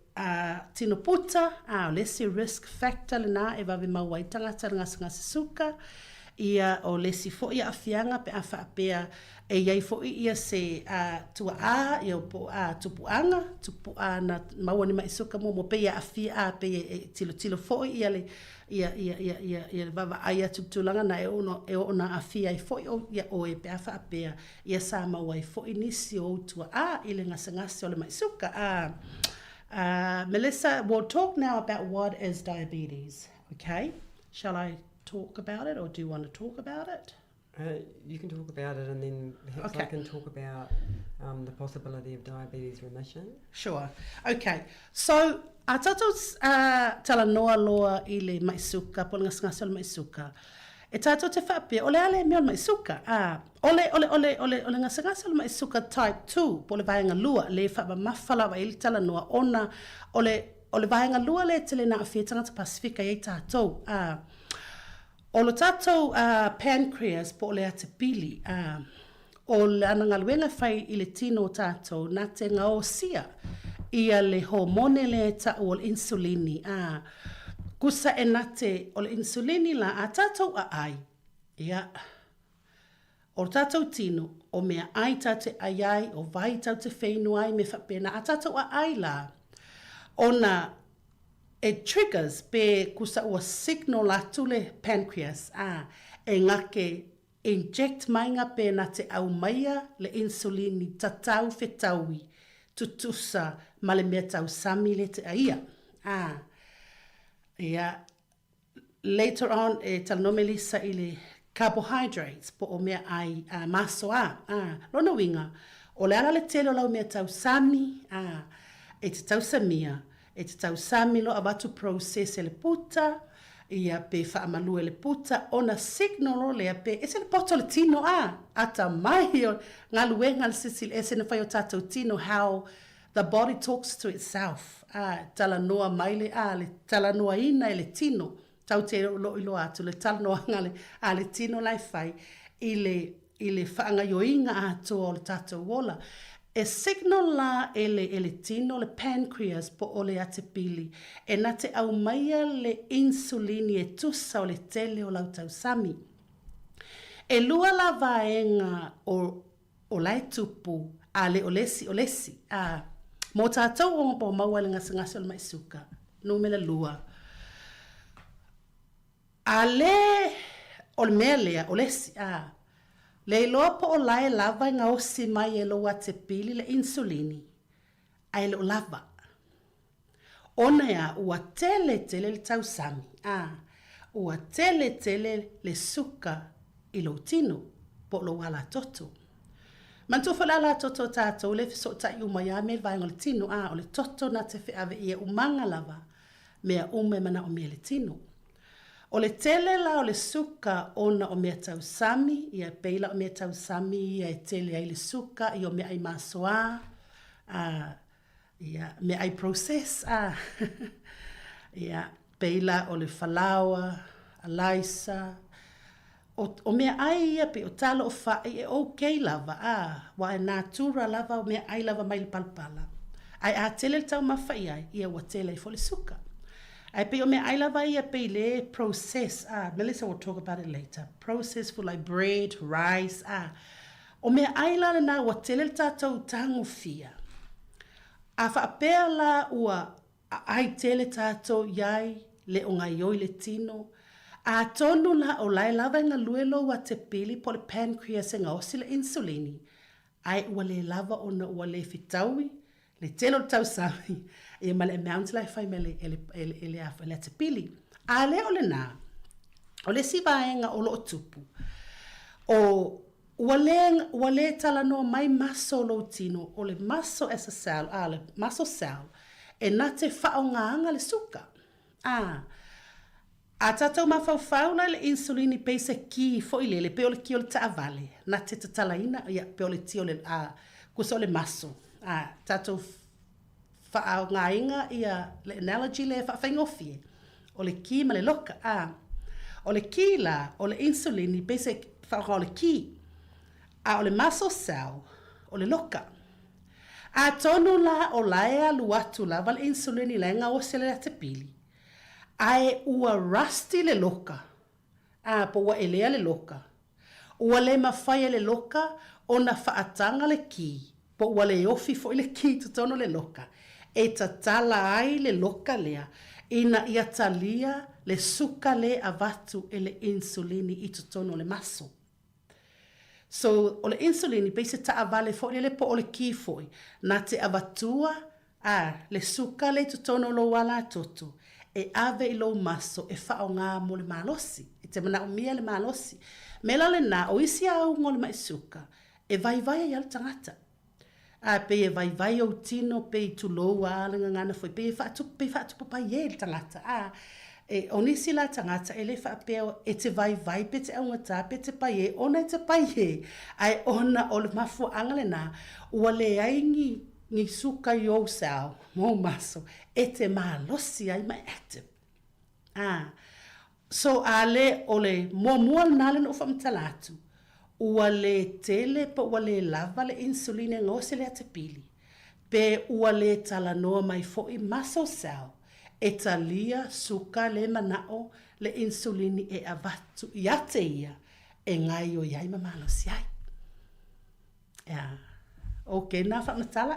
Speaker 14: tino puta, o le si risk factor le na e vave mawai tangata ngasa suka, ia o le si fo ia afianga pe a whaapea e iai fo ia se tua ia o po tupuanga, na mawani mai suka mo pe ia afia pe e tilo fo ia le ia vava aia tutulanga na e ona afia I fo ia o e pe a whaapea ia sa mawai fo inisi o tua ile ngasa o le mai suka. Melissa, we'll talk now about what is diabetes, okay? Shall I talk about it or do you want to talk about it?
Speaker 15: You can talk about it and then perhaps I can talk about the possibility of diabetes remission.
Speaker 14: Sure. Okay. So, a tātou tala noa loa I le maisuka, po ngasa le maisuka. E tātou te whapea, ole ale mea maisuka. Ole ngasa le maisuka type 2, po le vaenga lua, le whapa mawhala wa ili tala noa, ona ole vaenga lua le tele na awhia tangata Pasifika I tātou. O lo tātou pancreas po le ate pili, o le anangaluenga whai I le tino tātou, na te ngao sia, ia le hormone le ta o le insulini. Kusa e nate o le insulini la a tātou a ai. Ia, o tātou tino, o mea ai tātou ai, o vai tātou whainu ai me whapena, a tātou a ai la. Ona, it triggers pe kusa ua signal atu le pancreas e ngake inject mainga pe na te au maia le insulini tatau whetaui tutusa ma le mea tau sami le te aia. Later on talanomelisa I le carbohydrates po o mea ai maso lona winga o le ala le tele o lau mea tau sami e te tau samia e te tau sami lo abatu process e le puta ia pe whaamalu e le puta ona signal le pe e se le poto le tino ata mai o ngā luenga le sisil e se na whai o tātou tino how the body talks to itself tala noa mai le le tala noa ina e le tino tau te lo ilo atu le tala noa ngale le tino lai whai I le whaanga yoinga atu o le tātou wola e signal la ele tino le pancreas po o le ate pili e na te au maia le insulini e tusa o le tele o lau tau sami. E lua la vaenga o lai tupu le olesi mo tātou o po maua le ngasa o le maisuka numele lua le o le mea lea olesi le loa po o lai lava ngā osi mai e loa te pili le insulini ai le o lava Ona ya ua tele le tausami. Ua tele le suka i lo tino po lo wala toto. Manto fa la toto tato le so ta yu maya me vai ngol tino o le toto na te fe ave ia umanga lava mea ume mana o mea le tino. O le tele la o le suka ona o mea tausami ia peila o mea tausami ia tele ai le suka i o mea ai masoa ia mea ai process ia peila o le falawa alaisa o mea ai ia pe o talo o fai e okay lava wa e natura lava o mea ai lava mai le palpala ai a tele le tau mawhai ai ia wa tele i fo le suka ai pe o mea ai lava ia pe le process Melissa will talk about it later process for like bread rice o mea ai la na wa tele le tatou tango fia a whaapea la ua ai tele tatou iai le o ngai oi le tino a tonu la o lai lava nga luelo wa te pili po le pancreas nga osi le insulini ai ua le lava o na ua le fitaui le telo tau sami e ma le amount lai fai me le te pili a le o le na o le sivaenga o lo tupu o ua le tala no mai maso lo tino o le maso as a cell le maso cell e na te whaongaanga le suka a tatau mawhauwhau na le insulini peise ki fo ile le pe o le ki o le taavale na te tatalaina ia pe o le ti o le kusa o le maso tatau whaongainga ia le analogy le whawhaingofie o le ki ma le loka o le ki la o le insulini peise whaonga o le ki o le maso cell o le loka a tonu la o laea luatu la val insulini la nga o se le te pili ai ua rusty le loka po ua elea le loka ua le mawhai le loka o na whaatanga le ki po ua le ofi fo le ki tutono le loka e tatala ai le loka lea ina ia talia le suka le avatu e le insulini i tutono le maso so o le insulini peise taavale fo le po o le ki foi na te avatua le suka le tutono lo wala toto e ave i lo maso e whaonga mo le malosi e te mana o mia le malosi me la le na o isi au ngole mai suka e vai ai al tangata pe e vai o tino pe i tulo le ngana foi pe fatu papa ye le tangata e onisi la tangata e le whaapea e te vai pe te aungata pe te paie ona te paie ai ona o le mafu angale na ua le aingi ni suka yo sao mo maso e te malosi ai mai active so ale ole mo nale no famtalatu ua le tele po ua le lava le insulina ngose le te pili pe ua le talanoa mai fo i maso sao e talia suka le manao le insulini e avatu iate ia e ngai o iai mamalosi ai okay, na whamatala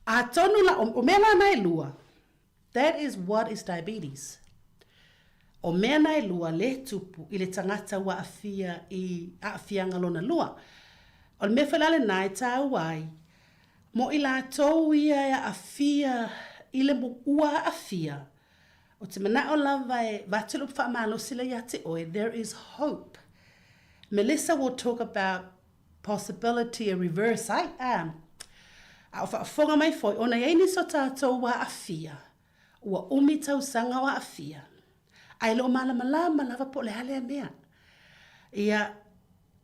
Speaker 14: a tonu la o mea nai lua that is what is diabetes o mea nai lua le tupu i le tangata wa afia i afia ngalona lua o le mea whalale nai tau ai mo i la tau ia afia i le ua afia o te mana o lava e vatulu whamalo sila ia te oe there is hope Melissa will talk about possibility and reverse a whaafonga mai foi ona iei ni so tātou wa afia ua umi tau sanga wa afia ai lo malama lava po le hale mea ia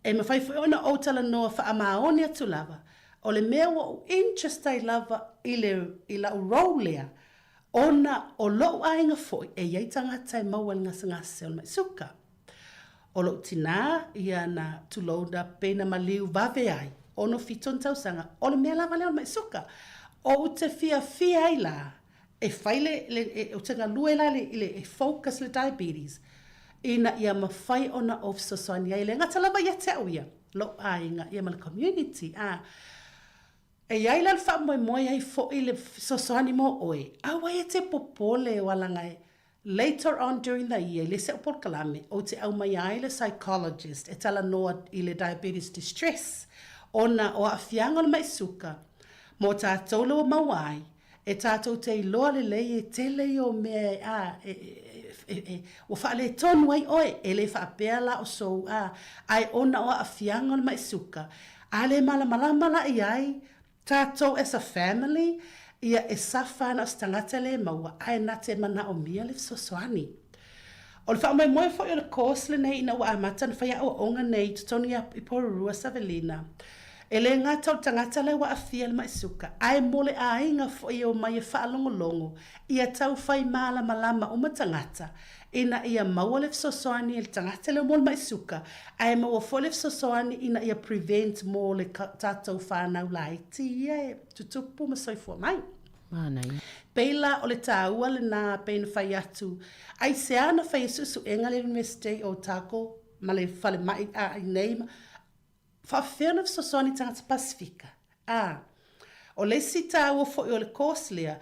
Speaker 14: e mawhai foi ona o tala noa whaamaoni atu lava o le mea wa o interest ai lava i la urolea ona o lo ainga foi e iei tangata e maua ngasa o mai suka o lo tina ia na tuloda pena maliu vave ai ono fiton tau sanga o le mea lava leo mai suka o te fia ai la e faile o te ngalue la le focus le diabetes ina ia mawhai ona of sosani ai le ngata lava ia te auia lo ainga ia mala community e iai la wha moi ai fo i le sosani mo oe awa e te popole wala ngai later on during the year, le se o por kalame, o te au mai ai le psychologist, e tala noa i le diabetes distress, ona o a fianga le mai suka, mo ta tolo o mawai, e tātou te iloa le lei e tele o mea o wha le tonu ai oe, e le wha pēr la o sou ai ona o a fianga le mai suka. A le malama la i ai, tātou as a family, ia e safa na stangata le maua, ai na te mana o mia le sosoani. O le wha mai moe fo i le kōs le nei ina ua amata na whaia o onga nei, tutonu i porurua Savelina. E le ngata o tangata le wa afia le mai suka. Ai mole a inga fo i o mai e whaalongolongo. Ia tau whai malama o matangata. Ina ia maua le fsosoani le tangata le mole mai suka. Ai maua fo le fsosoani ina ia prevent mo le tātou whanau lai. Tia e tutupu ma soifua mai.
Speaker 3: Mānai.
Speaker 14: Peila o le tāua le nā peina whai atu. Ai se ana whai susu enga le University o Tako. Ma le whale mai a neima. Whawhena fsosoni tangata Pasifika. O le sita ua fo i o le course lea,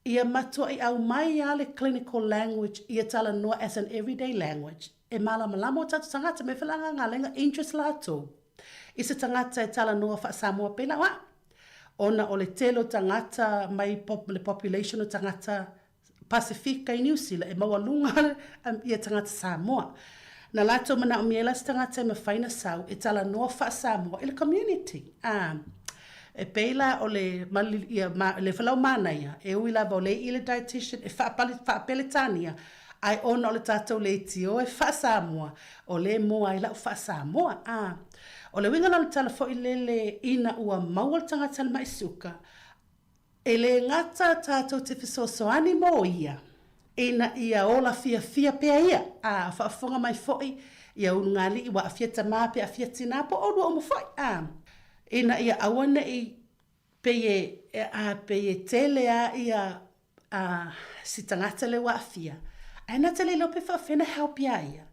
Speaker 14: ia matua i au mai a le clinical language, ia tala noa as an everyday language. E malama o tatu tangata me whalanga ngā lenga interest la tō. I se tangata e tala noa wha Sāmoa pēla wa. Ona o le telo tangata mai le population o tangata Pasifika i New Zealand, e maua lunga ia tangata Sāmoa. Na lato mana o miela tangata me whaina sau, e tala noa wha Sāmoa i le community. E peila o le whalau mana ia, e ui lava o le i le dietitian, e whaapele tania, ai ona o le tātou le tio e wha Sāmoa, o le moa i lau wha Sāmoa. O le winga na le tala fo i le ina ua maua tangata le maisuka, e le ngata tātou te fisosoani mo ia. Ina ia ola fia pea ia. Whaafonga mai foi. Ia unungali i wa a fia tamā pe a fia tina po o rua o mo foi. Ina ia awana i peye tele a ia si tangata le wa a fia. Aina tele lope whaafena help ia ia.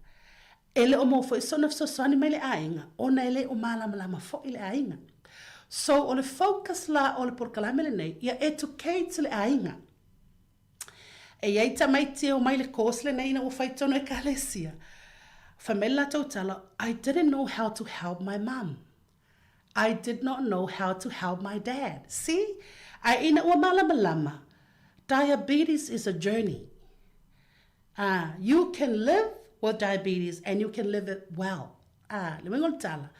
Speaker 14: Ele o mo foi sona fsosoni mai le ainga. Ona ele o malama foi le ainga. So o le focus la o le porkalame le nei. Ia educate le ainga. E iai tamaiti o mai le kōs le nei na o whaitono e kalesia. Whamela tautala, I didn't know how to help my mum. I did not know how to help my dad. See? Ai ina ua malama. Diabetes is a journey. You can live with diabetes and you can live it well. Le mengol tala.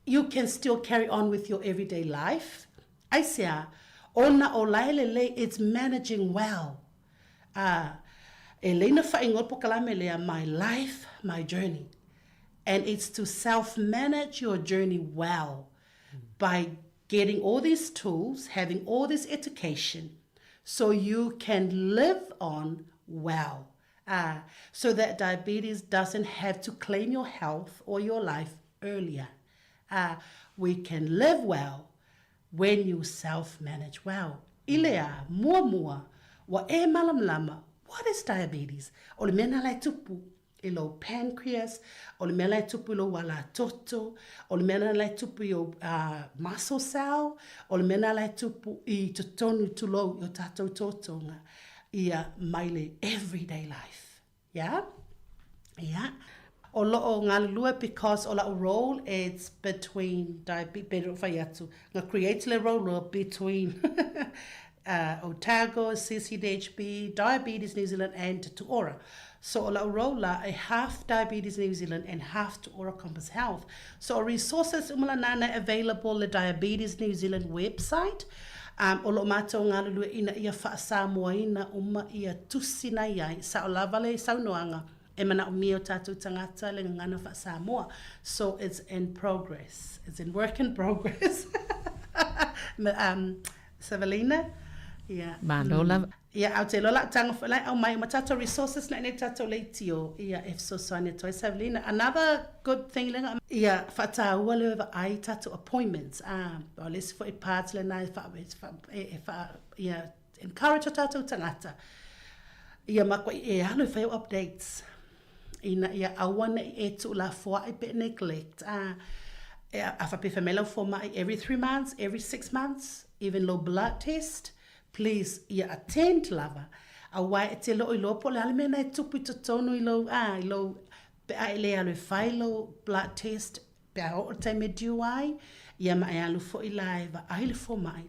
Speaker 14: You can still carry on with your everyday life. Ai sea, ona o lailele, it's managing well. Elena whaingot po kalame lea, my life, my journey. And it's to self-manage your journey well by getting all these tools, having all this education, so you can live on well. So that diabetes doesn't have to claim your health or your life earlier. We can live well when you self-manage well. Ilea, mua. Wa e malamlama, what is diabetes? O le mena lai tupu i lo pancreas, o le mena lai tupu i lo wala toto, o le mena lai tupu i o muscle cell, o le mena lai tupu i totonu tulo i o tātou totonga i a maile everyday life. Yeah? O loo ngā lua because o la o role it's between diabetes, ngā create le role between Otago, CCDHB, Diabetes New Zealand, and Tuora. So la rola a half Diabetes New Zealand and half Tuora Compass Health. So resources umalanana available the Diabetes New Zealand website. O lo mato ngā lua ina ia wha Sāmoa ina ia tusina iai sa o lavale saunoanga e mana o mio tātou tangata le ngana wha Sāmoa. So it's in progress. It's in work in progress. Savelina? Yeah.
Speaker 3: Manola.
Speaker 14: Yeah, au te lola tanga whalai au mai matato resources na ne tato leitio. Yeah, if so sonia toi Savelina. Another good thing lenga. Yeah, whata ua le wa ai tato appointments. O lesi fo I parts le nai yeah, encourage o tato tangata. Yeah, makwa I alo I whai updates. Ina ia awana I tu la fua I pe neglect. A whape whamela for mai every 3 months, every 6 months, even low blood test. Please, ia attend lava. A wai te lo I lopo le alimena I tupu to tonu I lo pe a ele alo whailo blood test pe a o te me duai. Ia mai alu fo I laiva, aile fo mai.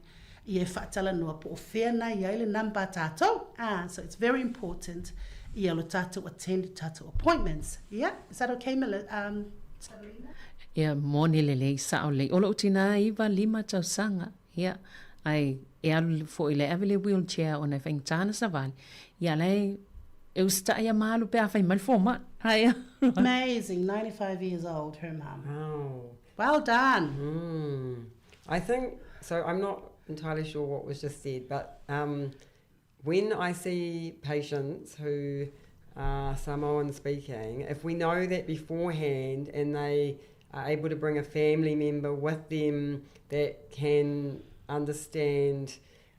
Speaker 14: I e whaatala noa po o whena i aile namba tātou. So it's very important I alo tātou attend tātou appointments. Yeah, is that okay, Sarina?
Speaker 3: Ia moni lele sa o le. Ola utina iwa 5 tausanga. Ia, ai e alu fo ile avele wheelchair o na whaingtana sa vale. Ia lei e usta ia malu pe a whai malfoma.
Speaker 14: Amazing, 95 years old, her mum.
Speaker 15: Oh.
Speaker 14: Well done.
Speaker 15: I think, so I'm not entirely sure what was just said, but when I see patients who are Samoan speaking, if we know that beforehand and they are able to bring a family member with them that can understand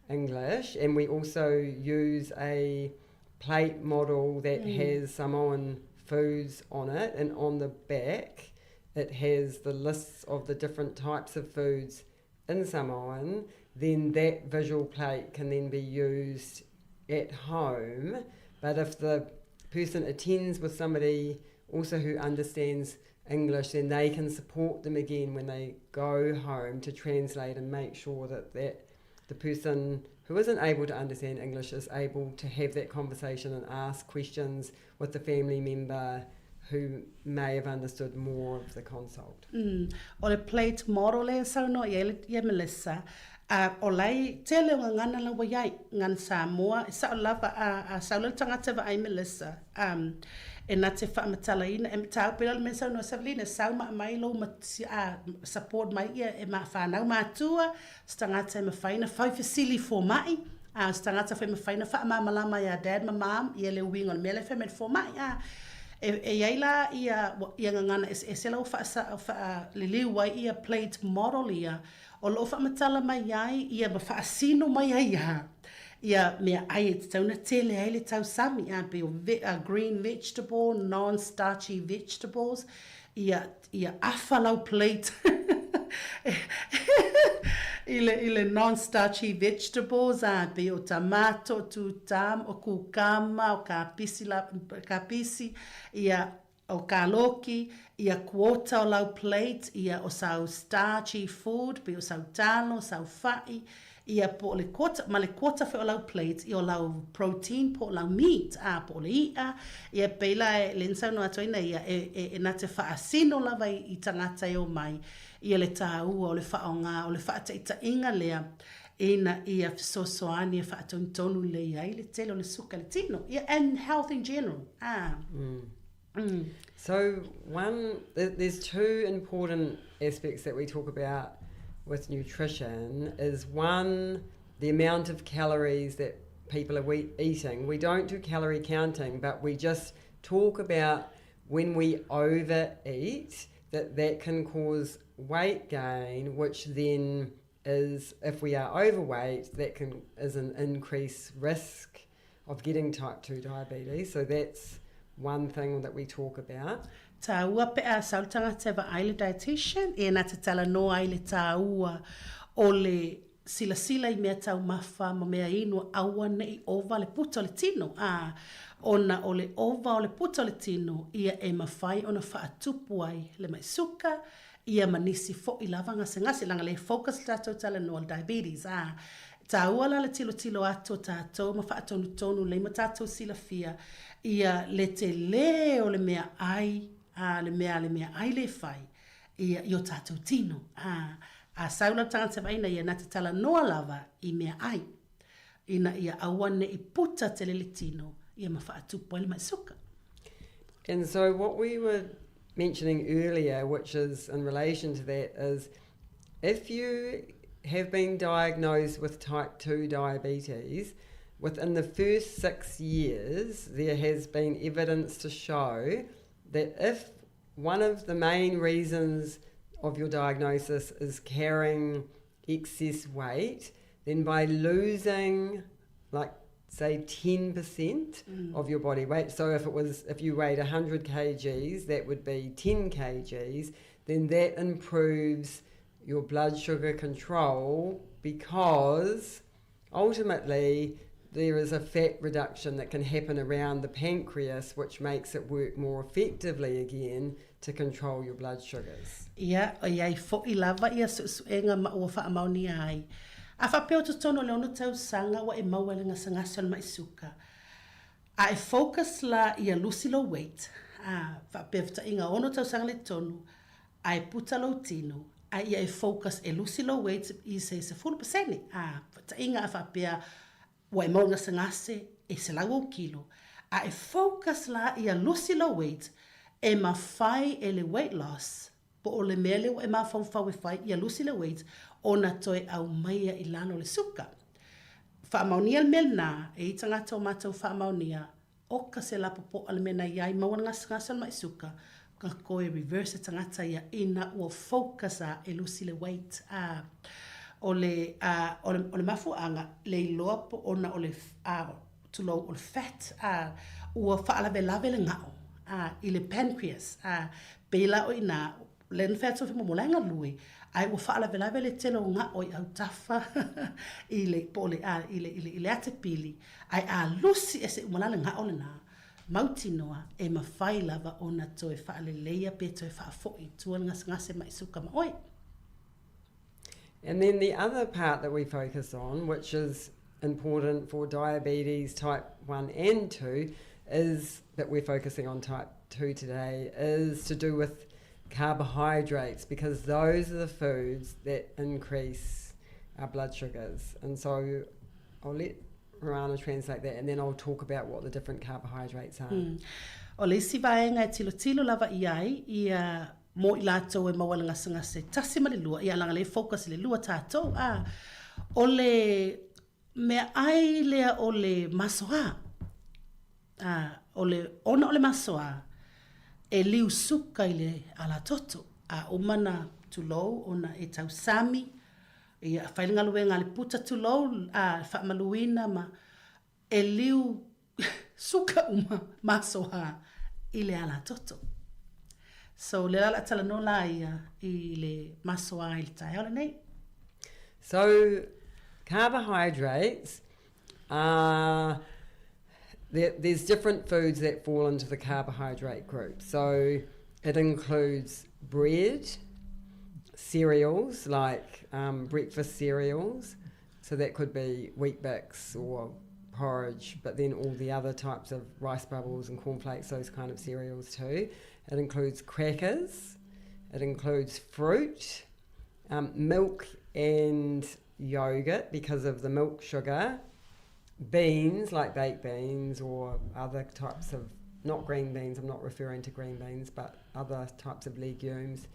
Speaker 15: English, and we also use a plate model that has Samoan foods on it, and on the back it has the lists of the different types of foods in Samoan, then that visual plate can then be used at home. But if the person attends with somebody also who understands English, then they can support them again when they go home to translate and make sure that the person who isn't able to understand English is able to have that conversation and ask questions with the family member who may have understood more of the consult.
Speaker 14: O le plate model e sau no ia Melissa. O lai te leo ngana lawa iai ngan Sāmoa e sa o lava a sau le tangata wa ai Melissa. E nā te whaamatala ina e tau pera le mensau no Savelina sau ma mai lo support mai ia e ma whanau mātua stangata e mawhaina whai fasili fo mai. Stangata whai mawhaina whaamamalama ia dad ma mam ia le wing on mele whai fo mai. E iaila ia ngangana e se lau le liu ai ia plate model ia o lo whaamatala mai ai ia ma whaasino mai ai ia mea ai e tauna tele ai le tau sami be green vegetable, non-starchy vegetables ia awhalau plate ile non-starchy vegetables be o tomato, tutam, o kukama, o kapisi, ia o kaloki, ia quota o lau plate, ia o sau starchy food, be o sau talo, sau fai, ia po le quota, ma le quota fe o lau plate, ia o lau protein po o lau meat, po le ia, ia peila le nsau no atoina ia e nate whaasino lava I tangata e o mai, ia le tāua o le whaonga, o le whaataita inga lea, ina ia fisosoani e whaatontonu le iai, le tele o le suka le tino, ia, and health in general.
Speaker 15: So there's two important aspects that we talk about with nutrition is one, the amount of calories that people are eating. We don't do calorie counting, but we just talk about when we overeat, that can cause weight gain, which then is, if we are overweight, is an increased risk of getting type 2 diabetes. So that's one thing that we talk about.
Speaker 14: Tāua pe a sautanga te wa aile dietitian, e nā te tala no aile tāua o le sila I mea tau mawha ma mea inu aua nei ova le puta o le tino. Ona o le ova o le puta o le tino, ia e mawhai ona whaatupu ai le mai suka, ia manisi fo I lava ngase langa le focus tātou tala no al diabetes. Tāua la le tilo ato tātou, ma whaatonu le ma tātou sila fia, ia le te le o le mea ai, le mea ai le whai, ia I o tātou tino. A saula tangata waina ia nā te tala noa lava I mea ai. Ina ia awane I puta te le tino, ia ma whaatupu ai le mai suka.
Speaker 15: And so what we were mentioning earlier, which is in relation to that, is if you have been diagnosed with type 2 diabetes, within the first 6 years, there has been evidence to show that if one of the main reasons of your diagnosis is carrying excess weight, then by losing, like, say 10% of your body weight, so if you weighed 100 kgs, that would be 10 kgs, then that improves your blood sugar control, because ultimately there is a fat reduction that can happen around the pancreas, which makes it work more effectively again to control your blood sugars.
Speaker 14: Ia, iai fo I lava ia suenga ma ua whaamauni ai. A whapeo to tono le ono tau sanga wa e maua le ngasangasa mai suka. A e focus la ia lusi lo weight. Whapeo ta inga ono tau sanga le tonu. A e puta lo tino. A ia e focus e lusi lo weight I se 4%. Ta inga a whapea wa e maua ngasangase e se lau o kilo. A e focus la ia lusi lo weight e mawhai e le weight loss. Po o le mele wa e mawhau e whai ia lusi le weight o na toi au maia I lano le suka. Whaamaunia le mele nā, e I tangata o mātou whaamaunia, o ka se lapo po ale mena iai maua ngasa mai suka, ka koe reverse tangata ia ina ua focus a e lusi le weight. O le mafu anga, le iloa po ona o le tulo o le fat, ua whaalave lave le ngao, I le pancreas, pela o ina, len fat o momolenga lui, ai ua whaalave lave le telo ngao I au tafa, I le pole, I le ate pili, ai a lusi e se umalale ngao le nā, mauti noa e mawhai lava o na toe whaale leia pe toe whaafoi, tua ngase mai suka ma oi.
Speaker 15: And then the other part that we focus on, which is important for diabetes type 1 and 2, is that we're focusing on type 2 today, is to do with carbohydrates, because those are the foods that increase our blood sugars. And so I'll let Rana translate that, and then I'll talk about what the different carbohydrates are.
Speaker 14: O le isi vaenga e tilo lava iai, ia mo I lātou e mawala ngase tasi ma le lua, ia langa le focus le lua tātou. O le mea ai lea o le masoa, o le ona o le masoa, e liu suka I le ala toto, umana tulou, ona e tau sami, ia whailinga luenga le puta tulou, whaamaluina ma, e liu suka masoa I le ala toto. So le ala tala no la ia I le masoa I le tai ole nei.
Speaker 15: So carbohydrates are, there's different foods that fall into the carbohydrate group. So it includes bread, cereals like breakfast cereals. So that could be Wheat Bix or porridge, but then all the other types of rice bubbles and cornflakes, those kind of cereals too. It includes crackers. It includes fruit, milk and yogurt because of the milk sugar, beans like baked beans or other types of, not green beans, I'm not referring to green beans, but other types of legumes,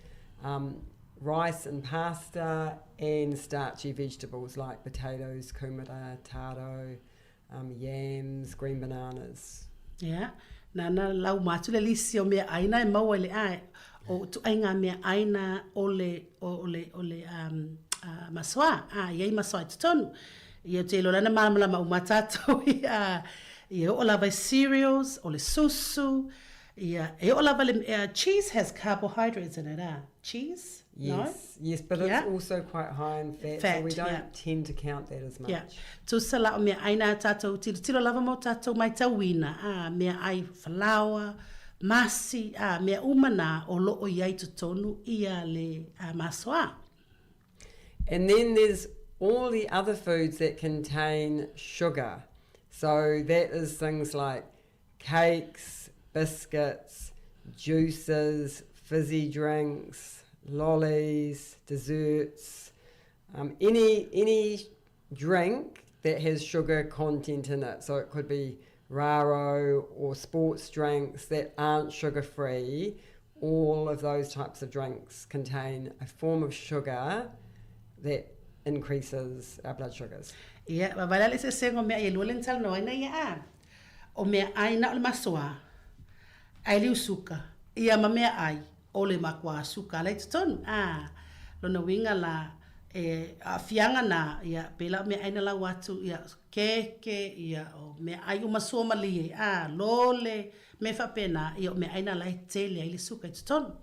Speaker 15: rice and pasta, and starchy vegetables like potatoes, kumara, taro, yams, green bananas.
Speaker 14: Yeah. Nana lau matu le lisi o mea aina e maua le ai o tu ainga mea aina o le masoa iei masoa I tutonu ia te ilo lana malamala umatato ia o lava cereals o le susu ia o lava le cheese has carbohydrates in it cheese
Speaker 15: yes no? Yes, but it's also quite high in fat, so we don't tend to count that as much.
Speaker 14: Tu sala o mea aina tatou tilo lava mo tatou mai tauina mea ai flour masi mea umana o loo iai tutonu ia le masoa.
Speaker 15: And then there's all the other foods that contain sugar. So that is things like cakes, biscuits, juices, fizzy drinks, lollies, desserts, any drink that has sugar content in it. So it could be raro or sports drinks that aren't sugar-free. All of those types of drinks contain a form of sugar that increases our blood sugars.
Speaker 14: Yeah, wala le se sengo mea e lulen tal no ina ia o mea ai na le masoa ai liu suka ia ma mea ai o le makwa suka le ton lona winga la a fianga na ia pela mea ai na la watu ia keke ia o mea ai uma so mali lole me fa pena ia mea ai na la tele ai le suka ton.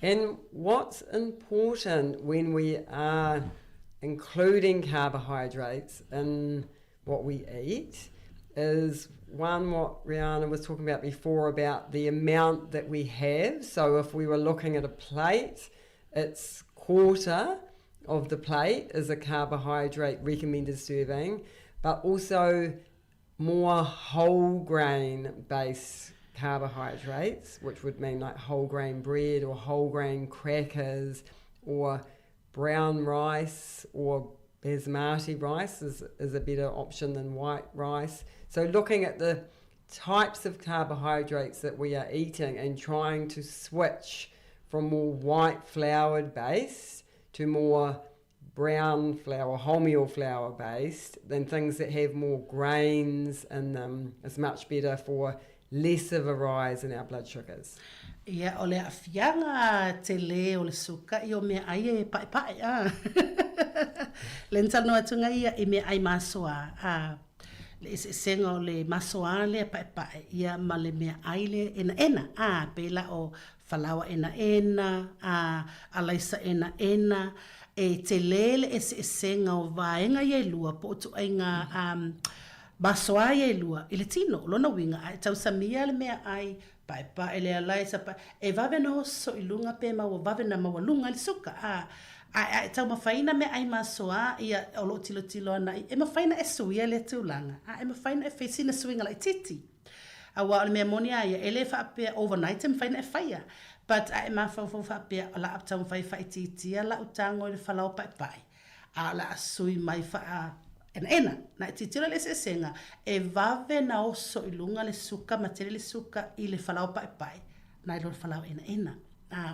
Speaker 15: And what's important when we are including carbohydrates in what we eat is, one, what Rihanna was talking about before about the amount that we have. So if we were looking at a plate, it's quarter of the plate is a carbohydrate recommended serving, but also more whole grain based carbohydrates, which would mean like whole grain bread or whole grain crackers or brown rice or basmati rice is a better option than white rice. So looking at the types of carbohydrates that we are eating and trying to switch from more white floured based to more brown flour, wholemeal flour based, then things that have more grains in them is much better for less of a rise in our blood sugars.
Speaker 14: Ia, o le afianga te le o le suka i o mea ai e pai Le ntano atunga ia i mea ai masoa. Le senga o le masoa le pai ia ma le mea ai le ena. Pela o falawa ena. Alaisa ena. E te lele e senga o vaenga ia lua po tu ainga masoa ia lua. I le tino, lona winga. Tau samia le mea ai pa ele alai sa pa e vave no so ilunga pe ma vave na mawalunga le suka tau mafaina me ai masoa ia o lo tilo ana e mafaina e suia le tulanga e mafaina e fesina swinga like titi wa le me monia ia ele fa pe overnight em faina e faia but e ma fa pe la tau fai titi la utango le falau pai la sui mai fa ena na titira le senga e vave na oso ilunga le suka materi le suka I le falau pai na lo falau ena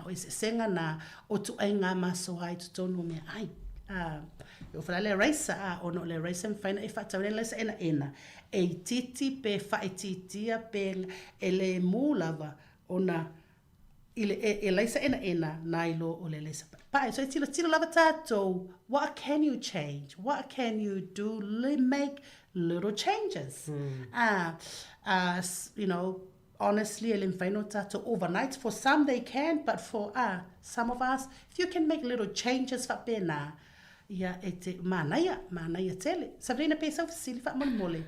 Speaker 14: o senga na o tu ainga maso ai tu tonu me ai o fala le raisa o no le raisa fina e fa tawele le ena e titi pe fa titi pe ele mulava ona ile laisa ena nailo o le lesa pa so tilo lava tato what can you change what can you do make little changes you know honestly el infino tato overnight for some they can but for some of us if you can make little changes fa pena ya ete manaya tele Sabrina pesa silfa mole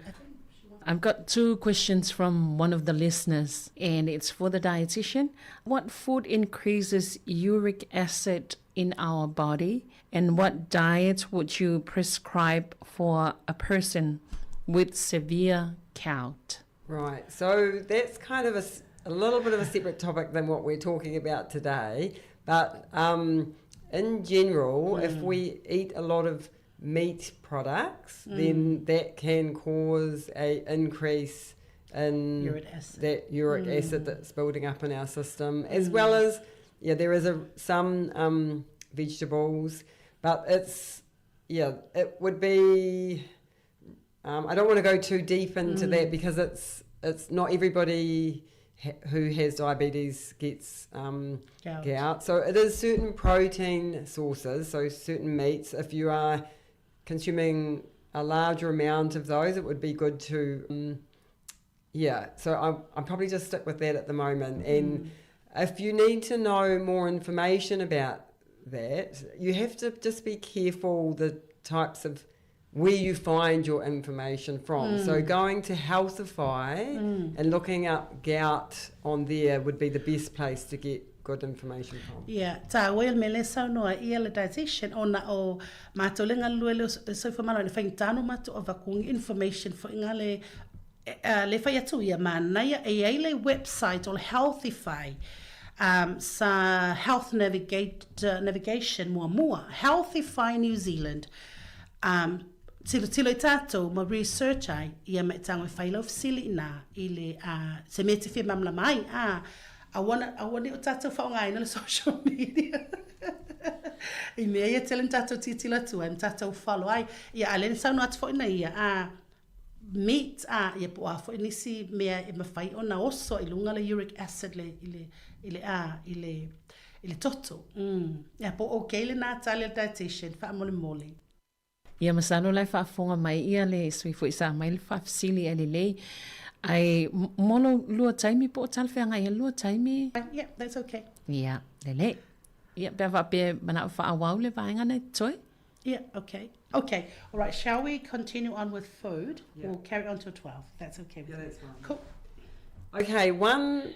Speaker 3: I've got 2 questions from one of the listeners, and it's for the dietitian. What food increases uric acid in our body, and what diet would you prescribe for a person with severe gout?
Speaker 15: Right, so that's kind of a little bit of a separate topic than what we're talking about today, but in general, if we eat a lot of meat products, then that can cause a increase in uric acid that's building up in our system, as well as there is some vegetables, but it would be I don't want to go too deep into that because it's not everybody who has diabetes gets gout. So it is certain protein sources, so certain meats. If you are consuming a larger amount of those, it would be good to so I'll probably just stick with that at the moment. And if you need to know more information about that, you have to just be careful the types of where you find your information from. So going to Healthify and looking up gout on there would be the best place to get good information from.
Speaker 14: Ta wel mele sa no ia le dietitian ona o matolenga luelo so fa malo fa intano mato avakung information for ingale le fa yatu ia manaya e le website or Healthify sa health navigation mua Healthify New Zealand tilo tato ma research ai ia me tango failo sili na ile se meti fi mamla mai I want to tato fa ngai na social media I me ia telen tato titila tu am tato follow ai ia alen sa no at fo na ia meat ia po fo ni si me e ma fai ona oso ilunga le uric acid le ile toto ia po okay le na tali dietitian fa mole
Speaker 3: Ia masalo lai whaafonga mai ia le sui fo isa mai le whaafisili ele lei. Ai mono lua taimi po talwhanga ia lua taimi.
Speaker 14: Yeah, that's okay.
Speaker 3: Ia, lele. Ia, bea wape mana whaawau le vaenga nei toi.
Speaker 14: Yeah, okay. Okay, all right, shall we continue on with food? Yeah. We'll carry on till 12. That's okay.
Speaker 15: Yeah, that's fine.
Speaker 14: Cool.
Speaker 15: Okay, one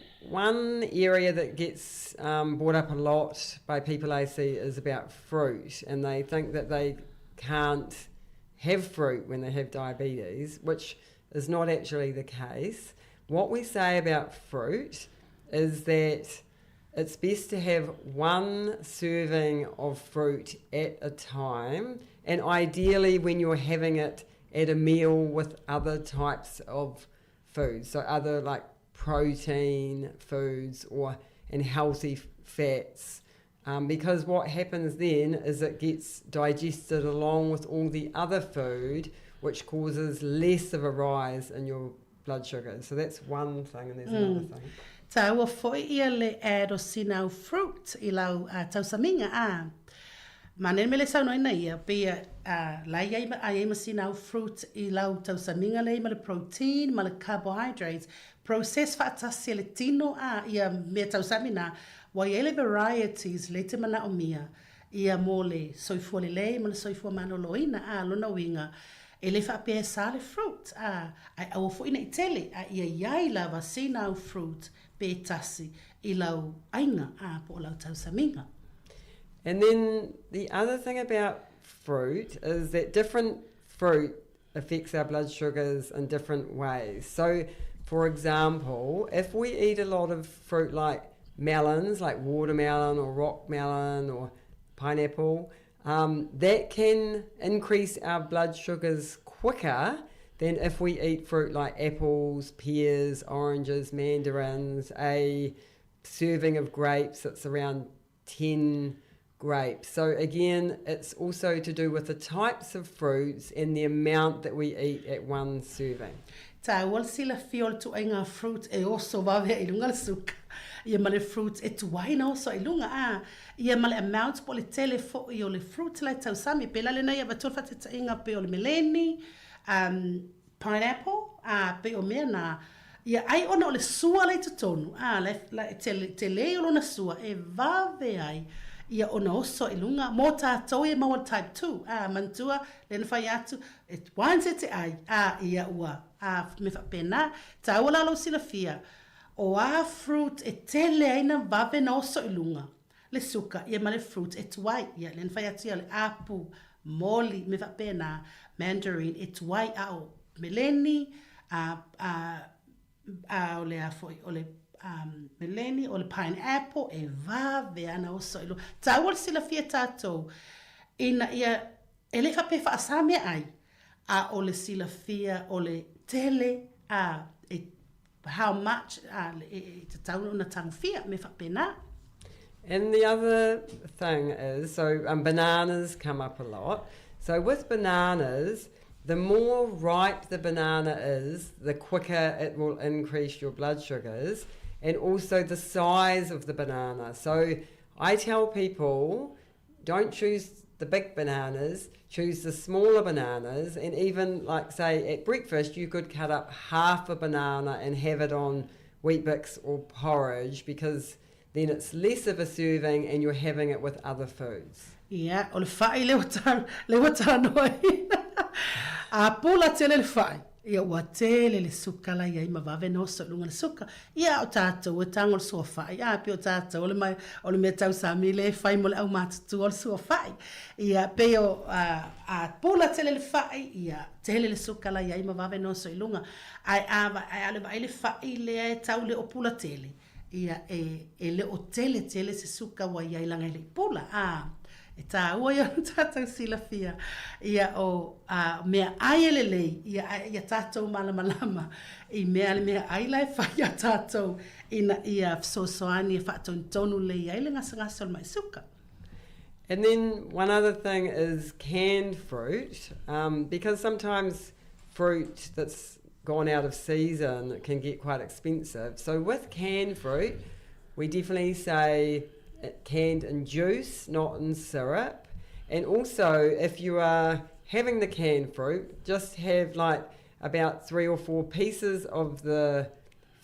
Speaker 15: area that gets brought up a lot by people I see is about fruit, and they think that they can't have fruit when they have diabetes, which is not actually the case. What we say about fruit is that it's best to have one serving of fruit at a time, and ideally when you're having it at a meal with other types of foods, so other like protein foods and healthy fats, because what happens then is it gets digested along with all the other food, which causes less of a rise in your blood sugar. So that's one thing, and there's another thing.
Speaker 14: Ta ua foi ia le ero sinau fruit I lau tausaminga Manen mele sau noina ia pia lai ai ma sinau fruit I lau tausaminga le ma le protein ma le carbohydrates processed fatasi le tino ia me tausamina wa ele varieties le te mana o mia ia mo le soifua le ma le soifua manoloina lona winga ele fa pe sa le fruit ai au foi na itele ia iai lava sinau fruit pe tasi I lau ainga po lau tausaminga.
Speaker 15: And then the other thing about fruit is that different fruit affects our blood sugars in different ways. So, for example, if we eat a lot of fruit like melons, like watermelon or rock melon or pineapple, that can increase our blood sugars quicker than if we eat fruit like apples, pears, oranges, mandarins, a serving of grapes, it's around 10 grapes. So again, it's also to do with the types of fruits and the amount that we eat at one serving.
Speaker 14: Ta wal sila fiol tu ainga fruit e oso vave I lunga suka. Ia male fruit e tu waina oso I lunga ia male amount po le tele fo I le fruit lai tau sami pela le na ia batul fatita inga pe o le meleni pineapple pe o mea na ia ai ona o le sua lai tutonu le te leo lona sua e vave ai ia ona oso I lunga mo tātou e maua type 2 mantua le na whai atu e wanse te ai ia ua me whapena ta ua lalo sila fia o fruit e tele aina vave na oso I lunga le suka ia ma le fruit e tuai ia le na whai atu ia le apple moli me whapena mandarin e tuai o meleni o le afoi o le meleni o le pineapple e vave ana o soilo ta wal sila fia tato ina ia ele fa pe fa samia ai o le sila fia o le tele how much te tau na tang fia me fa pena.
Speaker 15: And the other thing is, so bananas come up a lot. So with bananas, the more ripe the banana is, the quicker it will increase your blood sugars, and also the size of the banana. So I tell people, don't choose the big bananas, choose the smaller bananas, and even like say at breakfast, you could cut up half a banana and have it on Weet-Bix or porridge, because then it's less of a serving and you're having it with other foods.
Speaker 14: Yeah, o le fai le wata noi. Pula tele le fai. Ia ua tele le suka la ia ima vave no so lunga le suka. Ia o tātou o tango le sua fai. Ia pe o tātou o le mea tau sami le fai mo le au mātutu o le sua fai. Ia pe o pula tele le fai. Ia tele le suka la ia ima vave no so lunga. Ai ale vai le fai le tau le o pula tele. Ia e le o tele se suka wa ia ilanga le pula. E tā ua ia tātou sila fia. Ia o mea ai lei, ia tātou malamalama. I mea le mea ai lai whai a tātou ina ia fsosoani e whātou tonu lei ai le ngasa mai suka.
Speaker 15: And then one other thing is canned fruit, because sometimes fruit that's gone out of season can get quite expensive. So with canned fruit, we definitely say canned in juice, not in syrup. And also, if you are having the canned fruit, just have like about 3 or 4 pieces of the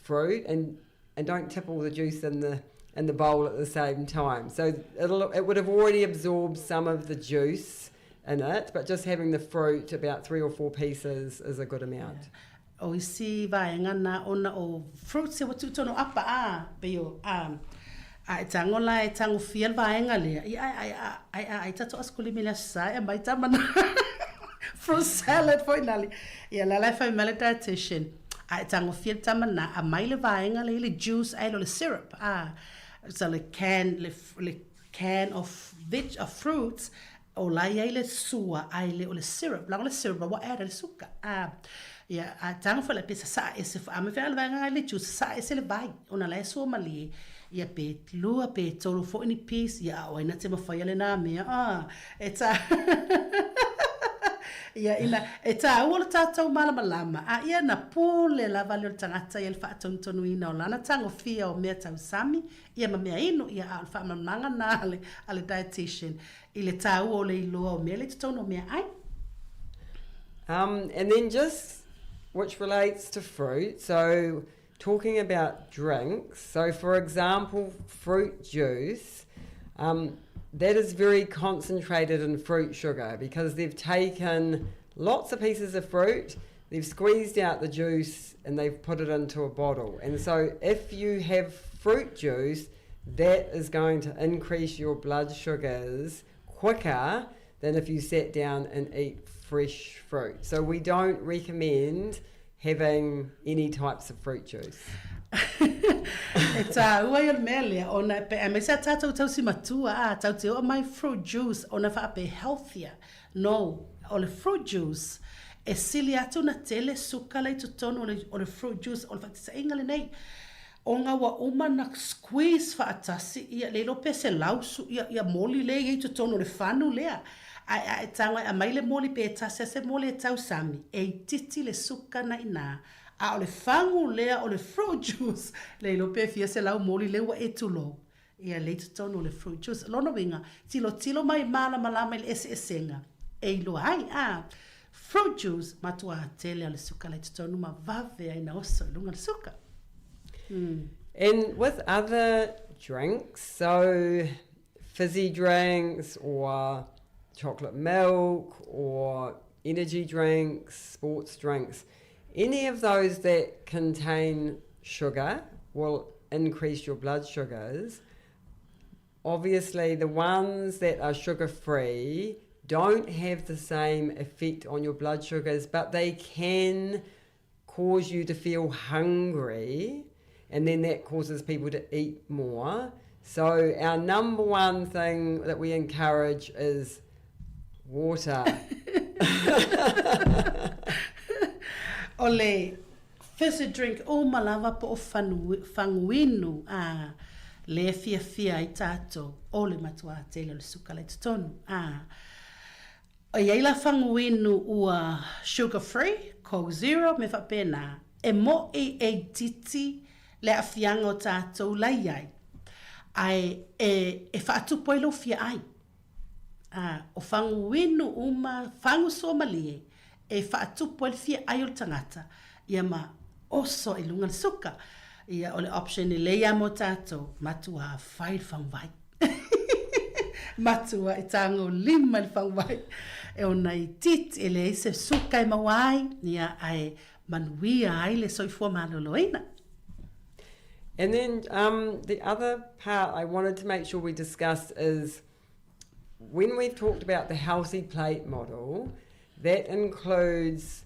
Speaker 15: fruit, and don't tip all the juice in the bowl at the same time. So it would have already absorbed some of the juice in it, but just having the fruit, about 3 or 4 pieces, is a good amount.
Speaker 14: Yeah. o isi vaenga na ona o fruits e watu tono apa a peo ai tangola e tango fiel vaenga le ai tato askuli mila sa e mai tamana fruit salad finally ia la life family dietitian ai tango fiel tamana a mai le vaenga le juice ai le syrup so le can of fruits o la ia le sua ai le syrup la le syrup wa era le suka ia a tango fa le pesa sa e se fa me fa le vaenga le juice sa e se le vai ona la so mali ia pe lua pe tolu fo ni piece ia o ina te mafai le na me eta ia ina eta o le tata malama ia na pole la vale o tangata ia le fa tontonu ina o lana tango fia o mea tau sami ia ma mea ino ia al fa mamanga na ale dietitian ile tau o le iloa o mea le tono o mea ai
Speaker 15: and then just which relates to fruit, so talking about drinks, so for example, fruit juice, that is very concentrated in fruit sugar because they've taken lots of pieces of fruit, they've squeezed out the juice and they've put it into a bottle. And so if you have fruit juice, that is going to increase your blood sugars quicker than if you sat down and eat fresh fruit. So we don't recommend having any types of fruit juice.
Speaker 14: Eta ua ia mele ona pe me sa tatu tau si matua tau te o my fruit juice ona fa pe healthier. No, o le fruit juice e sili atu na tele suka le tutono o le fruit juice o le fa ingale nei. Onga wa uma na squeeze fa atasi ia le lo pe se lausu ia moli le i tutono le fanu lea. Ai tanga a mai le moli pe tasi se moli e tau sami e titi le suka na ina. A o le fangu lea o le fruit juice le lo pe fia se lau moli le wa etulo ia le tono le fruit juice lono winga tilo mai mala malama le esenga e lo ai fruit juice matua tele le suka le tono ma vave ai na oso lunga le suka.
Speaker 15: And with other drinks, so fizzy drinks or chocolate milk or energy drinks, sports drinks, any of those that contain sugar will increase your blood sugars. Obviously, the ones that are sugar-free don't have the same effect on your blood sugars, but they can cause you to feel hungry, and then that causes people to eat more. So our number one thing that we encourage is water.
Speaker 14: Ole fizzy drink o malava po o fanguinu le fia I tato o le matua tele le suka le tonu o ia la fanguinu ua sugar free Coke Zero me fa pena e mo e titi le afianga o tato lai ai e fa atu poilo fia ai o fanguinu uma fangu so malie e whaatupu ele fia ai o le tangata ia ma oso e lunga le suka ia o le option e leia mo tātou matua whai whangwai matua e tango 5 le whangwai e o nei tit e le se suka e mawai ia ai manuia ai le soifua maloloina.
Speaker 15: And then the other part I wanted to make sure we discussed is when we've talked about the healthy plate model, that includes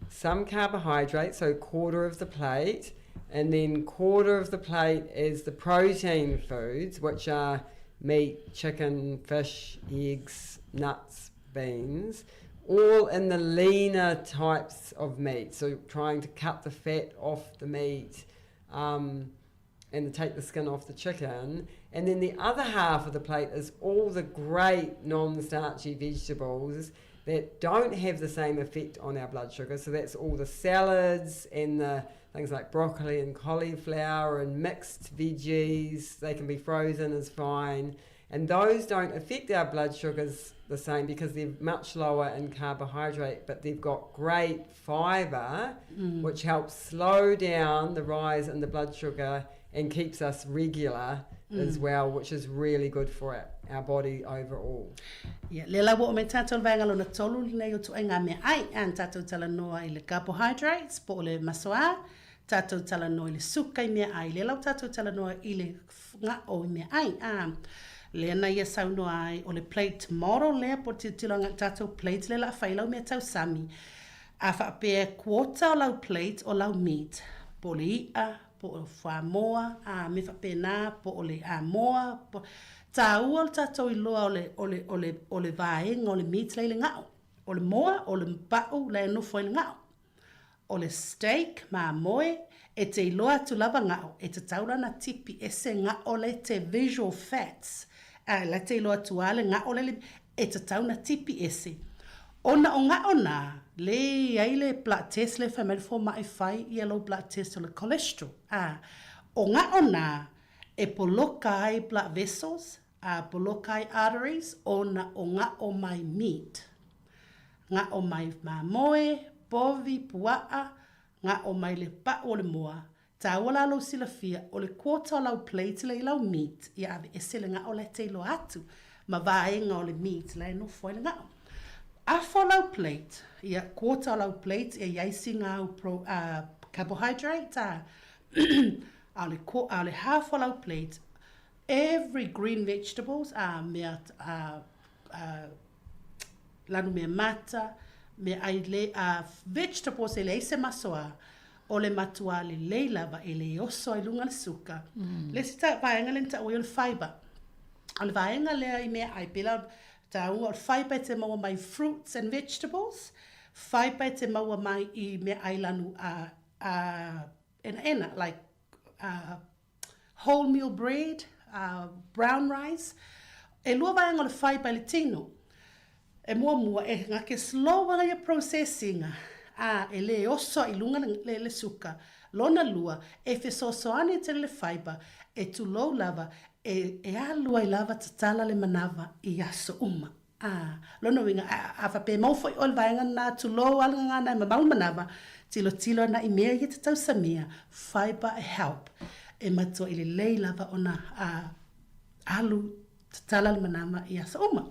Speaker 15: some carbohydrates, so 1/4 of the plate, and then 1/4 of the plate is the protein foods, which are meat, chicken, fish, eggs, nuts, beans, all in the leaner types of meat. So trying to cut the fat off the meat and take the skin off the chicken. And then the other half of the plate is all the great non-starchy vegetables that don't have the same effect on our blood sugar. So that's all the salads and the things like broccoli and cauliflower and mixed veggies. They can be frozen as fine. And those don't affect our blood sugars the same because they're much lower in carbohydrate, but they've got great fibre, which helps slow down the rise in the blood sugar and keeps us regular as well, which is really good for our body overall.
Speaker 14: Yeah, le la wo me tatou vanga lona tolu nei o tu nga me ai an tatou tala noa i le carbohydrates po le masoa, tatou tala noa i le suka i me ai, le lau tatou tala noa i le nga o i me ai. Le na ia sau noa ai o le plate model le po tilo nga tatou plate le la whailau me tau sami. A whapea quarter o lau plate o lau meat, po le ia, po o Sāmoa, me whapea nā po o le moa, po tā ua o tātou i loa o le vaenga o le meat le ngao. O le moa, o le mpau le nufo i ngao. O le steak, ma moe, e te iloa tu lava ngao, e te taura na tipi ese ngao le te visual fats. Le te iloa tu ale ngao le e te tauna tipi ese. Ona o ngao nā, le aile blood test le whamere fo mai whai i alo blood test o le cholesterol. O ngao nā, e poloka ai blood vessels, poloka ai arteries, ona o ngao mai meat. Ngao mai mamoe, povi, puaa, ngao mai le pa o le moa. Tā wala alo sila fia, o le quarter lau plate le ilau meat, ia ave ese le ngao le te ilo atu, ma vaenga o le meat le no foi le ngao. A follow plate, ia quarter lau plate, ia iaisi ngau carbohydrate, ale half follow plate, every green vegetables, lanu mea mata, me ai le vegetables e le se masoa, o le matua le lava e le oso ai lunga le suka. Le sita vaenga le nta oil fiber. O le vaenga le ai mea ai pila ta o fiber te maua mai fruits and vegetables, fiber te maua mai I mea ai lanu like whole meal bread, brown rice. E lua vaenga le fiber le tino. E mua e ngake slow wanga ia processinga. E le oso I lunga le suka. Lona lua, e fe sosoani te le fiber, e tu low lava, e alua I lava tatala le manava I aso uma. Lona winga, a whape maufo I ol vaenga na tu low alanga na ma maul manava, tilo na I mea I te tau samia, fiber e help. E matua I le lei lava ona alu tatala le manava I aso uma.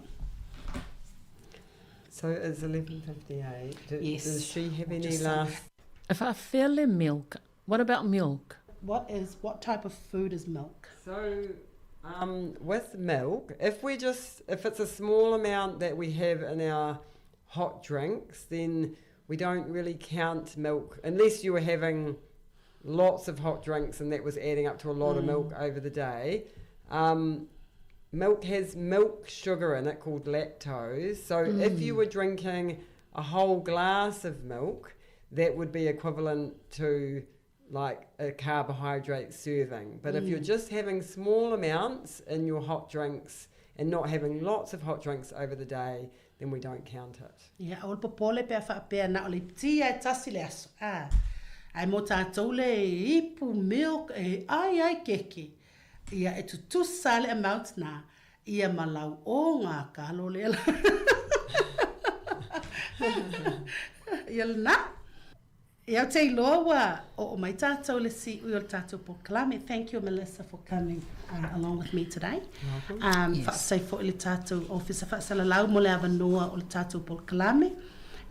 Speaker 15: So it's 11:58.
Speaker 14: Yes.
Speaker 15: Does she have any last?
Speaker 3: If I feel milk, what about milk?
Speaker 14: What type of food is milk?
Speaker 15: So with milk, if it's a small amount that we have in our hot drinks, then we don't really count milk unless you were having lots of hot drinks and that was adding up to a lot of milk over the day. Milk has milk sugar in it called lactose. So if you were drinking a whole glass of milk, that would be equivalent to like a carbohydrate serving. But if you're just having small amounts in your hot drinks and not having lots of hot drinks over the day, then we don't count it.
Speaker 14: Yeah, o popole pe fa pe na oli tia tasi le aso. Ai mo tātou le ipu milk e ai keke. Ia e tu sale amount na ia malau o ngā kalo le la. Ia na. Ia te iloa o mai tātou le si ui o tātou po kalame. Thank you, Melissa, for coming along with me today.
Speaker 3: Yes.
Speaker 14: Whaasai fo i le tātou officer whaasala lau mo le avanua o le tātou po kalame.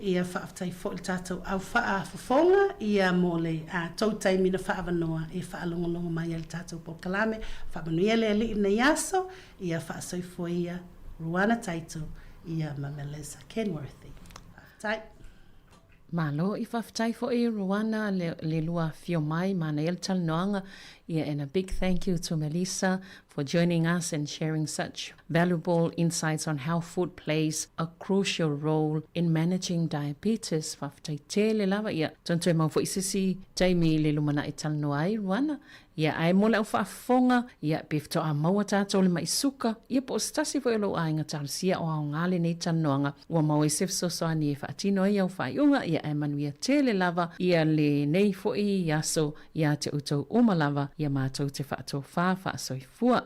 Speaker 14: Ia whaatai fo i le tātou au whaafafonga. Ia mo le tautai mina whaavanoa e whaalongolongo mai le tātou po kalame. Whaamanuia le ali ina yaso. Ia whaasai fo ia Ruana Taito. Ia ma Melissa Kenworthy. Whaatai.
Speaker 3: Malo I whawhtai fo I Ruana le lua fio mai mana el talanoanga. Yeah, and a big thank you to Melissa for joining us and sharing such valuable insights on how food plays a crucial role in managing diabetes. Whawhtai te le lava ia. Tonto e mau fo isisi taimi le lumana I talanoa ai Ruana. Ia ai mo le au whaafonga, ia pifto a maua tātou le mai suka, ia po stasi fo ilo a inga tālasia o au ngāle nei tanoanga, ua mau e sefsosoani e whaatino i au whaiunga, ia ai manuia te le lava, ia le nei fo I aso, ia te utou umalava, ia mātou te whaatou whaasoi fua.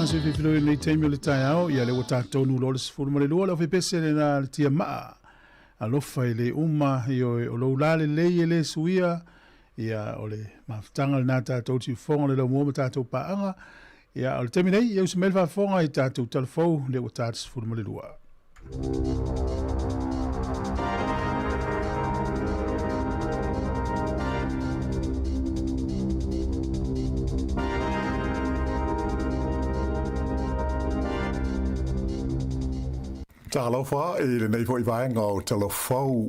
Speaker 1: Se fifilo nei taimi le tai au ia le o tātou nu lo le sifuru ma le lua le o fepese le na le tia maa alofa i le uma i o lo lale le i le suia ia o le maftanga le nā tātou ti fonga le lau mua ma tātou paanga ia o le temi nei ia usi melfa fonga i tātou talafou le o tātou sifuru ma le lua.
Speaker 10: Talofa e le nei foi vaenga o telefou.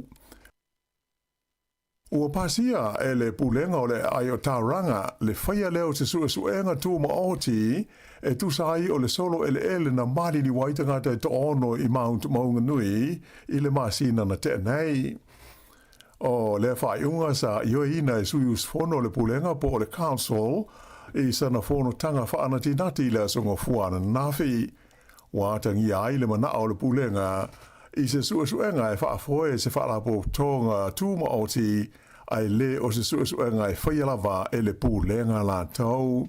Speaker 10: Ua pasia e le pulenga o le ai o tauranga le whaia leo te suenga tu ma oti e tu sai o le solo ele na mari ni waitanga te to ono i Mount Maunganui i le masina na te nei. O le whaiunga sa ioina e suius fono le pulenga po le council i sana fono tanga whaanati nati le songo fuana nafi. Watangi ai le mana o le pulenga i se suenga e whaafoe se whaalapo tonga tūma oti ai le o se suenga e whaialava e le pulenga la tau.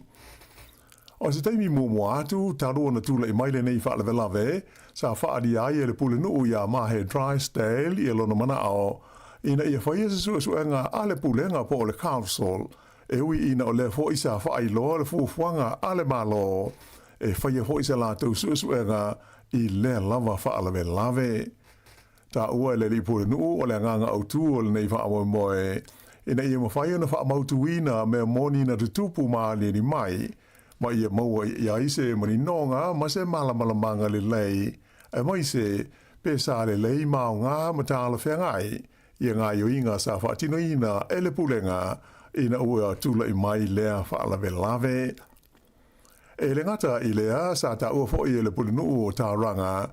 Speaker 10: O se teimi mumu atu, tarua na tula i maile nei whaalawelave, sa whaadi ai e le pulenu ia mahe Drysdale i lona mana o, ina ia whaia se suenga a le pulenga po le council, e ui ina o le fo isa whaailoa le fufuanga a le malo, e whaia hoi se lātou suenga i le lava whaalawe lave. Ta ua le ripure nuu o le nganga au tū o le nei whaamoe moe. Ina ia mawhaia na whaamautuina mea moni na tutupu maali ni mai, ma ia maua ia ise mani nonga ma se malamalamanga le lei, e mai se pesa le lei mao ngā mataala whengai, ia ngā yoinga sa whaatinoina e le pulenga, ina ua tula i mai lea whaalawe lave. E le ngata i lea sa ta ua fo i le pulinu o ta ranga,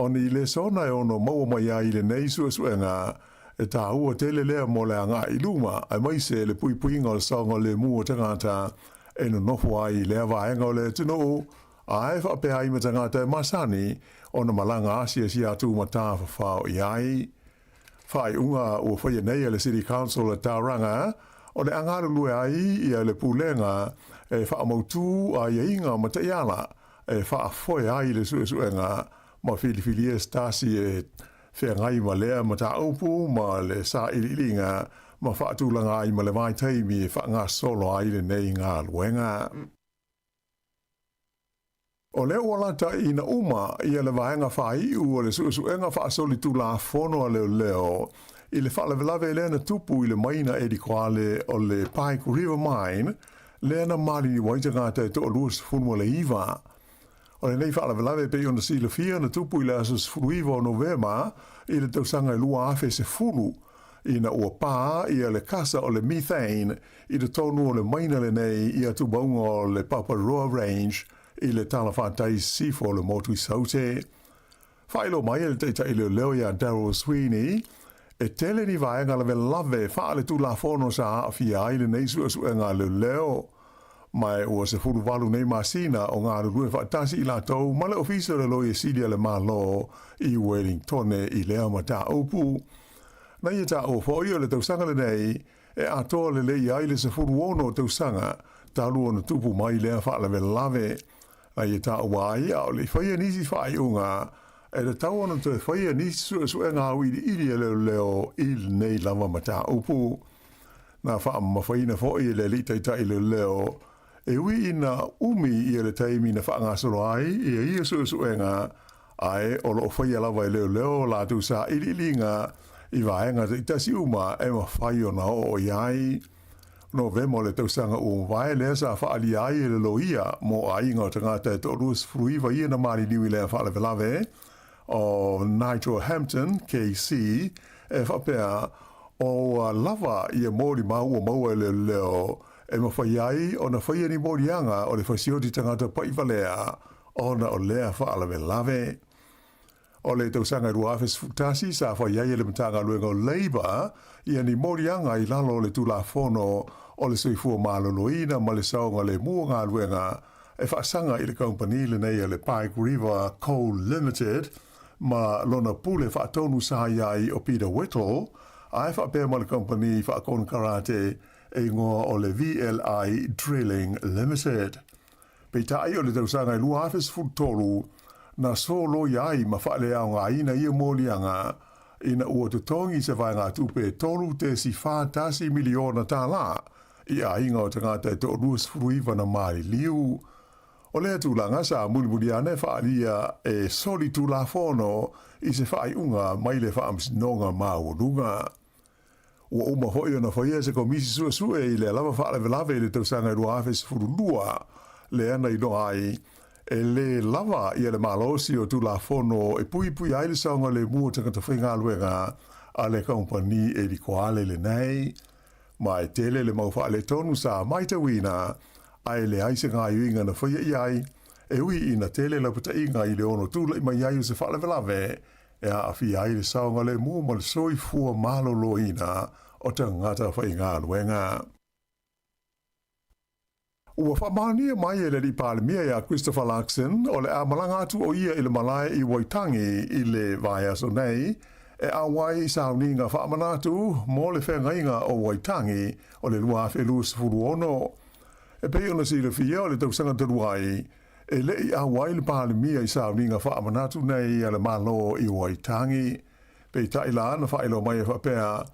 Speaker 10: on i le sona e ono maua mai ai le nei suenga, e ta ua tele lea mo le anga i luma, ai mai se le pui puinga o le saonga le mua tangata, e no nofo ai lea vaenga o le tino, a e whape ai ma tangata e masani, ona malanga asia si atu ma ta whawhao i ai. Whai unga ua whaia nei le City Council le ta ranga, o le angaru lue ai i le pulenga, e whaamautu a iainga ma te iala, e whaafoe ai le suenga, ma whilifili e stasi e whengai ma lea ma ta aupu, ma le sa ililinga, ma whaatulanga ai ma le vai teimi e whaanga solo ai le nei ngā luenga. O leo walata i na uma i le vaenga whai o le suenga whaasoli tu la fono a leo, i le whaalawelawe lea na tupu i le maina e di koale o le Pike River Mine, lea na mali ni waitanga te to luas funua le iwa. O le nei whaalawelawe pe ona si le fia na tupu i le asus furuiva o Novema i le tausanga i lua afe se fulu. I na ua pā i le kasa o le methane i le tonu o le maina le nei i atu baunga o le Paparoa Range i le talawhatai sifo o le motu i saute. Whailo mai le teita i le leo ia Daryl Sweeney, e tele ni vaenga le lave whaale tu la fono sa awhia ai le nei suenga le leo. Mai ua se furu walu nei masina o ngā rurue whaatasi i la tau ma le ofisa le loie sidia le malo i Wellington i leo ma ta upu. Na ia ta o fōi o le tausanga le nei e atoa le lei ai le se furu ono tausanga ta lua na tupu mai lea whaale lave. Na ia ta o wai au le whaia nisi whai unga e le tau ana te whaia nisi suenga au ili leo il nei lava ma ta upu. Na wha mawhaina fōi le li taita i leo e ui ina umi i le taimi na whaangasoro ai i ia suenga Ai o lo fai ala vai leo la tu sa ililinga I vaenga te tasi uma e ma whai o na o iai. No vemo le tausanga o vai le sa whaali ai le loia mo ainga o tangata e to ruas fruiva ia na mari niwi le whaale velave o Nigel Hampton, KC, e whapea o lava ia mori maua le leo e ma whai ai o na whai ni mori anga o le whasioti tangata paivalea o na o lea whaale velave. O le tausanga ruafes futasi sa whai ai le matanga luenga o Labour ia ni mori anga I lalo le tula fono o le soifua maloloina ma le saonga le mua ngā luenga e whaasanga I le company le nei le Pike River Coal Limited ma lona pule whaatonu sa iai o Peter Whittle a e whaapea ma le company whaakon karate e ngoa o le VLI Drilling Limited. Pei tai o le tausanga ruafes futolu na solo iai ma whaale au ngā ina ia mōlianga ina ua tutongi se vai ngā tupe tolu te si whātasi miliona tā la I a inga o tangata e to ruas fruiva na mai liu. O lea tūlanga sa muli ane whaalia e soli tūla whono I se whaai unga mai le whaamsinonga māuonunga. Ua uma hoi ona whaia se komisi sua I le lava whaale velave le tausanga ruafes furulua le ana I no ai e le lava ia le malosi o tula fono e pui ai le saunga le mua tangata whainga luenga a le company e di koale le nei. Ma e tele le mauwha le tonu sa maita wina ai le aise ngā iuinga na whaia iai e ui ina tele la puta inga I le ono tula I mai iai se whaale velave e a awhi ai le saunga le mua ma le soi fua malo loina o tangata whainga luenga. Ua whamania mai e le li palemia ia Christopher Luxon o le a malanga atu o ia I le malai I Waitangi I le vai aso nei e a wai I sauninga whamanatu mo le whengainga o Waitangi o le lua whelus furuono. E pei ona si le fia o le tausanga taruai e le I a wai le palemia I sauninga whamanatu nei a le malo I Waitangi. Pei taila ana whailo mai e whapea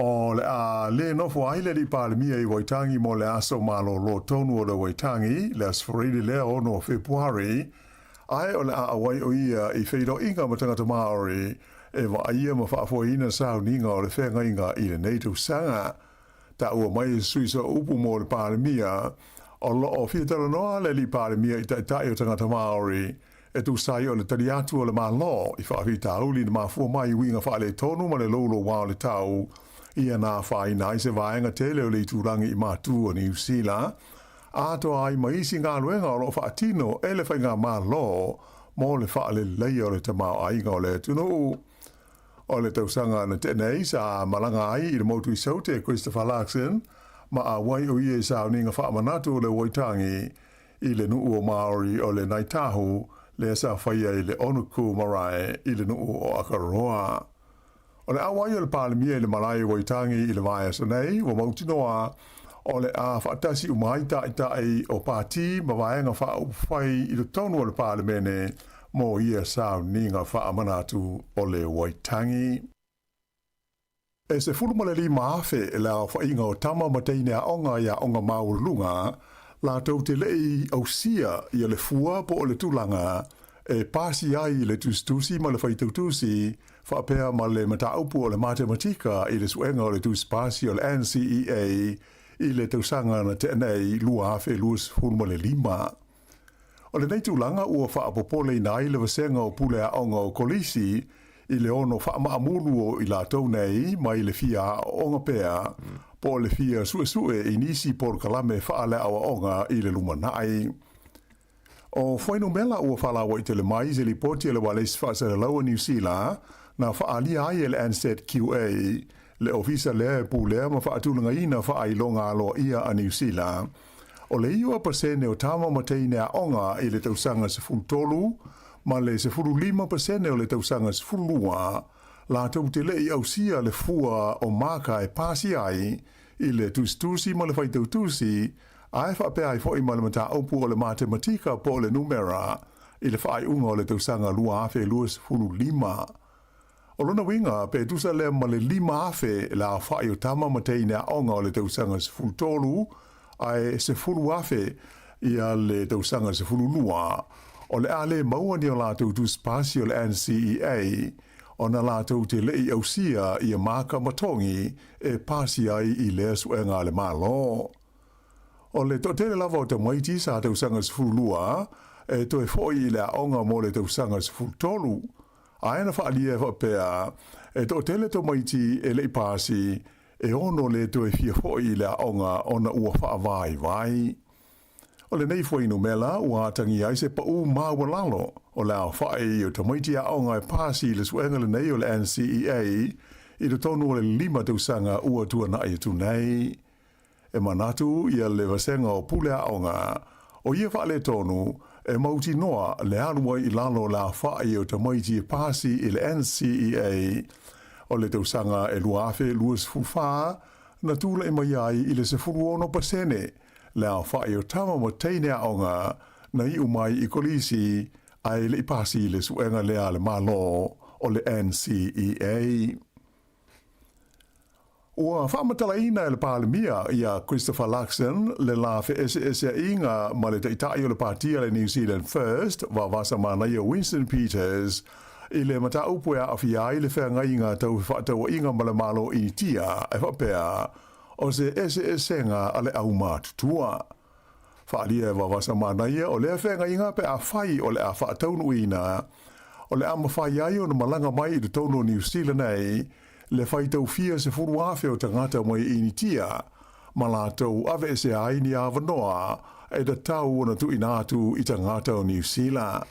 Speaker 10: o le a le nofo ai le li palemia I Waitangi mo le aso malo lo tonu o le Waitangi le asfarili lea ono Februari ai o le a awai o ia I wheido inga matangata Māori e wa aia ma whaafoina sauninga o le whenga inga I le neito sanga ta ua mai suisa upu mo le palemia o lo o whiatara noa le li palemia I taitai o tangata Māori e tu sai o le tari atu o le malo I whaafita uli na mafua mai winga whaale tonu ma le lolo wao le tau ia nā whaina I se vaenga tele o le tūrangi I mātua New Zealand. Ato ai maisi ngā luenga o lo whaatino e le whainga mā lo mo le whaale leia o le tamau ainga o le tunu. O le tausanga na tenei sa malanga ai I le motu I saute Christopher Luxon ma a wai o ia sa uninga whaamanatu o le Waitangi I le nuu o Māori o le Naitahu le sa whaia I le onuku marae I le nuu o Akaroa. O le awai o le palemia I le malai Waitangi I le vai asa nei, wa mautinoa o le a whaatasi umai tai o pāti ma vaenga whaupwhai I le tonu o le palemene mo ia sao ninga whaamanatu o le Waitangi. E se fulumale li maafe e la whainga o tama mateine a onga ia onga maurunga la tau te lei au sia I le fua po o le tūlanga e pasi ai le tustusi ma le whaitautusi whaapea ma le mataupu o le matematika I le suenga o le tuspasi o le NCEA I le tausanga na tenei lua hafe luas hulma le lima. O le neitulanga ua whaapopole nai le vasenga o pule a onga o kolisi I le ono whaamaamulu o I la tau nei ma I le fia onga pea po le fia sue I nisi por kalame whaale awa onga I le lumanai. O whaino mela ua whalawa I tele mai se li poti le wales whaasara laua New Zealand na whaalia ai le Ansett QA le ofisa lea e pūlea ma whaatulanga ina whaailonga aloa ia a New Zealand. O le iua pasene o tama mateine a onga I le tausanga se fultolu ma le se fulu 5% o le tausanga se fulua la tau te lei au sia le fua o maka e pasi ai I le tustusi ma le whaitautusi ai whaapea I fwoi ma le mata aupu o le matematika po le numera I le whaai unga o le tausanga lua afe luas fulu 5. O lona winga pe tusa le ma le 5 afe la whaai o tama mateine a onga o le tausanga se fultolu ai se fulu afe ia le tausanga se fulu lua o le ale maua ni o lātou tu spasi o le NCEA, o na lātou te lei au sia i a maka matongi e pasi ai i lea suenga le malo. O le to tele lava o te maiti sa tau sanga sifulua, e to e foi i le aonga mo le tau sanga sifultolu. Aena wha alia e whapea, e to tele to maiti e lei pasi, e ono le to e fia foi i le aonga ona ua wha vai vai. O le nei foi no mela, ua tangi ai se pa u maua lalo, o le au whae o te maiti aonga e pasi le suenga le nei o le NCEA, i le tonu o le 5 tau sanga ua tua na i tu nei. E manatu ia le vasenga o pule aonga, o ia wha le tonu, e mauti noa le alua i lalo la whae o te maiti e pasi i le NCEA, o le tau sanga e luafe luas fulfaa, na tula i mai ai i le se furuono pasene, le au whae o tama mo teine aonga, na i umai i kolisi, ai le i pasi le suenga lea le malo o le NCEA. Ua whamatalaina e le pālemia ia Christopher Luxon le la ese inga ma le taitai o le pātia le New Zealand First wa vasa mana ia Winston Peters i le mata upua a fiai le whenga inga tau whaatau inga ma le malo i tia e whapea o se ese nga ale au mātutua. Whaalia wa vasa mana ia o le whenga inga pe a whai o le a whaatau nuina o le ama whai ai o na malanga mai i le tono New Zealand ei le whaitau fia se furu awhi o tangata mai initia, ma lātou ave se aini a wanoa e da tau ona tu inatu i tangata o New Zealand.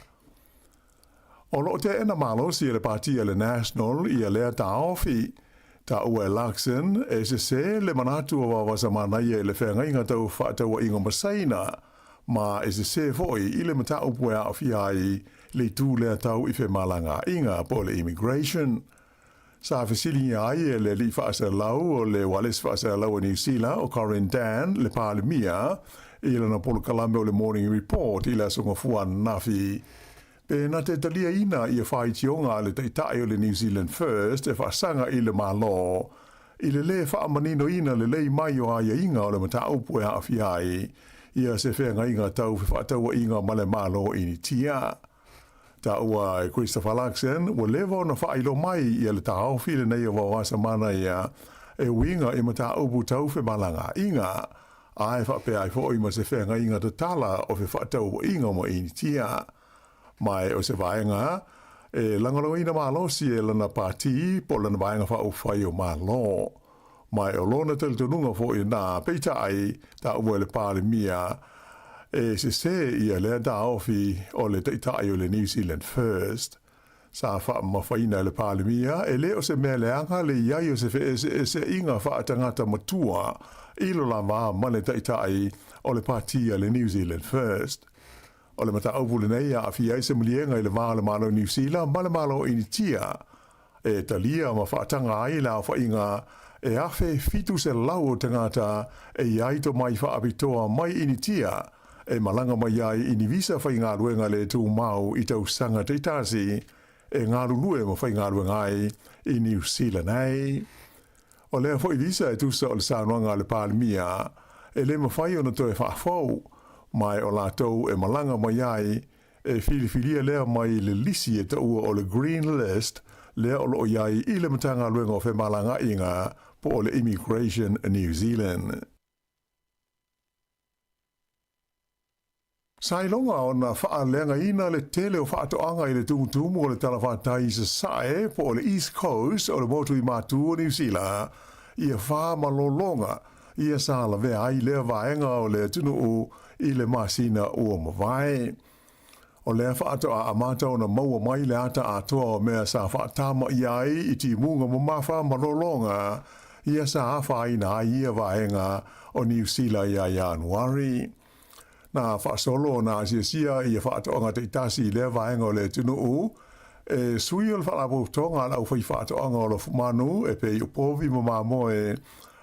Speaker 10: O lo te ena malo si le partia le National i a lea ta ofi, ta ua Luxon e se le manatu o wawasa manai le whenga inga tau whaatau inga masaina, ma e se foi i le mata upua a fiai le tū lea tau i whe malanga inga po le immigration. Sa fesili ai e le li whaasa lau o le wales whaasa lau o New Zealand o Corin Dan le pālemia i le na polo kalame o le Morning Report i le asonga fuan nafi. Pe na te talia ina i a whaitionga le taitai o le New Zealand First e whaasanga i le malo. I le whaamanino ina le lei mai o aia inga o le mataupu e hawhiai. I a se whenga inga tau whaataua inga ma le malo ini tia. Ta ua e Christopher Luxon, ua lewa na whailo mai i le tāo while nei o wawasa mana ia e winga i mata upu tau whe malanga inga. Ai whapea ai fo i ma se whenga inga te tala o whe whaatau inga mo ini tia. Mai o se vaenga, e langalo ina malo si e lana pāti po lana vaenga whau whai o malo. Mai o lona telitonunga fo i nā peita ai ta ua le pālemia e se i a lea da ofi o le taitai o le New Zealand First. Sa wha mawhaina le pālemia, e le o se mea leanga le iai o se inga wha tangata matua ilo la maa ma le taitai o le pātia le New Zealand First. O le mata au le nei a fiai se mulienga i le maa le malo New Zealand, ma le malo initia. E talia ma whaatanga ai la whainga e awhe fitu se lau o tangata e iai to mai wha apitoa mai initia. E malanga mai ai ini visa whai ngā ruenga le tū mau i tau sanga te tasi e ngā rulue ma whai ngā ruenga ai i New Zealand ai. O lea whai visa e tūsa o le sānuanga le pālemia e le ma whai ona toi whaafau mai o lātou e malanga mai ai e whiriwhiria lea mai le lisi e taua o le Green List lea o lo iai i le matanga ruenga o whe malanga inga po o le Immigration New Zealand. Sailonga o na whaalenga ina le tele o whaatoanga i le tumutumu o le talawhatai sa sae po o le East Coast o le motu i mātua New Zealand i a whaamalolonga i a sāla vea ai lea vaenga o le tunu o i le masina o mawai. O lea whaatoa a mātau na maua mai le ata atoa o mea sa whaatama i ai i ti munga mamafa malolonga i a sa hawhai na i a vaenga o New Zealand i a Januari. Na whaasolo na sia i a whaatoanga te itasi lea vaenga o le tunu u, e sui o le whaalapo tonga lau whai whaatoanga o le fumanu e pe i upovi mama moe,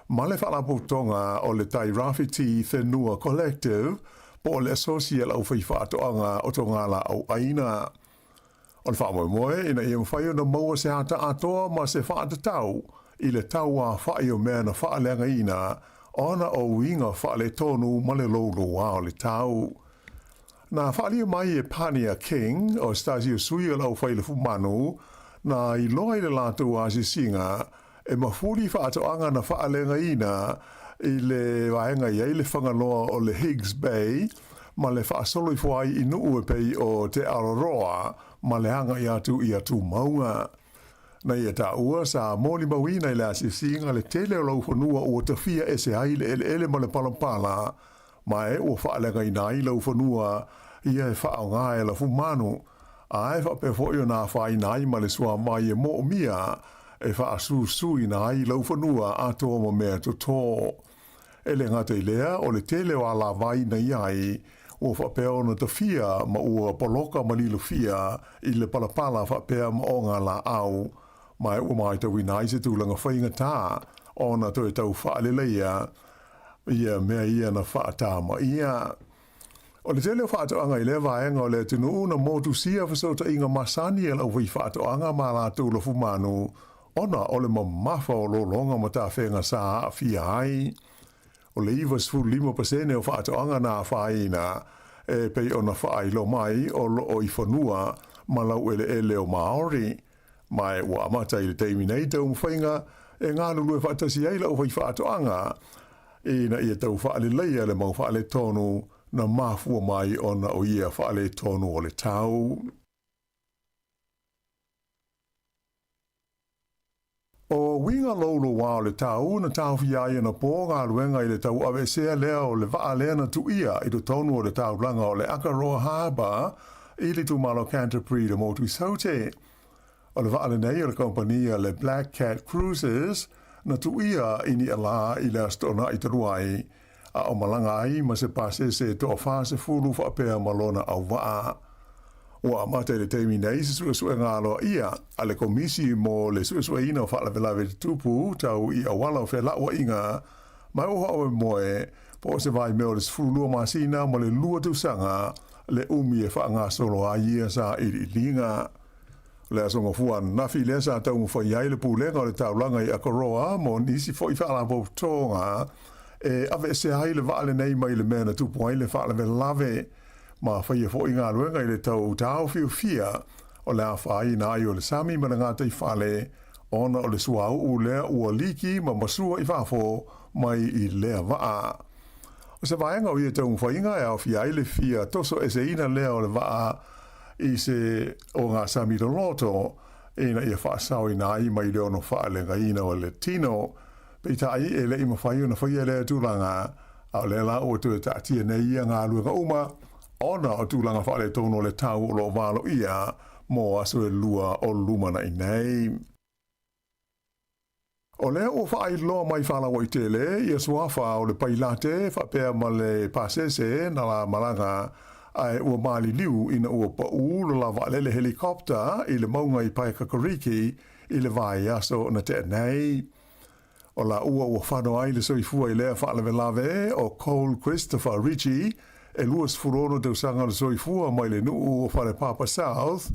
Speaker 10: ma le whaalapo tonga o le Tai Rafiti Whenua Collective, po le associate lau whai whaatoanga o tonga la au aina. O le whaamoe moe, ina i mwhai o na maua se hata atoa ma se whaatatau, i le tau a whai o mea na whaalenga ina, ona o winga whaale tonu ma le lolo wao le tau. Na whaalia mai e Pania King o Stasio Sui o lau whaile fumanu na I loa I le lātou a singa e mafuri whaatoanga na whaalenga ina I le waenga I le whangaloa o le Higgs Bay ma le whaasolo I whai I nuu e pei o te Aroa ma le hanga I atu maunga. Na ia ta ua sa moli mawina I le asisinga le tele o lau whanua o tawhia e se ai le ele ma le palampala ma e o whaalenga I nai lau whanua ia e whaonga e la fumanu a e whapefo I na whai nai ma le sua mai e mo mia e whaasu sui nai lau whanua atoa ma mea to tō. E le ngata I lea o le tele o ala vai na iai o whapeo na tawhia ma ua poloka ma lilo fia I le palapala whapea ma o ngā la au mai o mai tau inai se tūlanga whainga tā o na toi tau whaaleleia ia mea ia na whaata ma ia. O le tele o whaatoanga I le vaenga o le tunu na motu sia whasota inga masani e lau whi whaatoanga ma la tūla fumanu ona o le mamafa o lolonga ma tā whenga sā a fia ai. O le iwa sfu 5% o whaatoanga na whaina e pei o na whailo mai o lo I whanua ma lau ele o Maori. Mai ua amata I le teimi nei tau mwhainga e ngā lulu e whaatasi eila o whai whaatoanga e na ia tau whaaleleia le mau whaale tonu na mafua mai ona o ia whaale tonu o le tau. O winga lolo wā o le tau na tau whiaia na pō ngā ruenga I le tau awe sea lea o le waa lea na tu ia I do tonu o le tau langa o le Akaroa Harbour I le tu malo Canterbury le motu saute. O le waa le nei o le kompania le Black Cat Cruises na tu ia ini ala I le astona I taruai a o malanga ai ma se pase se to fase fulu fa pea malona au waa. O amata le teimi nei se suesue ngalo ia a le komisi mo le suesue ina o whaala velave tupu tau I awala o whela ua inga mai o hawe moe po se vai meo le sfulu masina mo le lua tusanga le umi e whaanga solo a ia sa I linga. Le asonga fuan nafi le sa tau mwhai ai le pūlenga o le taulanga I Akaroa mo nisi fo I whaala po tonga e ave se hai le vaale nei mai le mena tupu ai le whaala velave ma whaia fo I ngā ruenga I le tau tau fiu fia o le a whai na ai o le sami ma le ngātai whale ona o le suau u lea ua liki ma masua I whafo mai I lea waa. O se vaenga o ia tau mwhainga e au fia ai le fia toso e se ina lea o le waa I se o ngā sami do loto e na ia whaasau I nai mai leo no whaalenga ina o le tino peita ai e le ima whai ona whaia lea tūlanga au le la o tu e tātia nei ia ngā luenga uma ona o tūlanga whaale tono le tau o lo walo ia mo aso e lua o lumana I nei. O lea o whaai loa mai whala o I tele ia suafa o le pailate whapea ma le pasese na la malanga ai ua mali liu ina ua pau lo lava lele helikopta I le maunga I Paikakariki I le vai aso na te nei. O la ua whano ai le soifua I lea whaale velave o Cole Christopher Ritchie e luas furono tau sanga le soifua mai le nuu o whare Papa South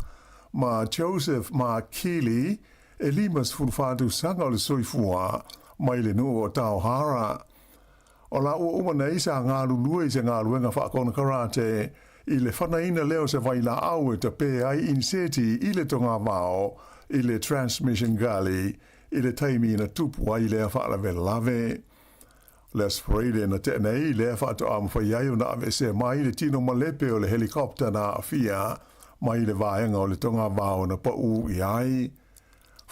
Speaker 10: ma Joseph Mark Keeley e limas fulfatu sanga le soifua mai le nuu o Tauhara. O la ua uma nei sa ngā lulua I se ngā luenga whaakona karate I le whanaina leo se vai la au e ta pē ai inseti I le tonga vao I le Transmission Gully I le taimi na tupu ai lea whaala velave. Le aspreile na te nei lea whaato am whaiai o na ave se mai le tino malepe o le helikopta na awhia mai le vaenga o le tonga vao na pau I ai.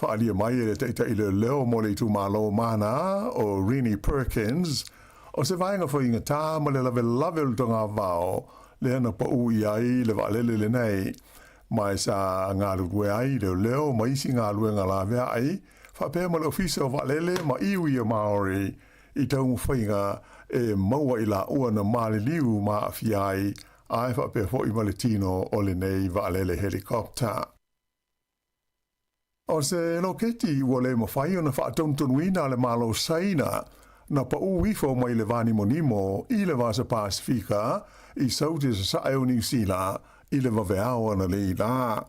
Speaker 10: Whaalia mai e le teita I le leo mo le tu malo mana o Rini Perkins o se vaenga whainga tā ma le lave lave o le tonga vao le ana pau I ai le valele le nei. Mai sa ngā lue ai le leo ma isi ngā lue ngā lawe ai whapea ma le ofisa o valele ma iwi a Maori I tau mwhainga e maua I la ua na mali liu ma a fiai ai whapea fo I maletino o le nei valele helikopta. O se loketi ua le mawhai o na whaatautonuina le malo saina na pa uwifo mai le vani monimo I le vasa Pasifika I sauti sa sae o New Zealand I le vaveao na le ila.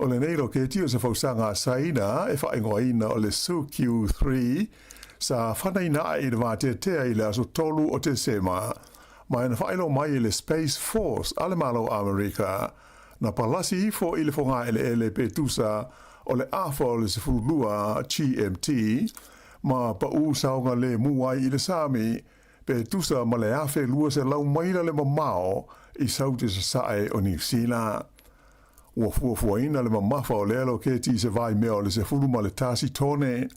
Speaker 10: O le nei loketi o se fausanga saina e whaingoaina o le SUQ3 sa whanaina I le vate tea I le aso tolu o te sema ma ina whaelo mai le Space Force ale malo Amerika na palasi ifo ile fonga ele pe tusa o le afa o le sefulua GMT ma pa u saunga le muai i le Sami pe tusa ma le afe lua se lau maila le mamao i sauti sa sae o New Zealand. Ua fuafuaina le mamafa o le alo ke ti se vai mea o le sefulu ma le tasi tone.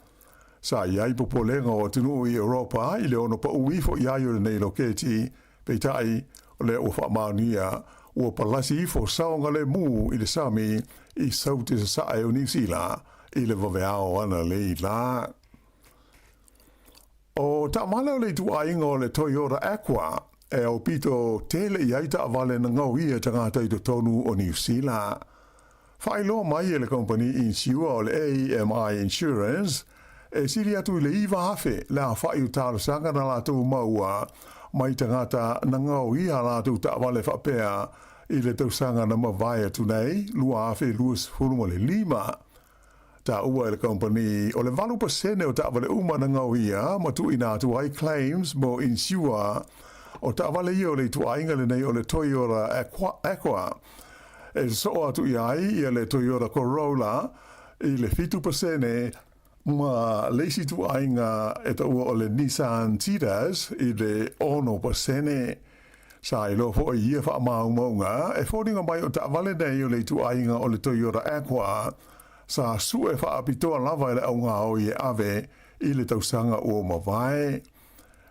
Speaker 10: Sa iai popolenga o tunu i Europa i le ono pa uifo iai o le nei lo ke ti pe tai o le ua whaamaunia ua palasi ifo saunga le mu i le Sami i sauti sa sae o New Zealand i le vaveao ana le i la. O ta mala o le tu ainga o le Toyota Aqua e o pito tele i aita avale na ngau ia tangata i to tonu o New Zealand. Whailo mai e le company insure o le AMI Insurance e siri atu i le iwa hafe la whai u tāra sanga na lātou maua mai tangata na ngau ia lātou ta avale whapea i le tausanga na mawai atu nei lua hafe luas huruma le lima. Ta ua le company o le 8% o ta avale uma na ngau ia ma tu ina atu ai claims mo insure o ta avale ia o le tu ainga le nei o le Toyota Aqua e so atu iai i le Toyota Corolla i le 5% ma leisi tu ainga e ta ua o le Nissan Tidas i le 1%. Sa i lo fo i ia wha maunga e fōringa mai o ta avale nei o le tu ainga o le Toyota Aqua sa su e wha apitoa lava i le aunga o i e ave i le tausanga o mawai.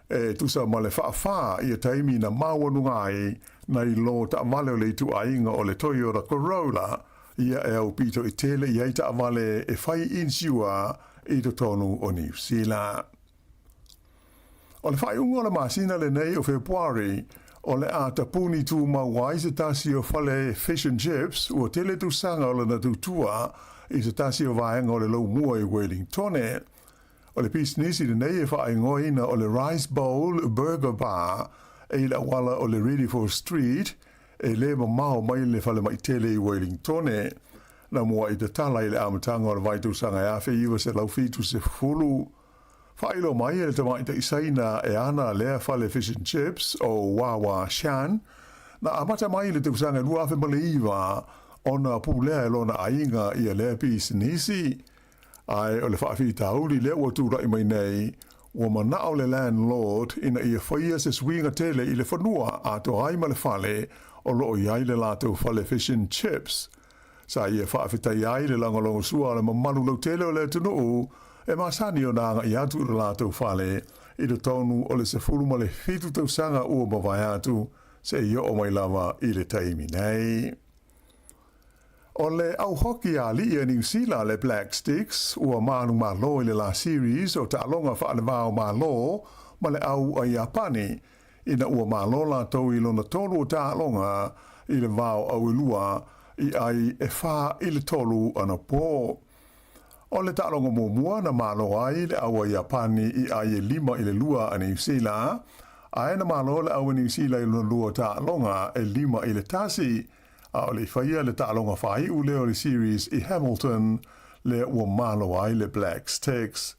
Speaker 10: E tusa ma le wha i e taimi na mawanungai na i lo ta avale o le tu ainga o le Toyota Corolla ia e au pito i tele i eita avale e whai insua i to tonu o New Zealand. O le whai unga o le masina le nei o Februari o le a tapuni tu mawai se tasi o whale fish and chips ua tele tu sanga o le na tu tua i se tasi o vaenga o le lau mua i Wellington. O le pisnisi le nei e wha ingoina o le Rice Bowl Burger Bar e la wala o le Ready for Street e le mamao mai le whale mai tele i Wellington. Na mua i te tala i le amatanga o le vaitu sanga e awhi iwa se lau fitu se fulu. Whailo mai e le tamai te isaina e ana lea whale fish and chips o Wawa Shan. Na amata mai le te usanga lua awhi male iwa o na pulea e lona ainga i a lea pisnisi. Ai o le whaafi tauli le ua tūrai mai nei, ua manao le landlord ina ia whaia se swinga tele i le whanua a to haima le whale o loo iai le lātou whale fish and chips. Sa ia whaafi tai ai le langolongo sua le mamalu lau tele o le tunuu e masani o nanga i atu le lātou whale i le tonu o le se furuma le hitu tau sanga ua mawai atu se i o mai lava i le taimi nei. O le au hoki a li New Zealand le Black Sticks ua manu malo i le la series o ta alonga whaanewao malo ma le au a Japani ina ua malo la tau i lona tolu o ta alonga i le vao au ilua i ai e wha i le tolu ana po. O le ta alonga mua na malo ai le au a Japani i ai e 5 i le lua a New Zealand a ena malo le au a New Zealand i lona lua ta alonga e 5 i le tasi a o le whaia le ta'alonga whai u leo le series i Hamilton le ua malo ai le Black Sticks.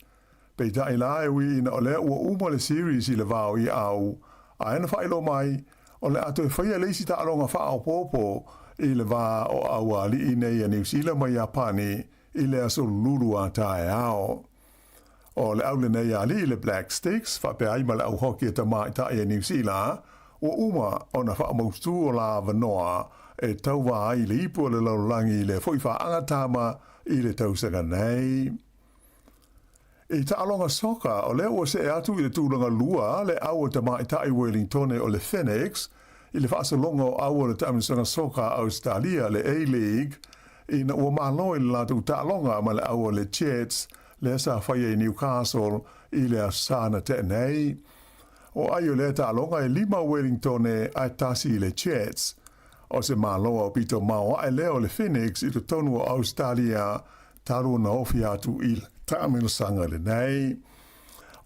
Speaker 10: Pei ta ila e wi ina o le ua uma le series i le vau i au. A ena whailo mai o le ato e whaia le isi ta'alonga wha au popo i le va o au a li nei a New Zealand mai Japani i le aso lulu a tae ao. O le au le nei a li le Black Sticks wha pe aima le au hoki e tamai tae a New Zealand ua uma o na wha maustu o la vanoa e tau wa ai le ipu o le laulangi le foi wha angatama i le tausanga nei. E ta alonga soka o le ua se e atu i le tūlanga lua le au o tamai tai Wellington o le Phoenix i le whaasalonga o au o le tamisanga soka Australia le A-League i na ua malo i le latu ta alonga ma le au o le Jets le asa whaia i Newcastle i le asana te nei. O ai o le ta alonga e 5 Wellington e ai tasi i le Jets. O se maloa o pito maua e leo le Phoenix i to tonu o Australia taru na ofi atu i tāmina sanga le nei.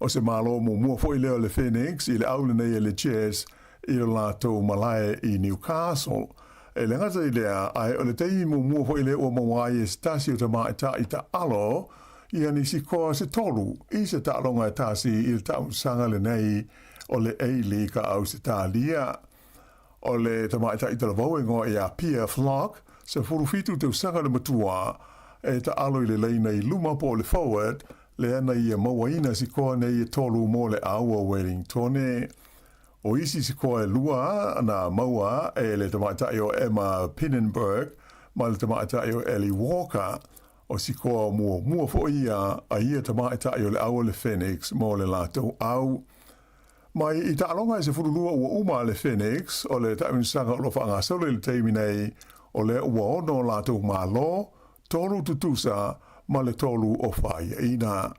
Speaker 10: O se maloa mua fo i leo le Phoenix i le aule nei e le Jets i le lātou malae i Newcastle. E le ngata i lea ai o le tei mua fo i leo o mawai e stasi o tamai ta i ta alo i ani si koa se tolu i se ta alonga e tasi i le tāmina sanga le nei o le eili ka au se tālia. O le tamaita i tala vauengo e a Pia Flock, se furufitu te usanga le matua, e ta alo i le leina i luma po le forward, le ana i a mawaina si koa nei e tolu mo le aua Wellingtone. O isi si koa e lua na maua e le tamaita i o Emma Pinnenberg, ma le tamaita i o Ellie Walker, o si koa mua fo ia a ia tamaita i o le aua le Phoenix mo le latou au. Mai i ta'alonga i se furulua ua uma le Phoenix, o le taiminisanga o lo whaanga saule le teimi nei, o le ua ono latou malo, tolu tutusa, ma le tolu o whaia ina.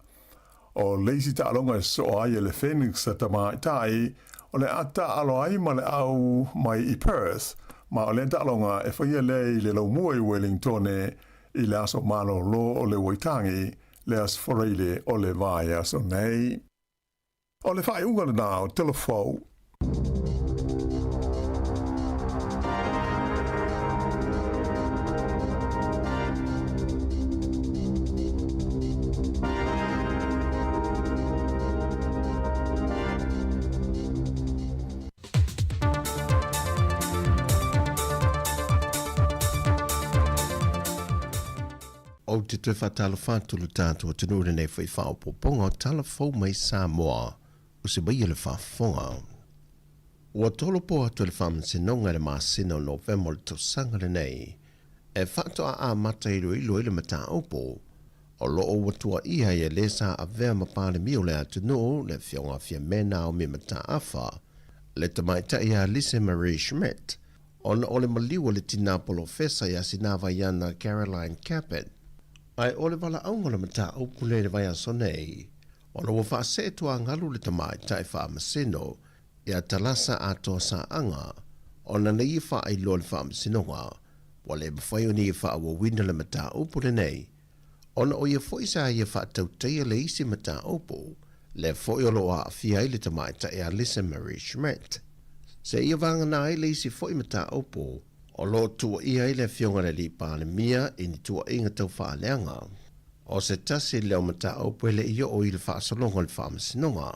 Speaker 10: O leisi ta'alonga i so aia le Phoenix sa tamaitai, o le ata alo ai ma le au mai i Perth, ma o le ta'alonga e whaia lei le laumua i Wellingtone, i le aso malo lo o le waitangi, le as foreile o le vaia so nei. O le whai unga le nao, telefou.
Speaker 7: O te tue whatalo whātulu tātua tenure nei whai whaopoponga o talafou mai Sāmoa, o se bai le whaafonga. Ua tolo po atu le whamansinonga le māsina o November le tausanga le nei, e whatoa a mata ilo le mata opo, o loo watua ia e le sa a vea mapale mio le atu no le fionga fia mena o mi mata afa, le tamaita ia Lise Marie Schmidt, ona o le maliwa le tinapolo fesa ia sinava iana Caroline Capet, ai ole wala aunga le mata opu le vai aso nei, ona ua whaase tua ngalu le tamaita e whaamasino, ia talasa ato sa anga, ona nei wha ai lo le whaamasinonga, wale mawhaio ni wha awa wina le mata opu le nei, ona o ia foisa ia wha tauteia le isi mata opu, le foi olo a fia i le tamaita e a Lisa Marie Schmidt. Se ia vanga na ai le isi foi mata opu, o lo tua ia i le fionga le li pāle mia i ni tua inga tau whaaleanga. O se tasi leo mata opu ele ia o i le whaasalonga le whaamasinonga.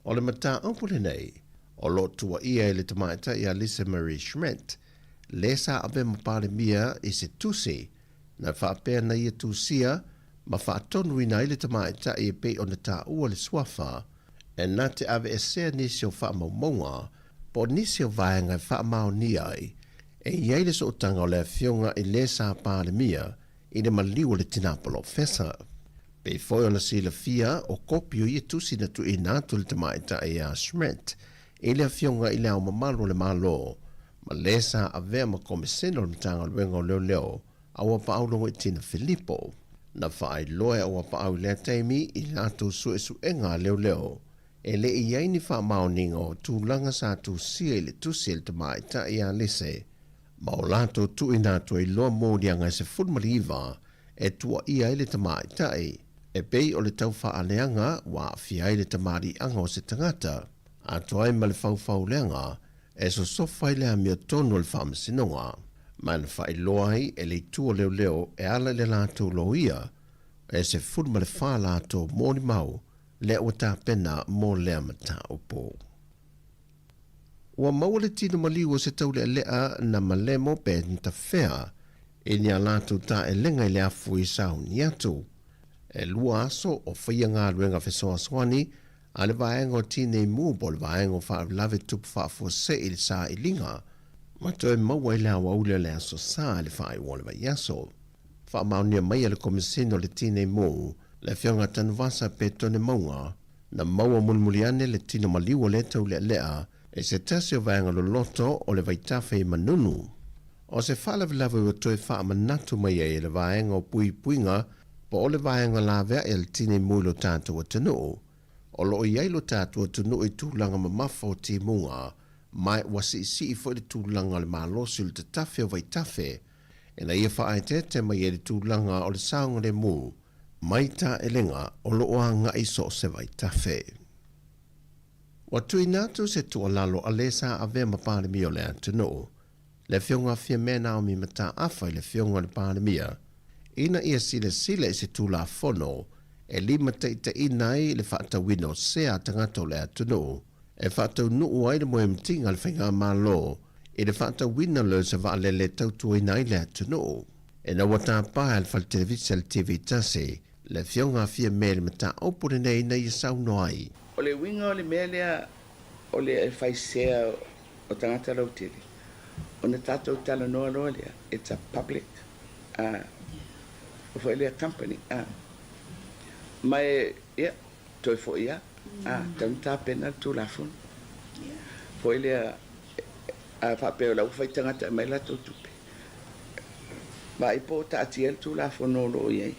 Speaker 7: O le mata opu le nei, o lo tua ia i le tamaita i a Lisa Marie Schmidt, le sa ave mapāle mia i se tusi, na whaapea na ia tusia, ma whaatonu i na i le tamaita i e pe o na tā ua le swafa, e na te ave e sea nisi o whaamaumonga, po nisi o vaenga i whaamau ni ai, e iai le so utanga o le fionga i le sa pāle mia i le maliwa le tinapolo fesa. Pe foi ona si le fia o kopio i tusi na tu i natu le tamaita e a Schmidt i le fionga i le au mamalo le malo, ma le sa a vea ma komiseno le mtanga luenga o leo leo a wapa au longo i tina Filippo. Na whaai loe a wapa au lea teimi i natu su e su enga leo leo, e le i iai ni wha maoninga o tūlanga sa tu sia i le tusi le tamaita i a lise, ma o lato tu i nātua i loa mōrianga se fulmariva e tua ia i le tamaitai, e pei o le tau whaaleanga wa fia i le tamari anga o se tangata, a toai ma le whau leanga e so sofa i le amia tonu le whamasinonga, ma na whai loai e le tua leo leo e ala le lato lo ia, e se fulma le wha lato mōni mau le o tā pena mō lea mata upo. Ua maua le tino maliu o se tau le lea na malemo pe nta whea e ni a lātou tā e lenga i le afu i sau ni atu. E lua aso o whaia ngā ruenga whesoa swani a le vaenga o tine mūbo le vaenga o wha lave tupu wha fua se i le sā i linga ma toi maua i le awa ule le aso sā le wha i wale vai aso. Wha maunia mai le komisino le tine mū le whionga tanvasa pe tone maunga na maua mulmuliane le tino maliu o le tau le lea e se tasi o vaenga lo loto o le vaitafe i manunu. O se whalavilawe o toi wha manatu mai e le vaenga o pui puinga po o le vaenga la vea e le tine mui lo tātou o tanu. O lo iai lo tātou o tanu i tūlanga mamafa o ti munga mai wasi isi i fo le tūlanga le malosi le tafe o vaitafe e na ia wha te mai e le tūlanga o le saunga le mu mai ta elenga o lo oa nga iso se vaitafe. Wa tui natu se tua lalo a le sa a vea mapāle mio le antano. Le whionga fia mena o mi mata awhai le whionga le pāle mia. Ina ia sile e se tū fono e lima te ita inai le whaata wino sea tangato le antano. e whātau nuu ai le moe mtinga le whainga mālo, e le whātau wina le sa wā le tautua inai le atunu. E na wata pae al whal televisa le TV tase, le fionga fia me le mata opore nei na i sau no ai.
Speaker 8: O le winga o le mea lea, o le e whaisea o tangata lau tiri. O na tātou tala noa loa lea, it's a public, o fo lea company. Mai, ia, toi fo ia, tau tā pena tū la fun. Fo lea, whapeo lau whai tangata mai la tau tupe. Mai po ta atiel tū la fun o lo iei.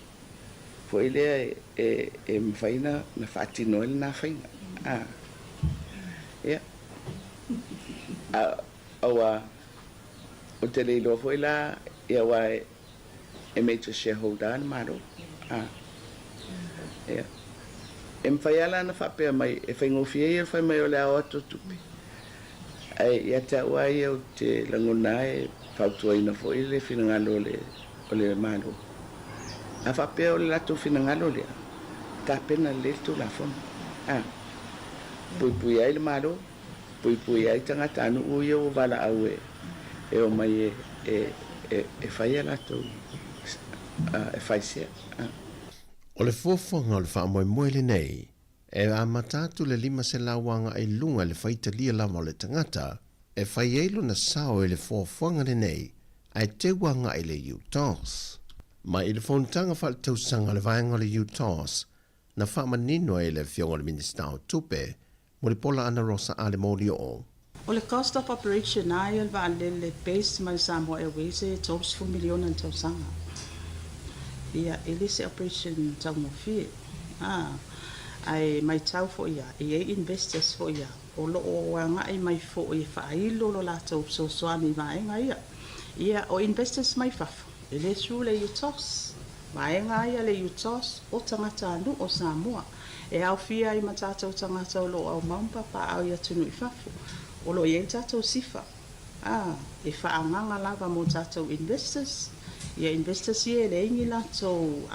Speaker 8: Fo lea e mwhaina na whaatino ele na whaina. Ia. Awa, o te leilo fo ila, ia wa e major shareholder na maro. Ia. E mwhaiala na whapea mai, e whaingofia ia whai mai o le awa to tupi. Ai, ia te awa ia o te langona e whautua ina fo ile whinangalo o le maro. A whapea o le lato whinangalo lea, ta pena le tu la fona. Pui ai le maro, pui ai tangata anu uia o wala au e o mai e whaia lato, e whaisea.
Speaker 7: O le fofonga o le whaamoe le nei, e a matatu le lima se lawanga ai lunga le whaita lia lama o le tangata, e whai eilu na sao e le fofonga le nei, ai te wanga ai le UTOS. Ma i le fontanga wha le tausanga le vaenga le UTOS, na whaamanino e le fionga le minister o tupe, mo le pola ana rosa ale mōli o.
Speaker 9: O le cost of operation ai al va le base mai Sāmoa Airways e tos fu miliona en tausanga. Ia elise operation tau mo fie. Ai mai tau fo ia, e investors fo ia. O lo o wanga ai mai fo i whailo lo la tau so soani vaenga ia. Ia o investors mai fafo. Ele su le UTOS. Vaenga ia le UTOS o tangata anu o Sāmoa. E au fia i matata o tangata o lo au maumpa pa au ia tunu i fafo. O lo ia tatou sifa. E whaanganga lava mo tatou investors. Ia investors ia le ingi latou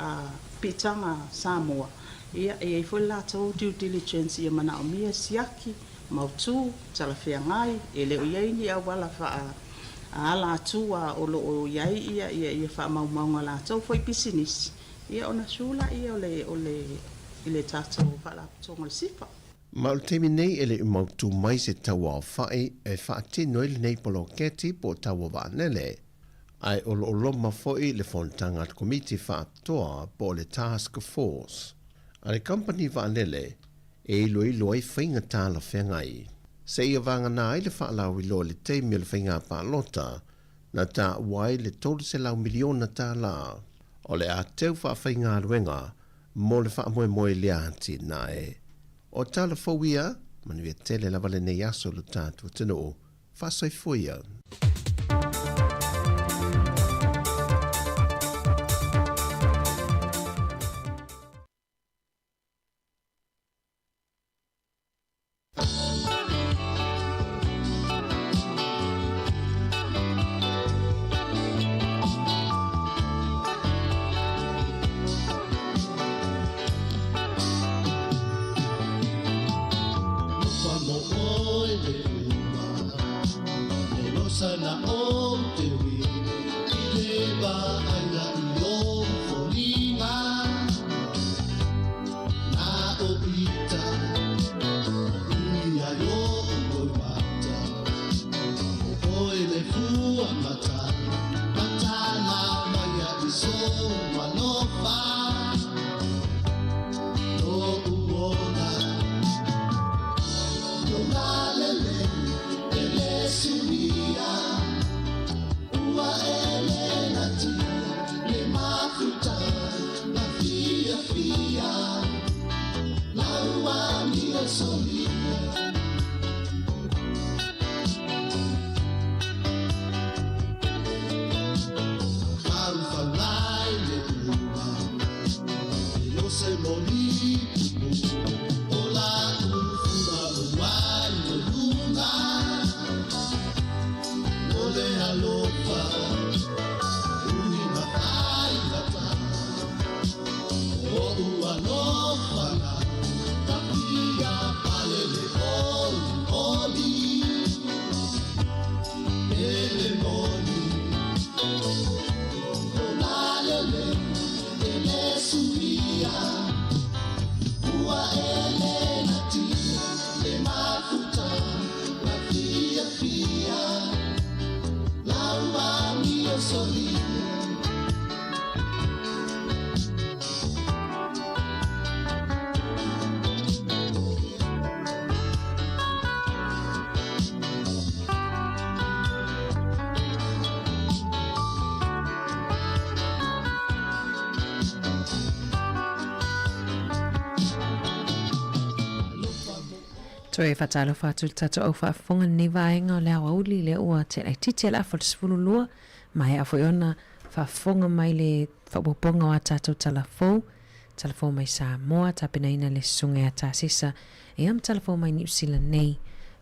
Speaker 9: pitanga Sāmoa. Ia e foi latou due diligence ia mana o mia siaki, mautu, talawhia ngai, e leo ia ingi au wala wha ala atua o lo o iai ia wha maunga latou foi business. Ia ona sula ia o le tatou wha la tonga le sifa.
Speaker 7: Ma o temi nei ele umautu mai se taua o whae e whaatino ele nei polo keti po taua wānele. Ai o loma foi le fontanga at committee whaatoa po le task force. A le company wānele e ilo ai whainga tāla whengai. Se ia vanga nā i le whaalau ilo le teimi le whainga pālota na tā wai le tolu se lau miliona tāla. O le a teu whainga ruenga mo le whaamoe le ati nā e. O tala fawia, manuia tele lava le nei aso lo tātua tino, whasai fuia.
Speaker 6: Sana
Speaker 3: Toi fatalo fatu tato au whaafonga ni vaenga o le awauli le ua te lai titi ala fatu sifululua mai a foiona whaafonga mai le whapoponga o a tato talafou mai Sāmoa tapena ina le sunga a tāsisa e am talafou mai New Zealand nei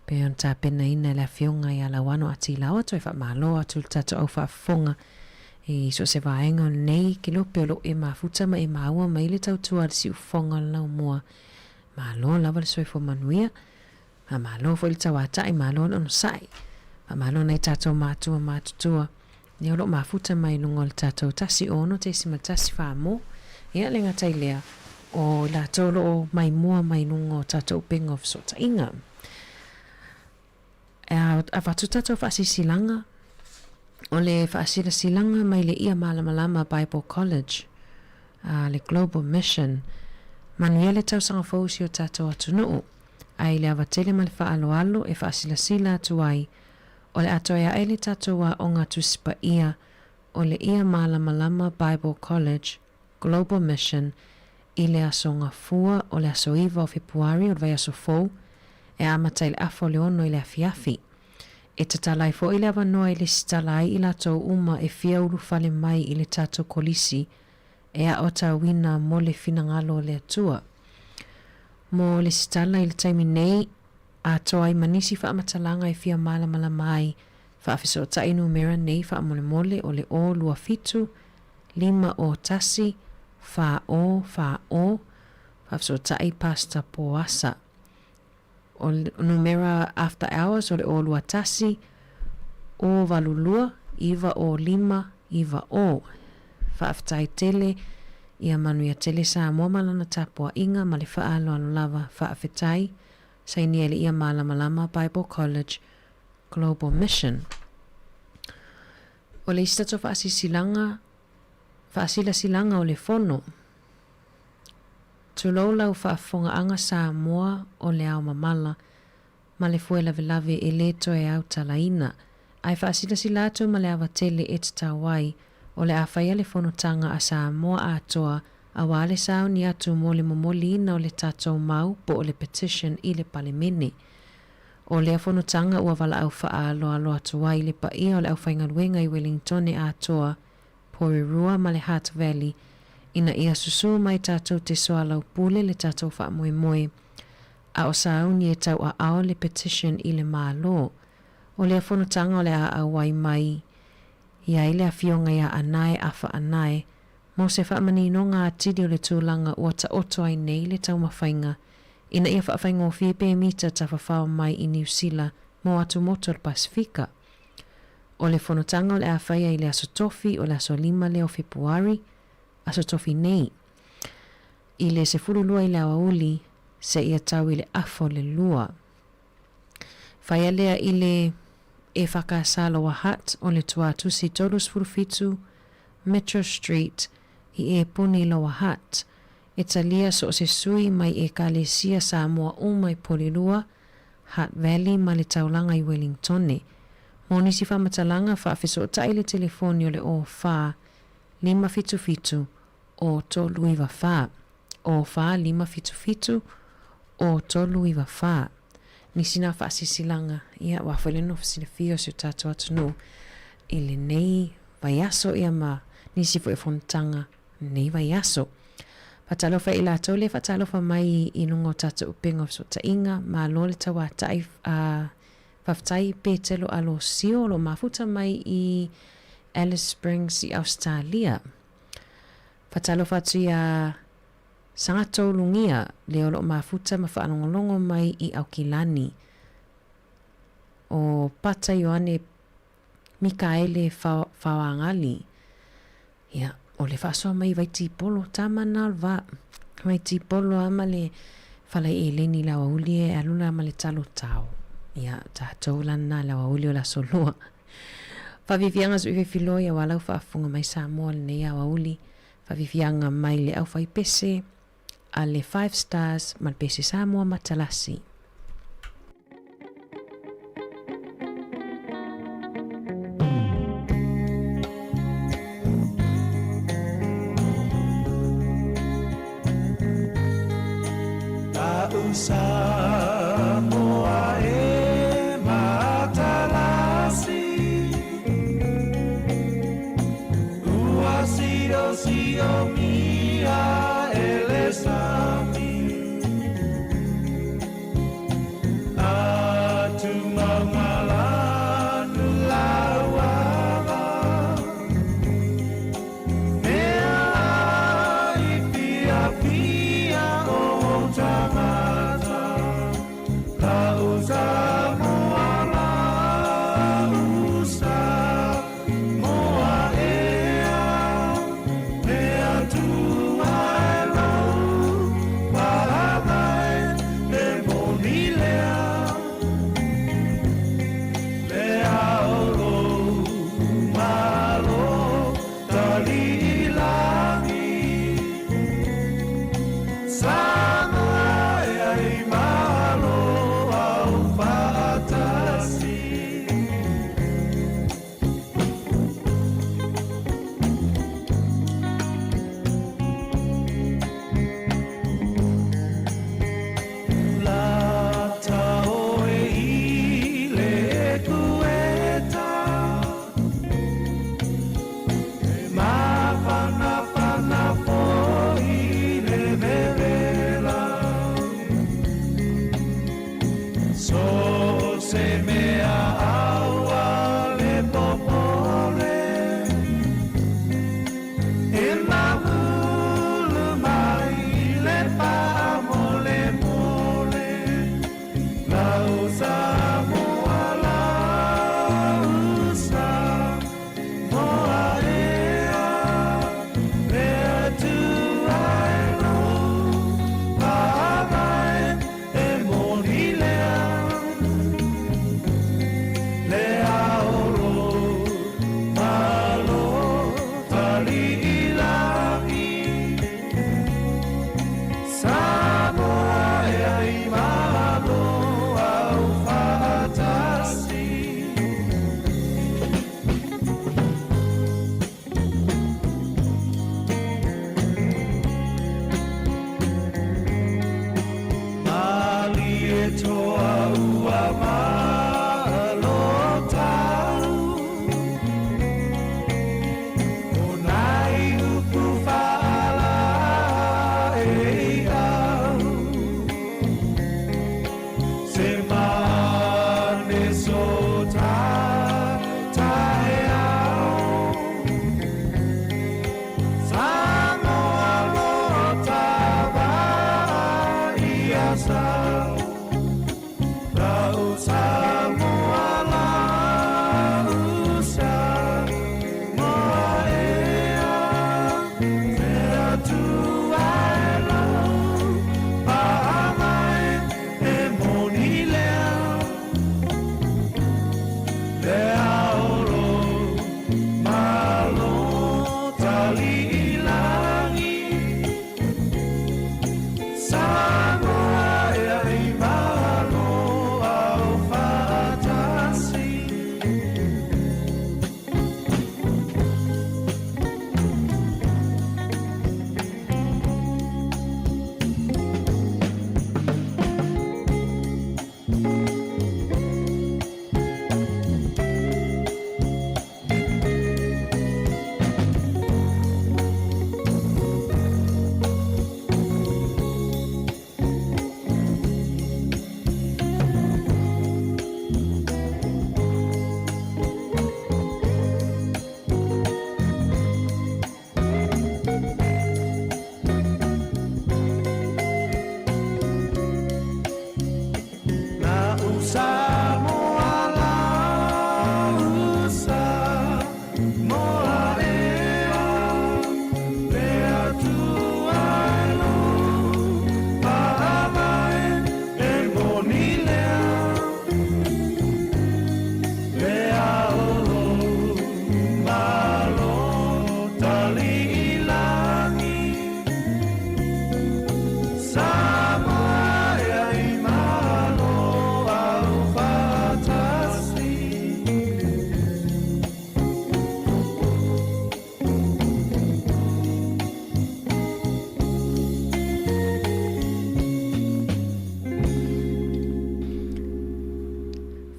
Speaker 3: pe on tapena ina le fionga i ala wano ati lawa toi whaamalo atu tato au whaafonga e so se vaenga o nei ki lope o lo e mafuta ma e maua mai le tautua le si ufonga lau mua malo lava le soifo manuia malo fo le tawata i malo no sai malo nei tato matua matutua ni lo mafuta mai lungo le tato tasi ono te sima tasi famo ia le ngatai lea o la tolo o mai mua mai lungo tato ping of sota inga a fatu tato fasi silanga o le fasi silanga mai le ia malama Bible College le Global Mission manuia le tau sanga fausi o tato atunuu ai le avatele ma le whaaloalo e whaasilasila atu ai o le atoia ai le tatoa o ngā tusipa ia o le ia malama Bible College Global Mission i le aso ngā fua o le aso iwa o Februari o le vai aso fou e amatai le afo le ono i le afiafi e tatalai fo i le avanoa i le sitalai i la tau uma e fia ulu fale mai i le tato kolisi e a o tawina mo le finangalo le atua mo le sitala i le taimi nei a toa i manisi wha amatalanga i fia mala mai wha afiso ta inu mera nei wha mole o le o lua fitu 5 o tasi wha o wha afiso ta i pasta poasa o numera after hours o le o lua tasi o valulua iwa o 5 iwa o wha aftai tele ia manuia tele Sāmoa malana tapua inga ma le whaalo alo lava whaafetai sa inia le ia malama Bible College Global Mission. O le istato whaasila silanga o le fono. Tuloulau whaafonga anga Sāmoa o le au mamala ma le fue lave e leto e au talaina. Ai whaasila silato ma le awa tele e tatawai o le awhaia le whanotanga a Sāmoa atoa a wale sao ni atu mo le momolina o le tatou mau po o le petition i le palemene. O le whanotanga ua wala au whaalo alo atua i le paia o le au whaingaruenga i Wellington e atoa Porirua ma le Heart Valley ina ia susu mai tatou te soa lau pule le tatou wha moe a o sao ni e tau a ao le petition i le malo. O le whanotanga o le a wai mai ia ile a fionga ia anae afa anae, mo se whaamani no ngā tidi o le tūlanga ua ta oto ai nei le tau mawhainga, ina ia whaafainga o FEB mita ta whawhao mai i New Zealand mo atu moto le Pasifika. O le whanotanga o le a whaia i le aso tofi o le aso 5 leo Februari, aso tofi nei. I le se furulua i le awauli, se ia tau i le afo le lua. Whaia lea i le e whakasalo wa hat o le tuatusi tolus furufitu Metro Street i e puni loa hat. E talia so se sui mai e kalesia Sāmoa umai Porirua, Heart Valley ma le taulanga i Wellington. Mo nisi whamatalanga whaafiso o tai le telefoni o le o wha 555 o tolu iwa wha. O wha 555 o tolu iwa wha. Nisi na whaasisilanga ia wawheleno fasilafio si o tato atunu i le nei vaiaso ia ma nisi fo e fontanga nei vaiaso. Fatalofa i la tole fatalofa mai i nungo tato upinga o sota inga ma lo le tawa tai whaftai petelo alo sio lo mafuta mai i Alice Springs i Australia. Fatalofa tu ia sanga tōlungia leo lo mafuta ma whaanongolongo mai i Aukilani. O pata Ioane Mikaele Whawangali. Ia, o le whaasoa mai vai tipolo tamana alwa. Vai tipolo ama le whalai e leni lawa uli e aluna ama le talo tau. Ia, tātou lana lawa uli o la solua. Whavivianga su iwe filoi a walau whaafunga mai Sāmoa le nei awa uli. Whavivianga mai le au whaipese a le 5 stars malpese Sāmoa matalasi.
Speaker 6: Sāmoa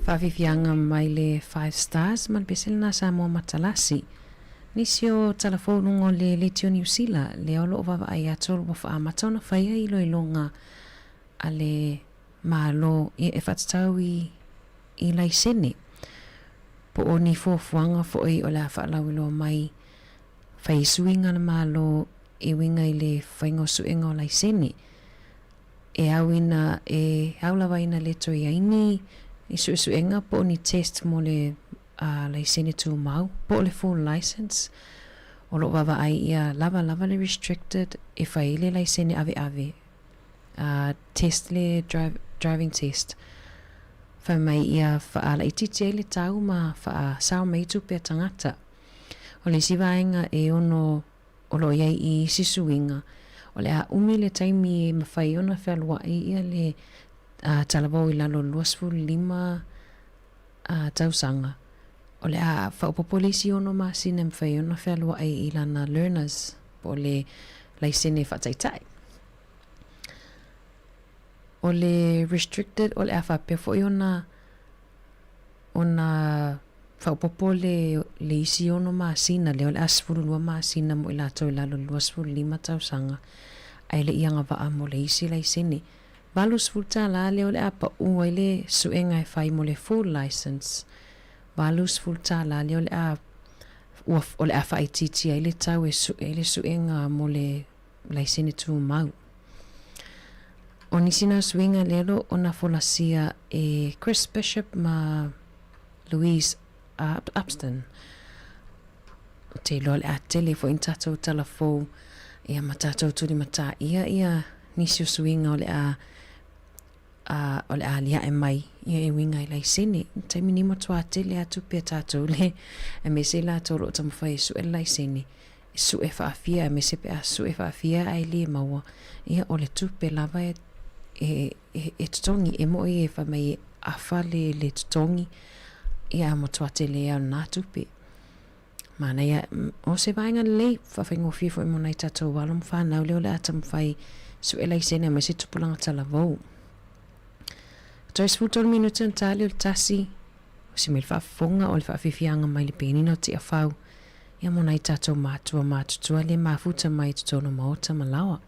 Speaker 3: Whawhiwhianga mai le 5 stars man pesel na Sāmoa matalasi. Nisi o telefonu le Letio New Zealand le olo wawa ai atolo wa whaamatona whaia I loilonga a le malo I e whatatau I laisene. Po o ni fuafuanga fo I o la whaalau ilo mai whaisuinga na malo I winga I le whaingosuinga o laisene. E awina e haulawa ina le toi aini I suenga po ni test mo le laisene tu mau po le full license o lo wawa ai ia lava le restricted e whai le laisene ave test le driving test whai mai ia whaala I titi le tau ma wha sao mai tu pe tangata o le siwaenga e ono o lo iai I sisuinga o le a umi le taimi e mawhai ona whalua ia le talabau I lalo luasfu 5 tausanga o le a whaupopolisi ono masina mwhai ona whalua I lana learners po le laisene whataitai o le restricted o le a whapefo I ona whaupopo le isi ono masina le o le asfuru lua masina mo I lato I lalo luasfu 5 tausanga ai le ianga waa mo le isi laisene Valus fulta la le o le apa ua le suenga e whai mo le full license. Valus fulta la le o le a o le a whai titi ai le tau e le suenga mo le laisene tu mau. O nisina suenga lelo o na folasia e Chris Bishop ma Louise Upston. Te lo le a tele fo in tatou talafou ia matatou tuli mata ia nisio suenga o le a lia e mai ia e winga I laisene taimi ni matua tele atu pe tatou le e me se la tolo tamu whai su e laisene su e whaafia e me se pe a su e whaafia ai le maua ia o le tupe lava e tutongi e mo e wha mai a whale le tutongi ia matua tele au nā tupe mana ia o se vaenga le whawhaingo fifo e mona I tatou walum whanau leo le atamu whai su e laisene me se tupulanga talavou. Tois futol minuto în tali o le tasi o si me le whaafonga o le whaawhiwhianga mai le penina o te awhau ia mona I tatou mātua mātutua le mafuta mai tutono maota malawa.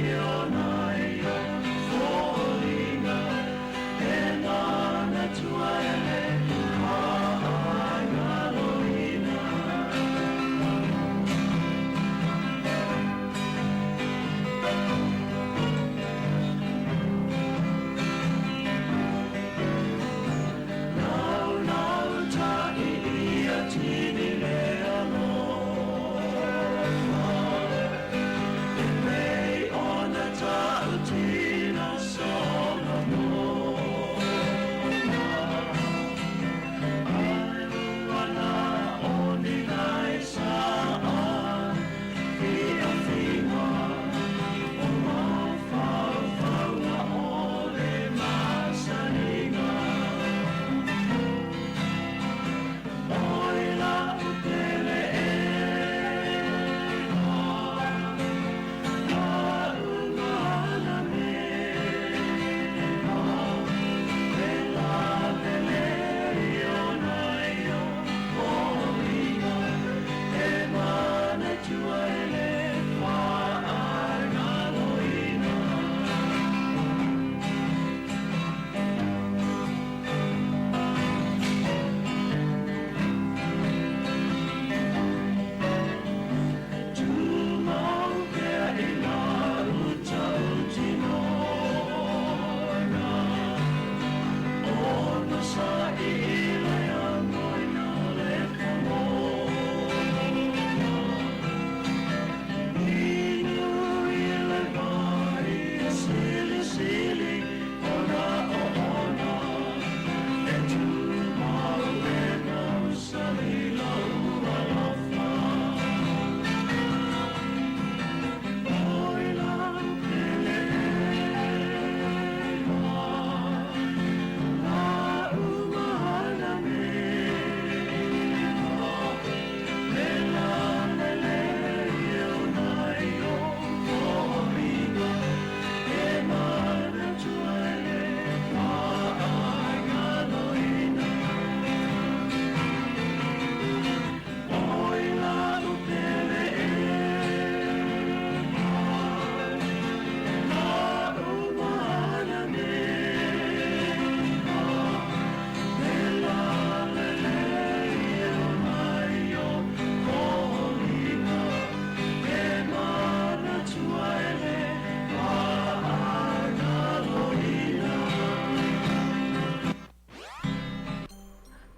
Speaker 6: You're not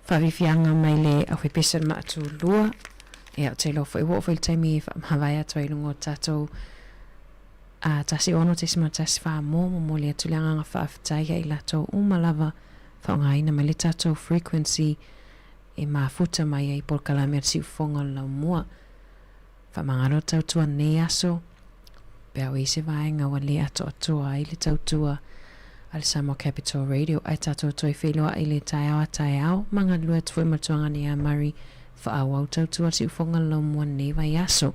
Speaker 3: whawiwhianga mai le au he pesa ma atu lua. E au te lofa i wo fai taimi Hawaii atu ai lungo tatou a tasi ono te sima tasi wha momo mo le atu leanga ngā whaafitai i latou umalava whaongaina mai le tatou frequency e mafuta mai ai por kalamea si ufonga lau mua. Whamangaro tautua ne aso pe au ise vaenga wa le ato atua i le tautua al Sāmoa Capital Radio ai tatou toi wheloa i le tai au manga lua tui matuanga ni a Mari fa au tautua si ufonga lau mua ne vai aso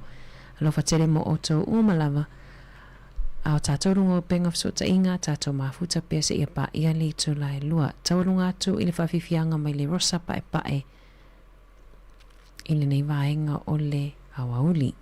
Speaker 3: alofa tere mo oto umalava au tatou rungo penga fsota inga tatou mafuta pia se ia pa ia le tu lai lua taurunga atu i le whawhiwhianga mai le rosa pae i le nei vaenga o le awauli.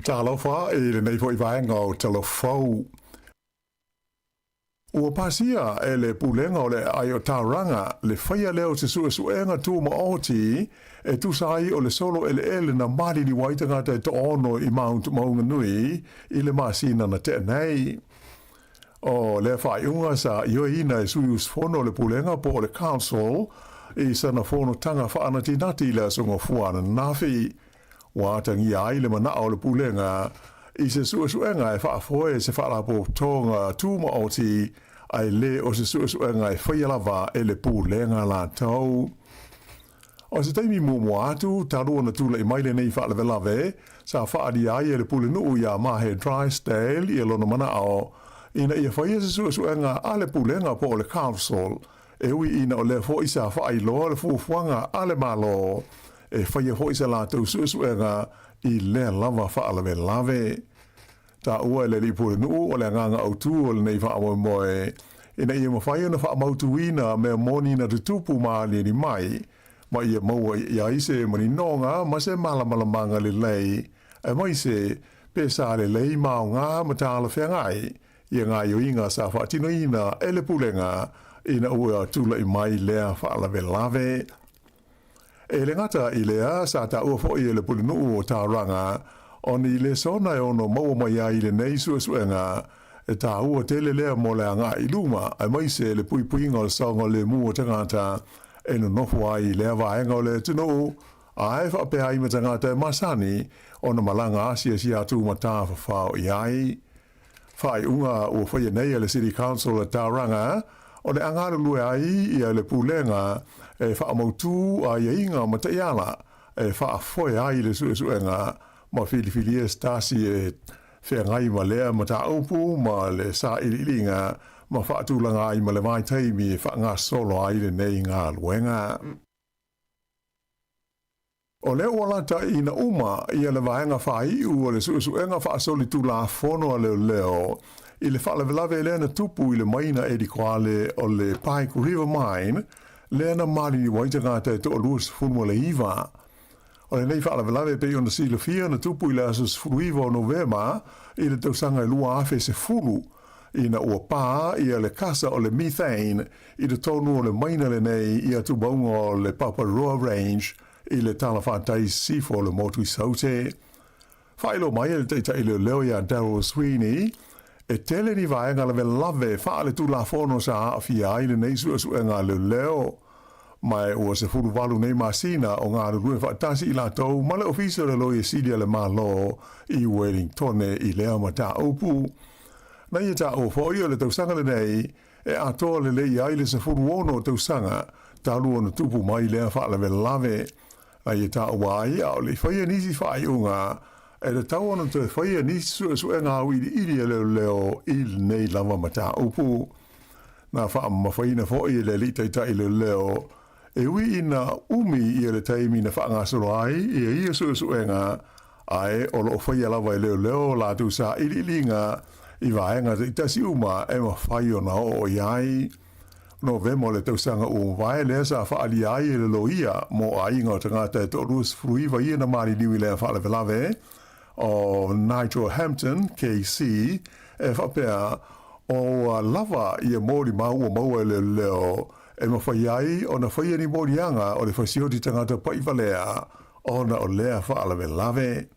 Speaker 10: Talofa e le nei foi vaenga o telefou. Ua pasia e le pulenga o le ai o tauranga le whaia leo te suenga tu ma oti e tu sai o le solo ele na mari ni waitanga te to ono i Mount Maunganui i le masina na te nei. O le whaiunga sa ioina e suius fono le pulenga po le council I sana fono tanga whaana tinati le songa fuana nafi. Wa tangi ai le mana o le pulenga. I se suenga e whaafoe se whaalapo tonga tūma o ti ai le o se suenga e whaialawa e le pulenga la tau. O se taimi mumu atu, tarua na tula I maile nei whaalawelawe, sa whaadi ai e le pule nuu ia mahe Drysdale I e lona mana ao, ina ia whaia se suenga a le pulenga po o le council, e ui ina o le fo isa whaai loa le fuafuanga a le malo, e whaia fo isa la tau suenga I le lava whaalawelawe. Ta ua le li pule nuu o le nganga au tu o le nei whaamoe moe, ina ia mawhaia na whaamautuina mea moni na tutupu maali ni mai, ma ia maua ia ise mani nonga ma se malamalamanga le lei e mai se pesa le lei mao ngā matala whengai ia ngā yoinga sa whaatino ina e le pulenga ina ua tula I mai lea whaalawe lawe. E le ngata I lea sa ta ua fo I le pulenu o tā ranga o ni le sona e ono maua mai ai le nei suenga e ta ua tele lea mo le ngā I luma e mai se le puipuinga o saunga le mua tangata e no nofu ai lea vaenga o le tino a e whape ai matangata e masani o na malanga asia si atu mata whawhao I ai. Whai unga o whaia nei le City Council a Tauranga o le angaru lue ai I le pulenga e whaamautu a ia inga mataiala e whaafoe ai le suenga ma filifili e stasi e whengai ma lea mata upu ma le sa ililinga ma whaatulanga ai ma le mai teimi e whaanga solo ai le nei ngā luenga. O leo walata ina uma ia le vaenga whai ua le suenga whaasoli tu la fono a leo I le whaalawelawe lea na tupu I le maina e di koale o le Pike River Mine lea na mali ni waitangata e to o luas funua le iwa. O le nei whaalawelawe pe ona sila fia na tupu I le asus furuiva o Novema I le tausanga lua afe se fulu ina ua pā ia le kasa o le methane I le tonu o le maina le nei ia tubaunga o le Paparoa Range I le talawhatai sifo o le motu I saute. Whaelo mai le teita I le leo ia Daryl Sweeney e tele ni vaenga le lave whaale tu la fono sa awhia I le nei suenga le leo. Mai ua se furu walu nei masina o ngā rurue whaatasi I la tau ma le ofisa le loia sidia le malo I Wellington I leo mata upu. Na ia ta o fōia le tausanga le nei, e atoa le lei ai le se furu ono tausanga, ta lua na tupu mai lea whaalawe lave. Na ia ta o wai au le whaia nisi whai unga, e le tau ana te whaia nisi suenga au ili leo il nei lava mata upu. Na wha mawhaina fōia le li taita I leo, e ui ina umi I le taimi na whaangasoro ai, ia suenga, ai o lo whaia lava I leo la tu sa ililinga, I vaenga te itasi uma e ma whai o na o iai. No vemo le tausanga o vae lea sa whaali ai e le loia mo a inga o tangata e torus fruiva I na mari niwi lea whaalawelawe o Nigel Hampton, KC, e whapea o lava I a mori maua le leo e ma whai ai o na whai ni mori anga o le whasioti tangata paivalea o na o lea whaalawelawe.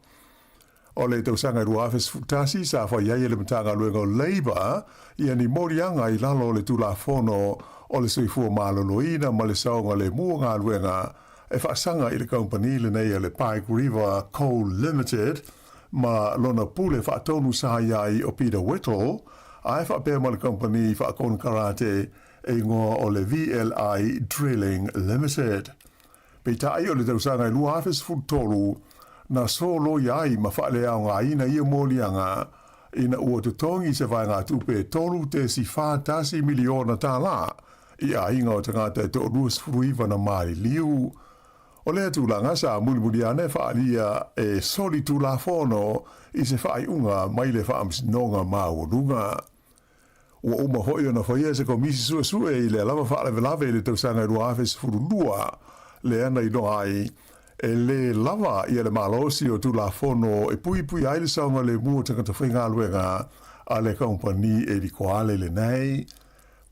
Speaker 10: O le tausanga ruafes futasi sa whai ai le matanga luenga o Labour ia ni morianga I lalo le tula fono o le soifua maloloina ma le saonga le mua ngā luenga e whaasanga I le company le nei le Pike River Coal Limited ma lona pule whaatonu sa iai o Peter Whittle a e whaapea ma le company whaakon karate e ngoa o le VLI Drilling Limited. Pei tai o le tausanga ruafes futolu na solo iai ma whaale au ngā ina ia mōlianga ina ua tutongi se vai ngā tupe tolu te si whātasi miliona tā la I a inga o tangata e tō ruas fruiva na māri liu. O lea tūlanga sa mulimuri ane whaalia e soli tūla whono I se whaai unga mai le whaamsinonga māurunga. Ua uma hoi ona whaia se komisi sua I le lava whaale le tausanga rua awhes furulua le ana I no ai e le lava I le malosi o tula fono e pui ai le saunga le mua tangata whainga luenga a le company e di koale le nei.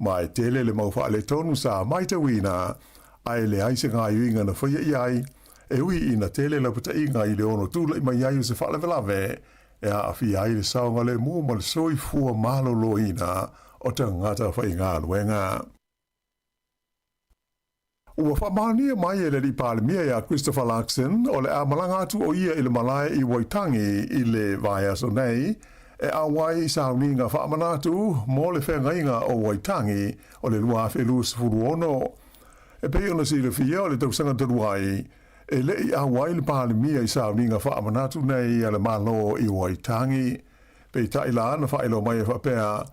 Speaker 10: Ma e tele le mauwha le tonu sa mai te wina ai le aise ngā iuinga na whaia iai e ui ina tele la puta inga I le ono tula I mai iai se whalewelawe e a awhi ai le saunga le mua ma le soi fua malolo ina o tangata whainga luenga. Ua whamania mai e le li palemia ia Christopher Luxon o le a malanga atu o ia i le malai I Waitangi I le vai aso nei e a wai I sauninga whamanatu mo le whengainga o Waitangi o le lua whelu sifuru ono. E pei ona si le fia o le tausanga taruai e le I a wai le palemia I sauninga whamanatu nei a le malo I Waitangi. Pei taila ana whaelo mai e whapea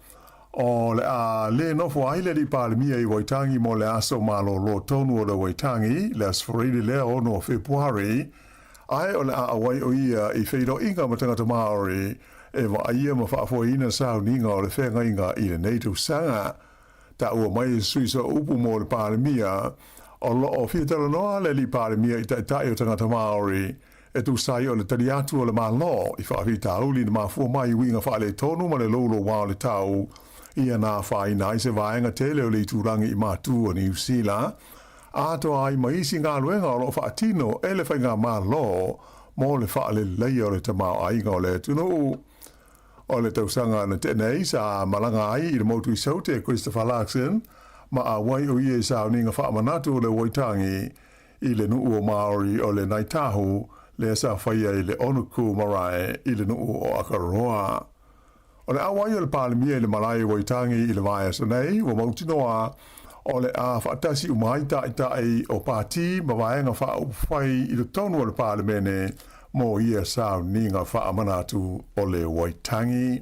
Speaker 10: o le a le nofo ai le li palemia I Waitangi mo le aso malo lo tonu o le Waitangi le asfarili lea ono o Februari ai o le a awai o ia I wheido inga matangata Māori e wa aia ma whaafoina sauninga o le whenga inga I le neito sanga ta ua mai suisa upu mo le palemia o lo o whiatara noa le li palemia I tai o tangata Māori e tu sai o le tari atu o le malo I whaafita uli na mafua mai winga whaale tonu ma le lolo wao le tau ia nā whaina I se vaenga tele o le turangi I mātu o New Zealand. Ato ai maisi ngā luenga o lo whaatino e le whainga mā lo mo le whaale leia o le tamau ainga o le tunu. O le tausanga na tenei sa malanga ai I le motu I saute Christopher Luxon ma a wai o ia sa uninga whaamanatu o le Waitangi I le nuu o Māori o le Naitahu le sa whaia I le onuku marae I le nuu o Akaroa. O le awai o le palemia I le malai Waitangi I le vaia sanei, wa mautinoa o le a whaatasi umai tai o pāti ma vaenga whaupwhai I le tonu o le palemene mo ia sao ninga whaamanatu o le Waitangi.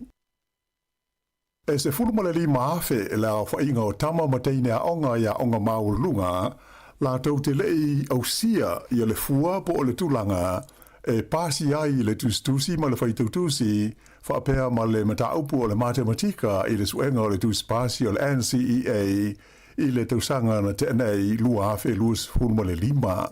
Speaker 10: E se fulu male li maafe e la whainga o tama mateine a onga ia onga maurulunga, la tau te lei au sia I le fua po o le tulanga e pasi ai le tustusi ma le whaitautusi whaapea ma le mataupu o le matematika I le suenga o le tuspasi o le NCEA I le tausanga na tenei lua hafe luas hulma le lima.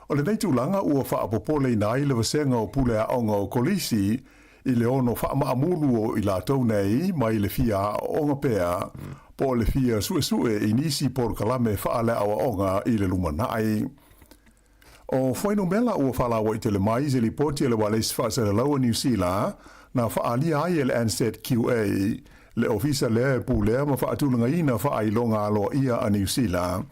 Speaker 10: O le neitulanga ua whaapopole nai le vasenga o pule a onga o kolisi I le ono whaamaamulu o I la tau nei mai le fia o onga pea po le fia sue I nisi por kalame whaale awa onga I le lumanai. O whaino mela ua whalawa I tele mai se li poti le wales whaasara laua New Zealand na whaalia ai le Ansett QA le ofisa lea pulea ma whaatulanga ina whaailonga aloa ia a New Zealand.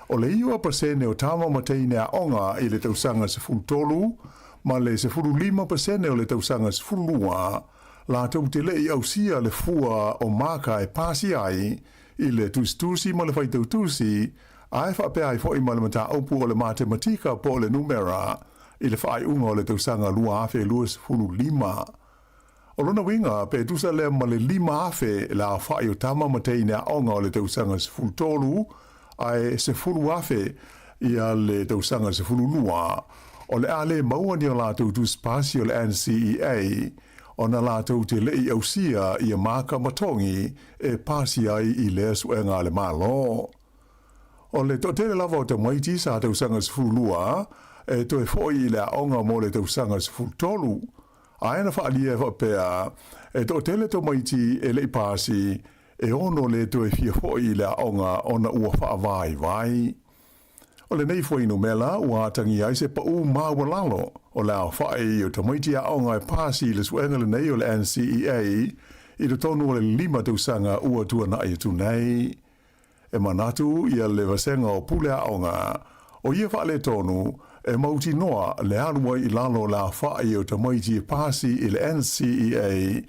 Speaker 10: O le iwa pasene o tama mateine a onga I le tausanga se fultolu ma le se fulu 5% o le tausanga se fulua la tau te lei au sia le fua o maka e pasi ai I le tustusi ma le whaitautusi ai whapea I fwoi malamata aupu o le matematika po le numera I le whai unga o le tausanga lua afe luas fulu 5. O lona winga pe tusa le ma le 5 afe la whai o tama mateine a onga o le tausanga se fultolu ai se fulu afe ia le tausanga se fulu lua. O le ale maua ni o la tau tuspasi o le NCEA o na la tau te lei au sia ia maka matongi e pasi ai I le suenga le malo. O le totele lava o te maiti sa tausanga se fulu lua e toe foi I le aonga mo le tausanga se fulu tolu. Aena whaalia whapea e totele to maiti e lei pasi e ono le toe fia foi I le aonga o na ua whaavai vai. O le nei foi no mela ua tangi ai se pa u maua lalo o le au whae o tamaiti a onga e pasi le suenga le nei o le NCEA I le tonu o le 5 tausanga ua tua na ai tu nei. E manatu ia le vasenga o pule a onga o ia whaale tonu e mauti noa le alua I lalo la whae o tamaiti e pasi I le NCEA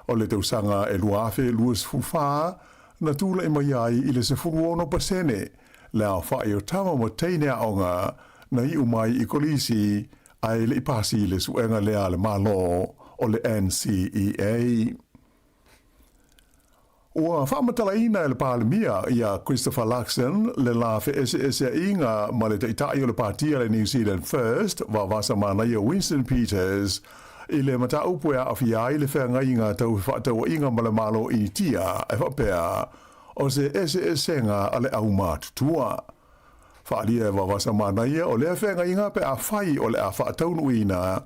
Speaker 10: o le tausanga e luafe luas fufa na tula I mai ai I le se furuono pasene le a whae o tama mo teine a onga na I umai I kolisi ai le ipasi le suenga lea le malo o le NCEA. Ua whaamatalaina le palemia ia Christopher Luxon le la ese inga ma le taitai o le partia le New Zealand First wa vasa mana ia Winston Peters I le mata upu a awhiai le whenga inga tau whaatau inga ma le malo I tia e whapea o se ese nga ale au mātutua. Whaalia wa vasa mana ia o le whenga inga pe a whai o le a whaataunu ina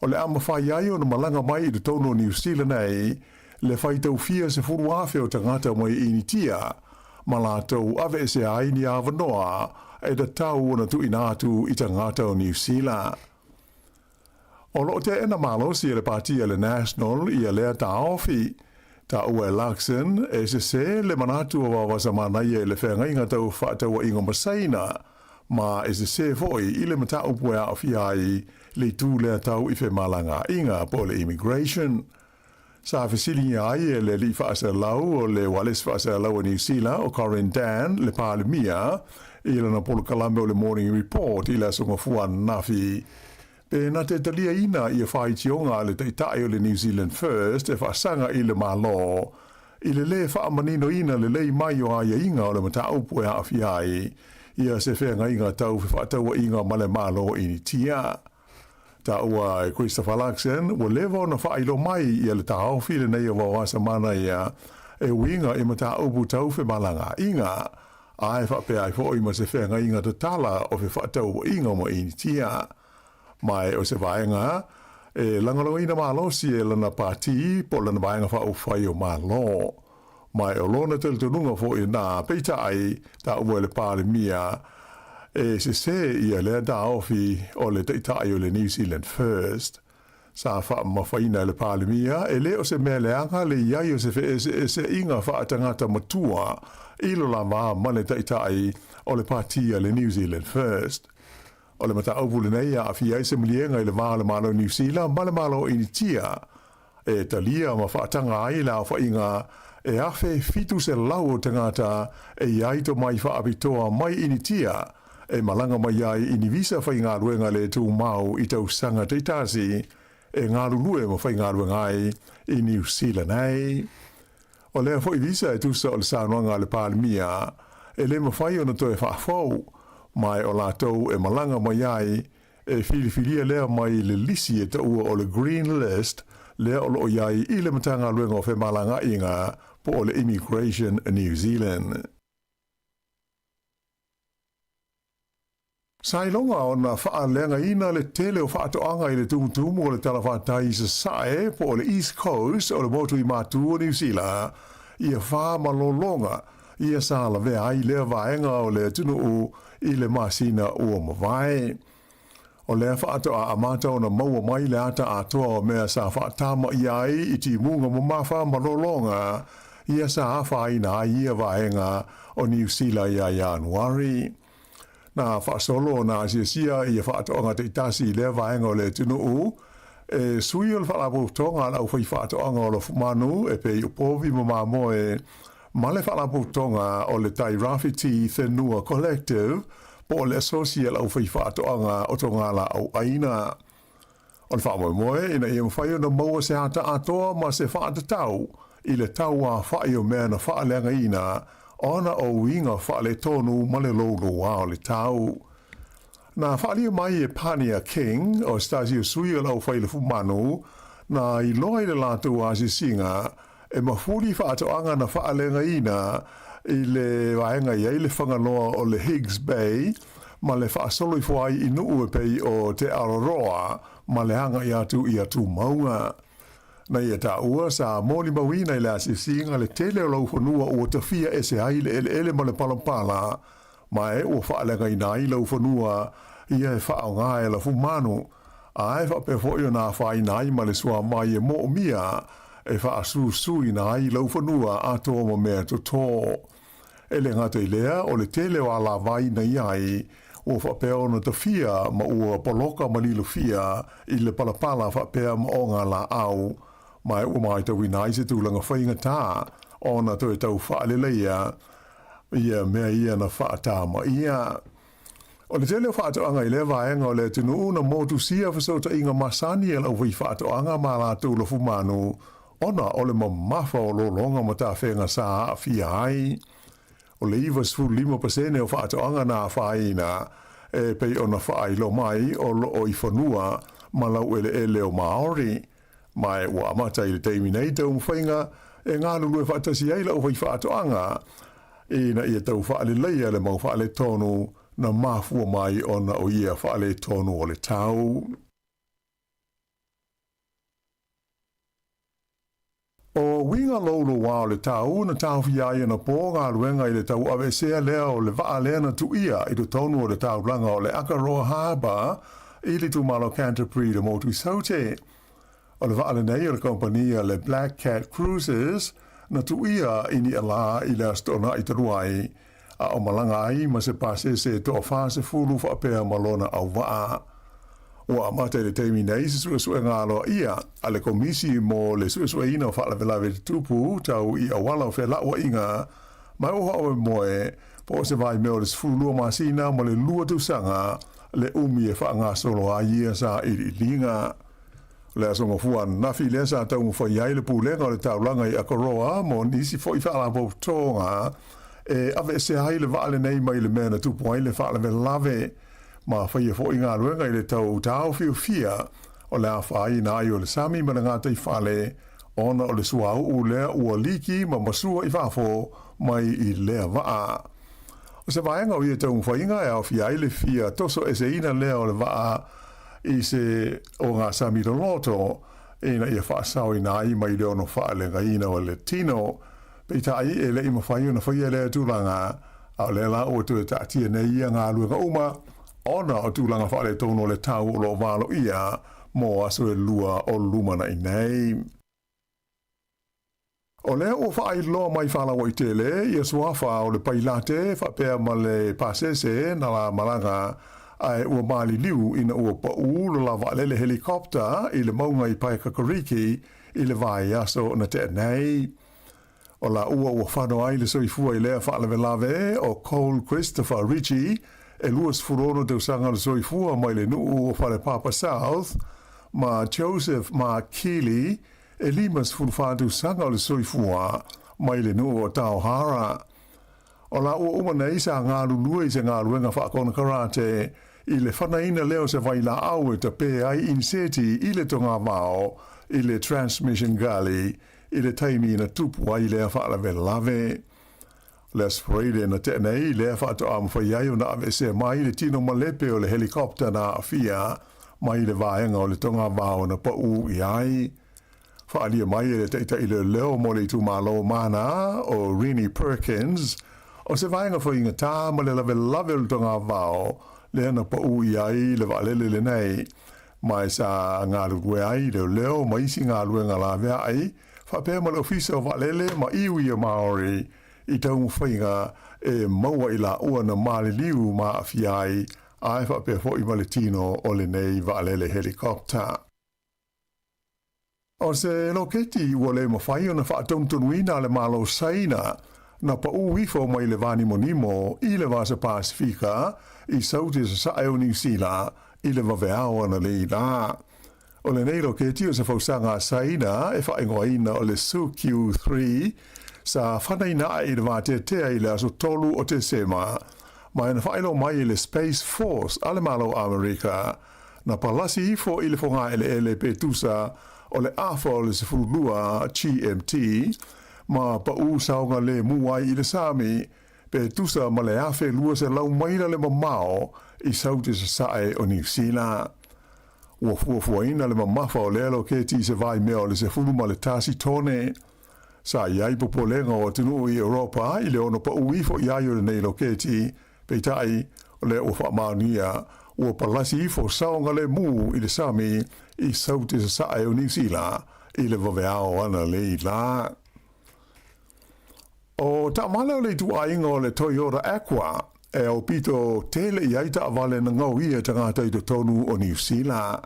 Speaker 10: o le ama whai ai o na malanga mai I le tono New Zealand nei le whai tau fia se furu awhi o tangata mai I tia ma la tau ave se ai ni awanoa e da tau o na tu inatu I tangata o New Zealand. O lo te ena malo si le partia le National I a lea ta ofi Ta ua Larkson, se le manatu o wasa manai e le whenga inga tau whaataua inga masaina, ma se foi i le mata upu a fiai le tū lea tau i malanga inga po le immigration. Sa fesili ai e le li whaasa lau o le wales whaasa lau o New Zealand o Corin Dan le pālemia i le na polo kalame o le Morning Report i le songa fuan nafi. E na te talia ina i a whai tionga le teitai o le New Zealand First e whaasanga i le malo. I le whaamanino ina le lei mai o aia inga o le mata upu e awhiai. Ia se whenga inga tau whaataua inga male malo ini tia. Ta ua e Christopher Larkson, ua lewa na whailo mai i le tahau while nei o wawasa mana ia e winga i mata upu tau malanga inga. Ai whapea i fo i ma se whenga inga te tala o whaataua inga mo ini tia. Mai o se vaenga, e langalonga ina malo si e lana pāti po lana vaenga whau whai o malo. Mai o lona teltununga fo i nā peita ai ta ua le pālemia e se ia lea da ofi o le teitai o le New Zealand First. Sa wha mawhaina le pālemia e le o se mea leanga le iai o se inga wha tangata matua ilo la maa mane teitai o le pātia le New Zealand First. O le mata au nei a fiai se mlienga i le vāle malo New Zealand, male malo initia. E talia ma whaatanga ai la whainga e awhe fitu se lau o tangata e iaito mai whaapitoa mai initia. E malanga mai ai inivisa whainga ruenga le tū mau i tau sanga teitasi e ngā lulue ma whainga ruenga ai i New Zealand ai. O lea fo i visa e tūsa o le sānuanga le pālemia e le ma whai o na toe whaafau. Mai o lātou e malanga mai ai e whiriwhiria lea mai le lisi e taua o le Green List lea o lo iai i le matanga luenga o malanga inga po o le Immigration New Zealand. Sailonga o na whaalenga ina le tele o whaatoanga i le tumutumu o le talawhatai sa sae po o le East Coast o le motu i mātu o New Zealand i a wha malolonga i a sāla vea ai lea vaenga o le tunu o i le masina ua mawai. O lea whaato a amata o na maua mai le ata atoa o mea sa whaatama i ai i ti munga mamafa malolonga i a sa hawha ina ai ia vaenga o New Zealand i a Januari. Na whaasolo na asia i a whaato anga te itasi i lea vaenga o le tunu u e sui o le whaalapu tonga lau whai whaato anga o le fumanu e pe i upovi mamamoe ma le whaalapu tonga o le Tai Rafiti Whenua Collective po le associate au whai whaatoanga o tonga la au aina. O le whaamoe moe ina i mwhai o na maua se hata atoa ma se whaatatau i le tau a whai o mea na whaalenga ina ona o inga whaale tonu ma le lolo o le tau. Na whaali mai e Pania King o Stasio Sui o lau whai le fumanu na i loa i le lātu a si singa e mafuri whaatoanga na whaalenga ina i le waenga i le whanganoa o le Higgs Bay ma le whaasolo i whai i nuu e pei o te Aroa ma le hanga i atu maunga. Na ia ta ua sa mōni mawina i le asisinga le tele o lau whanua o tawhia e se ai le ele ma le palampala ma e o whaalenga ina i lau whanua ia e whaonga e la fumanu a e whapefo i na whai nai ma le sua mai e mo mia e whaasu ina i lau whanua atoa ma mea to tō. E le ngata i lea o le tele o ala vai na iai o whapea na tawhia ma ua poloka ma lilo fia i le palapala whapea ma o ngā la au mai o mai tau inai se tūlanga whainga tā o na toi tau whaaleleia ia mea ia na whaata ma ia. O le tele o whaatoanga i le vaenga o le tunu na motu sia whasauta inga masani e lau whi whaatoanga ma la tūla fumanu ona o le mamafa o lolonga ma tā whenga sā fia ai. O le iwa sfu 5% o whaatoanga nā whaina e pei o na whailo mai o lo i whanua ma lau ele o Maori. Mai ua amata i le teimi nei tau mwhainga e ngā lulu e whaatasi eila o whai whaatoanga e na ia tau whaaleleia le mau whaale tonu na mafua mai o na o ia whaale tonu o le tau. O winga lolo wao le tau na tau fiai na pō ngā ruenga i le tau awesea lea o le waa lea na tu ia i tu tonu o le tau langa o le Akaroa Harbour i le tu malo Canterbury le motu saute. o le vaale nei o le kompania le Black Cat Cruises na tu ia ini ala i le astona i taruai a o malanga ai ma se pase se to fase fulu fa pea malona au waa. O amata le teimi nei se sua ngalo ia a le komisi mo le sua ina o whaala velawe tupu tau i awala o whela ua inga mai o hawe moe po se vai meo le sfulua masina mo le lua tusanga le umi e whaanga solo a ia sa i linga. Le asonga fuan nafi le sa tau mo whai ai le pulenga o le taulanga i akoroa mo nisi fo i whaala po tonga e ave se hai le vaale nei mai le mena tupu ai le whaala velawe ma whaia fo inga ruenga i le tau tau fiu fia o le awhai na ai o le sami mana ngā tei whale ona o le sua u lea ua liki ma masua i whafo mai i lea waa. O se vaenga o ia tau mwhainga e au fia i le fia toso e se ina lea o le waa i se o ngā sami do loto ina ia whaasau i nai mai leo no whaale ngā ina o le tino peita ai e le ima whaio na whaia lea tūlanga au le la o tu e tātia nei ia ngā luenga uma ona o tūlanga whaale tono le tau o lo valo ia mo aso e lua o lumana i nei. O lea o whaai loa mai whala o i tele, ia suafa o le pailate, whapea ma le pasese na la malanga ai ua mali liu ina ua pa'u lo la wa'alele helikopta i le maunga i pai kakariki i le vai aso na te nei. O la ua whano ai le soifua i lea whaalewe lave o Cole Christopher Ritchie e luas furono te usanga le soifua mai le nuu o whale Papa South ma Joseph Ma Keely e limas fulfatu sanga o le soifua mai le nuu o Tauhara. O la ua umana isa ngā lulua i se ngā luenga whaakona karate i le whanaina leo se vai la au e ta pe ai inseti i le tonga vao i le Transmission Gully i le taimi na tupu ai lea whaalawe lave. Le asproide na te nei lea whaato am whaiai o na ave se mai le tino malepe o le helikopta na awhia mai le vaenga o le tonga vao na pa'u i ai. Whaalia mai e le teita i le leo mo le tumalo mana o Rini Perkins o se vaenga whainga tā ma le lave le tonga vao le ana pa'u i ai le waalele le nei. Mai sa ngā lue ai le leo ma isi ngā lue ngā lawe ai whapea ma le ofisa o waalele ma iwi a Maori i tau mwhainga e maua i la ua na maali liu ma a fiai ai whapea fo i maletino o le nei waalele helikopta. O se loketi ua le mawhai o na whaatongtonuina le malo saina na pa uwifo mai le vani monimo i le vasa Pasifika i sauti sa sae o New Zealand i le waweao ana le ila. O le nei loketi o se fausanga saina e whaingoaina o le SUQ3 sa whanaina i le vate tea i le aso tolu o te sema ma ena whailo mai i le Space Force ale malo Amerika na palasi ifo i le fonga ele petusa o le afa o le sefulua GMT ma pa saunga le muai i le Sami pe tusa ma le afe lua se lau maila le mamao i sauti sa sae o New Zealand. Ua fuafuaina le mamafa o le aloketi se vai mea o le sefulu ma le tasi tone. Sa iai popolenga o tunu i Europa i le ono pa uifo iai o le nei loketi pe tai o le o whaamania ua palasi ifo saunga le mu i le Sami i sauti sa sae o New Zealand i le waweao ana le i la. O ta mala o le tuainga o le Toyota Aqua e o pito tele i aita avale na ngau ia tangata i to tonu o New Zealand.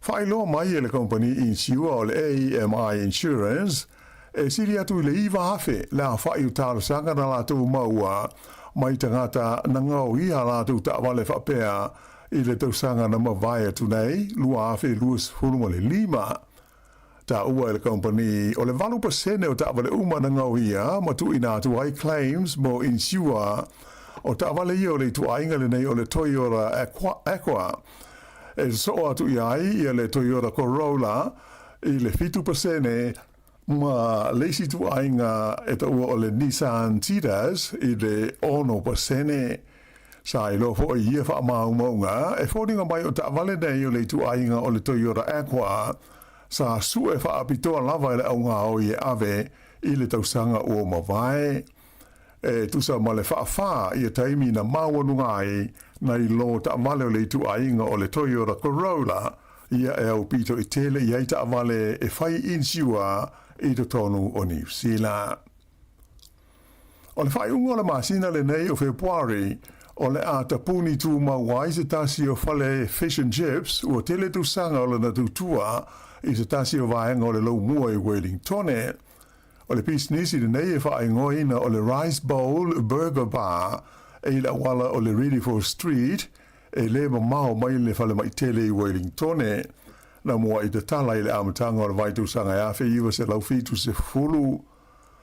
Speaker 10: Whailo mai e le company insure o le AMI Insurance e siri atu i le iwa hafe la whai utalo sanga na lātou maua mai tangata na ngau ia lātou ta avale whapea i le tausanga na mawai atu nei lua hafe luas huruma le lima. Ta ua le company o le 8% o ta avale uma na ngau ia ma tu ina atu ai claims mo insure o ta avale ia o le tuainga le nei o le Toyota Aqua e so atu iai i le Toyota Corolla i le 5% ma leisi tuainga e ta ua o le Nissan Tidas i le 1%. Sa i lofo i ia wha maunga e whoringa mai o ta avale nei o le tuainga o le Toyota Aqua sa su e wha apitoa lava i le aunga o i e ave i le tausanga o mawai. E tusa ma le wha i e taimi na mawanungai na i lo ta avale o le tuainga o le Toyota Corolla ia e au pito i tele i aita avale e whai insiua i to tonu o New Zealand. O le whai unga le masina le nei o Februari, o le a tapuni tu mawai se tasi o whale fish and chips, ua tele tu sanga o le na tu tua i se tasi o vaenga o le lau mua i Wellingtone. O le pisnisi le nei e whai ngoina o le Rice Bowl Burger Bar e la wala o le Ready for Street e le mamao mai le whale mai tele i Wellingtone. Na mua i te tala i le amatanga o le vaitu sanga e awhi iwa se lau fitu se fulu.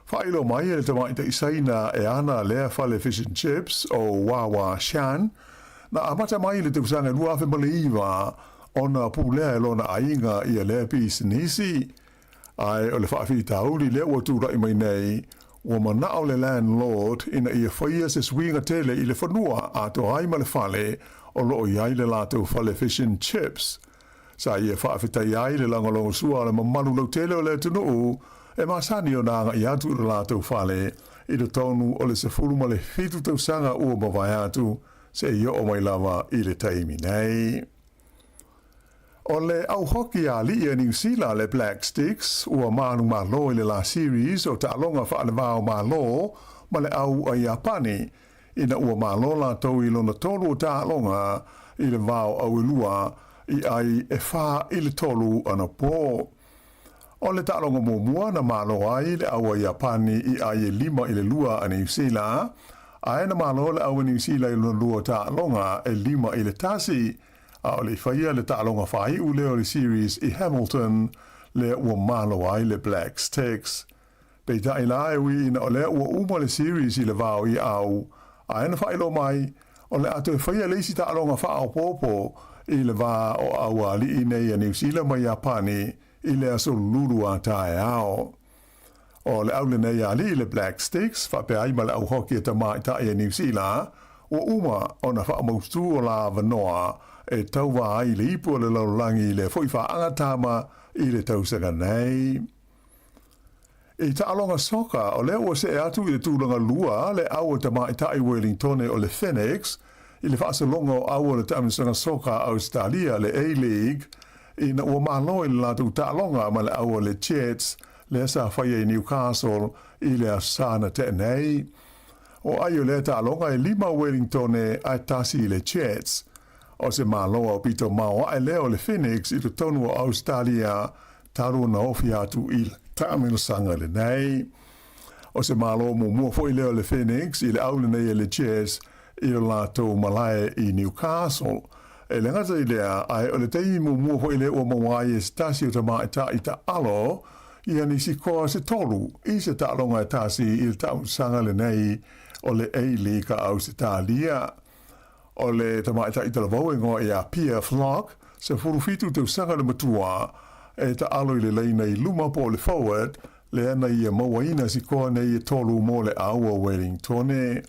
Speaker 10: Whailo mai e te mai te isaina e ana lea whale fish and chips o Wawa Shan. Na amata mai le te usanga lua awhi male iwa o na pūlea e lona ainga i a lea pis nisi. Ai o le whaafi tauri lea ua tūra i mai nei ua mana o le landlord ina i a whaia se swinga tele i le whanua a to haima le whale o loo iai le lātou whale fish and chips. Sa i a whaafi tai ai le langolongo sua le mamalu lau tele o le tunuu e masani o nanga i atu le lātou whale i le tonu o le sefuru ma le fitu tau sanga ua mawai atu se i o mai lava i le taimi nei. O le au hoki a li New Zealand le Black Sticks ua manu malo i le la series o ta alonga whaale vāo malo ma le au a Japani ina ua malo la tau i lona tolu o ta alonga i le vāo au ilua i ai e wha i le tolu ana pō. O le ta alonga mua na malo ai le au a Japani i ai e lima i le lua a New Zealand a na malo le au a New Zealand i lona lua ta alonga e lima i le tasi a o le whaia le ta'alonga whai u leo le series i Hamilton le ua malo ai le Black Sticks. Pei ta ila e wi ina o le ua uma le series i le vāo i au a ena whailo mai o le ato e whaia leisi ta'alonga whao popo i le vā o au a li i nei a New Zealand mai Japani i le aso lulu a tae ao. O le au le nei a li i le Black Sticks whape ai ma le au hoki e tamai tae a New Zealand ua uma o na wha maustu o la vanoa e tau wa ai le ipu o le laulangi le foi wha angatama i le tausanga nei. E ta alonga soka o le ua se e atu i le tūlanga lua le au ta mai tai Wellingtone o le Phoenix i le whaasalonga o au o le tamisanga soka Australia le A-League i na ua malo i le latu ta alonga ma le au o le Jets le sa whaia i Newcastle i le asana te nei. O ai o le ta alonga i lima Wellingtone ai tasi i le Jets. O se maloa o pito maua e leo le Phoenix i to tonu o Australia taru na ofi atu i tāmino sanga le nei. O se maloa mua fo i leo le Phoenix i le aule nei e le Jets i o lato malae i Newcastle. E le ngata i lea ai o le tei mua fo i leo o mawai e stasi o ta i ta alo i ani si koa se tolu i se ta'alonga e tasi i le tāmino sanga le nei o le A-League ka Australia. O le tamaita i tala vauengo e a Pia Flock, se furufitu te usanga le matua, e ta alo i le leina i luma po le forward, le ana i a mawaina si koa nei e tolu mo le aua Wellingtone.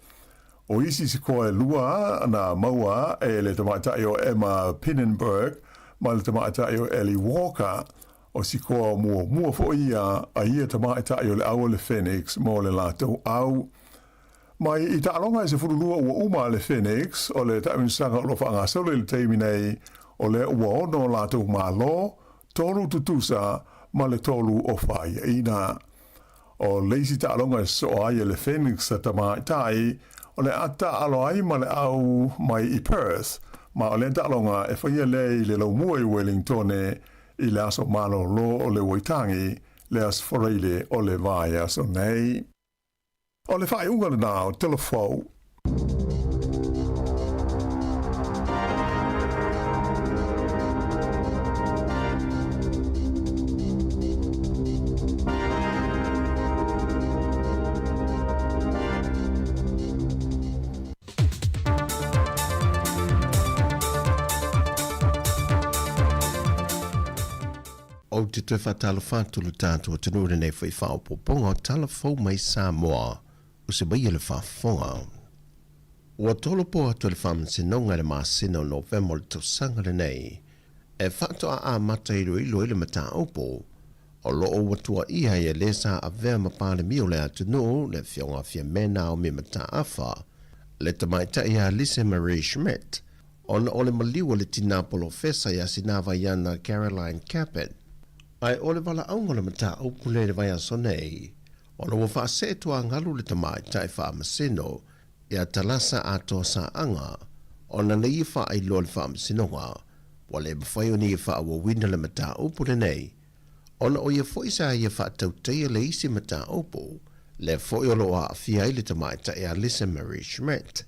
Speaker 10: O isi si koa e lua na maua e le tamaita i o Emma Pinnenberg, ma le tamaita i o Ellie Walker, o si koa mua fo ia a ia tamaita i o le aua le Phoenix mo le lato au. Mai i ta alonga e se furulua ua uma le Phoenix o le taimisanga o lo whaanga sole le teimi nei o le ua ono lātou malo, tolu tutusa ma le tolu o whaia ina. O leisi ta alonga e so ai le Phoenix sa tamai tai o le ata alo ai ma le au mai i Perth ma o le ta alonga e whaia lei le lau mua i Wellingtone i le aso malo lo o le waitangi le as foreile o le vaia so nei. O le whai unga nao, telefou.
Speaker 7: O te te whatalo whātulu tātua te nure nei whai whaopoponga o talafou mai Sāmoa. O se bai le whaafonga. Ua tolopo atu le whamansinonga le māsina o November le tausanga le nei. E whatoa a mata ilo le mata opo. O loo watua ia e le sa a vea mapale mio le atu no le whionga whia mena o me mata afa. Le tamaita ia Lise Marie Schmidt. ona ole maliu le tina polofesa ia sinava iana Caroline Capet. Ai ole wala aunga le mata upule le vai aso nei, ona wa wha se tua ngalu le tamai tai wha amasino, ia talasa ato sa anga, ona le i wha ai lo le wha amasinonga, wale mawhai o ni i wha awa wina le mata upule nei, ona o ia foi sa ia wha tauteia le isi mata upu, le foi o loa a fia i le tamai tai a Lisa Marie Schmidt.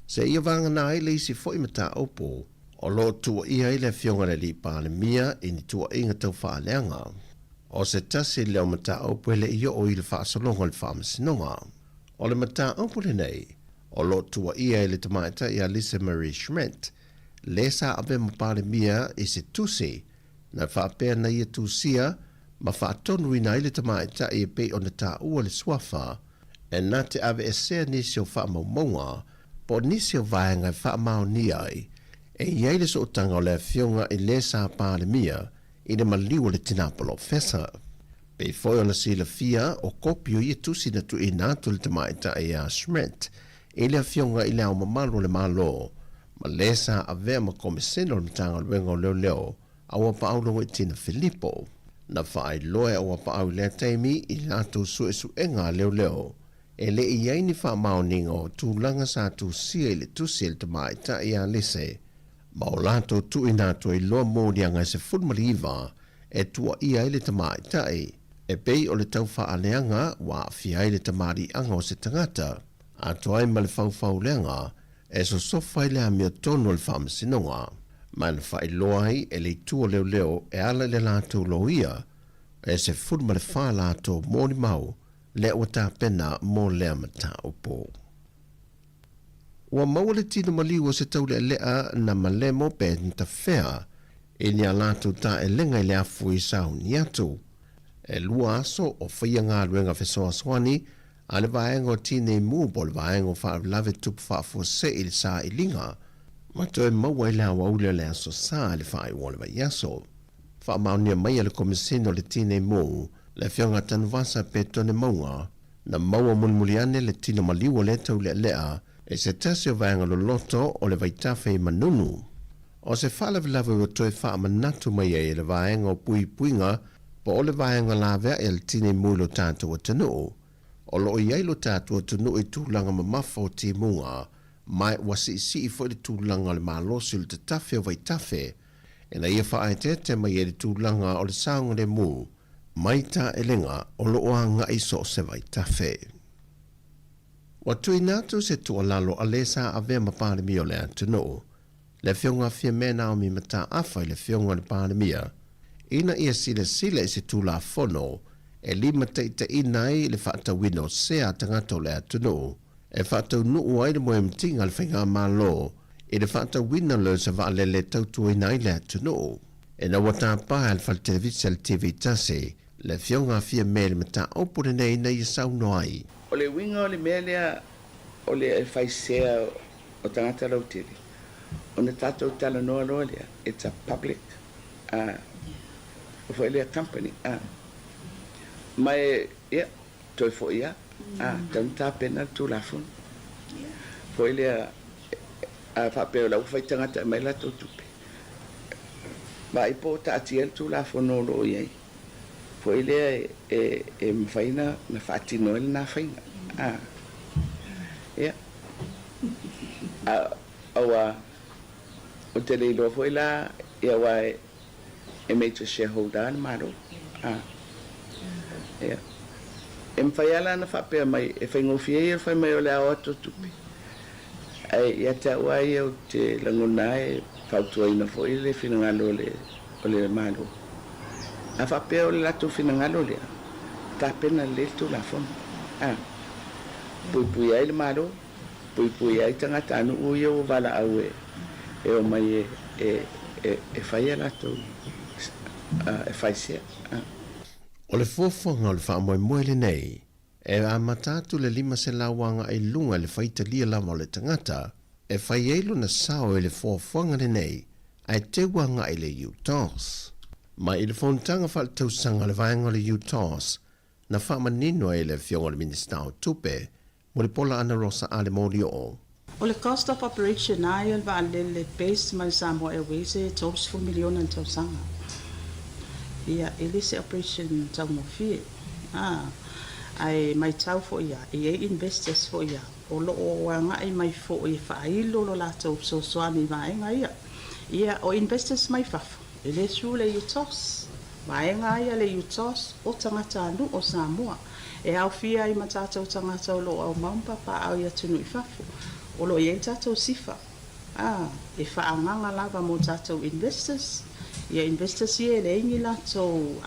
Speaker 7: Se ia vanga na ai le isi foi mata upu, o lo tua ia i le fionga le li pāle mia i ni tua inga tau whaaleanga. O se tasi leo mata upu le ia o i le whaasolonga le whaamasinonga. O le mata upu le nei, o lo tua ia i le tamaita i a Lisa Marie Schmidt, le sa ave ma pāle mia i se tusi, na whaapea na ia tusia, ma whaatonu i na i le tamaita i pe o na ta ua le swafa, e na te ave e sea nisi o whaamaumaunga, po nisi o vaenga whaamau ni ai, e iai le so tanga o le fionga i le sa pāle mia i le maliwa le tinapolo fesa. Pe foi o na sila fia o kopio i tusi na tu i natu le tamaita e a Schmidt i le fionga i le au mamalu le malo ma le sa avea ma komiseno le mtanga luenga o leo leo a wapa au longo i tina Filippo. Na whaai loe a wapa au lea teimi i natu su e su enga leo leo e le iai ni wha maoninga o tūlanga sa tu sia i le tusi le tamaita i a lise. Ma o lato tu ina to i loa mōrianga se fulmariva e tua ia i le tamai tai, e pei o le tau whaaleanga wa fia i le tamari anga o se tangata, a toai ma le whau leanga e so sofa i le amia tono le whamasinonga. Ma na whai loai e le tua leo leo e ala le lato loia, e se fulmari wha lato mōri mau le o tā pena mō lea mata upo. Ua maua le tino maliu o se tau le lea na malemo pe nta whea e ni alatu ta e lenga i le afu i sau ni atu. E lua aso o whaia ngā ruenga whesoa swani a le vaenga o tine mūbo le vaenga o wha lave tupu wha fua se i le sa i linga ma to e maua i le awa ule le aso sa le wha i wale vai aso. Wha maunia mai le komisino le tine mū le whionga tanu vasa pe tone maunga na maua mulmuliane le tino maliu o le tau le lea e se tasi o vaenga lo loto o le vaitafe i manunu. O se whalavilawe o toi wha manatu mai e le vaenga o pui puinga po o le vaenga la vea e le tine mui lo tātou o tanu. O lo iai lo tātou o tanu i tūlanga mamafa o ti munga mai wasi isi i fo i tūlanga le malosi o le tatafe o vaitafe e na ia wha te mai e le tūlanga o le saunga le mu mai ta elenga o lo oanga iso se vaitafe. Wa tui natu se tua lalo a le sa avea ma pandemia o le atunu. Le whionga fia mena o mi mata awha i le whionga le pandemia. Ina ia sile i se tula fono e lima teita inai le whaata wino sea tangato le atunu. E whaata nuu ai le moe mtinga le whainga malo e le whaata wina lo sa wa le tautu inai le atunu. E na wata paha le whal televisa le TV tase le whionga fia me le mata opure nei na i sauno ai.
Speaker 8: O le winga o le mea lea o le whaisea o tangata rautiri. O ne tātou tala noa loa lea. It's a public. O fo lea company. Mai, toi fo ia. Tanu tā pena tū la fun. Fo lea whapeo lau whai tangata mai la tō tupe. Ma i po ta atiel tū la fun o lo iei. Fo lea e mwhaina na whaatino ele na whainga. Awa o te leilo fo ila ia wai e major shareholder an maro. E mwhaiala na whapea mai e whaingofia i e whai mai o le awa to tupi. Ia te awai o te langona e whautua ina fo ile whinangalo o le maro. A whapea o le lato whinangalo lea. Tā pena le tu la fon. Pui ai le maro. Pui ai tangata anu ui o wala au e o mai e whaia lato e whaisea.
Speaker 7: O le fofonga o le whaamoe le nei, e a matatu le lima se lawanga ai lunga le whaita lia lama o le tangata, e whaielo na sao e le fofonga le nei, ai te wanga i le UTOS. Ma i le fontanga whal tausanga le vaenga le UTOS, na whaamanino e le fionga le minister o tupe, mo le pola ana rosa ale mori o.
Speaker 9: O le cost of operation ai al va le base ma Sāmoa Airways e tos fu miliona tau sanga. Ia ele se operation tau mo fie. Ai mai tau fo ia e investors fo ia. O lo o wanga ai mai fo i whailo lo lato so soani vaenga ia. Ia o investors mai fafo. Ele su le utos. Vaenga ia le utos o tangata anu o Sāmoa. E au fia i matata o tangata o lo au maumpa pa au ia tunu i fafo. O lo ia tatou sifa. E whaanganga lava mo tatou investors. Ia investors ia le ingi latou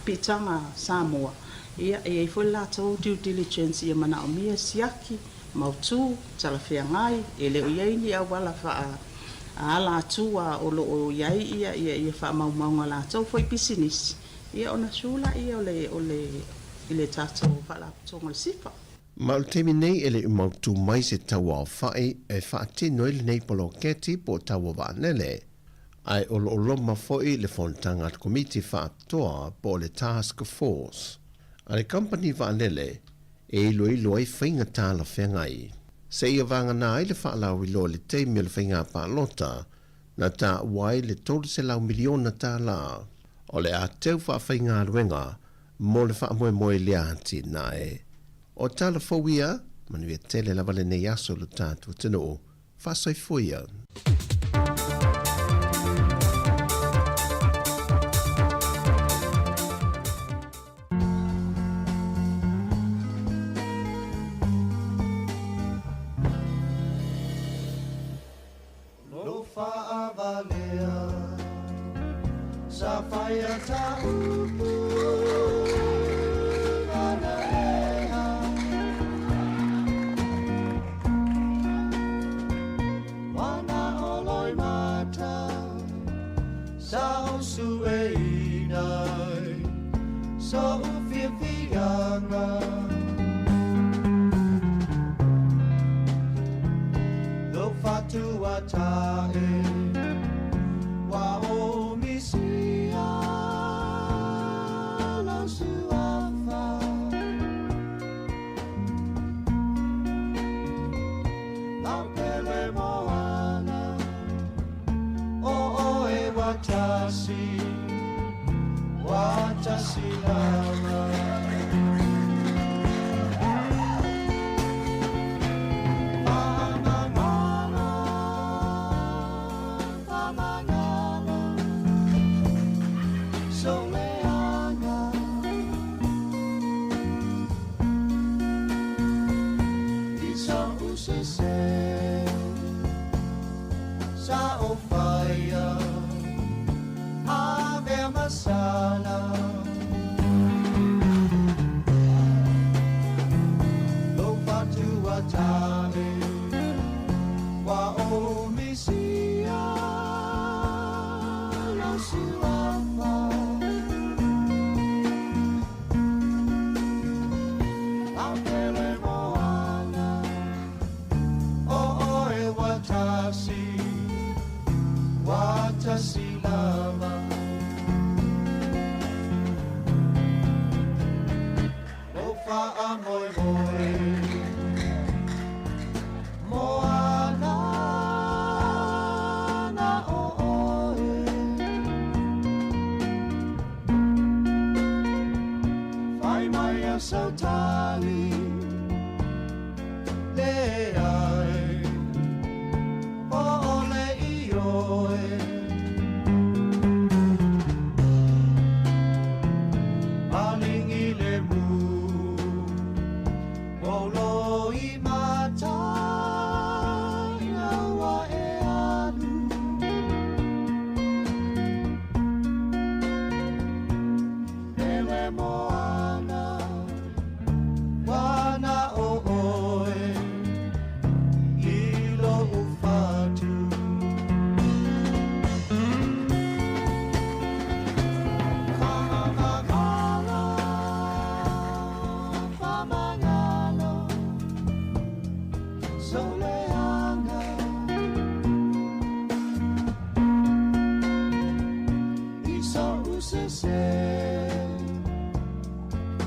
Speaker 9: pitanga Sāmoa. Ia e foi latou due diligence ia mana o mia siaki, mautu, talawhiangai, e leo ia ingi au wala wha a latua o lo o iai ia wha maumaunga latou foi business. Ia ona sula ia o le tatou wha la tonga le sifa.
Speaker 7: Ma o temi nei ele umautu mai se taua o whae e whaatino ele nei polo keti po taua wānele. Ai o loma foi le fontanga at komiti whaatoa po le task force. A le company wānele e ilo ai whainga tāla whengai. Se ia vanga nā i le whaalau ilo le teimi le whainga pālota na tā wai le tolu se lau miliona tāla. O le a teu whainga ruenga mo le whaamoe lea hati nā e. O tala fowia, manu e tele lava le nei aso lo tātua tino, whasai foia.
Speaker 6: Lo whaavalea, sa whaia ta upu.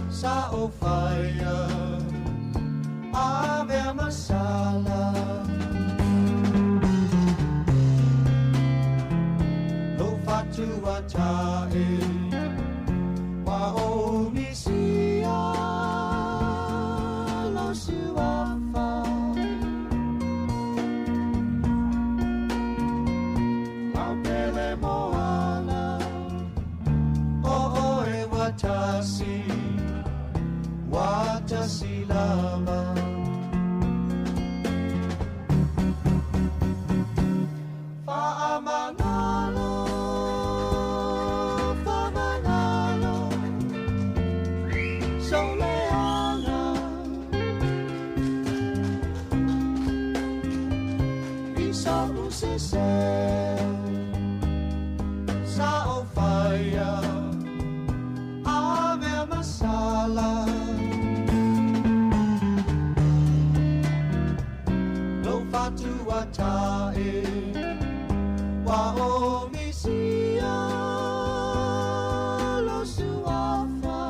Speaker 6: Sa o fire ave masala silama Fa'amanalo Fa'amanalo Soleanga Isa usise Sa ofaya Ave masala Lo fatu atae Wa o misia Lo suafa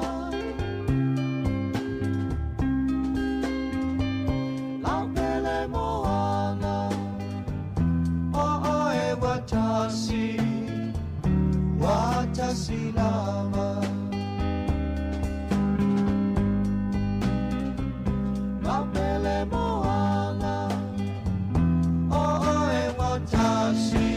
Speaker 6: La pele moana O e watasi lama La pele moana O e watasi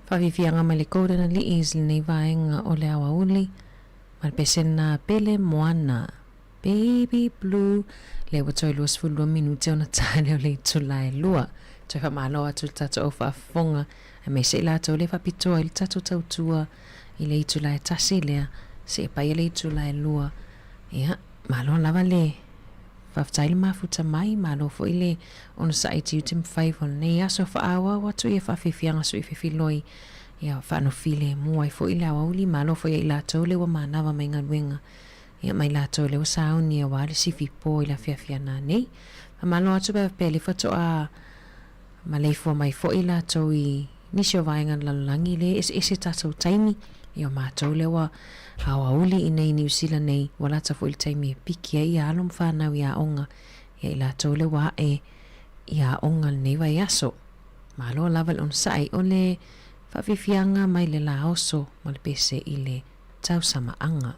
Speaker 3: Whawhiwhianga mai le kōrena li is le nei vaenga o le awa uli. Mal pesena pele moana. Baby blue. Le watoi luas fulua minute ona tāne o le itulai lua. Toi whamalo atu le tato o whaafonga. A me se ilato le whapitoa i le tato tautua. I le itulai tasi lea. Se e pai le itulai lua. Ia, malo lava le. Whaftai le mafuta mai. Malo fo i le. Ona sa iti utim 5 on nei aso whaawa. Watu i e whawhiwhianga so i whiwhiloi. Ia whaano file mua i fo i le awa uli. Malo fo i la tau le wa manawa mai ngaluenga. Ia mai la tau le wa sauni a wale si fipo i la whiawhiana nei. Malo atu pa pele whatoa. Maleifua mai fo i la tau i nisio vaenga lalangi le. Ese tatou taimi. Ia mātou le wa hawa uli i nei New Zealand nei. Walata fo i le taimi e piki e ia alum whanau i a onga. Ia i la tau le wa e i a onga nei wa i aso. Malo laval on sai o le whawhiwhianga mai le la oso ma le pese i le tau samaanga.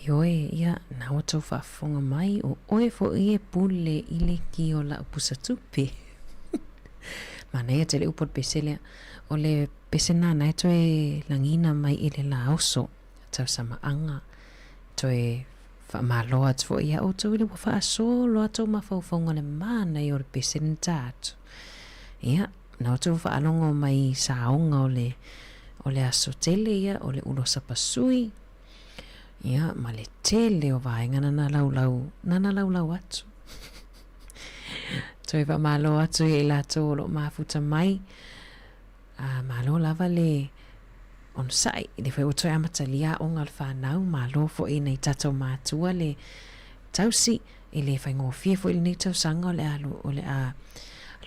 Speaker 3: Ioe ia na o tau whaafonga mai o oe fo i e pule i le ki o la upusa tupi. Mana ia te le upot peselea o le pesena na e toe langina mai i le la oso tau samaanga toe whaamaloa tu fo ia o tau i le whaaso loa tau mawhauwhaunga le mana i o le pesena tātu. Ia na o tau whaalongo mai saonga o le aso tele ia o le ulo sapasui. Ia, ma le tele o vaenga nana laulau atu. Toi wa malo atu i lato o lo mafuta mai. Malo lava le on sai, le whai o toi amatalia o ngal whanau, malo fo i nei tato mātua le tausi, i le whai ngō fia fo i nei tau sanga o le alu, o le a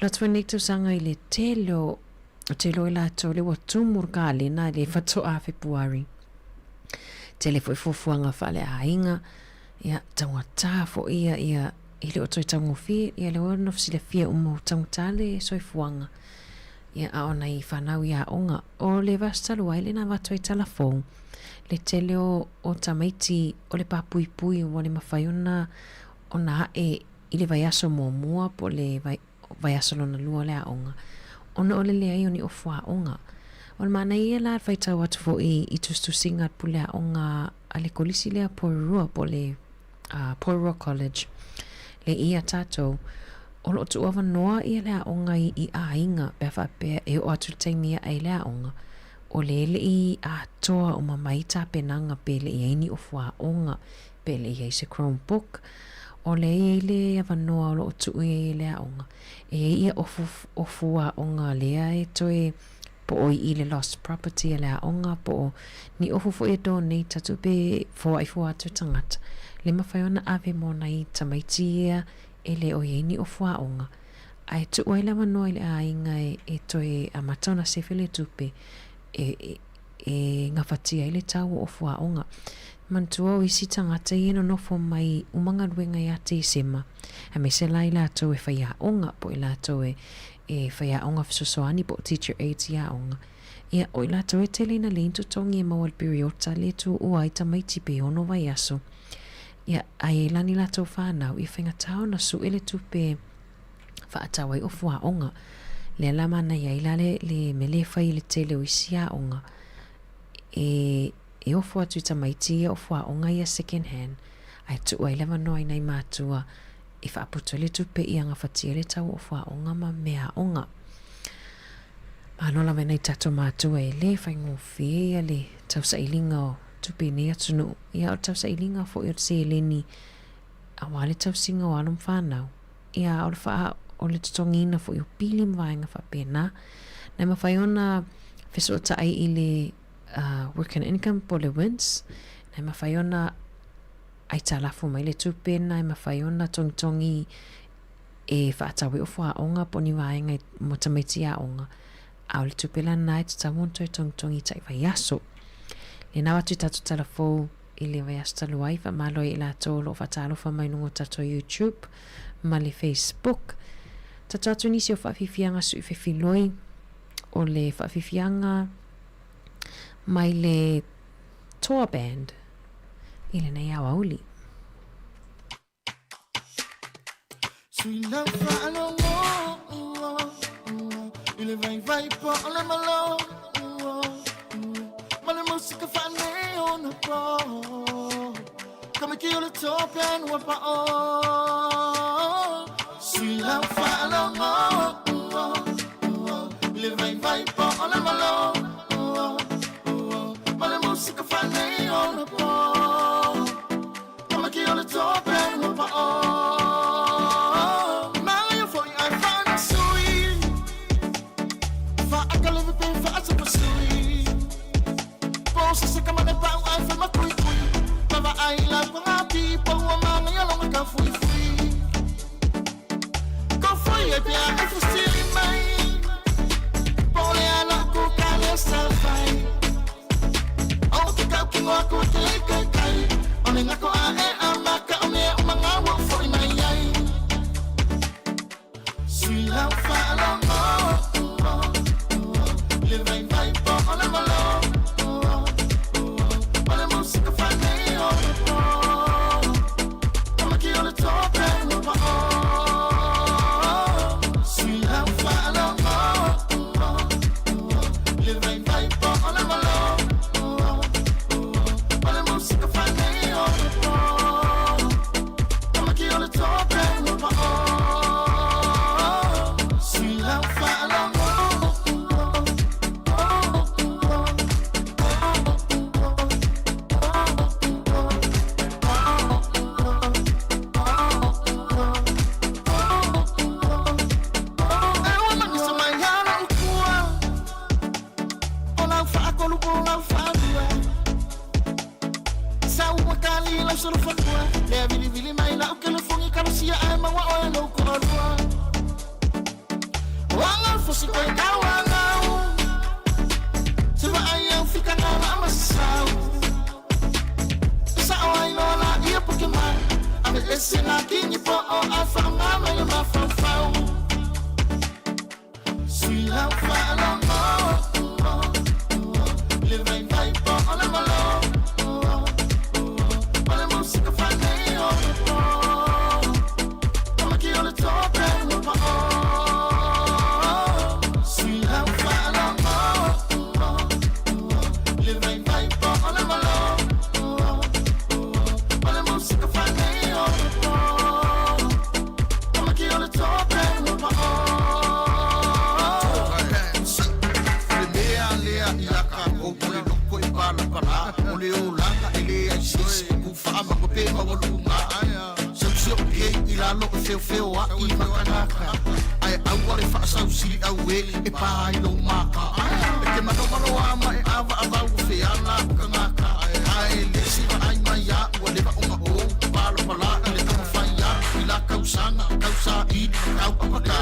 Speaker 3: lotua nei tau sanga i le telo i lato le watumur ka lena le whato a Februari. Tele foi fofuanga fale a inga ia tanga tā fo ia i le o toi tango fia ia le ono fsile fia umo tango tale soi fuanga ia a ona i whanau ia onga o le vastalu ai le na watoi talafong le tele o tamaiti o le papui pui o le mawhai ona i le vaiaso mua po le vaiaso lona lua le a onga ona o le ai oni o fua onga o le mana ia la fai tau atu fo i tustu singa pulea o ngā ale kolisi lea Porurua po le Porurua College le ia tātou o lo tu awa noa ia lea o ngā i a inga pia whapea e o atu taimia ai lea o ngā o le i a toa o mamai tā penanga pe le i aini o fua o ngā pe le i se Chromebook o le i le awa noa o lo tu i lea o ngā e ia o fua o ngā lea e toi po o i le lost property le a onga po ni ofu fo e donate tatu pe fo ai fo atu tangata le mawhai ona ave mo nai tamaiti ia e le o i ni ofu a onga ai tu oai la manoa i le a inga e toi a matona sefele tupe e ngafatia i le tau ofu a onga mantua o isi tangata i no nofo mai umanga luenga i ate i sema a me se lai la tau e whai a onga po i la tau e whai a onga fisosoani po teacher aids i a onga. Ia o ila tau e tele na leintu tongi e mawal periota le tu ua i tamaiti pe ono vai aso. Ia ai e lani la tau whanau i whainga tau na su ele tu pe whaatawai o fua onga. Le la mana ia ila le mele whai le tele o isi a onga. E o fua tu tamaiti o fua onga ia second hand. ai tu ai leva noi nei matua i fa puto le tu pe ianga fatia le tau o fa onga ma mea onga ma no la venai tato matua e le fai ngofia le tau sa ilinga o tu pe ne atunu ia o tau sa ilinga fo i se leni a wale tau singa o alum whanau ia o le faa o le tutongina fo i o pili mwainga fa pena na ma fai ona feso ta ai i le work and income po le wins na ma fai ona ai talafu mai le tupena e mawhaiona tongtongi e whaatawe o wha onga poni waenga mo tamaitia onga au le tupela nai te tamonto e tongtongi tai vai aso le nawa tu tatu talafou i le vai aso talu ai wha malo i la tolo whatalo wha mai nungo tato YouTube ma le Facebook tatu atu nisi o whaafifianga su i whewhiloi o le whaafifianga mai le tour band ile na ya wauli
Speaker 6: Sweet love follow ile vai po le malo ma le musica fa ne on po come che le top and wa pa Sweet love follow ile vai po le malo ma le musica fa ne on po on the top and we're all now you for you I find it sweet for I can live it for us to pursue boss se come on about I feel my quick but I like when our people woman you know can free go free if you are still in mind boy I like go can yourself fine oh the go king or go take on nga ko ae amaka one umanga wo for my yai Sweet love follow le vai po ole malo ole musica fa nei o come che ole top and no Sweet love follow le vai po ole malo ole musica fa solo fa qua le vili mai la che lo fungi caro sia ma wa o lo ko lua wala fosi ko kawana se va ai fica na ma sao sa o ai no la ia porque mai ave esse na kini po o a fa ma ma fa fa Sweet love follow le vai po ole malo feo a I makanaka ai au ole fa sau si au e pai no maka e ke mano ama e ava au fe ala kanaka ai le si ai mai ya ole ba uma o pala le tama fa ya ila kausanga kausa I au apaka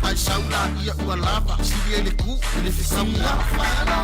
Speaker 6: ai saula ia ua lava si ele ku le fi saula fa la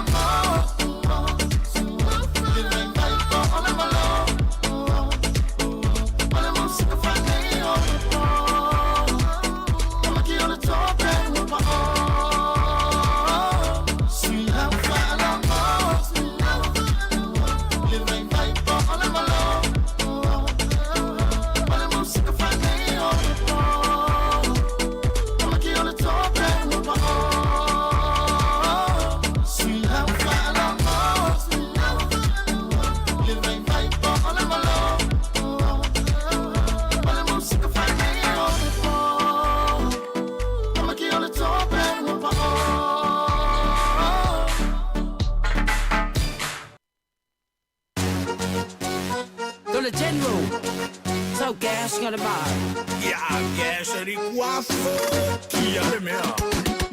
Speaker 6: Sweet love,
Speaker 16: no gas got a bar.
Speaker 6: Ya gas ri guafo. Kia le mea.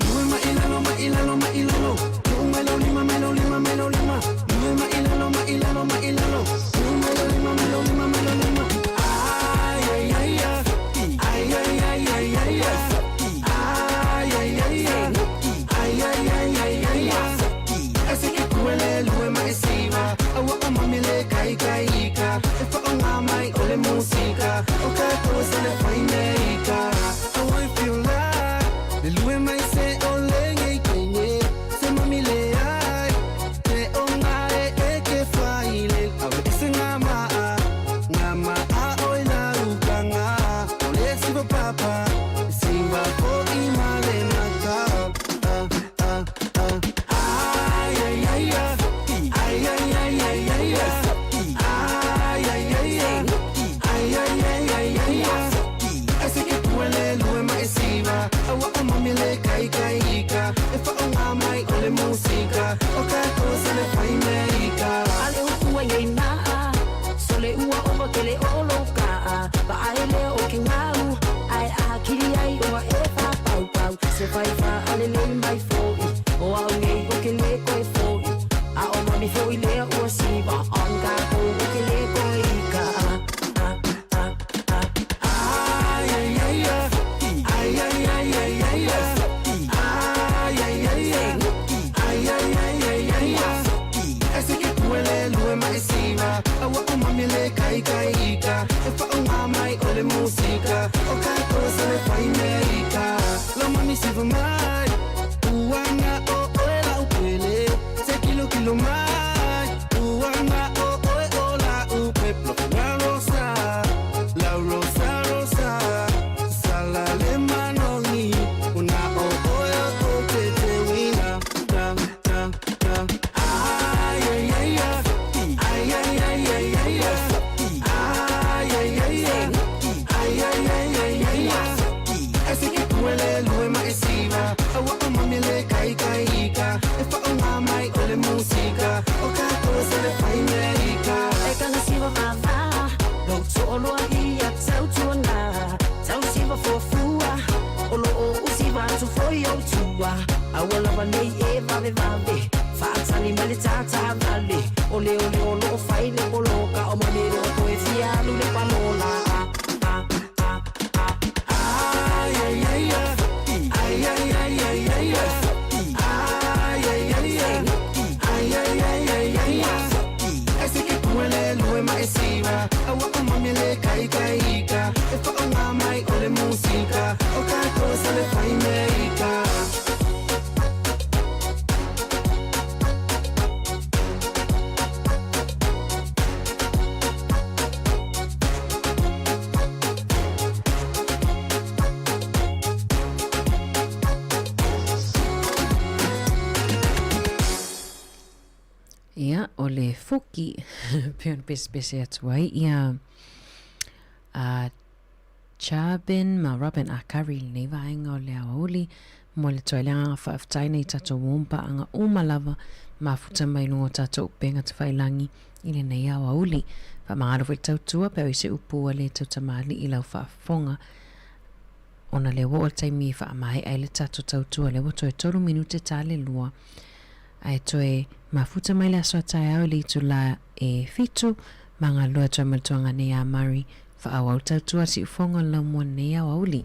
Speaker 16: Lue ma ilalo ma ilalo ma ilalo. Lue melo lima melo lima melo lima. Lue ma ilalo ma ilalo ma ilalo. Lue melo lima melo lima melo lima. Ay ay ay ay. Ay ay ay ay ay ay. Ay ay ay ay. Ay ay ay ay ay ay. Ese que kuele lue ma esiva. Awa amamile kai kai ka. Efa onga mai ole musika. Oka to se le faineika. I want feel like lue mai se ole ngai kenye. Se mamile ai. Te onga e ke faile. Awe ese ngama a oi la ukanga. Ole siva papa. Siva ko imale mata. Ay ay ay ay. Ay ay ay ay ay ay. Ay ay ay ay. Ay ay ay ay ay ay. Ese que duele lue ma esiva. Awa amamile kai kai ka. Efa onga mai ole musika. Oka cosa le fai meika. Ale ukua yei naa. Sole ua oba kele oloka. Ba ai le o ke ngau. Ai a kiri ai o e fa pau pau. Se fai fa ale le mai foi. O au ngei o ke le koe foi. A o mami foi le o siva. Onga o ke le koe ka. Ay ay ay ay. Ay ay ay ay ay ay. Ay ay ay ay. Ay ay ay ay ay ay. Ese que duele lue ma esiva. Awa umami le kai kai ka. Efa onga mai ole musika. Oka cosa le fai meika. Lo mami siva mai. Uanga o oe la upele. Se kilo mai. Uanga o oe o la upeplo. La rosa. La rosa rosa. Sala le manoni. Una o oe o te te wina. Dang dang dang. Ay ay ay ay. Ay ay ay ay ay ay. Ay ay ay ay. Ay ay ay ay ay ay. Ese que duele lue ma esiva. Awa amamile kai kai ka. Efa onga mai ole musika. Oka cosa le fai meika. Eka na siva mava. Lo tolo ia tau tuana. Tau siva fofua. Olo o usiva tu foi o tua. Awala vale e vave vave. Fatali male tata vale. Ole ole olo fai le coloca. O manero ko e fialu le palola. Ay ay ay ay. Ay ay ay ay ay ay. Ay ay ay ay. Ay ay ay ay ay ay. Ese que duele lue ma esiva. Awa amamile kai kai ka. Efa onga mai ole musika. Oka cosa le fai meika.
Speaker 3: Ia, o le fuki, peon pese atu ai, ia Chabin ma Robin a Kari nei vaenga o le aoli, mo le toilanga whaaftai nei tato wompa anga umalava, ma futa mai lungo tato upenga te whailangi, i le nei au auli, pa maaro fai tautua, peo i se upua le tau tamali i lau whaafonga, ona le wo o taimi whaamai ai le tato tautua, le wo toe tolu minute tale lua, ai toe mafuta mai le asoa tai au li tu la e fitu manga loa toi maltuanga nei a mari fa au au tautua si ufonga lau mua nei au auli.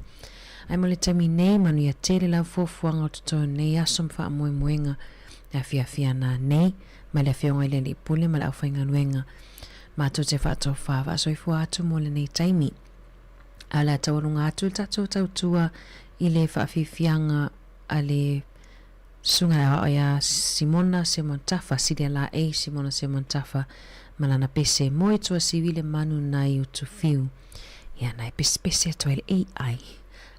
Speaker 3: Ai mo le taimi nei manu ia tele lau fofuanga o tuto nei asom fa amoe muenga a fia na nei ma le fionga ile li pule ma le au whainga nuenga ma to te whaato whaava a soifu atu mo le nei taimi. Ala taurunga atu tato tautua ile whaafifianga a le sunga o ya Simona Semontafa sidia la e Simona Semontafa malana pese moi tua sivile manu nai utu fiu ya nai pese to el AI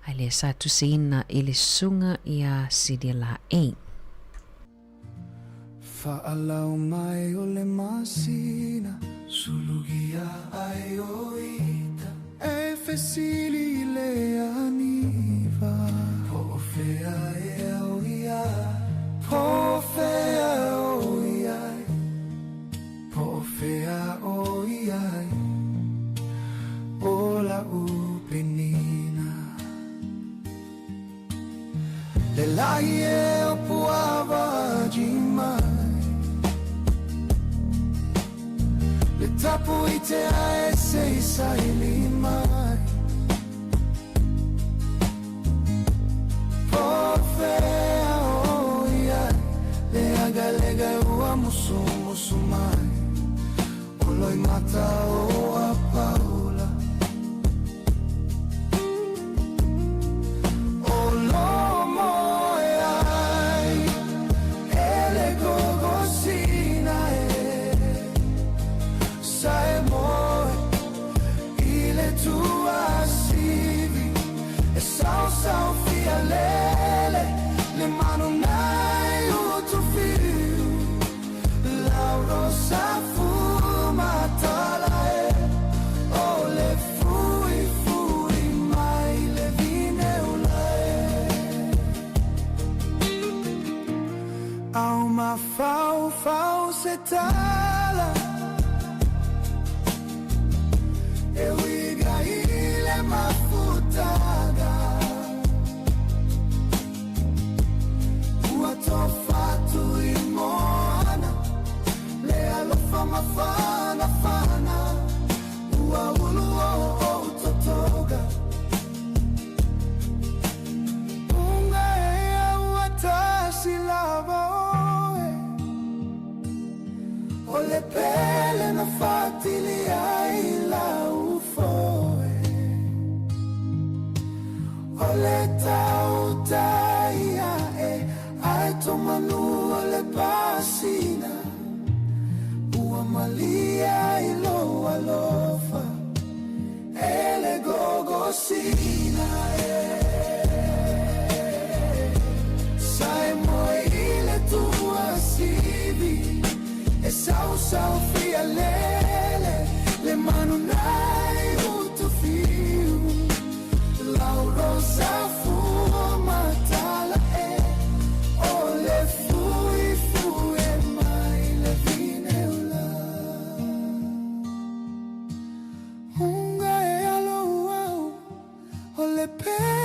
Speaker 3: ale sa tu seina ele sunga ya sidia la e
Speaker 6: Faalau mai o le masina sulugia ai oita e fesili le aniva po fea e oia po fea oia po fea oia ola
Speaker 16: la upenina le lai e o puava mai le tapu i te a e sei sai li mai porfea o ia le agalega ua musu musu mai o loi mata o a paula o lomo e ai ele gogosina e sai moi ile tua sivi e sao fia lele le mano nai o tu fiu la rosa fuma tala e o le fui mai le vine ulae au ma fau se tala e uiga ile ma futaga ua to fatu i moana le alofa mafana fana ua ulu o totoga unga ea ua tasi lava oe o le pele na fatili ai la ufoe o le tau taia e ai tomanu o le pasina ua malia i lo alofa e le gogosina e sai moi le tua sivi e sau fia lele le mano nai utu fiu lau rosa fuma tala e o le fui mai le vine ula unga e alo o le pe